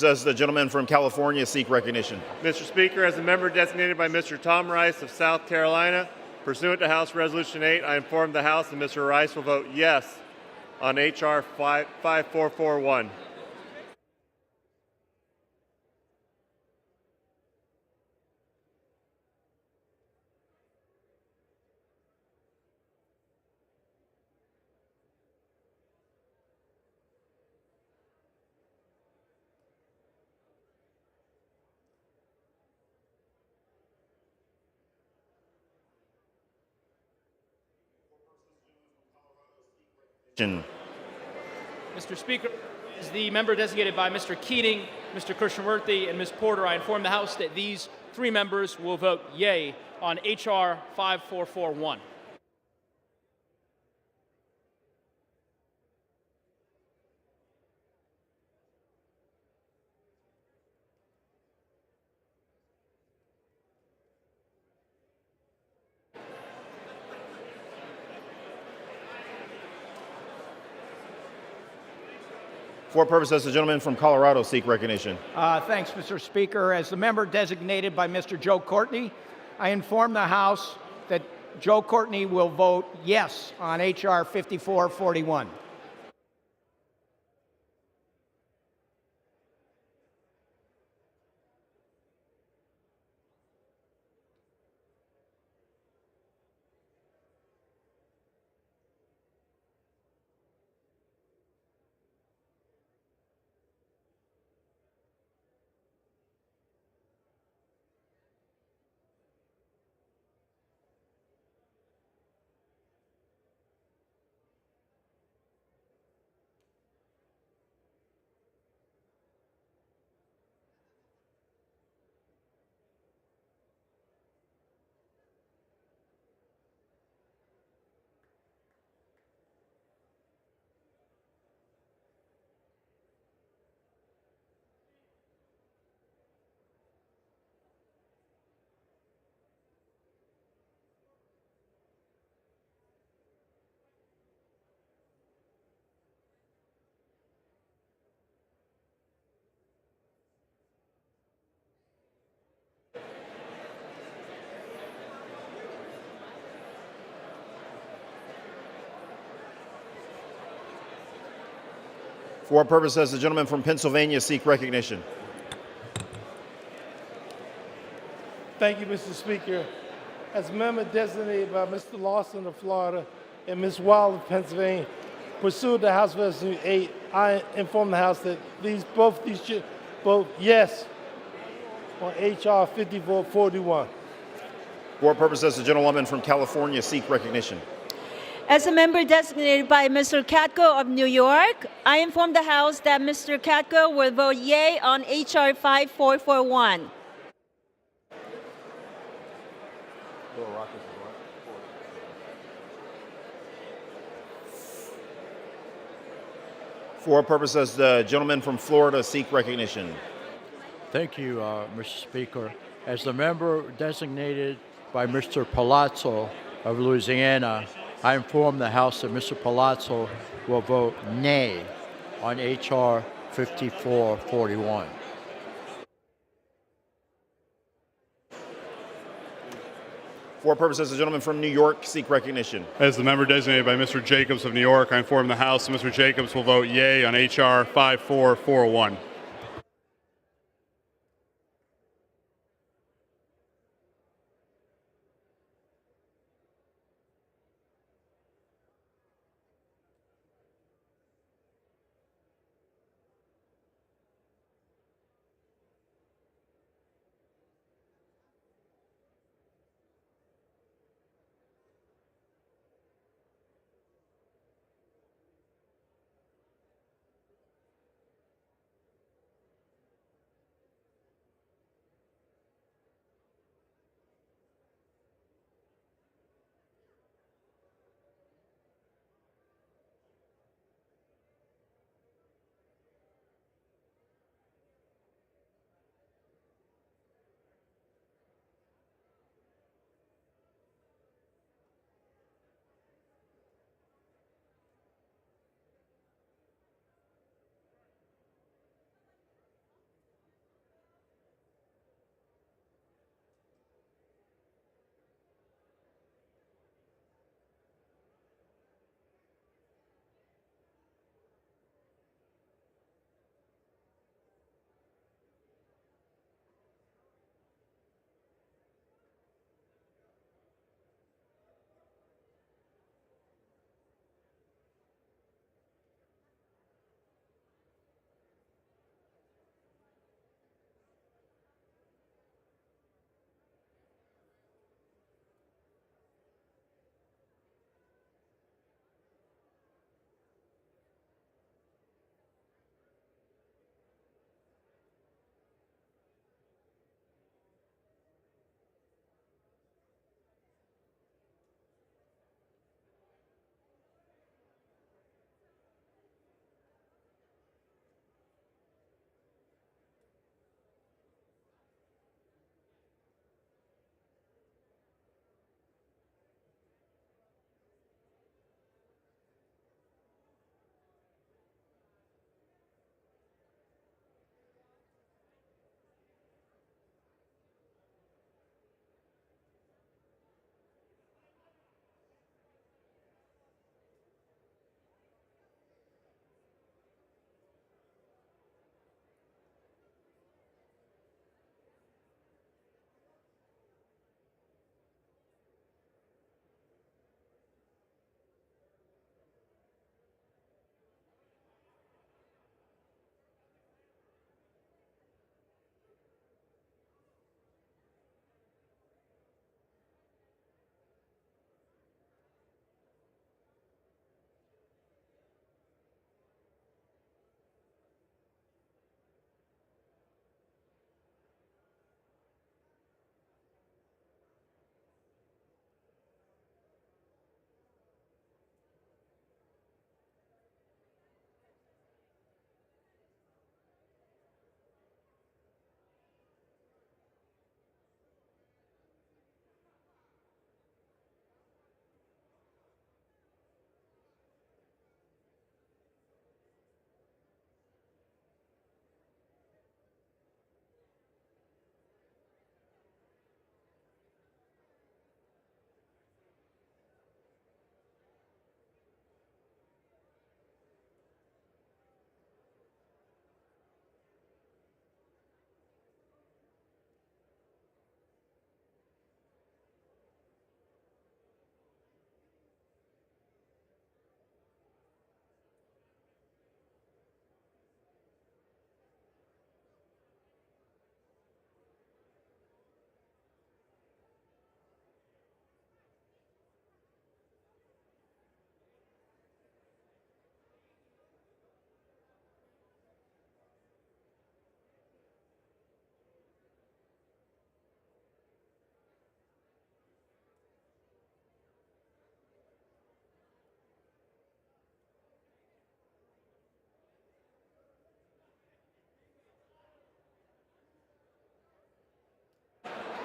[SPEAKER 12] As the gentleman from California seek recognition.
[SPEAKER 5] Mr. Speaker, as a member designated by Mr. Tom Rice of South Carolina, pursuant to House Resolution 8, I inform the House that Mr. Rice will vote yes on H.R. 5441.
[SPEAKER 17] Mr. Speaker, as the member designated by Mr. Keating, Mr. Krishnamurthy, and Ms. Porter, I inform the House that these three members will vote yea on H.R. 5441.
[SPEAKER 12] For purpose as the gentleman from Colorado seek recognition.
[SPEAKER 19] Thanks, Mr. Speaker. As the member designated by Mr. Joe Courtney, I inform the House that Joe Courtney will vote yes on H.R. 5441.
[SPEAKER 12] For purpose as the gentleman from Pennsylvania seek recognition.
[SPEAKER 20] Thank you, Mr. Speaker. As a member designated by Mr. Lawson of Florida and Ms. Wild of Pennsylvania, pursuant to House Resolution 8, I inform the House that both these should vote yes on H.R. 5441.
[SPEAKER 12] For purpose as the gentlewoman from California seek recognition.
[SPEAKER 21] As a member designated by Mr. Katko of New York, I inform the House that Mr. Katko will vote yea on H.R. 5441.
[SPEAKER 12] For purpose as the gentleman from Florida seek recognition.
[SPEAKER 22] Thank you, Mr. Speaker. As the member designated by Mr. Palazzo of Louisiana, I inform the House that Mr. Palazzo will vote nay on H.R. 5441.
[SPEAKER 12] For purposes, the gentleman from New York seek recognition.
[SPEAKER 23] As the member designated by Mr. Jacobs of New York, I inform the House that Mr. Jacobs will vote yea on H.R. 5441.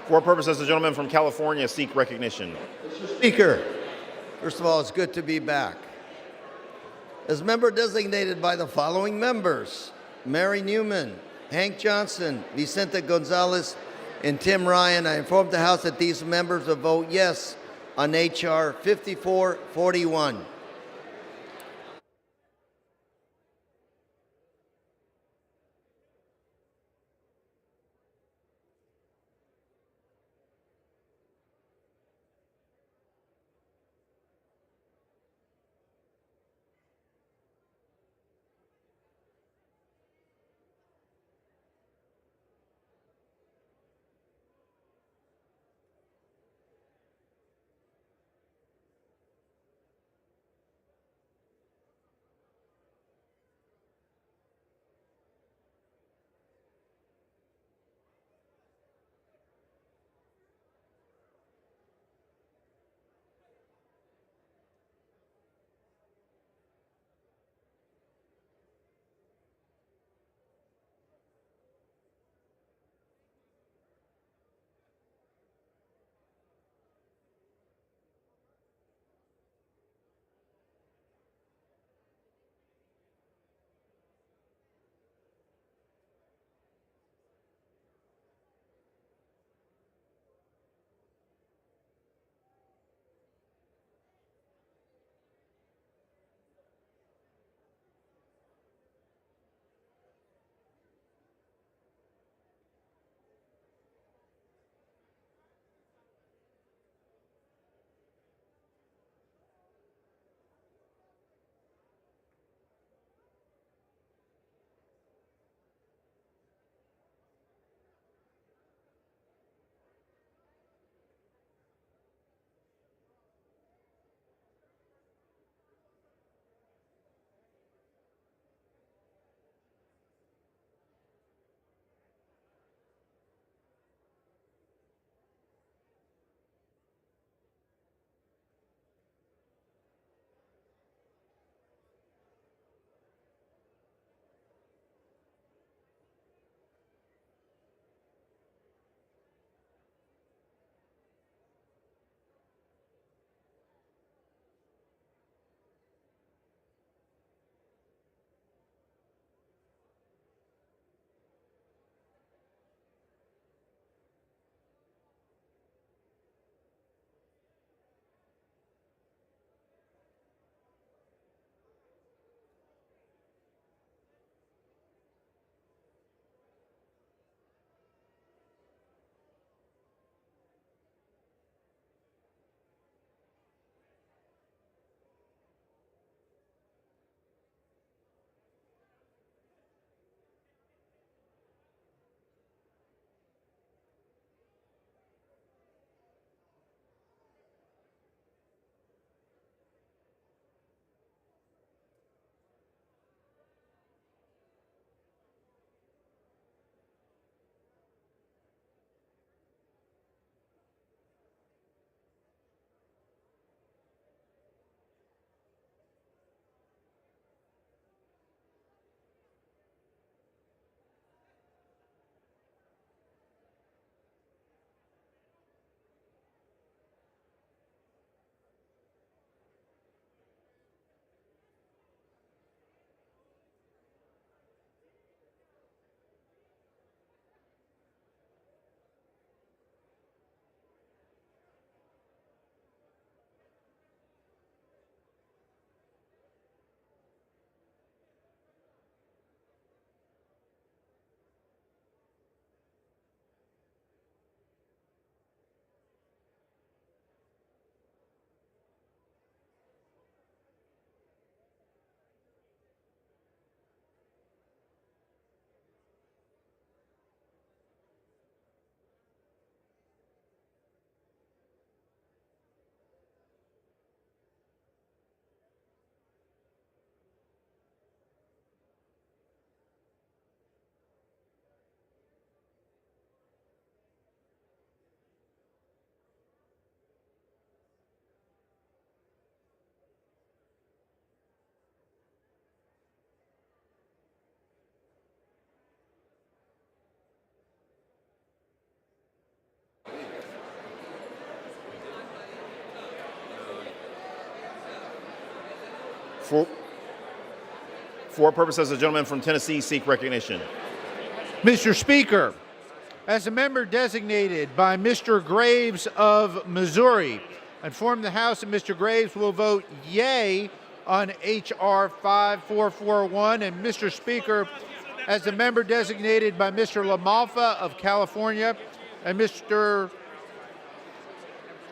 [SPEAKER 12] For what purpose does the gentleman from California seek recognition?
[SPEAKER 2] Speaker, first of all, it's good to be back. As member designated by the following members, Mary Newman, Hank Johnson, Vicente Gonzalez, and Tim Ryan, I inform the House that these members will vote yes on H.R. 5441.
[SPEAKER 12] For purposes, the gentleman from Tennessee seek recognition.
[SPEAKER 3] Mr. Speaker, as a member designated by Mr. Graves of Missouri, I inform the House that Mr. Graves will vote yea on H.R. 5441. And Mr. Speaker, as a member designated by Mr. LaMalfa of California and Mr.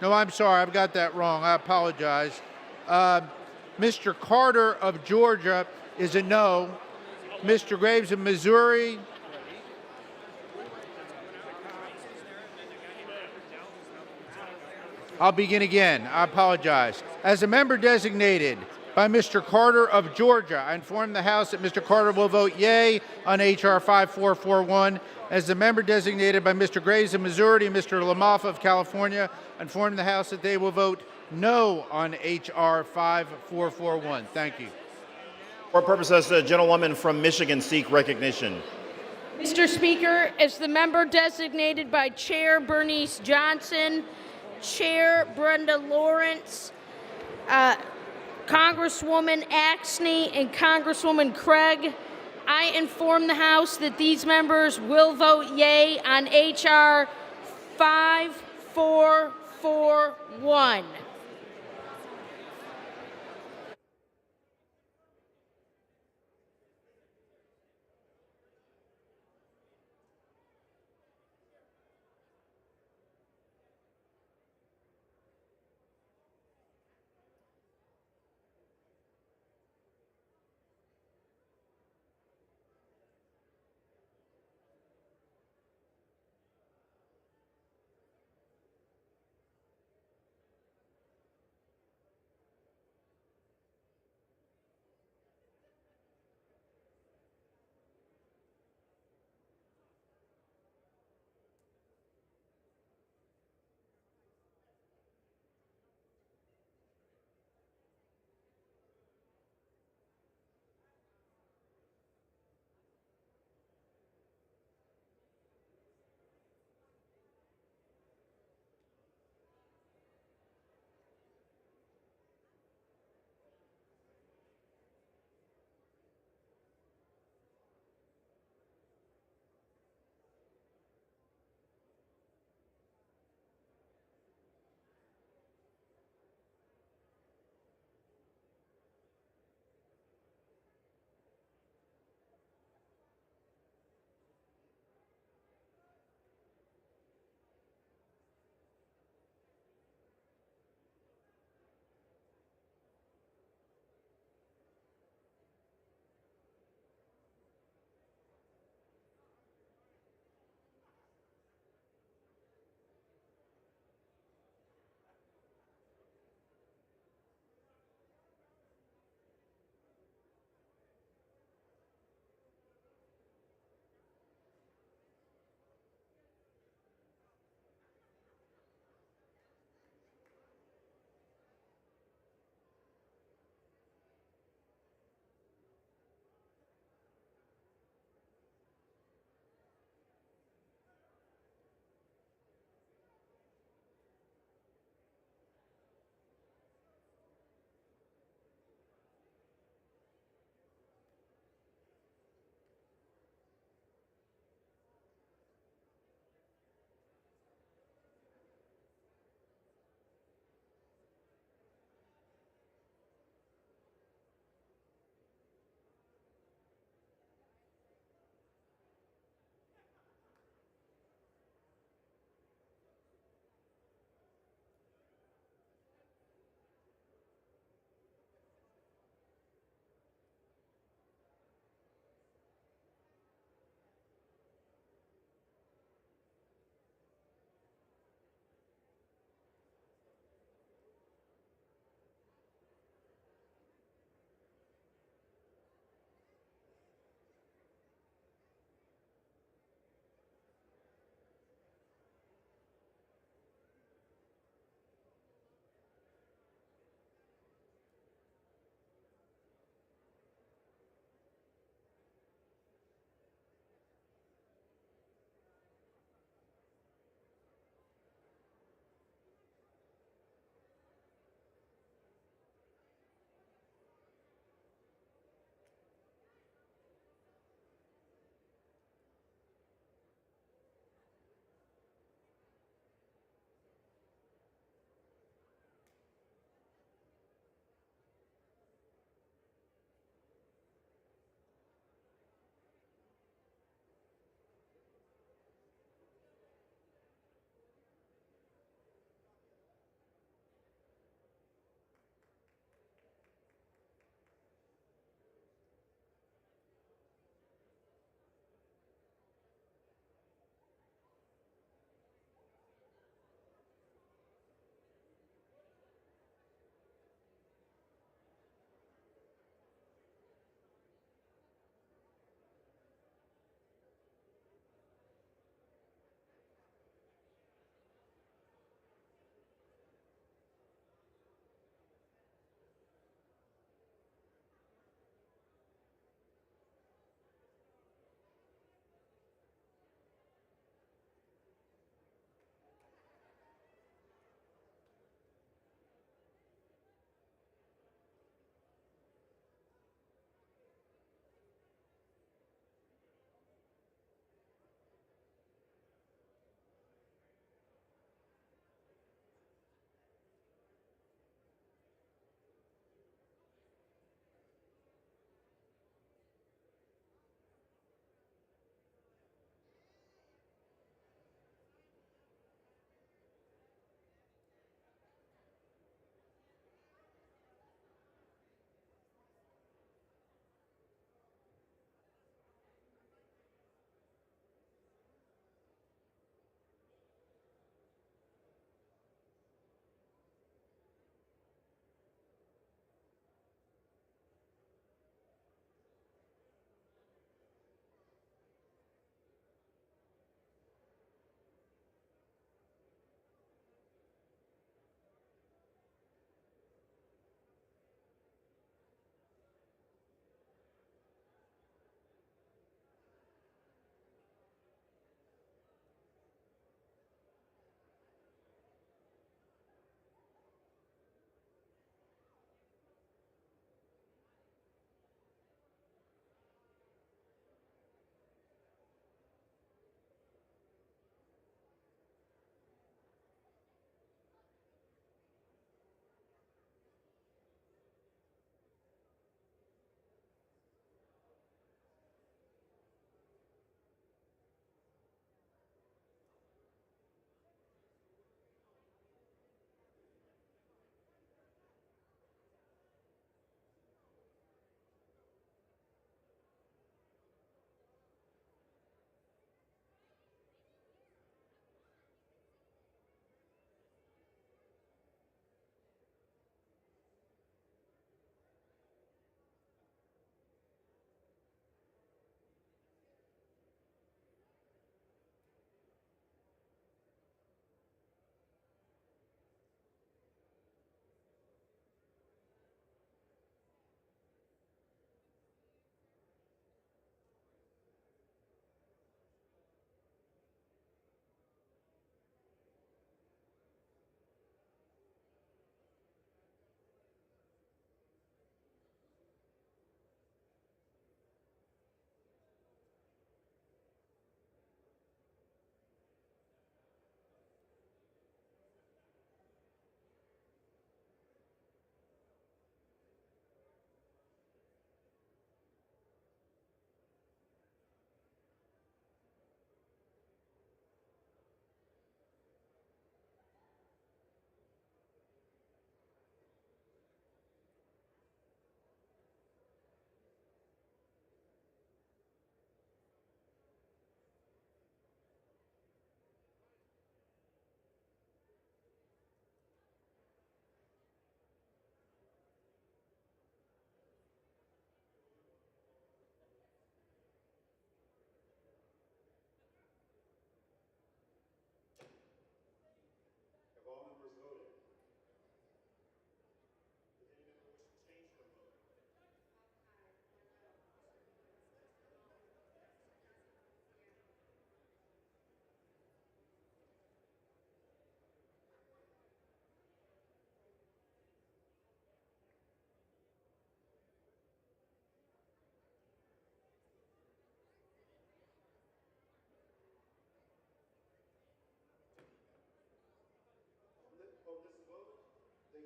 [SPEAKER 3] No, I'm sorry, I've got that wrong. I apologize. Mr. Carter of Georgia is a no. Mr. Graves of Missouri. I'll begin again. I apologize. As a member designated by Mr. Carter of Georgia, I inform the House that Mr. Carter will vote yea on H.R. 5441. As the member designated by Mr. Graves of Missouri and Mr. LaMalfa of California, I inform the House that they will vote no on H.R. 5441. Thank you.
[SPEAKER 12] For purposes, the gentlewoman from Michigan seek recognition.
[SPEAKER 8] Mr. Speaker, as the member designated by Chair Bernice Johnson, Chair Brenda Lawrence, Congresswoman Axney, and Congresswoman Craig, I inform the House that these members will vote yea on H.R. 5441.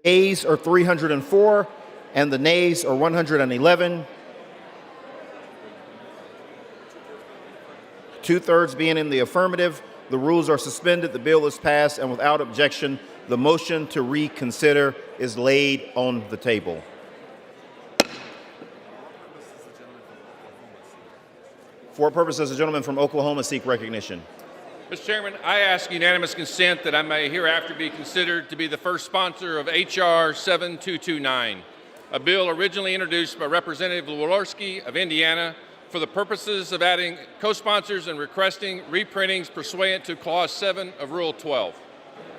[SPEAKER 12] Ayes are 304, and the nays are 111. Two-thirds being in the affirmative, the rules are suspended, the bill is passed, and without objection, the motion to reconsider is laid on the table. For what purpose does the gentleman from Oklahoma seek recognition?
[SPEAKER 1] Mr. Chairman, I ask unanimous consent that I may hereafter be considered to be the first sponsor of H.R. 7229, a bill originally introduced by Representative Walorski of Indiana for the purposes of adding co-sponsors and requesting reprintings pursuant to Clause 7 of Rule 12.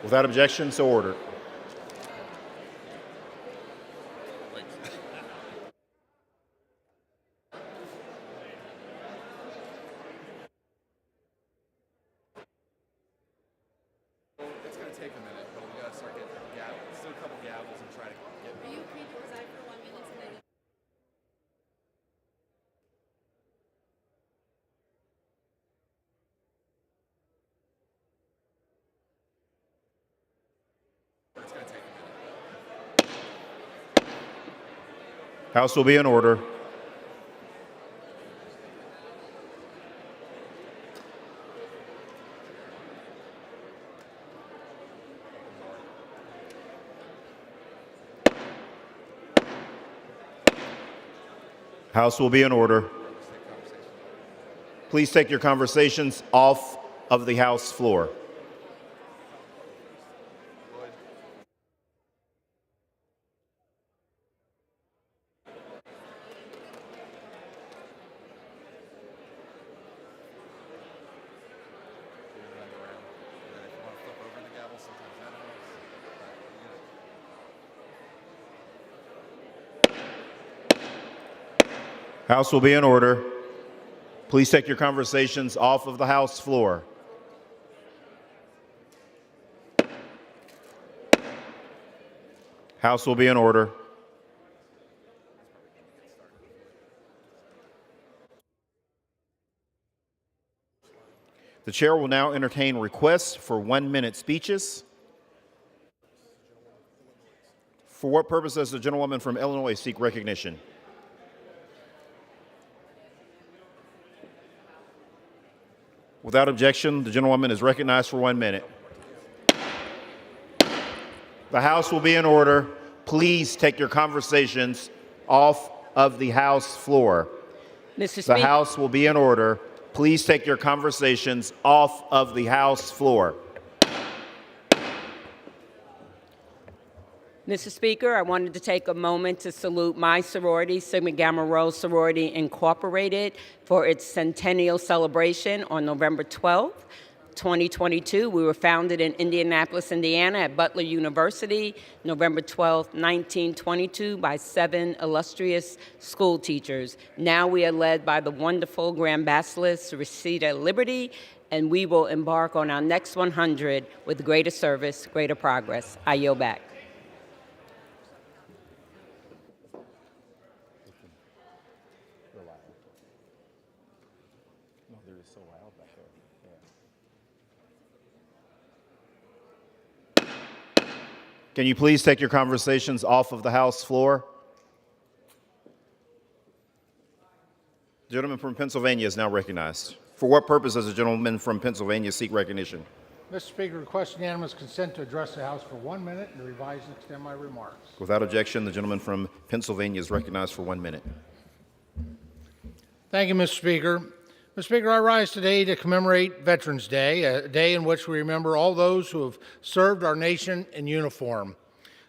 [SPEAKER 12] Without objection, so ordered.
[SPEAKER 9] It's going to take a minute, but we got to start getting gavels. Let's do a couple gavels and try to get. Are you okay to preside for 1 minute today? It's going to take a minute.
[SPEAKER 12] House will be in order. House will be in order. Please take your conversations off of the House floor. House will be in order. Please take your conversations off of the House floor. House will be in order. The chair will now entertain requests for 1-minute speeches. For what purpose does the gentlewoman from Illinois seek recognition? Without objection, the gentlewoman is recognized for 1 minute. The House will be in order. Please take your conversations off of the House floor.
[SPEAKER 10] Mr.
[SPEAKER 12] The House will be in order. Please take your conversations off of the House floor.
[SPEAKER 10] Mr. Speaker, I wanted to take a moment to salute my sorority, Sigma Gamma Rho Sorority Incorporated, for its centennial celebration on November 12th, 2022. We were founded in Indianapolis, Indiana at Butler University, November 12th, 1922, by 7 illustrious school teachers. Now we are led by the wonderful Grand Basilisk Reseda Liberty, and we will embark on our next 100 with greater service, greater progress. I yield back.
[SPEAKER 12] Can you please take your conversations off of the House floor? The gentleman from Pennsylvania is now recognized. For what purpose does the gentleman from Pennsylvania seek recognition?
[SPEAKER 11] Mr. Speaker, request unanimous consent to address the House for 1 minute and revise and extend my remarks.
[SPEAKER 12] Without objection, the gentleman from Pennsylvania is recognized for 1 minute.
[SPEAKER 11] Thank you, Mr. Speaker. Mr. Speaker, I rise today to commemorate Veterans Day, a day in which we remember all those who have served our nation in uniform.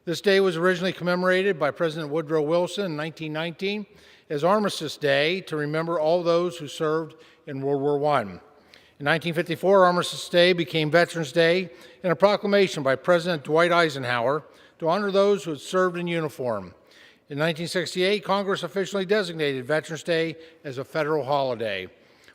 [SPEAKER 11] This day was originally commemorated by President Woodrow Wilson in 1919 as Armistice Day to remember all those who served in World War I. In 1954, Armistice Day became Veterans Day in a proclamation by President Dwight Eisenhower to honor those who had served in uniform. In 1968, Congress officially designated Veterans Day as a federal holiday.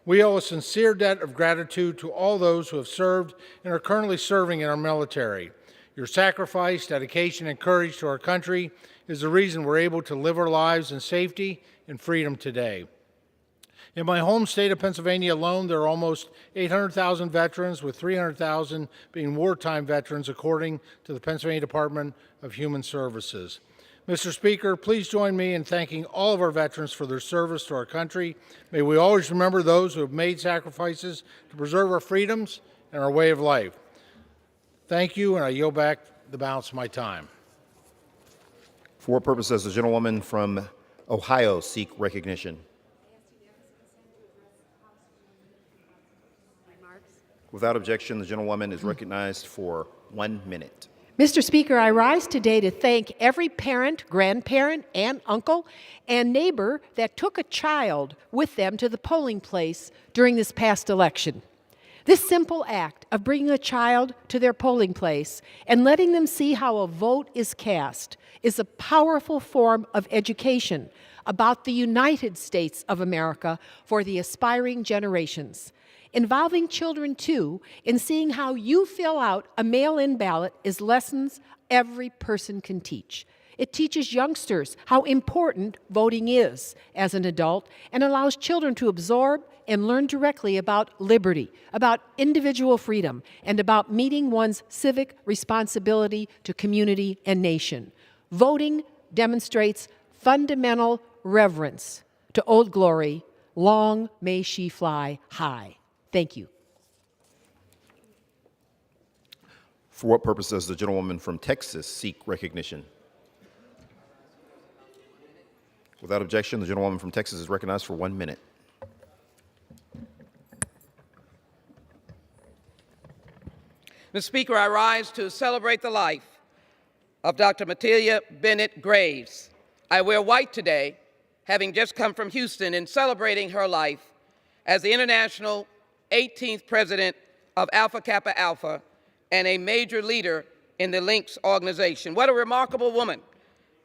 [SPEAKER 11] We owe a sincere debt of gratitude to all those who have served and are currently serving in our military. Your sacrifice, dedication, and courage to our country is the reason we're able to live our lives in safety and freedom today. In my home state of Pennsylvania alone, there are almost 800,000 veterans, with 300,000 being wartime veterans, according to the Pennsylvania Department of Human Services. Mr. Speaker, please join me in thanking all of our veterans for their service to our country. May we always remember those who have made sacrifices to preserve our freedoms and our way of life. Thank you, and I yield back the balance of my time.
[SPEAKER 12] For what purpose does the gentlewoman from Ohio seek recognition? Without objection, the gentlewoman is recognized for 1 minute.
[SPEAKER 4] Mr. Speaker, I rise today to thank every parent, grandparent, aunt, uncle, and neighbor that took a child with them to the polling place during this past election. This simple act of bringing a child to their polling place and letting them see how a vote is cast is a powerful form of education about the United States of America for the aspiring generations. Involving children, too, in seeing how you fill out a mail-in ballot is lessons every person can teach. It teaches youngsters how important voting is as an adult and allows children to absorb and learn directly about liberty, about individual freedom, and about meeting one's civic responsibility to community and nation. Voting demonstrates fundamental reverence to Old Glory. Long may she fly high. Thank you.
[SPEAKER 12] For what purpose does the gentlewoman from Texas seek recognition? Without objection, the gentlewoman from Texas is recognized for 1 minute.
[SPEAKER 6] Mr. Speaker, I rise to celebrate the life of Dr. Matilda Bennett Graves. I wear white today, having just come from Houston and celebrating her life as the International 18th President of Alpha Kappa Alpha and a major leader in the Links organization. What a remarkable woman,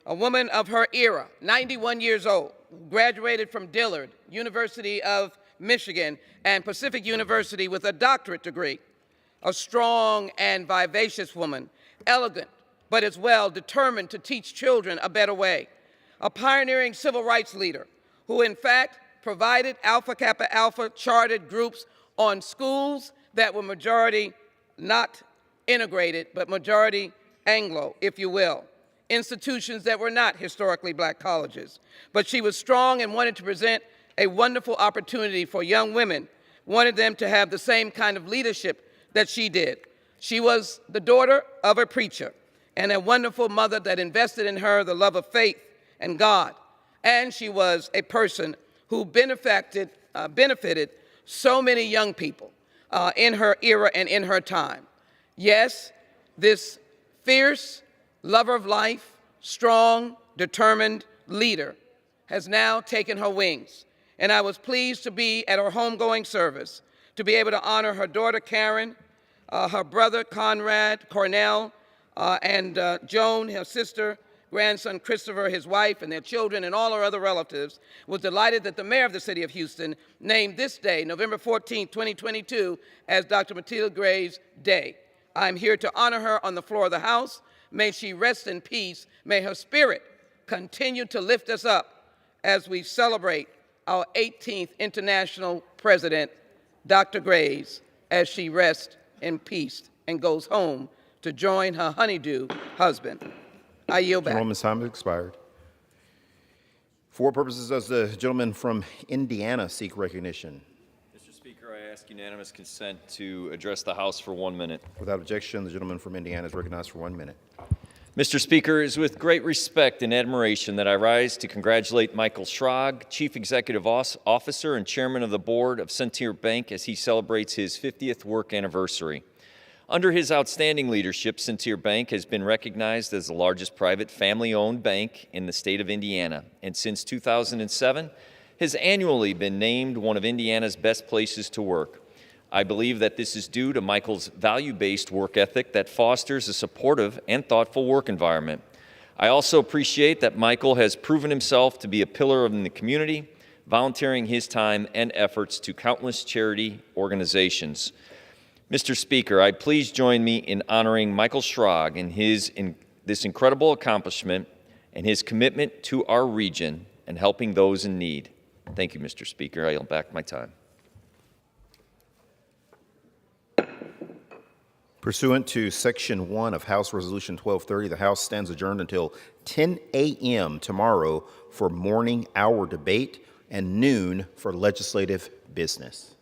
[SPEAKER 6] a woman of her era, 91 years old, graduated from Dillard, University of Michigan, and Pacific University with a doctorate degree. A strong and vivacious woman, elegant, but as well determined to teach children a better way. A pioneering civil rights leader who, in fact, provided Alpha Kappa Alpha chartered groups on schools that were majority not integrated, but majority Anglo, if you will. Institutions that were not historically black colleges. But she was strong and wanted to present a wonderful opportunity for young women, wanted them to have the same kind of leadership that she did. She was the daughter of a preacher and a wonderful mother that invested in her the love of faith and God. And she was a person who benefited so many young people in her era and in her time. Yes, this fierce lover of life, strong, determined leader has now taken her wings. And I was pleased to be at her homegoing service, to be able to honor her daughter Karen, her brother Conrad, Cornell, and Joan, her sister, grandson Christopher, his wife, and their children, and all our other relatives. Was delighted that the mayor of the city of Houston named this day, November 14, 2022, as Dr. Matilda Graves Day. I'm here to honor her on the floor of the House. May she rest in peace. May her spirit continue to lift us up as we celebrate our 18th International President, Dr. Graves, as she rests in peace and goes home to join her honeydew husband. I yield back.
[SPEAKER 12] Gentleman's time has expired. For what purposes does the gentleman from Indiana seek recognition?
[SPEAKER 14] Mr. Speaker, I ask unanimous consent to address the House for 1 minute.
[SPEAKER 12] Without objection, the gentleman from Indiana is recognized for 1 minute.
[SPEAKER 14] Mr. Speaker, it is with great respect and admiration that I rise to congratulate Michael Schrag, Chief Executive Officer and Chairman of the Board of Centier Bank, as he celebrates his 50th work anniversary. Under his outstanding leadership, Centier Bank has been recognized as the largest private family-owned bank in the state of Indiana, and since 2007 has annually been named one of Indiana's best places to work. I believe that this is due to Michael's value-based work ethic that fosters a supportive and thoughtful work environment. I also appreciate that Michael has proven himself to be a pillar in the community, volunteering his time and efforts to countless charity organizations. Mr. Speaker, I please join me in honoring Michael Schrag in this incredible accomplishment and his commitment to our region and helping those in need. Thank you, Mr. Speaker. I yield back my time.
[SPEAKER 12] Pursuant to Section 1 of House Resolution 1230, the House stands adjourned until 10 a.m. tomorrow for morning hour debate and noon for legislative business.